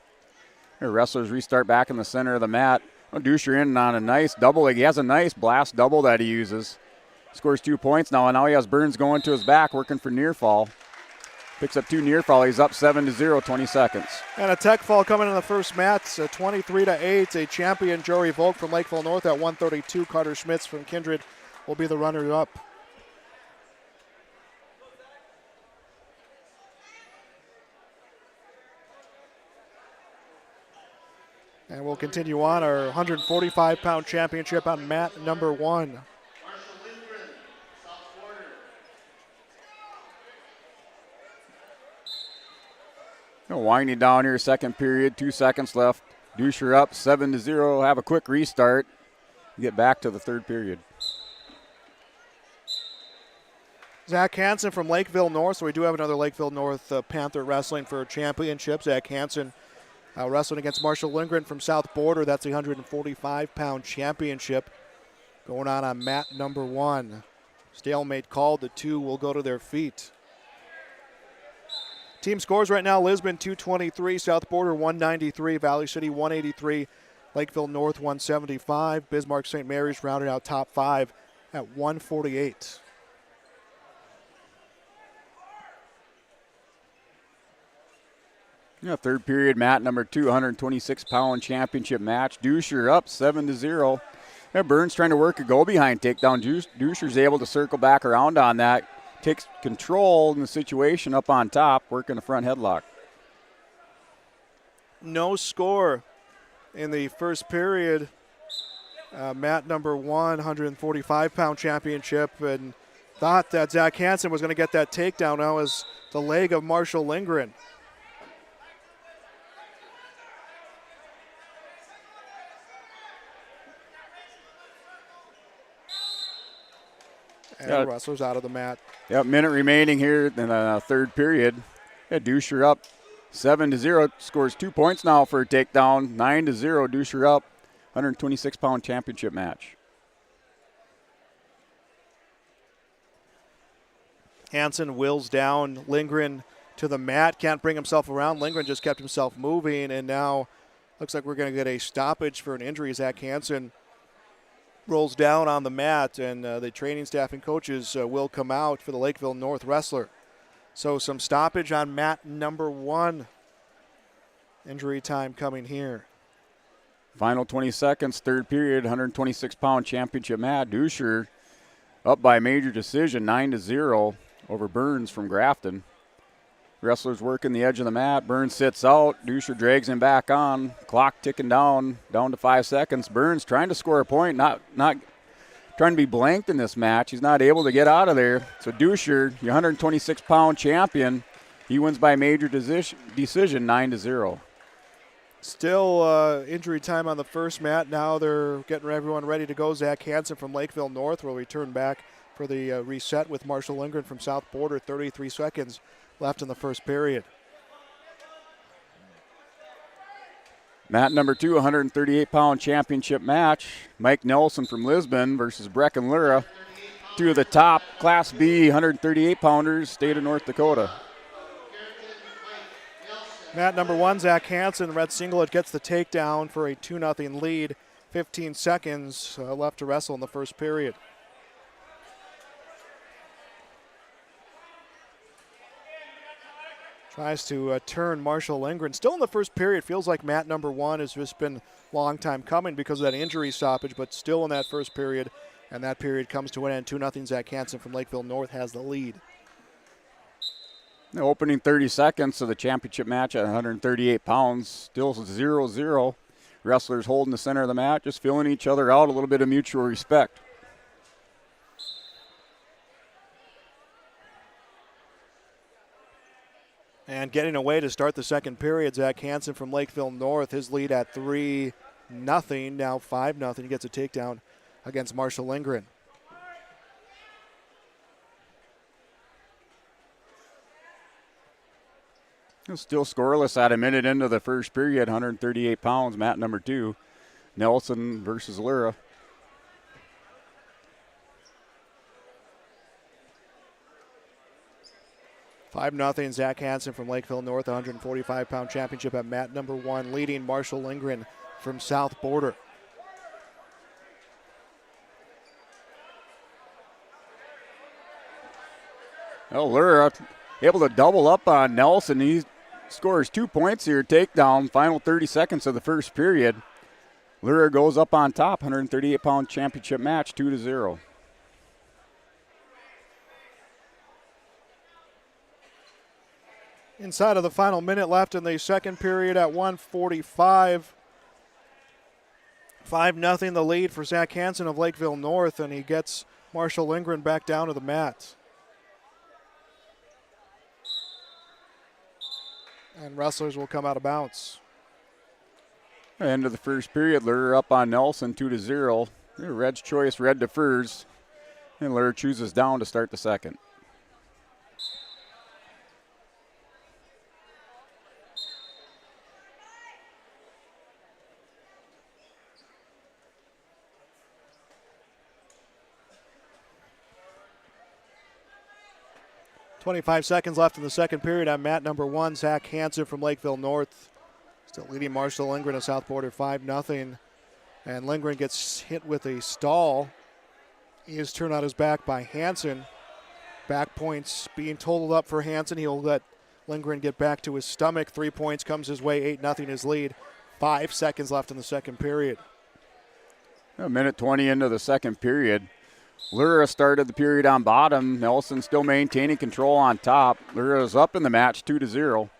Their wrestlers restart back in the center of the mat. Duscher in on a nice double leg. He has a nice blast double that he uses. Scores 2 points now, and now he has Burns going to his back, working for near fall. Picks up 2 near fall. He's up 7-0, 20 seconds. And a tech fall coming in the first mat, 23-8. A champion, Jory Volk from Lakeville North at 132. Carter Schmitz from Kindred will be the runner-up. And we'll continue on our 145-pound championship on mat number 1. Winding down here, second period, 2 seconds left. Duscher up 7-0. Have a quick restart. Get back to the third period. Zach Hansen from Lakeville North. So we do have another Lakeville North Panther wrestling for a championship. Zach Hansen wrestling against Marshall Lindgren from South Border. That's the 145-pound championship going on mat number 1. Stalemate called. The 2 will go to their feet. Team scores right now: Lisbon 223, South Border 193, Valley City 183, Lakeville North 175, Bismarck St. Mary's rounded out top 5 at 148. Yeah, third period, mat number 2, 126-pound championship match. Duscher up 7-0. Yeah, Burns trying to work a go-behind takedown. Duscher's able to circle back around on that. Takes control in the situation up on top, working the front headlock. No score in the first period. Mat number 1, 145-pound championship, and thought that Zach Hansen was going to get that takedown. Now is the leg of Marshall Lindgren. And the wrestler's out of the mat. Yep, minute remaining here in the third period. Yeah, Duscher up 7-0, scores 2 points now for a takedown. 9-0, Duscher up, 126-pound championship match. Hansen wills down Lindgren to the mat, can't bring himself around. Lindgren just kept himself moving, and now looks like we're going to get a stoppage for an injury. Zach Hansen rolls down on the mat, and the training staff and coaches will come out for the Lakeville North wrestler. So some stoppage on mat number 1. Injury time coming here. Final 20 seconds, third period, 126-pound championship match. Duscher up by major decision, 9-0 over Burns from Grafton. Wrestlers working the edge of the mat. Burns sits out. Duscher drags him back on. Clock ticking down to 5 seconds. Burns trying to score a point, not trying to be blanked in this match. He's not able to get out of there. So Duscher, your 126-pound champion, he wins by major decision, 9-0. Still injury time on the first mat. Now they're getting everyone ready to go. Zach Hansen from Lakeville North will return back for the reset with Marshall Lindgren from South Border. 33 seconds left in the first period. Mat number 2, 138-pound championship match. Mike Nelson from Lisbon versus Brecken Lura. 2 of the top Class B 138-pounders, state of North Dakota. Mat number 1, Zach Hansen, red singlet, gets the takedown for a 2-0 lead. 15 seconds left to wrestle in the first period. Tries to turn Marshall Lindgren. Still in the first period. Feels like mat number 1 has just been a long time coming because of that injury stoppage, but still in that first period. And that period comes to an end. 2-0. Zach Hansen from Lakeville North has the lead. The opening 30 seconds of the championship match at 138 pounds. Still 0-0. Wrestlers holding the center of the mat, just feeling each other out, a little bit of mutual respect. And getting away to start the second period, Zach Hansen from Lakeville North, his lead at 3-0, now 5-0. He gets a takedown against Marshall Lindgren. Still scoreless at a minute into the first period, 138 pounds, mat number 2, Nelson versus Lura. $5-0. Zach Hansen from Lakeville North, 145-pound championship at mat number 1, leading Marshall Lindgren from South Border. Well, Lura able to double up on Nelson. He scores 2 points here, takedown, final 30 seconds of the first period. Lura goes up on top, 138-pound championship match, 2-0. Inside of the final minute left in the second period at 1:45. 5-0 the lead for Zach Hansen of Lakeville North, and he gets Marshall Lindgren back down to the mat. And wrestlers will come out of bounds. End of the first period, Lura up on Nelson, 2-0. Red's choice, Red defers, and Lura chooses down to start the second. .25 seconds left in the second period on mat number 1, Zach Hansen from Lakeville North. Still leading Marshall Lindgren of South Border 5-0. And Lindgren gets hit with a stall. He is turned on his back by Hansen. Back points being totaled up for Hansen. He'll let Lindgren get back to his stomach. 3 points comes his way, 8-0 his lead. 5 seconds left in the second period. A minute 20 into the second period. Lura started the period on bottom. Nelson still maintaining control on top. Lura's up in the match 2-0.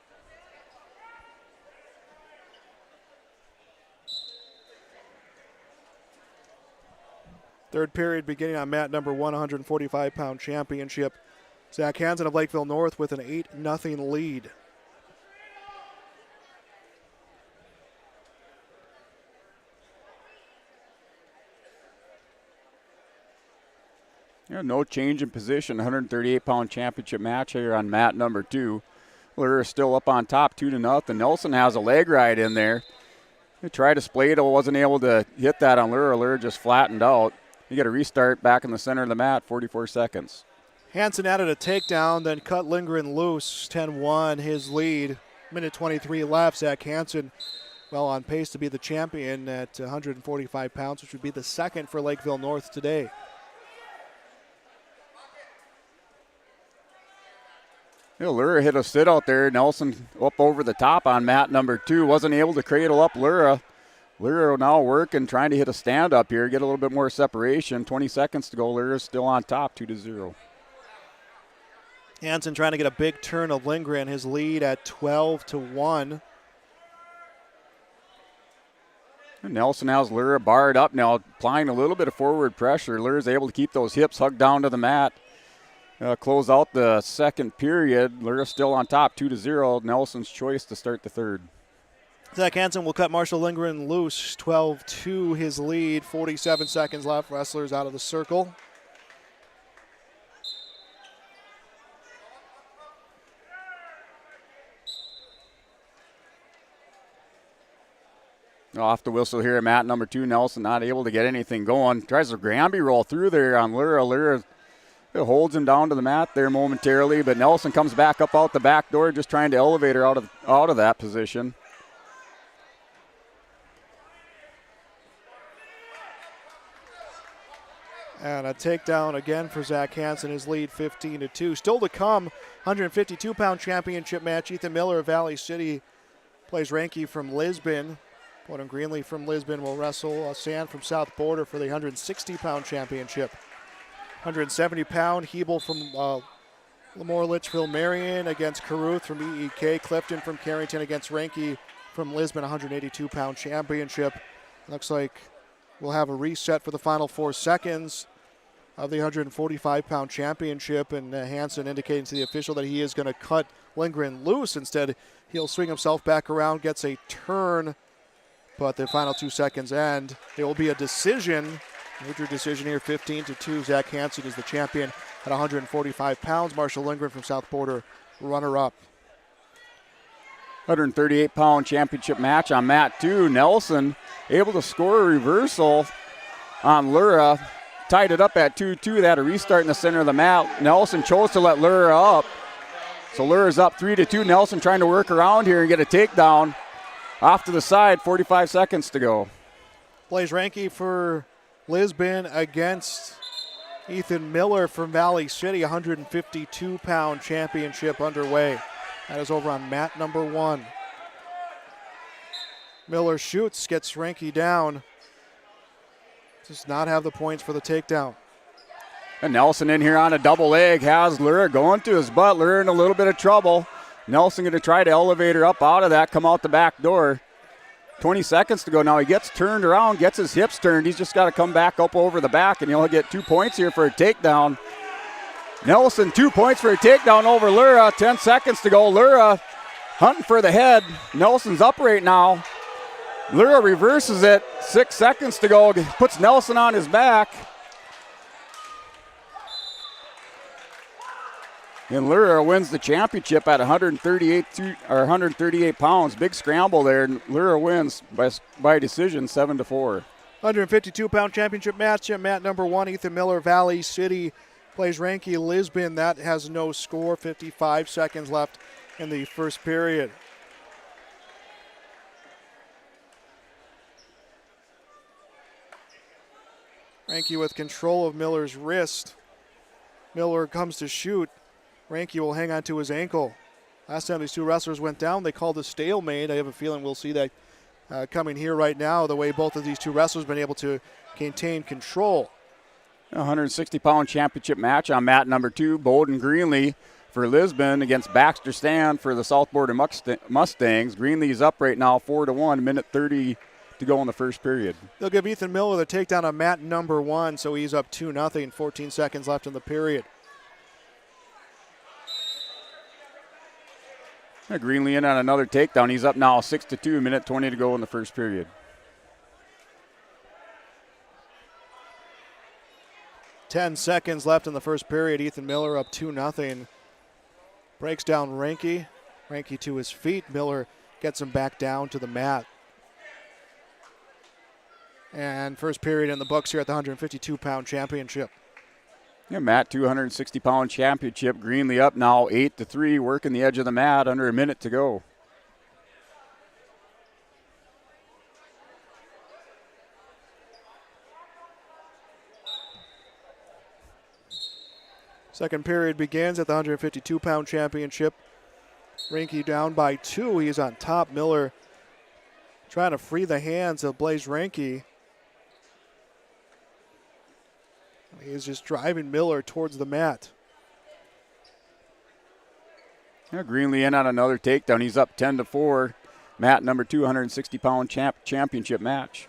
Third period beginning on mat number 1, 145-pound championship. Zach Hansen of Lakeville North with an 8-0 lead. Yeah, no change in position. 138-pound championship match here on mat number 2. Lura still up on top 2-0. Nelson has a leg ride in there. He tried to splay it, wasn't able to hit that on Lura. Lura just flattened out. You got a restart back in the center of the mat, 44 seconds. Hansen added a takedown, then cut Lindgren loose, 10-1 his lead. Minute 23 left. Zach Hansen, well, on pace to be the champion at 145 pounds, which would be the second for Lakeville North today. Lura hit a sit out there. Nelson up over the top on mat number 2. Wasn't able to cradle up Lura. Lura now working, trying to hit a stand up here, get a little bit more separation. 20 seconds to go. Lura's still on top, 2-0. Hansen trying to get a big turn of Lindgren, his lead at 12-1. Nelson has Lura barred up now, applying a little bit of forward pressure. Lura's able to keep those hips hugged down to the mat. Close out the second period. Lura still on top, 2-0. Nelson's choice to start the third. Zach Hansen will cut Marshall Lindgren loose, 12-2 his lead. 47 seconds left. Wrestlers out of the circle. Off the whistle here at mat number 2. Nelson not able to get anything going. Tries a Granby roll through there on Lura. Lura holds him down to the mat there momentarily, but Nelson comes back up out the back door, just trying to elevate her out of that position. And a takedown again for Zach Hansen, his lead 15-2. Still to come, 152-pound championship match. Ethan Miller of Valley City plays Ranke from Lisbon. Colton Greenlee from Lisbon will wrestle Sand from South Border for the 160-pound championship. 170-pound Hebel from Lemoore Litchfield Marion against Caruth from EEK. Clifton from Carrington against Ranke from Lisbon, 182-pound championship. Looks like we'll have a reset for the final 4 seconds of the 145-pound championship, and Hansen indicating to the official that he is going to cut Lindgren loose. Instead, he'll swing himself back around, gets a turn, but the final 2 seconds end. There will be a decision, major decision here, 15-2. Zach Hansen is the champion at 145 pounds. Marshall Lindgren from South Border, runner-up. 138-pound championship match on mat 2. Nelson able to score a reversal on Lura. Tied it up at 2-2. They had a restart in the center of the mat. Nelson chose to let Lura up. So Lura's up 3-2. Nelson trying to work around here and get a takedown. Off to the side, 45 seconds to go. Plays Ranke for Lisbon against Ethan Miller from Valley City. 152-pound championship underway. That is over on mat number 1. Miller shoots, gets Ranke down. Does not have the points for the takedown. And Nelson in here on a double leg, has Lura going to his butt. Lura in a little bit of trouble. Nelson going to try to elevate her up out of that, come out the back door. 20 seconds to go now. He gets turned around, gets his hips turned. He's just got to come back up over the back, and he'll get 2 points here for a takedown. Nelson, 2 points for a takedown over Lura. 10 seconds to go. Lura hunting for the head. Nelson's up right now. Lura reverses it. 6 seconds to go. Puts Nelson on his back. And Lura wins the championship at 138 pounds. Big scramble there. And Lura wins by decision, 7-4. 152-pound championship match at mat number 1. Ethan Miller, Valley City plays Ranke Lisbon. That has no score. 55 seconds left in the first period. Ranke with control of Miller's wrist. Miller comes to shoot. Ranke will hang on to his ankle. Last time these two wrestlers went down, they called a stalemate. I have a feeling we'll see that coming here right now, the way both of these two wrestlers have been able to maintain control. 160-pound championship match on mat number 2, Colton Greenlee for Lisbon against Baxter Stan for the South Border Mustangs. Greenlee's up right now 4-1, minute 30 to go in the first period. They'll give Ethan Miller the takedown on mat number 1, so he's up 2-0, 14 seconds left in the period. Greenlee in on another takedown. He's up now 6-2, minute 20 to go in the first period. 10 seconds left in the first period. Ethan Miller up 2-0. Breaks down Ranky. Ranky to his feet. Miller gets him back down to the mat. And first period in the books here at the 152-pound championship. Yeah, mat 260-pound championship. Greenlee up now 8-3, working the edge of the mat, under a minute to go. Second period begins at the 152-pound championship. Ranky down by 2. He's on top. Miller trying to free the hands of Blaze Ranky. He's just driving Miller towards the mat. Yeah, Greenlee in on another takedown. He's up 10-4. Mat number 2, 160-pound championship match.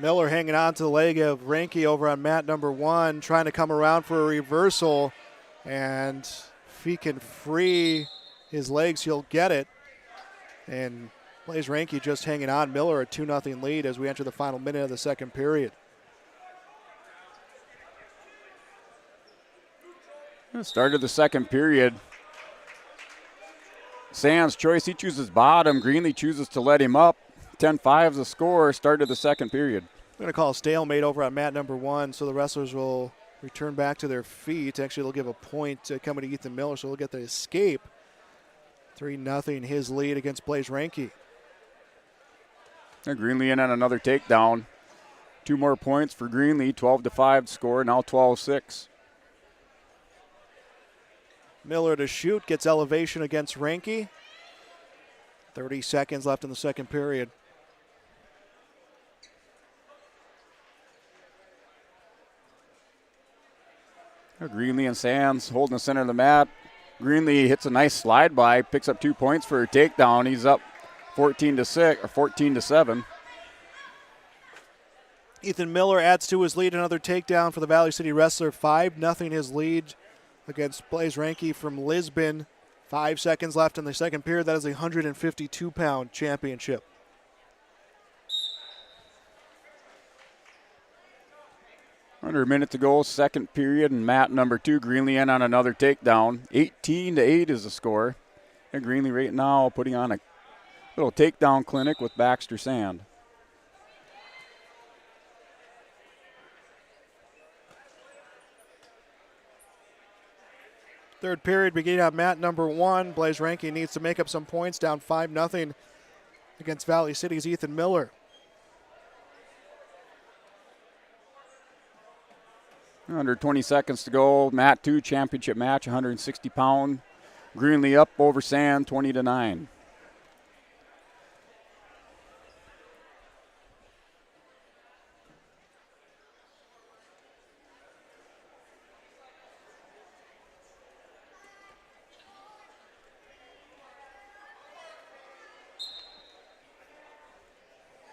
Miller hanging on to the leg of Ranky over on mat number 1, trying to come around for a reversal. And if he can free his legs, he'll get it. And Blaze Ranky just hanging on. Miller a 2-0 lead as we enter the final minute of the second period. Start of the second period. Sands' choice, he chooses bottom. Greenlee chooses to let him up. 10-5 is the score, start of the second period. We're going to call a stalemate over on mat number 1, so the wrestlers will return back to their feet. Actually, they'll give a point coming to Ethan Miller, so he'll get the escape. 3-0 his lead against Blaze Ranky. Greenlee in on another takedown. 2 more points for Greenlee, 12-5 score, now 12-6. Miller to shoot, gets elevation against Ranky. 30 seconds left in the second period. Greenlee and Sands holding the center of the mat. Greenlee hits a nice slide by, picks up 2 points for a takedown. He's up 14-6 or 14-7. Ethan Miller adds to his lead, another takedown for the Valley City Wrestler. 5-0 his lead against Blaze Ranky from Lisbon. 5 seconds left in the second period. That is a 152-pound championship. Under a minute to go, second period, and mat number 2, Greenlee in on another takedown. 18-8 is the score. And Greenlee right now putting on a little takedown clinic with Baxter Sand. Third period beginning on mat number 1. Blaze Ranky needs to make up some points, down 5-0 against Valley City's Ethan Miller. Under 20 seconds to go. Mat 2 championship match, 160-pound. Greenlee up over Sand, 20-9.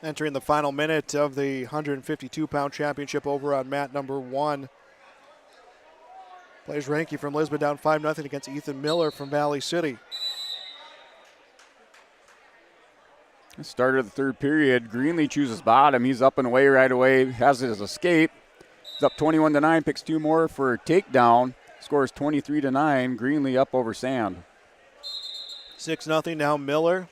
Entering the final minute of the 152-pound championship over on mat number 1. Blaze Ranky from Lisbon down 5-0 against Ethan Miller from Valley City. Start of the third period. Greenlee chooses bottom. He's up and away right away. Has his escape. He's up 21-9. Picks 2 more for a takedown. Scores 23-9. Greenlee up over Sand. 6-0 now Miller.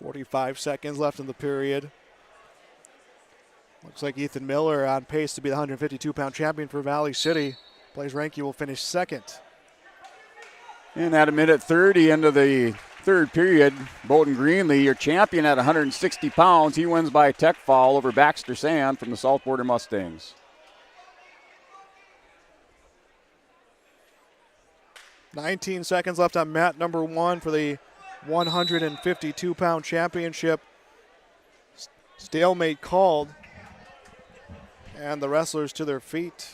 .45 seconds left in the period. Looks like Ethan Miller on pace to be the 152-pound champion for Valley City. Blaze Ranke will finish second. And at 1:30 into the third period, Colton Greenlee, your champion at 160 pounds. He wins by a tech foul over Baxter Sand from the South Border Mustangs. "19 seconds left on mat number 1 for the 152-pound championship. Stalemate called. And the wrestlers to their feet.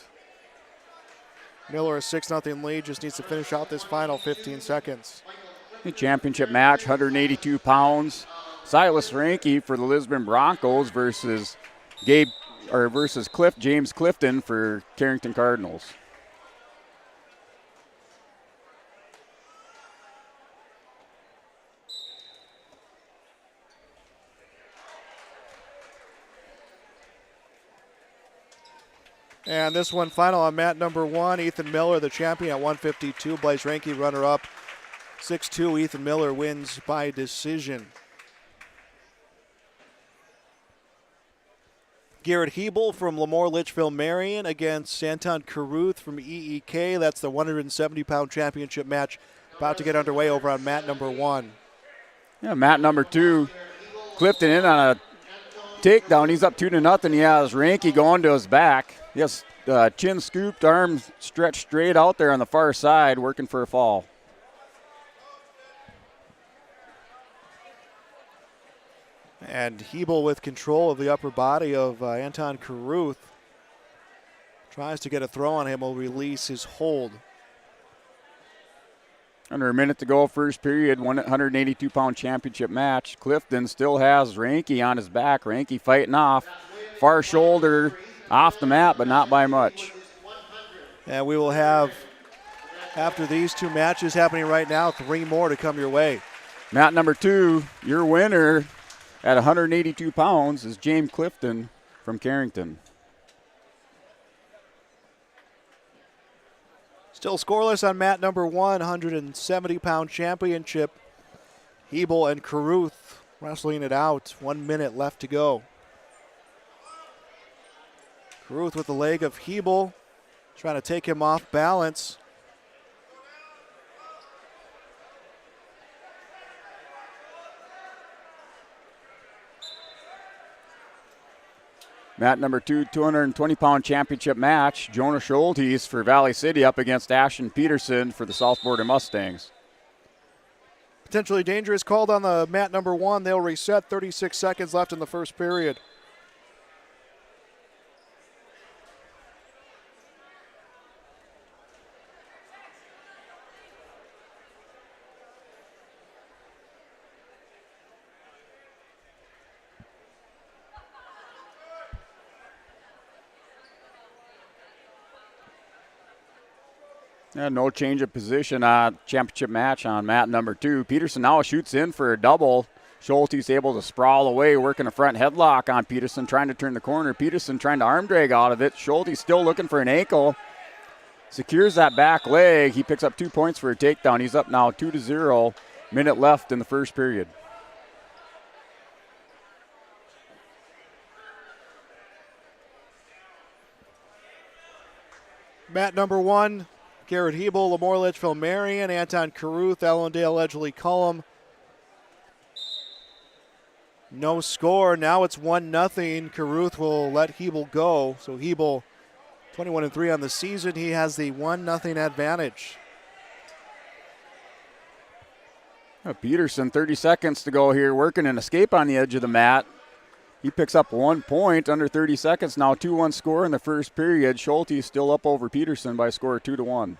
Miller, a 6-0 lead, just needs to finish out this final 15 seconds. The championship match, 182 pounds. Silas Ranke for the Lisbon Broncos versus James Clifton for Carrington Cardinals. And this one final on mat number 1, Ethan Miller, the champion at 152. Blaze Ranke, runner-up. 6-2, Ethan Miller wins by decision. Garrett Hebel from Lemoore Litchfield Marion against Anton Caruth from EEK. That's the 170-pound championship match about to get underway over on mat number 1. Yeah, mat number 2. Clifton in on a takedown. He's up 2-0. He has Ranke going to his back. He has chin scooped, arms stretched straight out there on the far side, working for a fall. And Hebel with control of the upper body of Anton Caruth. Tries to get a throw on him, will release his hold. Under a minute to go, first period, 182-pound championship match. Clifton still has Ranke on his back. Ranke fighting off. Far shoulder off the mat, but not by much. And we will have, after these two matches happening right now, 3 more to come your way. Mat number 2, your winner at 182 pounds is James Clifton from Carrington. Still scoreless on mat number 1, 170-pound championship. Hebel and Caruth wrestling it out. 1 minute left to go. Caruth with the leg of Hebel, trying to take him off balance. Mat number 2, 220-pound championship match. Jonah Schultes for Valley City up against Ashton Peterson for the South Border Mustangs. Potentially dangerous called on the mat number 1. They'll reset. 36 seconds left in the first period. Yeah, no change of position. Championship match on mat number 2. Peterson now shoots in for a double. Schultes able to sprawl away, working a front headlock on Peterson, trying to turn the corner. Peterson trying to arm drag out of it. Schultes still looking for an ankle. Secures that back leg. He picks up 2 points for a takedown. He's up now 2-0. Minute left in the first period. Mat number 1. Garrett Hebel, Lemoore Litchfield Marion, Anton Caruth, Allendale Edgley Cullum. No score. Now it's 1-0. Caruth will let Hebel go. So Hebel, 21-3 on the season. He has the 1-0 advantage. Peterson, 30 seconds to go here, working an escape on the edge of the mat. He picks up 1 point under 30 seconds. Now 2-1 score in the first period. Schulte still up over Peterson by a score of 2-1.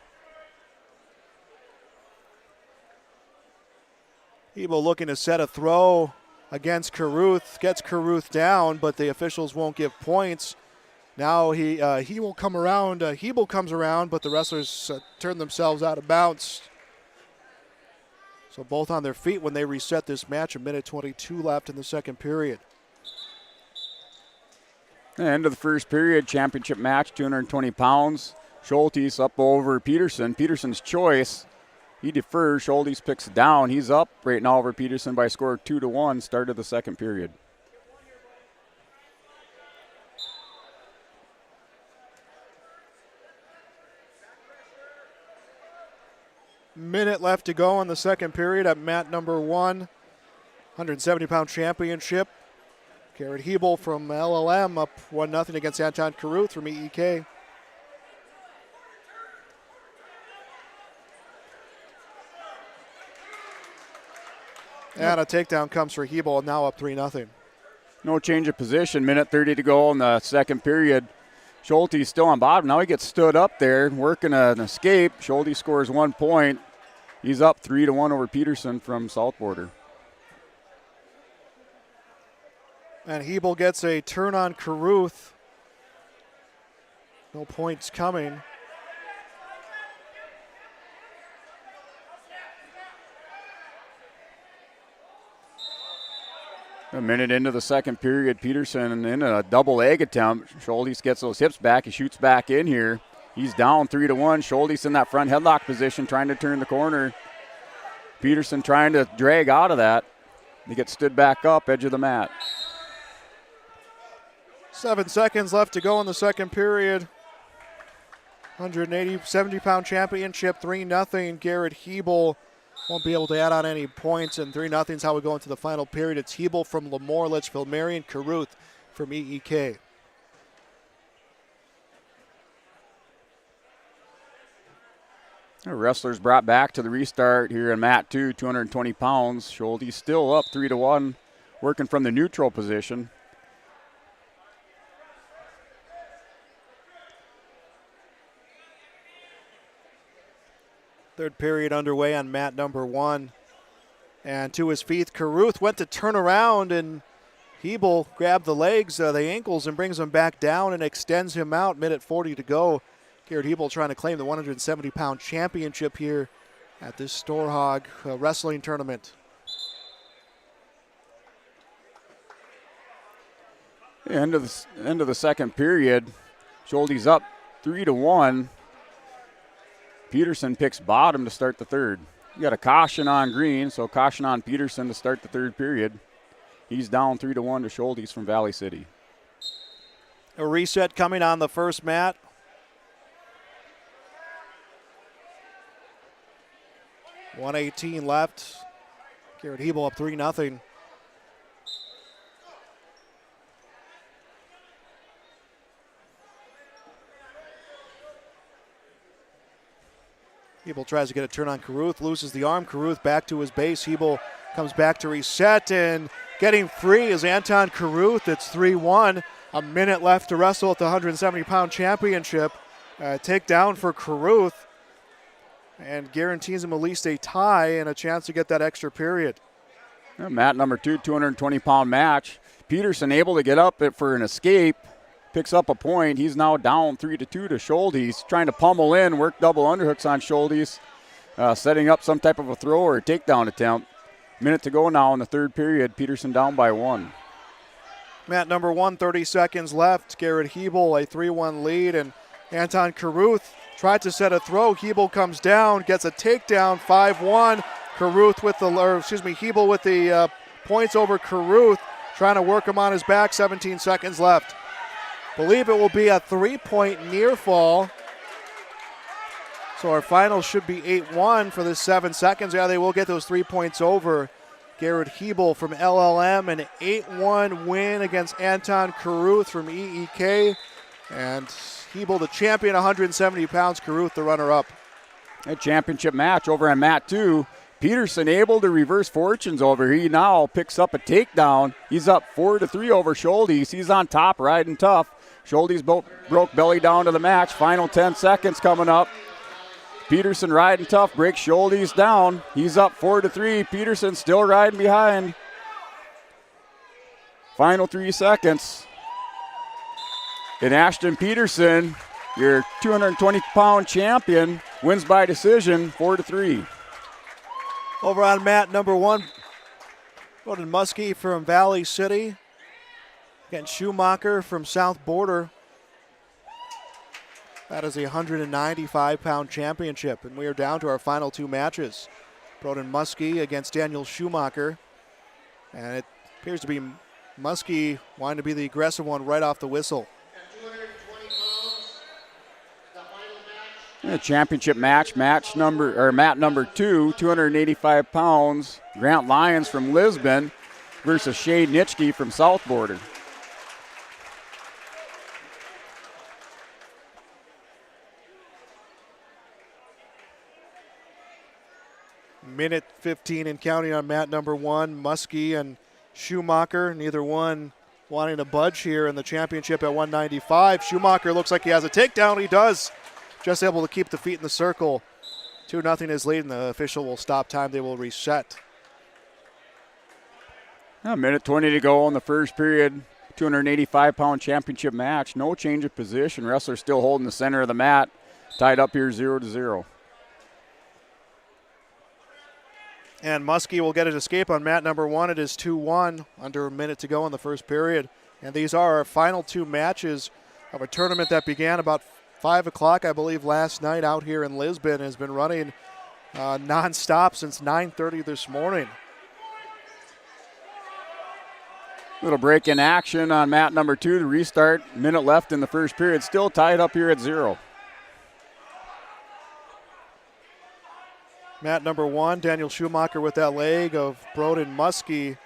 Hebel looking to set a throw against Caruth. Gets Caruth down, but the officials won't give points. Now he will come around. Hebel comes around, but the wrestlers turn themselves out of bounds. So both on their feet when they reset this match. 1:22 left in the second period. End of the first period, championship match, 220 pounds. Schultes up over Peterson. Peterson's choice. He defers. Schultes picks it down. He's up right now over Peterson by a score of 2-1. Start of the second period. minute left to go in the second period at mat number 1, 170-pound championship. Garrett Hebel from LLM up 1-0 against Anton Caruth from EEK. And a takedown comes for Hebel, now up 3-0. No change of position. Minute 30 to go in the second period. Schulte still on bottom. Now he gets stood up there, working an escape. Schulte scores 1 point. He's up 3-1 over Peterson from South Border. And Hebel gets a turn on Caruth. No points coming. A minute into the second period, Peterson in a double egg attempt. Schultes gets those hips back. He shoots back in here. He's down 3-1. Schultes in that front headlock position trying to turn the corner. Peterson trying to drag out of that. He gets stood back up, edge of the mat. 7 seconds left to go in the second period. 70-pound championship, 3-0. Garrett Hebel won't be able to add on any points, and 3-0 is how we go into the final period. It's Hebel from Lemoore, Litchfield, Marion, Caruth from EEK. The wrestlers brought back to the restart here in mat 2, 220 pounds. Schulte still up 3-1, working from the neutral position. Third period underway on mat number 1. And to his feet, Caruth went to turn around, and Hebel grabbed the legs, the ankles, and brings him back down and extends him out. Minute 40 to go. Garrett Hebel trying to claim the 170-pound championship here at this Storhaug wrestling tournament. End of the second period. Schulte's up 3-1. Peterson picks bottom to start the third. You got a caution on Green, so caution on Peterson to start the third period. He's down 3-1 to Schultes from Valley City. A reset coming on the first mat. .118 left. Garrett Hebel up 3-0. Hebel tries to get a turn on Caruth, loses the arm. Caruth back to his base. Hebel comes back to reset, and getting free is Anton Caruth. It's 3-1. A minute left to wrestle at the 170-pound championship. Takedown for Caruth, and guarantees him at least a tie and a chance to get that extra period. Mat number 2, 220-pound match. Peterson able to get up for an escape. Picks up a point. He's now down 3-2 to Schultes. Trying to pummel in, work double underhooks on Schultes, setting up some type of a throw or a takedown attempt. Minute to go now in the third period. Peterson down by 1. Mat number 1, 30 seconds left. Garrett Hebel a 3-1 lead, and Anton Caruth tried to set a throw. Hebel comes down, gets a takedown, 5-1. Hebel with the points over Caruth, trying to work him on his back. 17 seconds left. Believe it will be a 3-point near fall. So our final should be 8-1 for the 7 seconds. Yeah, they will get those 3 points over. Garrett Hebel from LLM, an 8-1 win against Anton Caruth from EEK. And Hebel, the champion, 170 pounds. Caruth, the runner-up. A championship match over on mat 2. Peterson able to reverse fortunes over. He now picks up a takedown. He's up 4-3 over Schultes. He's on top, riding tough. Schultes broke belly down to the match. Final 10 seconds coming up. Peterson riding tough, breaks Schultes down. He's up 4-3. Peterson still riding behind. Final 3 seconds. And Ashton Peterson, your 220-pound champion, wins by decision, 4-3. Over on mat number 1, Colton Muskie from Valley City against Schumacher from South Border. That is a 195-pound championship, and we are down to our final 2 matches. Broden Muskie against Daniel Schumacher, and it appears to be Muskie wanting to be the aggressive one right off the whistle. Championship match, mat number 2, 285 pounds. Grant Lyons from Lisbon versus Shade Nitschke from South Border. Minute 15 and counting on mat number 1. Muskie and Schumacher, neither one wanting to budge here in the championship at 195. Schumacher looks like he has a takedown. He does. Just able to keep the feet in the circle. 2-0 is lead, and the official will stop time. They will reset. A minute 20 to go in the first period. 285-pound championship match. No change of position. Wrestler still holding the center of the mat. Tied up here 0-0. And Muskie will get an escape on mat number 1. It is 2-1, under a minute to go in the first period. And these are our final 2 matches of a tournament that began about 5 o'clock, I believe, last night out here in Lisbon. Has been running nonstop since 9:30 this morning. Little break in action on mat number 2 to restart. Minute left in the first period. Still tied up here at 0. Mat number 1, Daniel Schumacher with that leg of Broden Muskie.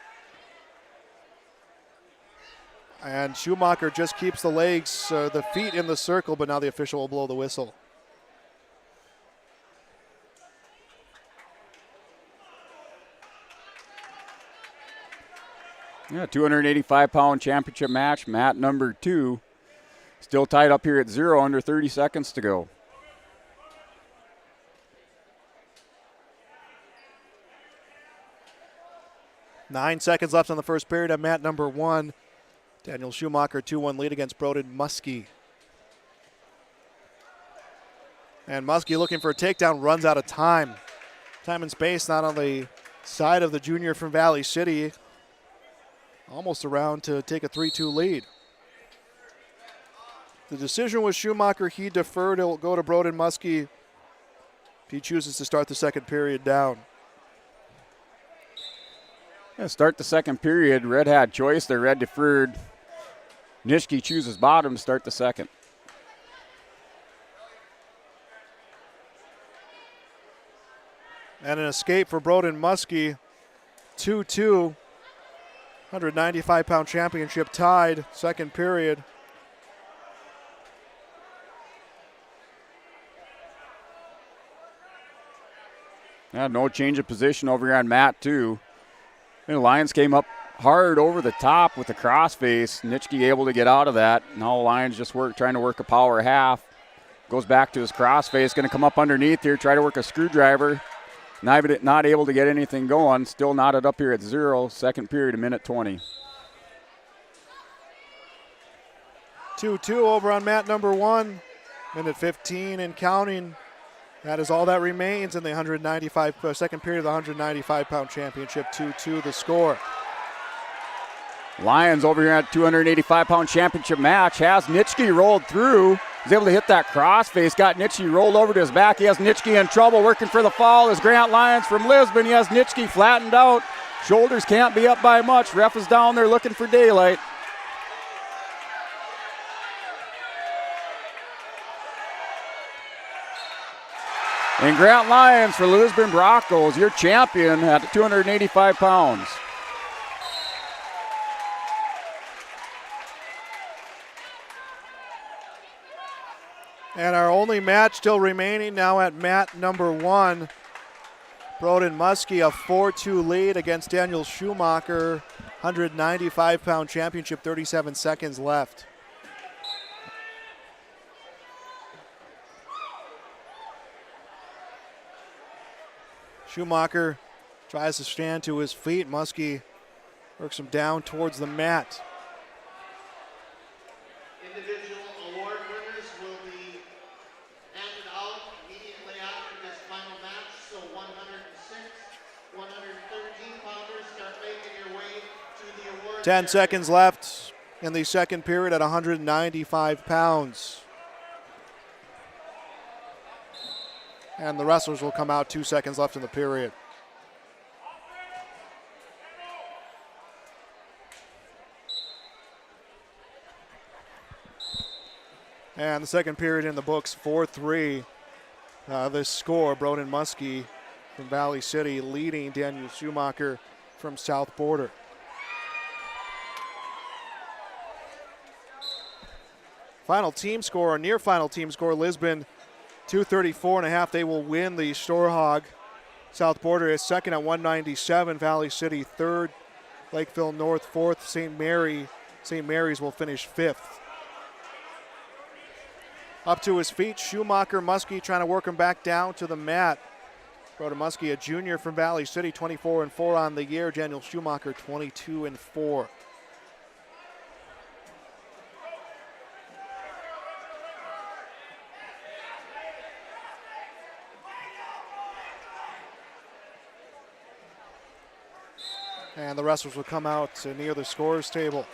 And Schumacher just keeps the legs, the feet in the circle, but now the official will blow the whistle. Yeah, 285-pound championship match, mat number 2. Still tied up here at 0, under 30 seconds to go. Nine seconds left on the first period at mat number 1. Daniel Schumacher 2-1 lead against Broden Muskie. And Muskie looking for a takedown, runs out of time. Time and space not on the side of the junior from Valley City. Almost around to take a 3-2 lead. The decision was Schumacher. He deferred. It'll go to Broden Muskie. He chooses to start the second period down. Yeah, start the second period. Red had choice. The red deferred. Nitschke chooses bottom to start the second. And an escape for Broden Muskie. 2-2. 195-pound championship tied. Second period. Yeah, no change of position over here on mat 2. And the Lions came up hard over the top with the crossface. Nitschke able to get out of that. Now the Lions just trying to work a power half. Goes back to his crossface. Going to come up underneath here, try to work a screwdriver. Not able to get anything going. Still knotted up here at 0. Second period, a minute 20. 2-2 over on mat number 1. Minute 15 and counting. That is all that remains in the second period of the 195-pound championship. 2-2 the score. Lions over here at 285-pound championship match. Has Nitschke rolled through. He's able to hit that crossface. Got Nitschke rolled over to his back. He has Nitschke in trouble. Working for the fall is Grant Lyons from Lisbon. He has Nitschke flattened out. Shoulders can't be up by much. Ref is down there looking for daylight. And Grant Lyons for Lisbon Broncos, your champion at 285 pounds. And our only match still remaining now at mat number 1. Broden Muskie, a 4-2 lead against Daniel Schumacher. 195-pound championship, 37 seconds left. Schumacher tries to stand to his feet. Muskie works him down towards the mat. Individual award winners will be handed out immediately after this final match. So 106, 113-pounders start making your way to the award. 10 seconds left in the second period at 195 pounds. And the wrestlers will come out 2 seconds left in the period. And the second period in the books, 4-3 this score. Broden Muskie from Valley City leading Daniel Schumacher from South Border. Final team score, or near final team score, Lisbon 234.5. They will win the Storhaug. South Border is second at 197. Valley City third. Lakeville North fourth. St. Mary's will finish fifth. Up to his feet, Schumacher, Muskie trying to work him back down to the mat. Broden Muskie, a junior from Valley City, 24-4 on the year. Daniel Schumacher, 22-4. And the wrestlers will come out near the scorers table.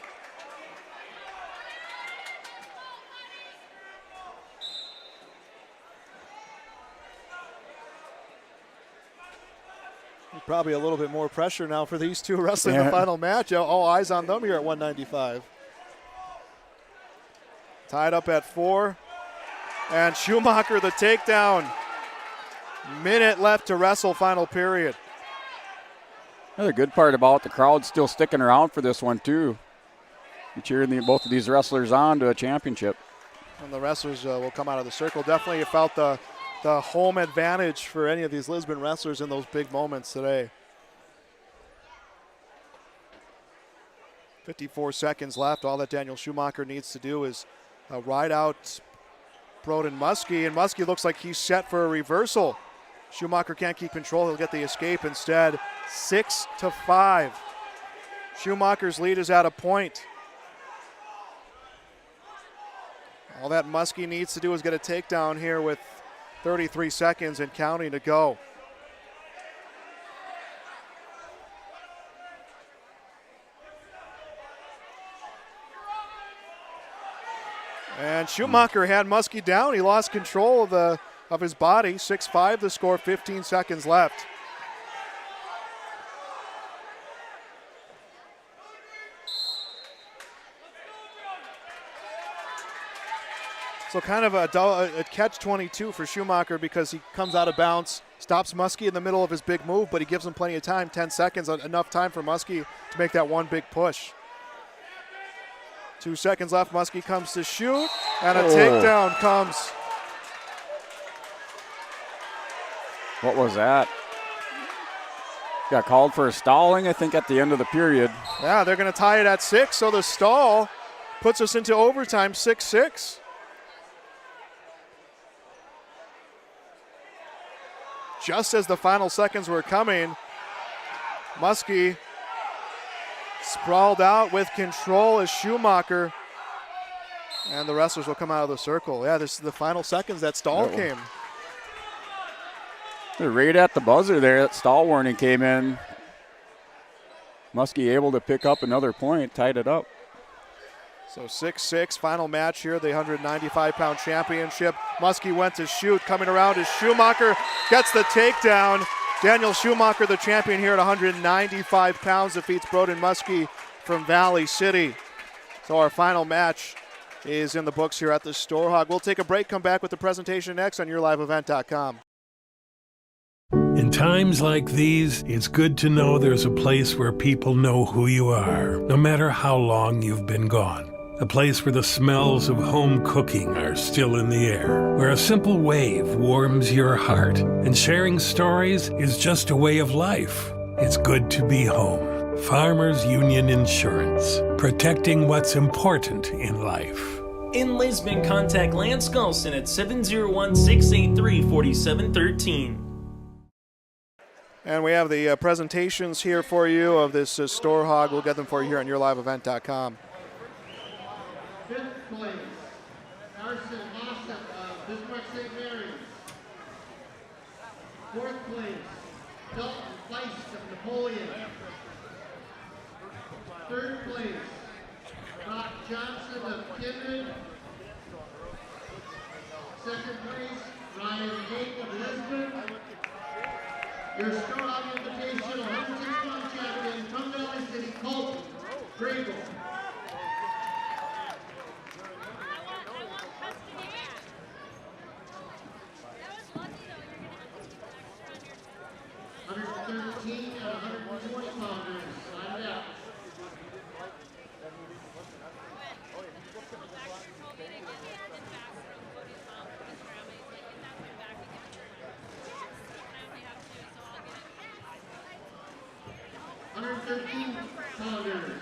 Probably a little bit more pressure now for these two wrestling the final match. All eyes on them here at 195. Tied up at 4. And Schumacher the takedown. Minute left to wrestle, final period. The good part about the crowd still sticking around for this one too. You're cheering both of these wrestlers on to a championship. And the wrestlers will come out of the circle. Definitely felt the home advantage for any of these Lisbon wrestlers in those big moments today. 54 seconds left. All that Daniel Schumacher needs to do is ride out Broden Muskie, and Muskie looks like he's set for a reversal. Schumacher can't keep control. He'll get the escape instead. 6-5. Schumacher's lead is at a point. All that Muskie needs to do is get a takedown here with 33 seconds and counting to go. And Schumacher had Muskie down. He lost control of his body. 6-5 the score, 15 seconds left. So kind of a catch-22 for Schumacher because he comes out of bounds, stops Muskie in the middle of his big move, but he gives him plenty of time, 10 seconds, enough time for Muskie to make that one big push. 2 seconds left, Muskie comes to shoot, and a takedown comes. What was that? Got called for a stalling, I think, at the end of the period. Yeah, they're going to tie it at 6, so the stall puts us into overtime, 6-6. Just as the final seconds were coming, Muskie sprawled out with control as Schumacher, and the wrestlers will come out of the circle. Yeah, this is the final seconds that stall came. They're right at the buzzer there. That stall warning came in. Muskie able to pick up another point, tied it up. So 6-6, final match here, the 195-pound championship. Muskie went to shoot, coming around as Schumacher gets the takedown. Daniel Schumacher, the champion here at 195 pounds, defeats Broden Muskie from Valley City. So our final match is in the books here at the Storhaug. We'll take a break, come back with the presentation next on YourLiveEvent.com. In times like these, it's good to know there's a place where people know who you are, no matter how long you've been gone. A place where the smells of home cooking are still in the air, where a simple wave warms your heart, and sharing stories is just a way of life. It's good to be home. Farmers Union Insurance, protecting what's important in life. In Lisbon, contact Lance Gulson at 701-683-4713. And we have the presentations here for you of this Storhaug. We'll get them for you here on YourLiveEvent.com. 5th place, Carson Lawson of Bismarck St. Mary's. 4th place, Colton Thampson of Napoleon. 3rd place, Rock Johnson of Kindred. 2nd place, Ryan Hake of Lisbon. Your Storhaug Invitational 161 champion from Valley City, Colton Greenlee. 114 and 120 pounders on deck. Pounders.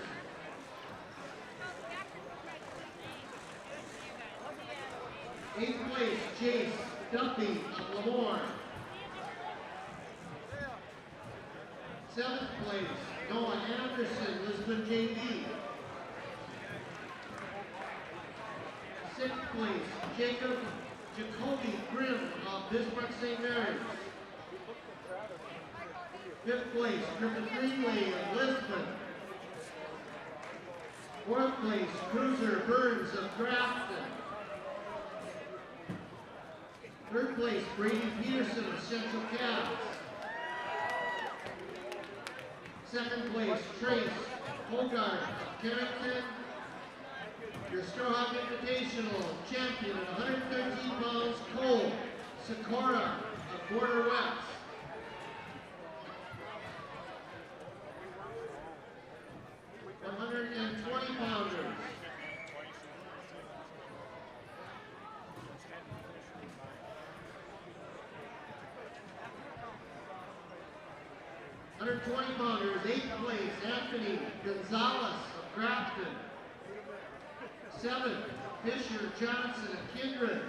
Eighth place, Chase Duffy of Lemoore. Seventh place, Noah Anderson, Lisbon JV. Sixth place, Jacoby Grimm of Bismarck St. Mary's. Fifth place, Griffin Greenlee of Lisbon. Fourth place, Cruiser Burns of Grafton. Third place, Brady Peterson of Central Cass. Second place, Trace Hogarth of Carrington. Your Storhaug Invitational champion at 113 pounds, Cole Sikora of Border West. 120 pounders. Eighth place, Anthony Gonzalez of Grafton. Seventh, Fisher Johnson of Kindred.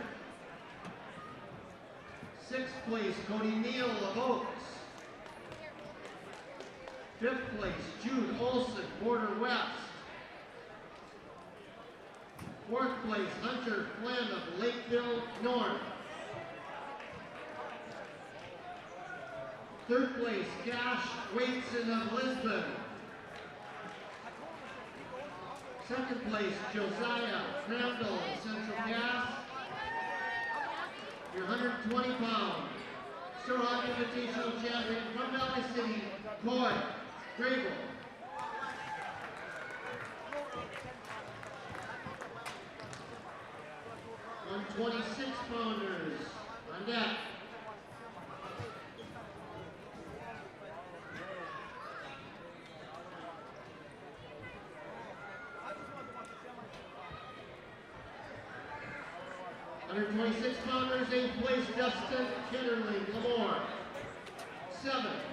Sixth place, Cody Neal of Oaks. Fifth place, Jude Olson, Border West. Fourth place, Hunter Flynn of Lakeville North. Third place, Cash Waitson of Lisbon. Second place, Josiah Crandall of Central Cass. Your 120 pound Storhaug Invitational champion from Valley City, Coy Grable. On 26 pounders on deck. Under 26 pounders, 8th place, Dustin Kennerly, Lemoore. 7th,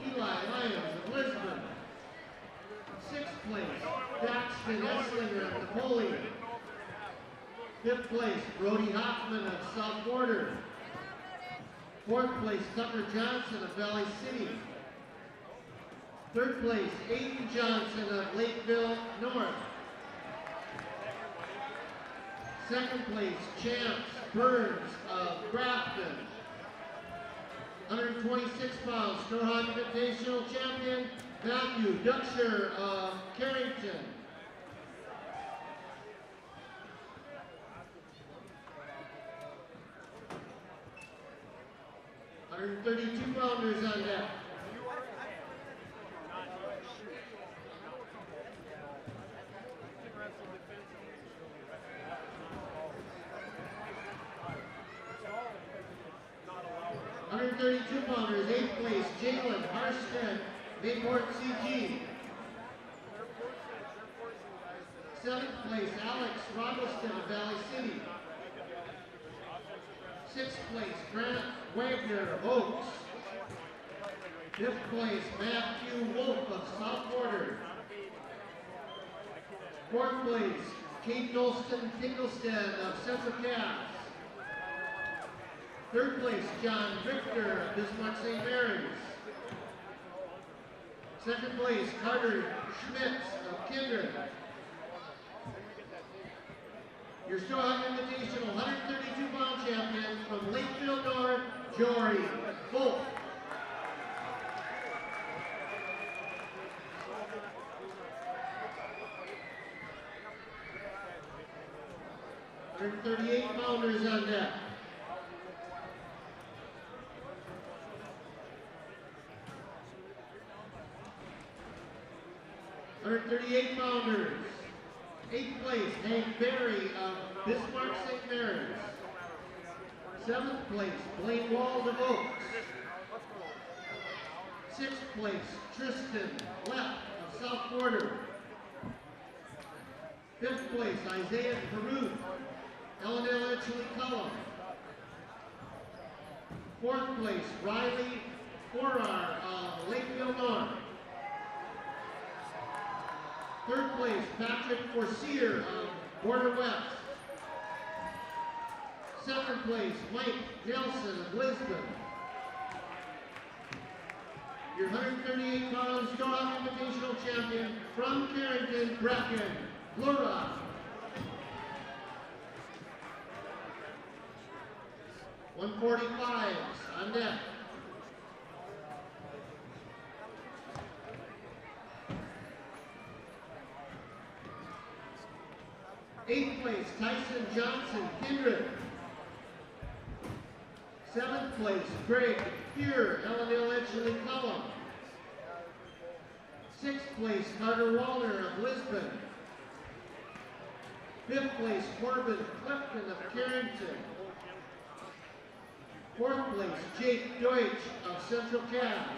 Eli Lyons of Lisbon. 6th place, Daxton Enzinger of Napoleon. 5th place, Brody Hoffman of South Border. 4th place, Tucker Johnson of Valley City. 3rd place, Aiden Johnson of Lakeville North. 2nd place, Chance Burns of Grafton. 126 pounds, Storhaug Invitational champion, Matthew Duxer of Carrington. $132 pounders on deck. $132 pounders, 8th place, Jalen Harstead, Bayport CG. 7th place, Alex Robeston of Valley City. 6th place, Grant Wagner of Oaks. 5th place, Matthew Wolf of South Border. 4th place, Kate Dolston Tinglestead of Central Cass. 3rd place, John Victor of Bismarck St. Mary's. 2nd place, Carter Schmitz of Kindred. Your Storhaug Invitational 132-pound champion from Lakeville North, Jory Volk. $138 pounders on deck. $138 pounders. 8th place, Hank Berry of Bismarck St. Mary's. 7th place, Blaine Wald of Oaks. Sixth place, Tristan Left of South Border. Fifth place, Isaiah Caruth, Ellendale Edgeley Cullum. Fourth place, Riley Forar of Lakeville North. Third place, Patrick Forcier of Border West. Second place, Mike Nelson of Lisbon. Your 138-pound Storhaug Invitational champion from Carrington, Griffin, Laura. $145s on deck. Eighth place, Tyson Johnson, Kindred. Seventh place, Greg Fear, Ellendale Edgeley Cullum. Sixth place, Carter Waldner of Lisbon. Fifth place, Corbin Clifton of Carrington. Fourth place, Jake Deutsch of Central Cass.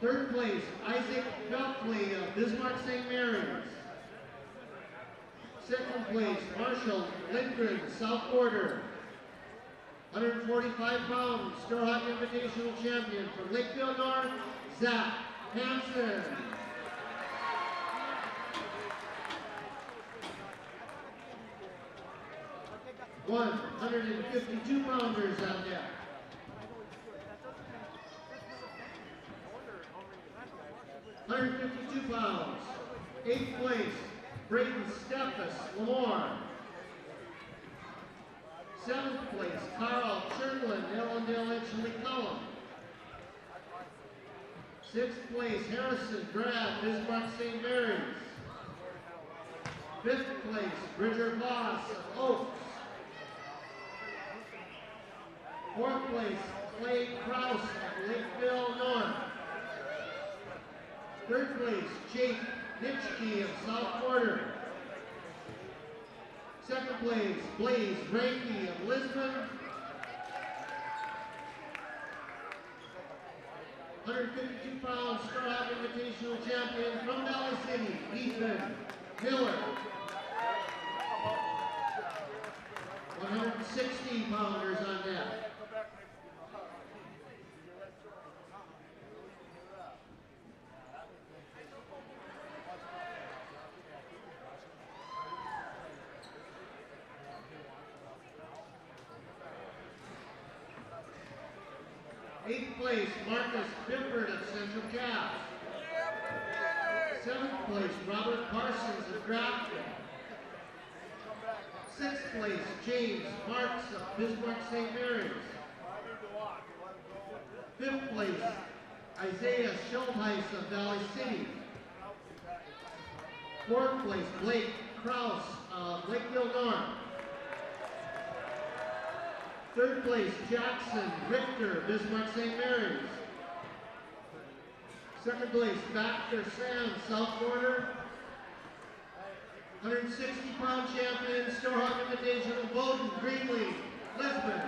Third place, Isaac Beltley of Bismarck St. Mary's. Second place, Marshall Lindgren, South Border. 145 pounds, Storhaug Invitational champion from Lakeville North, Zach Hansen. $152 pounders on deck. £152. Eighth place, Braden Steffes, Lemoore. Seventh place, Carl Chernlin, Ellendale Edgeley Cullum. Sixth place, Harrison Brad, Bismarck St. Mary's. Fifth place, Bridger Voss of Oaks. Fourth place, Clay Krause of Lakeville North. Third place, Jake Nitschke of South Border. Second place, Blaze Ranke of Lisbon. 152 pound Storhaug Invitational champion from Valley City, Ethan Miller. 160 pounders on deck. Eighth place, Marcus Bifford of Central Cass. Seventh place, Robert Parsons of Grafton. Sixth place, James Marks of Bismarck St. Mary's. Fifth place, Isaiah Schultheis of Valley City. Fourth place, Blake Krause of Lakeville North. Third place, Jackson Richter, Bismarck St. Mary's. Second place, Baxter Sam, South Border. 160-pound champion, Storhaug Invitational, Colton Greenlee, Lisbon.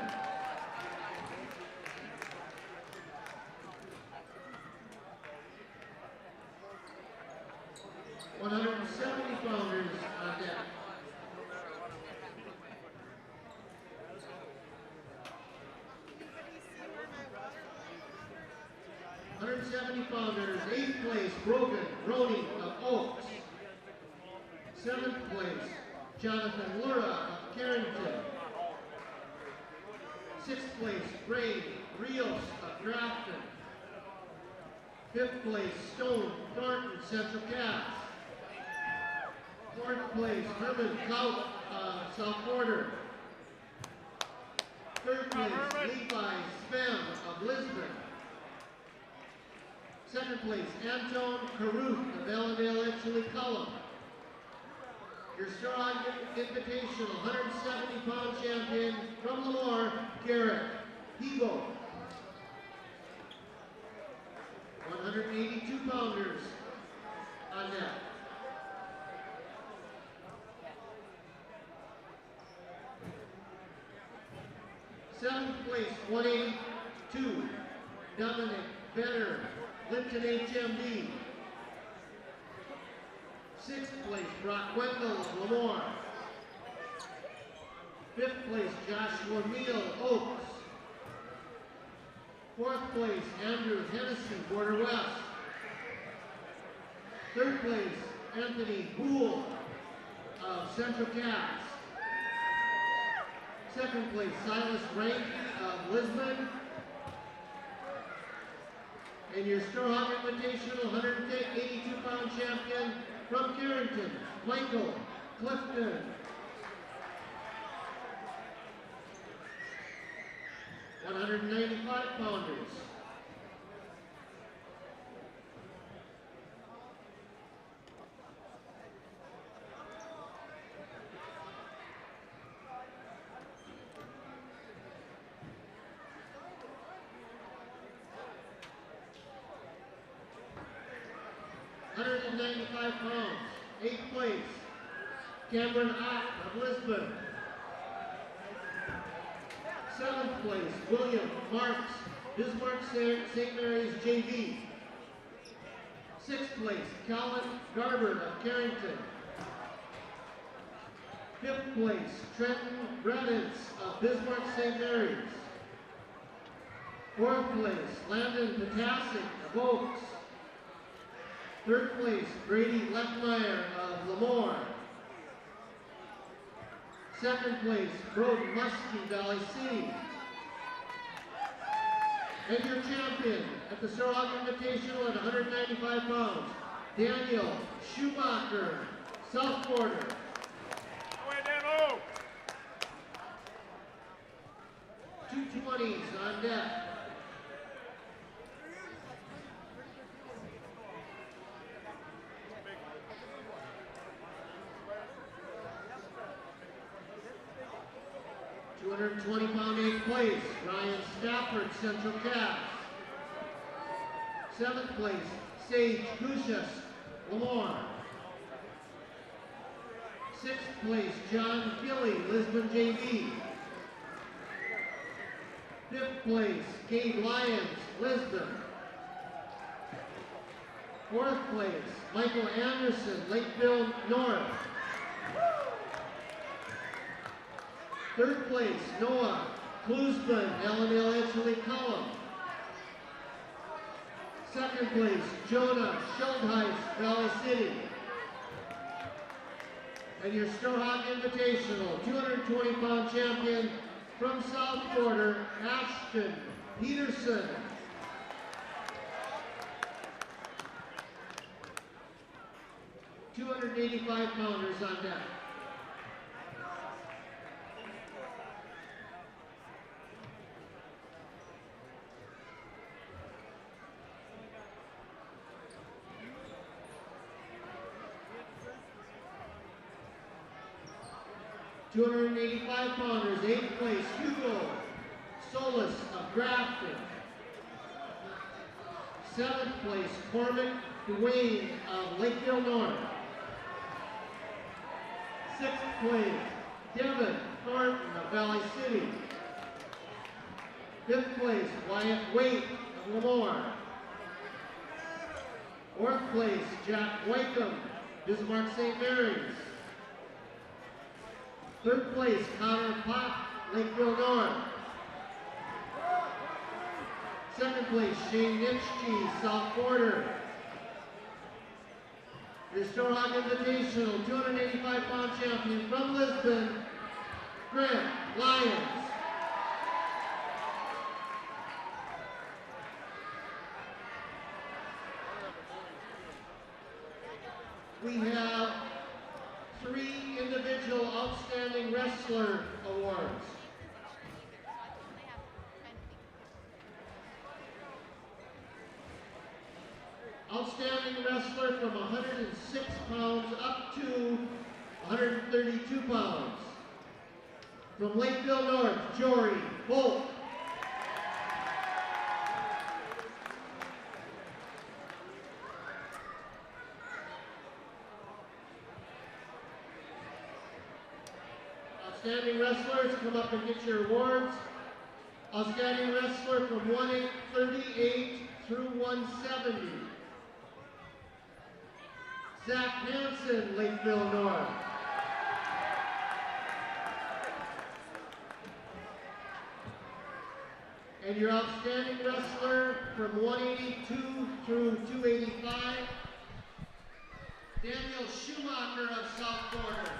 $170 pounders on deck. 170 pounders, 8th place, Brogan Roney of Oaks. 7th place, Jonathan Lura of Carrington. 6th place, Ray Rios of Grafton. 5th place, Stone Thornton, Central Cass. 4th place, Herman Kaut of South Border. 3rd place, Levi Svem of Lisbon. 2nd place, Anton Caruth of Ellendale Edgeley Cullum. Your Storhaug Invitational 170-pound champion from Lemoore, Garrett Hebel. 182 pounders on net. Seventh place, 182, Dominic Benner, Lincoln HMD. 6th place, Brock Wendell of Lemoore. 5th place, Joshua Meal, Oaks. 4th place, Andrew Hennessy, Border West. 3rd place, Anthony Poole of Central Cass. 2nd place, Silas Rank of Lisbon. And your Storhaug Invitational 182-pound champion from Carrington, Michael Clifton. 195-pounders. £195, 8th place, Cameron Ott of Lisbon. 7th place, William Marks, Bismarck St. Mary's JV. 6th place, Calvin Garber of Carrington. 5th place, Trenton Bredens of Bismarck St. Mary's. 4th place, Landon Potasic of Oaks. 3rd place, Brady Lechmeyer of Lemoore. 2nd place, Broden Muskie, Valley City. And your champion at the Storhaug Invitational at 195 pounds, Daniel Schumacher, South Border. 220s on deck. £220-pound 8th place, Ryan Stafford, Central Cass. 7th place, Sage Gushas, Lemoore. 6th place, John Gilly, Lisbon JV. 5th place, Gabe Lyons, Lisbon. 4th place, Michael Anderson, Lakeville North. 3rd place, Noah Klusman, L&L Edgley Cullum. 2nd place, Jonah Schultheis, Valley City. And your Storhaug Invitational 220-pound champion from South Border, Ashton Peterson. $285-pounders on deck. $285-pounders, 8th place, Hugo Solis of Grafton. 7th place, Cormac Duane of Lakeville North. 6th place, Devin Thornton of Valley City. 5th place, Wyatt Waite of Lemoore. 4th place, Jack Wakeham, Bismarck St. Mary's. 3rd place, Connor Pop, Lakeville North. 2nd place, Shane Nitschke, South Border. Your Storhaug Invitational 285-pound champion from Lisbon, Grant Lyons. We have 3 individual outstanding wrestler awards. Outstanding wrestler from 106 pounds up to 132 pounds. From Lakeville North, Jory Bolt. Outstanding wrestlers, come up and get your awards. Outstanding wrestler from 138 through 170. Zach Hansen, Lakeville North. And your outstanding wrestler from 182 through 285, Daniel Schumacher of South Border.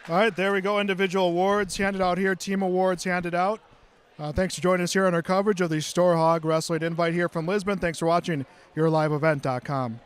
All right, there we go. Individual awards handed out here. Team awards handed out. Thanks for joining us here on our coverage of the Storhaug Wrestling Invite here from Lisbon. Thanks for watching YourLiveEvent.com.